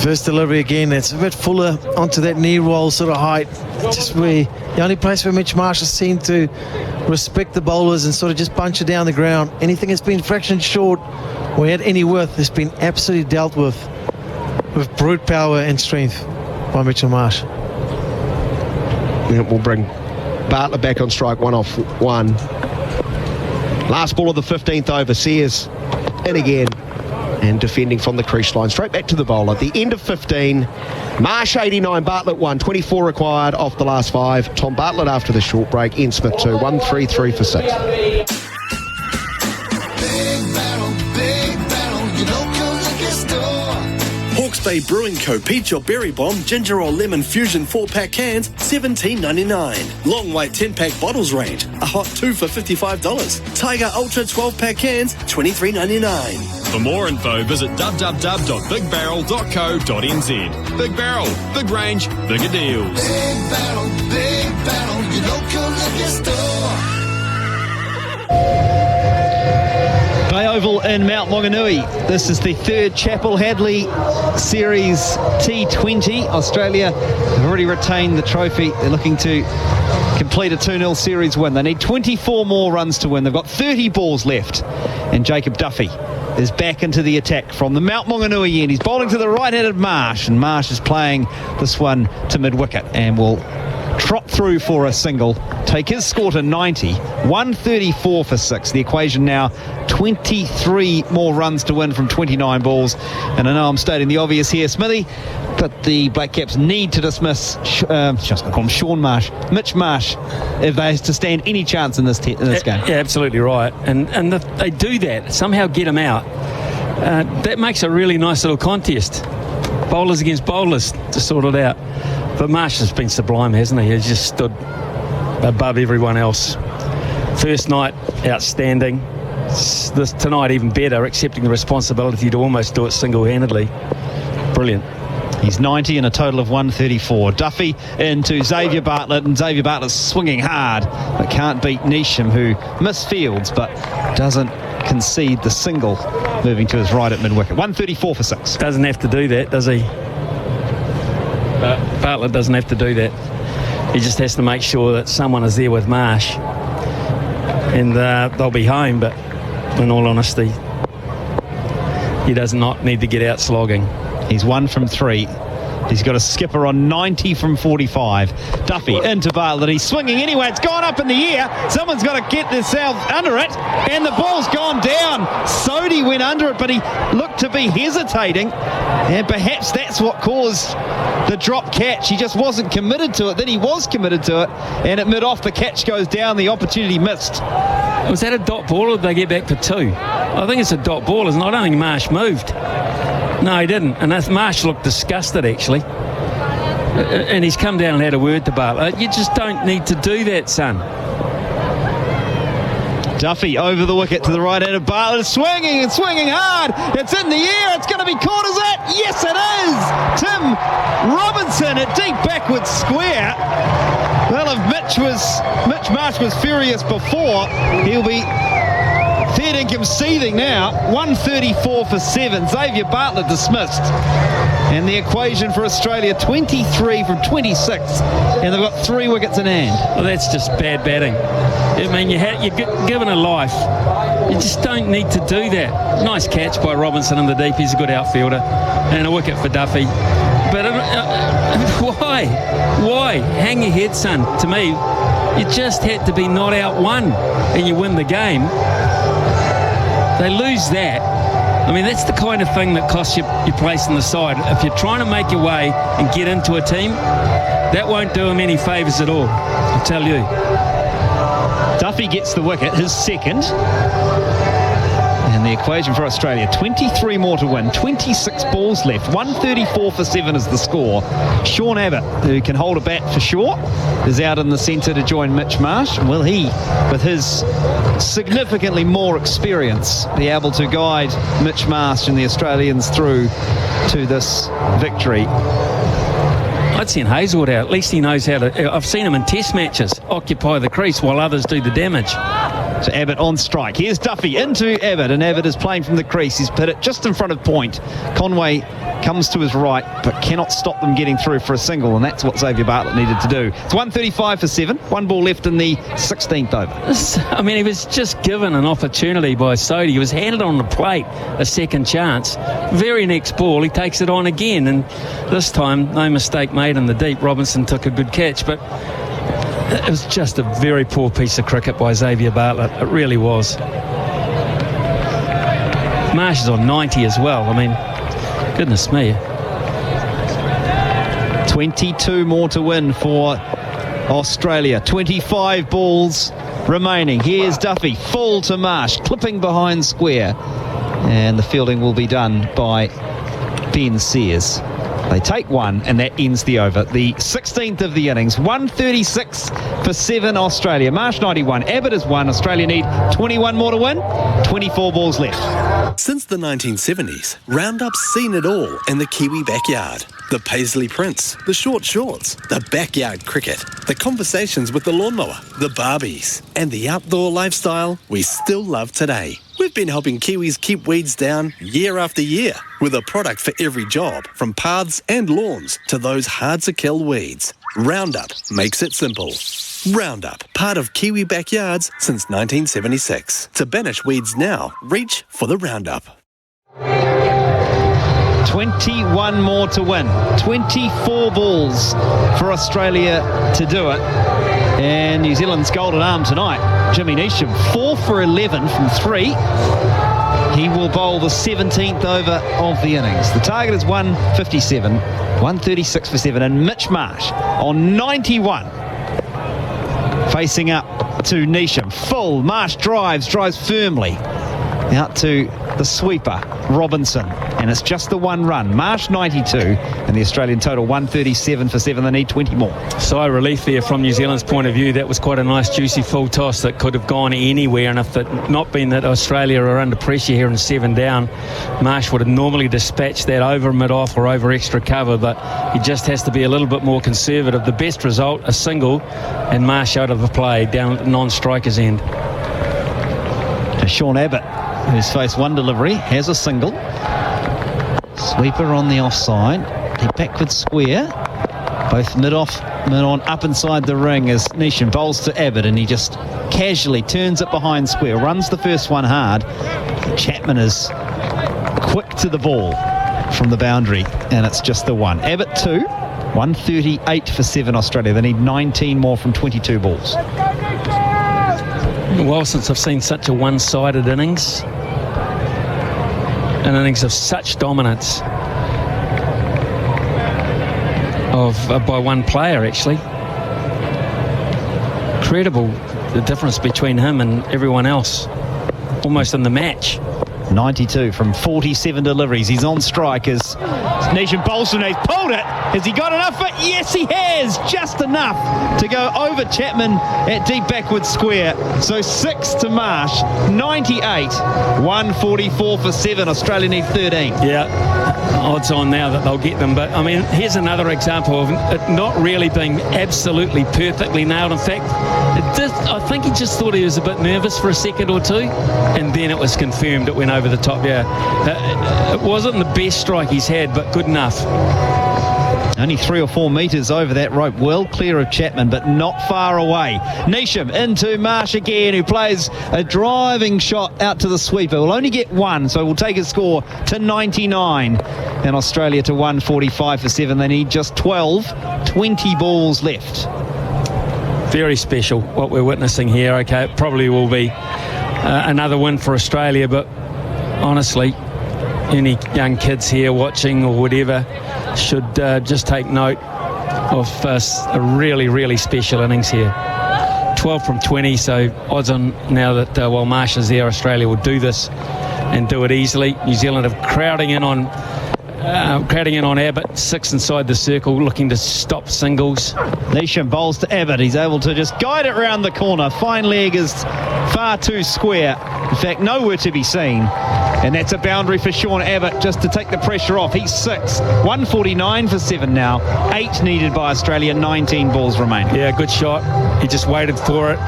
First delivery again, it's a bit fuller onto that knee roll sort of height. Just where the only place where Mitch Marsh has seemed to respect the bowlers and sort of just bunch it down the ground. Anything that's been fractions short or had any worth has been absolutely dealt with brute power and strength by Mitchell Marsh. We'll bring Bartlett back on strike, 1 off 1. Last ball of the 15th over. Sears in again and defending from the crease line. Straight back to the bowler. The end of 15. Marsh 89, Bartlett 1. 24 required off the last 5. Tom Bartlett after the short break. Ian Smith 2. 133 for 6. Hawke's Bay Brewing Co. Peach or Berry Bomb Ginger or Lemon Fusion 4-pack cans, $17.99. Long White 10-pack bottles range, a hot 2 for $55. Tiger Ultra 12-pack cans, $23.99. For more info, visit www.bigbarrel.co.nz. Big Barrel, big range, bigger deals. Big battle, your local liquor store. Bay Oval in Mount Maunganui. This is the third Chappell-Hadlee Series T20. Australia have already retained the trophy. They're looking to complete a 2-0 series win. They need 24 more runs to win. They've got 30 balls left. And Jacob Duffy is back into the attack from the Mount Maunganui end. He's bowling to the right-handed Marsh, and Marsh is playing this one to mid-wicket and will trot through for a single, take his score to 90, 134 for 6. The equation now 23 more runs to win from 29 balls. And I know I'm stating the obvious here, Smithy, but the Black Caps need to dismiss just going to call him Sean Marsh, Mitch Marsh, if they have to stand any chance in this game. Yeah, absolutely right. And they do that, somehow get him out. That makes a really nice little contest. Bowlers against bowlers to sort it out. But Marsh has been sublime, hasn't he? He's just stood above everyone else. First night, outstanding. This tonight, even better, accepting the responsibility to almost do it single-handedly. Brilliant. He's 90 and a total of 134. Duffy into Xavier Bartlett, and Xavier Bartlett's swinging hard, but can't beat Neesham, who misfields but doesn't concede the single, moving to his right at mid-wicket. 134 for 6. Doesn't have to do that, does he? Bartlett doesn't have to do that. He just has to make sure that someone is there with Marsh, and they'll be home. But in all honesty, he does not need to get out slogging. He's 1 from 3. He's got a skipper on 90 from 45. Duffy into Bartlett. He's swinging anyway. It's gone up in the air. Someone's got to get themselves under it. And the ball's gone down. Sodhi went under it, but he looked to be hesitating. And perhaps that's what caused the drop catch. He just wasn't committed to it. Then he was committed to it. And at mid-off, the catch goes down. The opportunity missed. Was that a dot ball, or did they get back for 2? I think it's a dot ball, isn't it? I don't think Marsh moved. No, he didn't. And Marsh looked disgusted, actually. And he's come down and had a word to Bartlett. You just don't need to do that, son. Duffy over the wicket to the right hand of Bartlett, swinging and swinging hard. It's in the air. It's going to be caught, is it? Yes, it is. Tim Robinson at deep backward square. Well, if Mitch Marsh was furious before, he'll be fair dinkum seething now. 134 for 7. Xavier Bartlett dismissed. And the equation for Australia, 23 from 26. And they've got 3 wickets in hand. Well, that's just bad batting. I mean, you're given a life. You just don't need to do that. Nice catch by Robinson in the deep. He's a good outfielder. And a wicket for Duffy. But why? Why? Hang your head, son. To me, you just had to be not out 1 and you win the game. They lose that. I mean, that's the kind of thing that costs you your place in the side. If you're trying to make your way and get into a team, that won't do him any favours at all, I'll tell you. Duffy gets the wicket, his second. And the equation for Australia, 23 more to win, 26 balls left, 134 for 7 is the score. Sean Abbott, who can hold a bat for sure, is out in the centre to join Mitch Marsh. Will he, with his significantly more experience, be able to guide Mitch Marsh and the Australians through to this victory? I'd send Hazelwood out. At least he knows how to... I've seen him in test matches occupy the crease while others do the damage. So Abbott on strike. Here's Duffy into Abbott, and Abbott is playing from the crease. He's put it just in front of point. Conway comes to his right, but cannot stop them getting through for a single, and that's what Xavier Bartlett needed to do. It's 135 for 7. 1 ball left in the 16th over. I mean, he was just given an opportunity by Sodhi. He was handed on the plate a second chance. Very next ball, he takes it on again, and this time, no mistake made in the deep. Robinson took a good catch, but it was just a very poor piece of cricket by Xavier Bartlett. It really was. Marsh is on 90 as well. I mean, goodness me. 22 more to win for Australia. 25 balls remaining. Here's Duffy, full to Marsh, clipping behind square. And the fielding will be done by Ben Sears. They take 1, and that ends the over. The 16th of the innings. 136 for 7 Australia. Marsh 91. Abbott has 1. Australia need 21 more to win. 24 balls left. Since the 1970s, Roundup's seen it all in the Kiwi backyard. The Paisley prints, the short shorts, the backyard cricket, the conversations with the lawnmower, the Barbies, and the outdoor lifestyle we still love today. We've been helping Kiwis keep weeds down year after year with a product for every job, from paths and lawns to those hard-to-kill weeds. Roundup makes it simple. Roundup, part of Kiwi backyards since 1976. To banish weeds now, reach for the Roundup. 21 more to win. 24 balls for Australia to do it. And New Zealand's golden arm tonight, Jimmy Neesham, 4 for 11 from 3. He will bowl the 17th over of the innings. The target is 157, 136 for 7. And Mitch Marsh on 91. Facing up to Neesham. Full. Marsh drives firmly. Out to the sweeper, Robinson. And it's just the 1 run. Marsh 92, and the Australian total 137 for 7. They need 20 more. Sigh of relief there from New Zealand's point of view. That was quite a nice, juicy full toss that could have gone anywhere. And if it not been that Australia are under pressure here in 7 down, Marsh would have normally dispatched that over mid-off or over extra cover. But he just has to be a little bit more conservative. The best result, a single, and Marsh out of the play down at non-striker's end. Sean Abbott, who's faced 1 delivery, has a single. Sweeper on the offside. A backward square. Both mid-off, mid-on, up inside the ring as Neesham bowls to Abbott, and he just casually turns it behind square. Runs the first one hard. Chapman is quick to the ball from the boundary, and it's just the 1. Abbott 2. 138 for 7 Australia. They need 19 more from 22 balls. Well, since I've seen such a one-sided innings, an innings of such dominance by one player, actually. Incredible, the difference between him and everyone else, almost in the match. 92 from 47 deliveries. He's on strike as Nation Bolson has pulled it. Has he got enough? Yes, he has. Just enough to go over Chapman at deep backward square. So 6 to Marsh. 98. 144 for 7. Australia need 13. Yeah, odds on now that they'll get them. But, I mean, here's another example of it not really being absolutely perfectly nailed. In fact, I think he just thought he was a bit nervous for a second or two, and then it was confirmed it went over the top. Yeah, it wasn't the best strike he's had, but good enough. Only 3 or 4 metres over that rope, well clear of Chapman, but not far away. Neesham into Marsh again, who plays a driving shot out to the sweeper. Will only get 1, so we'll take his score to 99. And Australia to 145 for 7. They need just 12, 20 balls left. Very special what we're witnessing here. Okay, it probably will be another win for Australia, but honestly, any young kids here watching or whatever should just take note of a really, really special innings here. 12 from 20, so odds on now that while Marsh is there, Australia will do this and do it easily. New Zealand are crowding in on Abbott, 6 inside the circle, looking to stop singles. Neesham bowls to Abbott. He's able to just guide it round the corner. Fine leg is far too square. In fact, nowhere to be seen. And that's a boundary for Sean Abbott just to take the pressure off. He's 6. 149 for 7 now. 8 needed by Australia. 19 balls remaining. Yeah, good shot. He just waited for it.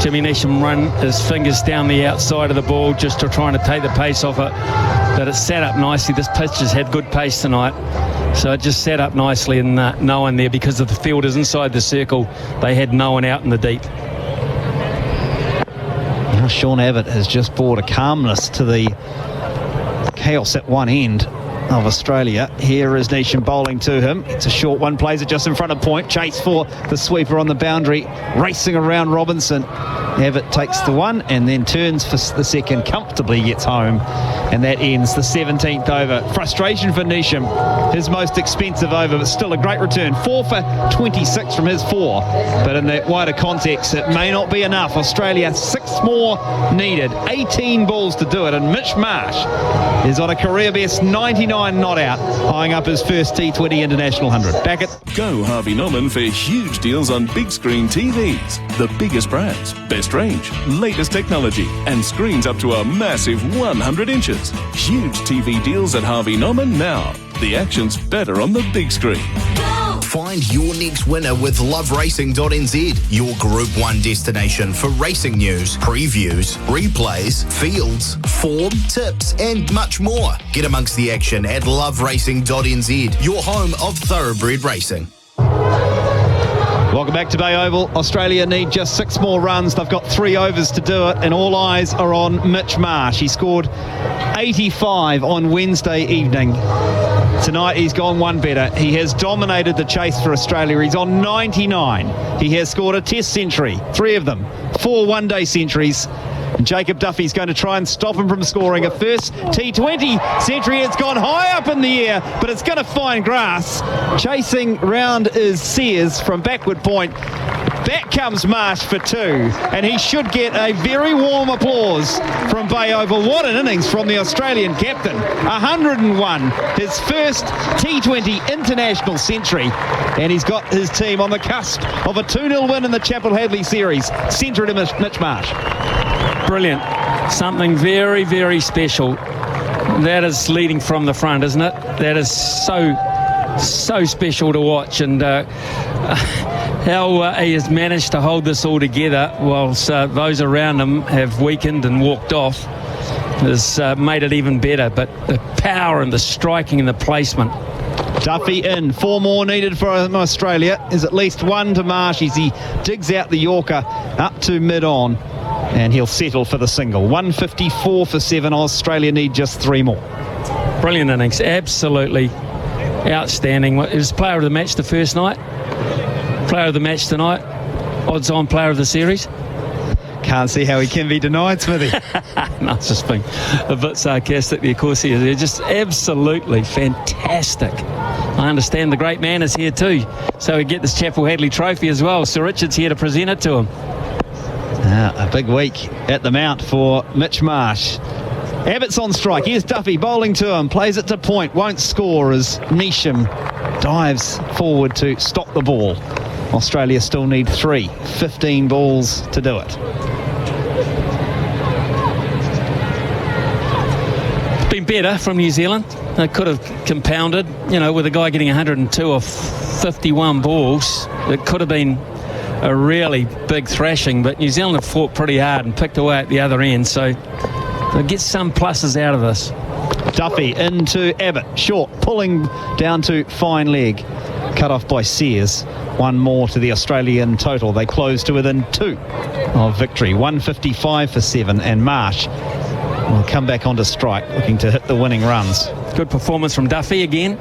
Jimmy Neesham run his fingers down the outside of the ball just to trying to take the pace off it. But it set up nicely. This pitch has had good pace tonight. So it just set up nicely, and no one there because of the fielders inside the circle. They had no one out in the deep. Now Sean Abbott has just brought a calmness to the chaos at one end of Australia. Here is Neesham bowling to him. It's a short one, plays it just in front of point. Chase for the sweeper on the boundary, racing around Robinson. Abbott takes the 1 and then turns for the second, comfortably gets home, and that ends the 17th over. Frustration for Neesham, his most expensive over, but still a great return. 4 for 26 from his 4, but in that wider context it may not be enough. Australia 6 more needed, 18 balls to do it, and Mitch Marsh is on a career best 99 not out, eyeing up his first T20 International 100. Back at Go Harvey Norman for huge deals on big screen TVs. The biggest brands, best range, latest technology, and screens up to a massive 100 inches. Huge TV deals at Harvey Norman now. The action's better on the big screen. Find your next winner with loveracing.nz, your Group 1 destination for racing news, previews, replays, fields, form, tips, and much more. Get amongst the action at loveracing.nz, your home of thoroughbred racing. Welcome back to Bay Oval. Australia need just 6 more runs. They've got 3 overs to do it, and all eyes are on Mitch Marsh. He scored 85 on Wednesday evening. Tonight he's gone 1 better. He has dominated the chase for Australia. He's on 99. He has scored a test century, 3 of them, 4 one-day centuries. And Jacob Duffy's going to try and stop him from scoring a first T20 century. It's gone high up in the air, but it's going to find grass. Chasing round is Sears from backward point. Back comes Marsh for 2, and he should get a very warm applause from Bay Oval. What an innings from the Australian captain. 101, his first T20 international century, and he's got his team on the cusp of a 2-0 win in the Chappell-Hadlee series. Centre to Mitch Marsh. Brilliant. Something very, very special. That is leading from the front, isn't it? That is so special to watch, and how he has managed to hold this all together whilst those around him have weakened and walked off has made it even better. But the power and the striking and the placement. Duffy in, 4 more needed for Australia. Is at least 1 to Marsh as he digs out the Yorker up to mid-on, and he'll settle for the single. 154 for 7. Australia need just 3 more. Brilliant innings, absolutely outstanding. It was player of the match the first night, player of the match tonight, odds on player of the series. Can't see how he can be denied, Smithy. No, it's just being a bit sarcastic there. Of course he is. They're just absolutely fantastic. I understand the great man is here too, so we get this Chappell-Hadlee trophy as well. Sir Richard's here to present it to him. A big week at the Mount for Mitch Marsh. Abbott's on strike. Here's Duffy bowling to him. Plays it to point. Won't score as Neesham dives forward to stop the ball. Australia still need 3. 15 balls to do it. It's been better from New Zealand. They could have compounded, with a guy getting 102 off 51 balls. It could have been a really big thrashing, but New Zealand have fought pretty hard and picked away at the other end, so they'll get some pluses out of this. Duffy into Abbott, short, pulling down to fine leg, cut off by Sears. One more to the Australian total. They close to within 2 of victory. 155 for 7, and Marsh will come back onto strike, looking to hit the winning runs. Good performance from Duffy again.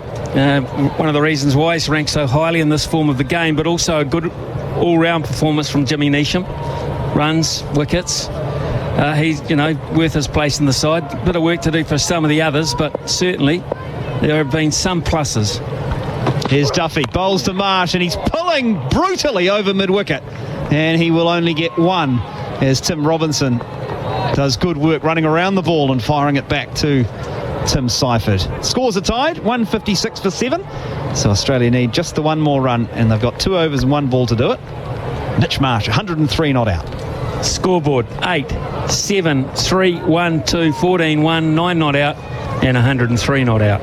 One of the reasons why he's ranked so highly in this form of the game, but also a good all-round performance from Jimmy Neesham. Runs, wickets. He's, worth his place in the side. Bit of work to do for some of the others, but certainly there have been some pluses. Here's Duffy, bowls to Marsh, and he's pulling brutally over mid-wicket. And he will only get 1 as Tim Robinson does good work running around the ball and firing it back to Tim Seifert. Scores are tied, 156 for 7. So Australia need just the 1 more run, and they've got 2 overs and 1 ball to do it. Mitch Marsh, 103 not out. Scoreboard 8, 7, 3, 1, 2, 14, 1, 9 not out, and 103 not out.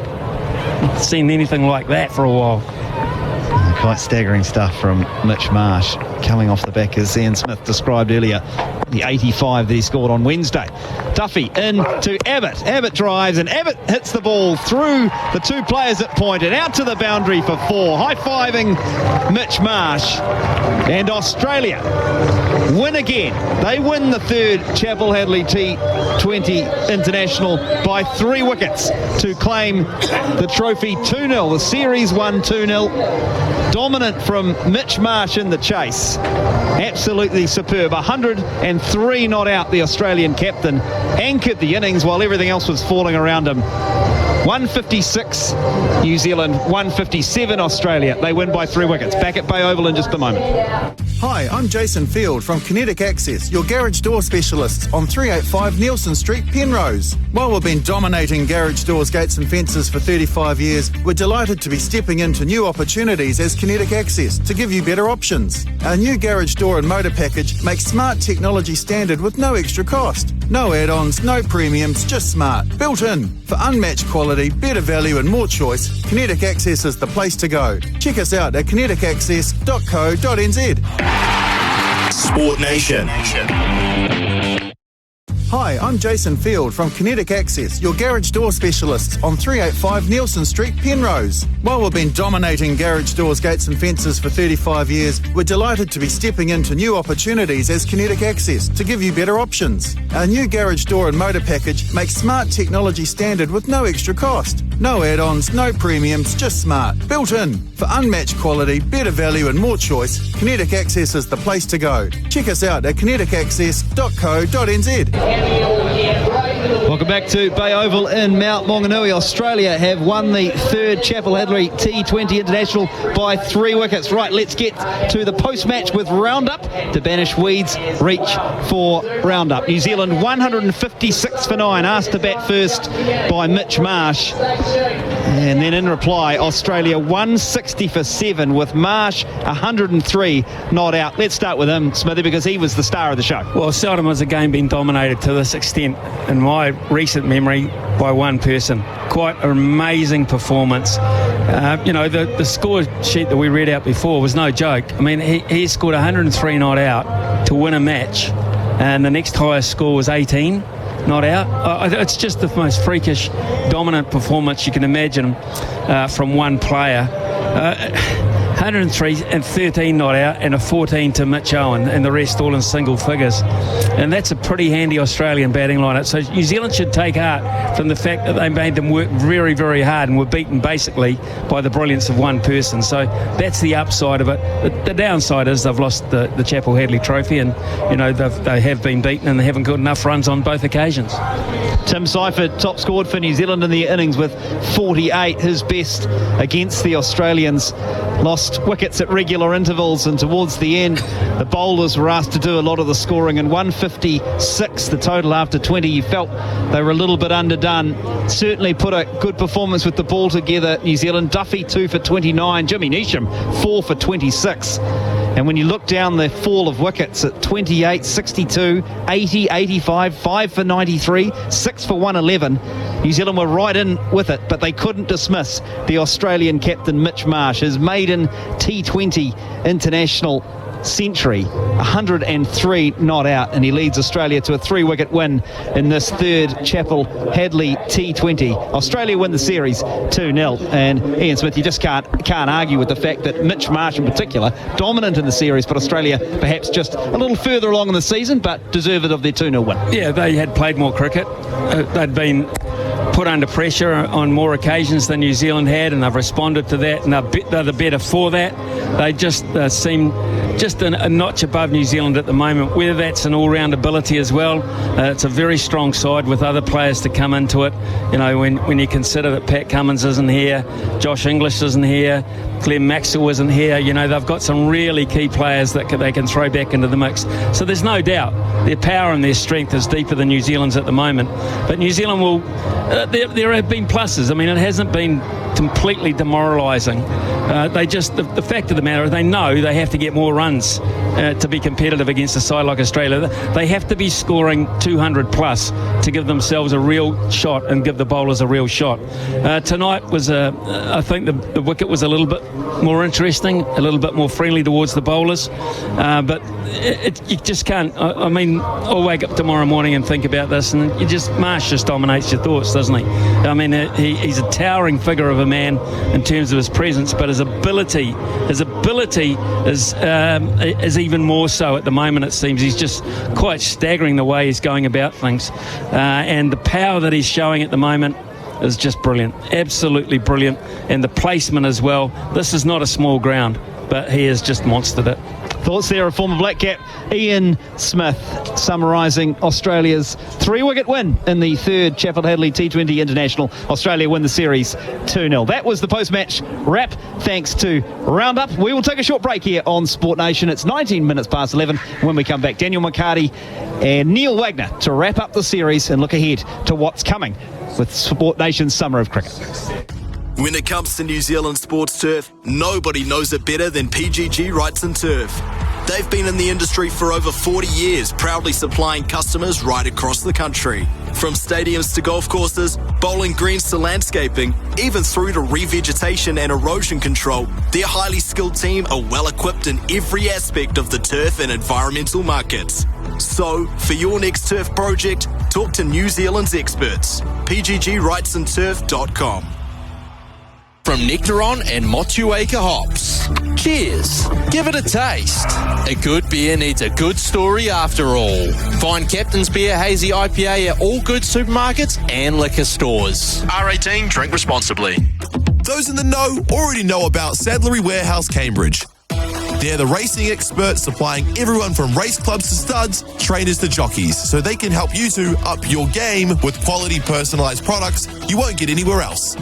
Not seen anything like that for a while. Quite staggering stuff from Mitch Marsh, coming off the back, as Ian Smith described earlier, the 85 that he scored on Wednesday. Duffy in to Abbott. Abbott drives, and Abbott hits the ball through the 2 players at point and out to the boundary for 4. High-fiving Mitch Marsh. And Australia win again. They win the 3rd Chappell-Hadlee T20 International by 3 wickets to claim the trophy 2-0. The series won 2-0. Dominant from Mitch Marsh in the chase. Absolutely superb. 103 not out, the Australian captain. Anchored the innings while everything else was falling around him. 156 New Zealand, 157 Australia. They win by 3 wickets. Back at Bay Oval in just a moment. Hi, I'm Jason Field from Kinetic Access, your garage door specialists on 385 Nielsen Street, Penrose. While we've been dominating garage doors, gates and fences for 35 years, we're delighted to be stepping into new opportunities as Kinetic Access to give you better options. Our new garage door and motor package makes smart technology standard with no extra cost. No add-ons, no premiums, just smart. Built in. For unmatched quality, better value and more choice, Kinetic Access is the place to go. Check us out at kineticaccess.co.nz. Sport Nation. Hi, I'm Jason Field from Kinetic Access, your garage door specialists on 385 Nielsen Street, Penrose. While we've been dominating garage doors, gates and fences for 35 years, we're delighted to be stepping into new opportunities as Kinetic Access to give you better options. Our new garage door and motor package makes smart technology standard with no extra cost. No add-ons, no premiums, just smart. Built in. For unmatched quality, better value and more choice, Kinetic Access is the place to go. Check us out at kineticaccess.co.nz. Welcome back to Bay Oval in Mount Maunganui. Australia have won the 3rd Chappell-Hadlee T20 International by 3 wickets. Right, let's get to the post-match with Roundup to banish weeds. Reach for Roundup. New Zealand 156 for 9. Asked to bat first by Mitch Marsh. And then in reply, Australia 160 for 7 with Marsh 103 not out. Let's start with him, Smithy, because he was the star of the show. Well, seldom has a game been dominated to this extent in my recent memory by one person. Quite an amazing performance. The score sheet that we read out before was no joke. I mean, he scored 103 not out to win a match, and the next highest score was 18 not out. It's just the most freakish, dominant performance you can imagine from one player. 103 and 13 not out, and a 14 to Mitch Owen, and the rest all in single figures. And that's a pretty handy Australian batting lineup. So New Zealand should take heart from the fact that they made them work very, very hard and were beaten basically by the brilliance of one person. So that's the upside of it. The downside is they've lost the Chappell-Hadlee trophy, and they have been beaten and they haven't got enough runs on both occasions. Tim Seifert top scored for New Zealand in the innings with 48, his best against the Australians. Lost lost wickets at regular intervals, and towards the end the bowlers were asked to do a lot of the scoring. And 156 the total after 20. You felt they were a little bit underdone. Certainly put a good performance with the ball together, New Zealand. Duffy 2 for 29, Jimmy Neesham 4 for 26. And when you look down the fall of wickets at 28, 62, 80, 85, 5 for 93, 6 for 111, New Zealand were right in with it, but they couldn't dismiss the Australian captain Mitch Marsh, his maiden T20 international century, 103 not out, and he leads Australia to a 3-wicket win in this third Chappell-Hadlee T20. Australia win the series 2-0, and Ian Smith, you just can't argue with the fact that Mitch Marsh in particular, dominant in the series, but Australia perhaps just a little further along in the season, but deserved of their 2-0 win. Yeah, they had played more cricket. They'd been put under pressure on more occasions than New Zealand had, and they've responded to that, and they're the better for that. They just seem just a notch above New Zealand at the moment, whether that's an all-round ability as well. It's a very strong side with other players to come into it. You know, when you consider that Pat Cummins isn't here, Josh English isn't here, Glenn Maxwell isn't here, you know, they've got some really key players that they can throw back into the mix. So there's no doubt their power and their strength is deeper than New Zealand's at the moment. But New Zealand will... there have been pluses. I mean, it hasn't been completely demoralising. They just, the fact of the matter is they know they have to get more runs to be competitive against a side like Australia. They have to be scoring 200 plus to give themselves a real shot and give the bowlers a real shot. Tonight was I think the wicket was a little bit more interesting, a little bit more friendly towards the bowlers, but you just can't. I mean, I'll wake up tomorrow morning and think about this, and Marsh just dominates your thoughts, doesn't he? I mean, he's a towering figure of a man in terms of his presence, but his ability is even more so at the moment. It seems he's just quite staggering the way he's going about things, and the power that he's showing at the moment is just brilliant, absolutely brilliant, and the placement as well. This is not a small ground, but he has just monstered it. Thoughts there of former Black Cap Ian Smith summarising Australia's 3-wicket win in the third Chappell-Hadlee T20 International. Australia win the series 2-0. That was the post-match wrap, thanks to Roundup. We will take a short break here on Sport Nation. It's 19 minutes past 11. When we come back, Daniel McHardy and Neil Wagner to wrap up the series and look ahead to what's coming with Sport Nation's Summer of Cricket. When it comes to New Zealand sports turf, nobody knows it better than PGG Wrights and Turf. They've been in the industry for over 40 years, proudly supplying customers right across the country. From stadiums to golf courses, bowling greens to landscaping, even through to revegetation and erosion control, their highly skilled team are well equipped in every aspect of the turf and environmental markets. So, for your next turf project, talk to New Zealand's experts. PGGWrightsandTurf.com. From Nectaron and Motueka hops. Cheers. Give it a taste. A good beer needs a good story after all. Find Captain's Beer Hazy IPA at all good supermarkets and liquor stores. R18, drink responsibly. Those in the know already know about Saddlery Warehouse Cambridge. They're the racing experts supplying everyone from race clubs to studs, trainers to jockeys, so they can help you to up your game with quality personalised products you won't get anywhere else.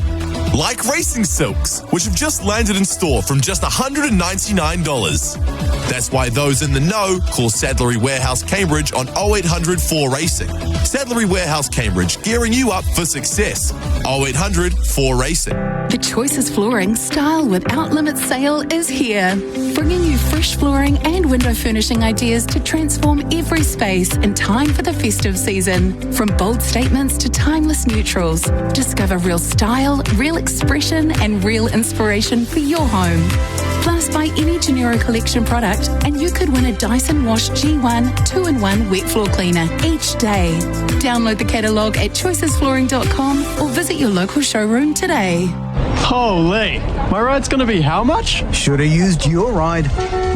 Like racing silks, which have just landed in store from just $199. That's why those in the know call Saddlery Warehouse Cambridge on 0800 4 Racing. Saddlery Warehouse Cambridge, gearing you up for success. 0800 4 Racing. The Choices Flooring Style Without Limits sale is here, bringing you fresh flooring and window furnishing ideas to transform every space in time for the festive season. From bold statements to timeless neutrals, discover real style, real expression and real inspiration for your home. Plus, buy any Genero Collection product and you could win a Dyson Wash G1 2-in-1 wet floor cleaner each day. Download the catalogue at choicesflooring.com or visit your local showroom today. Holy, my ride's going to be how much? Should have used Your Ride.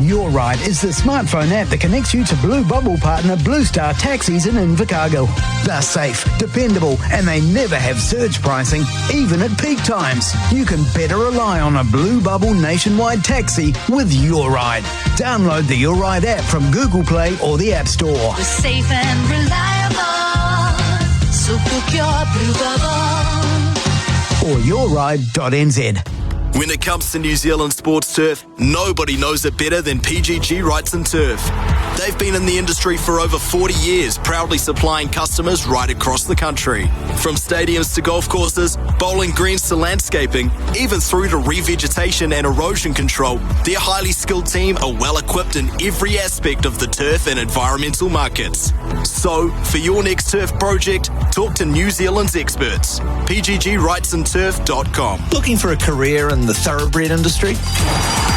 Your Ride is the smartphone app that connects you to Blue Bubble partner Blue Star Taxis in Invercargill. They're safe, dependable, and they never have surge pricing, even at peak times. You can better rely on a Blue Bubble nationwide taxi with Your Ride. Download the Your Ride app from Google Play or the App Store. We're safe and reliable, so book your Blue Bubble. Or yourride.nz. When it comes to New Zealand sports turf, nobody knows it better than PGG Wrights and Turf. They've been in the industry for over 40 years, proudly supplying customers right across the country. From stadiums to golf courses, bowling greens to landscaping, even through to revegetation and erosion control, their highly skilled team are well equipped in every aspect of the turf and environmental markets. So, for your next turf project, talk to New Zealand's experts. PGGWrightsandTurf.com. Looking for a career in the thoroughbred industry?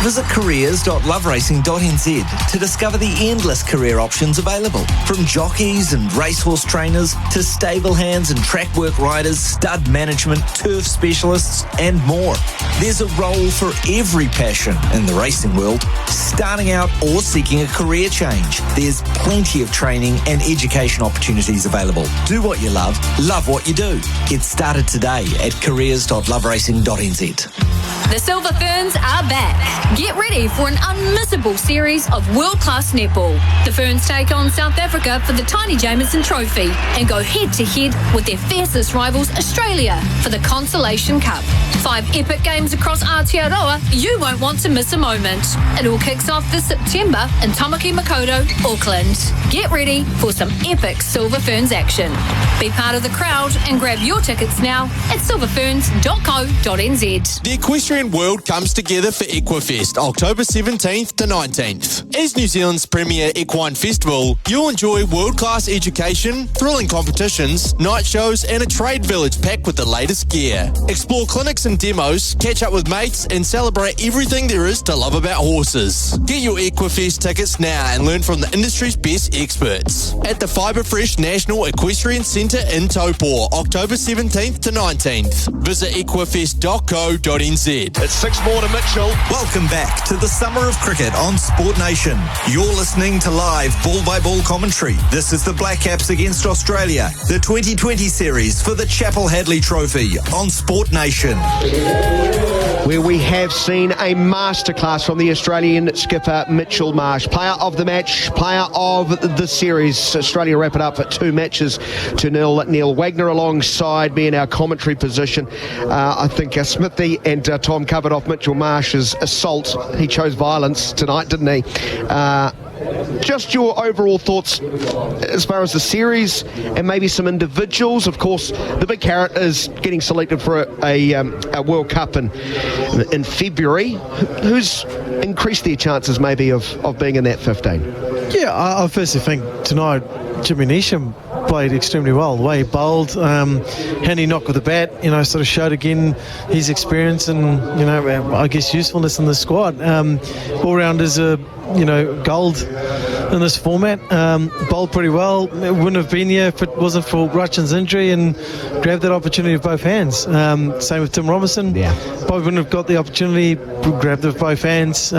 Visit careers.loveracing.nz to discover the endless career options available. From jockeys and racehorse trainers to stable hands and track work riders, stud management, turf specialists, and more. There's a role for every passion in the racing world. Starting out or seeking a career change, there's plenty of training and education opportunities available. Do what you love what you do. Get started today at careers.loveracing.nz. The Silver Ferns are back. Get ready for an unmissable series of world-class netball. The Ferns take on South Africa for the Tiny Jameson Trophy and go head-to-head with their fiercest rivals, Australia, for the Consolation Cup. 5 epic games across Aotearoa, you won't want to miss a moment. It all kicks off this September in Tamaki Makaurau, Auckland. Get ready for some epic Silver Ferns action. Be part of the crowd and grab your tickets now at silverferns.co.nz. The equestrian world comes together for Equifest, October 17th to 19th. As New Zealand's premier equine festival, you'll enjoy world-class education, thrilling competitions, night shows and a trade village packed with the latest gear. Explore clinics and demos, catch up with mates and celebrate everything there is to love about horses. Get your Equifest tickets now and learn from the industry's best experts. At the Fibre Fresh National Equestrian Centre in Taupō, October 17th to 19th. Visit equifest.co.nz. It's 6 more to Mitchell. Welcome back to the Summer of Cricket on Sport Nation. You're listening to live ball-by-ball commentary. This is the Black Caps against Australia, the 2020 series for the Chappell-Hadlee Trophy on Sport Nation. Where we have seen a masterclass from the Australian skipper Mitchell Marsh. Player of the match, player of the series. Australia wrap it up at 2-0. Neil Wagner alongside me in our commentary position. I think Smithy and Tom covered off Mitchell Marsh's assault. He chose violence tonight, didn't he? Just your overall thoughts as far as the series and maybe some individuals. Of course, the big carrot is getting selected for a World Cup in February. Who's increased their chances maybe of being in that 15? Yeah, I firstly think tonight Jimmy Neesham played extremely well. The way he bowled, handy knock with the bat, sort of showed again his experience and, I guess usefulness in the squad. All-rounders are, gold in this format. Bowled pretty well. It wouldn't have been here if it wasn't for Rutchin's injury and grabbed that opportunity with both hands. Same with Tim Robinson. Yeah. Probably wouldn't have got the opportunity, grabbed it with both hands.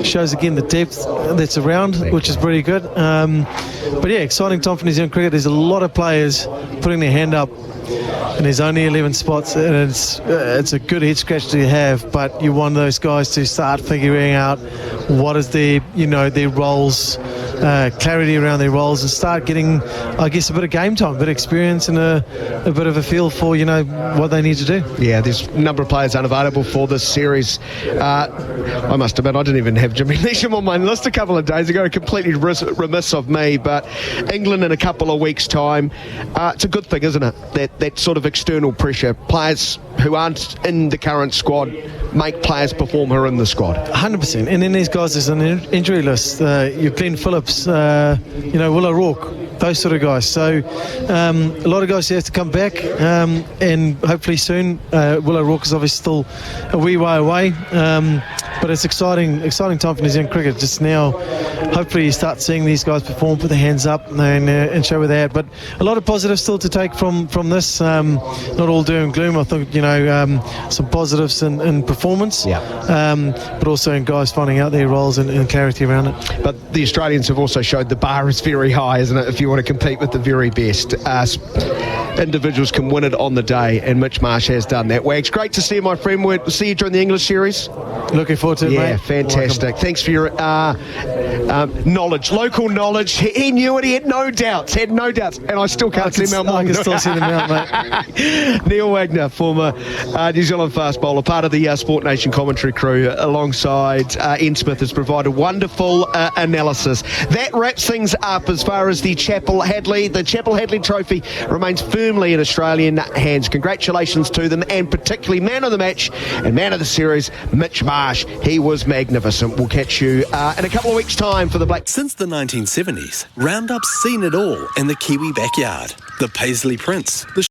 Shows again the depth that's around, which is pretty good. But yeah, exciting time for New Zealand cricket. There's a lot of players putting their hand up, and there's only 11 spots, and it's a good head scratch to have, but you want those guys to start figuring out what is their roles, clarity around their roles, and start getting, I guess, a bit of game time, a bit of experience, and a bit of a feel for, what they need to do. Yeah, there's a number of players unavailable for this series. I must admit, I didn't even have Jimmy Neesham on my list a couple of days ago. Completely remiss of me, but England in a couple of weeks' time, it's a good thing, isn't it? That sort of external pressure. Players who aren't in the current squad make players perform who are in the squad. 100%. And then these guys, there's an injury list. You've Glenn Phillips, Will O'Rourke, those sort of guys. So a lot of guys have to come back, and hopefully soon. Will O'Rourke is obviously still a wee way away, but it's exciting time for New Zealand cricket just now. Hopefully you start seeing these guys perform, put their hands up and show where they're at. But a lot of positives still to take from this. Not all doom and gloom. I think some positives in performance, but also in guys finding out their roles and clarity around it. But the Australians have also showed the bar is very high, isn't it, if you want to compete with the very best. Individuals can win it on the day, and Mitch Marsh has done that. Wags, great to see you, my friend. We'll see you during the English series. Looking forward forward to it, Yeah, mate. fantastic. Thanks for your knowledge, local knowledge. He knew it. He had no doubts. And I still can't see Mount I Maunganui. can still see them out, mate. Neil Wagner, former New Zealand fast bowler, part of the Sport Nation commentary crew, alongside Ian Smith, has provided wonderful analysis. That wraps things up as far as the Chappell-Hadlee. The Chappell-Hadlee trophy remains firmly in Australian hands. Congratulations to them, and particularly man of the match and man of the series, Mitch Marsh. He was magnificent. We'll catch you in a couple of weeks' time for the Black. Since the 1970s, Roundup's seen it all in the Kiwi backyard. The Paisley Prince, the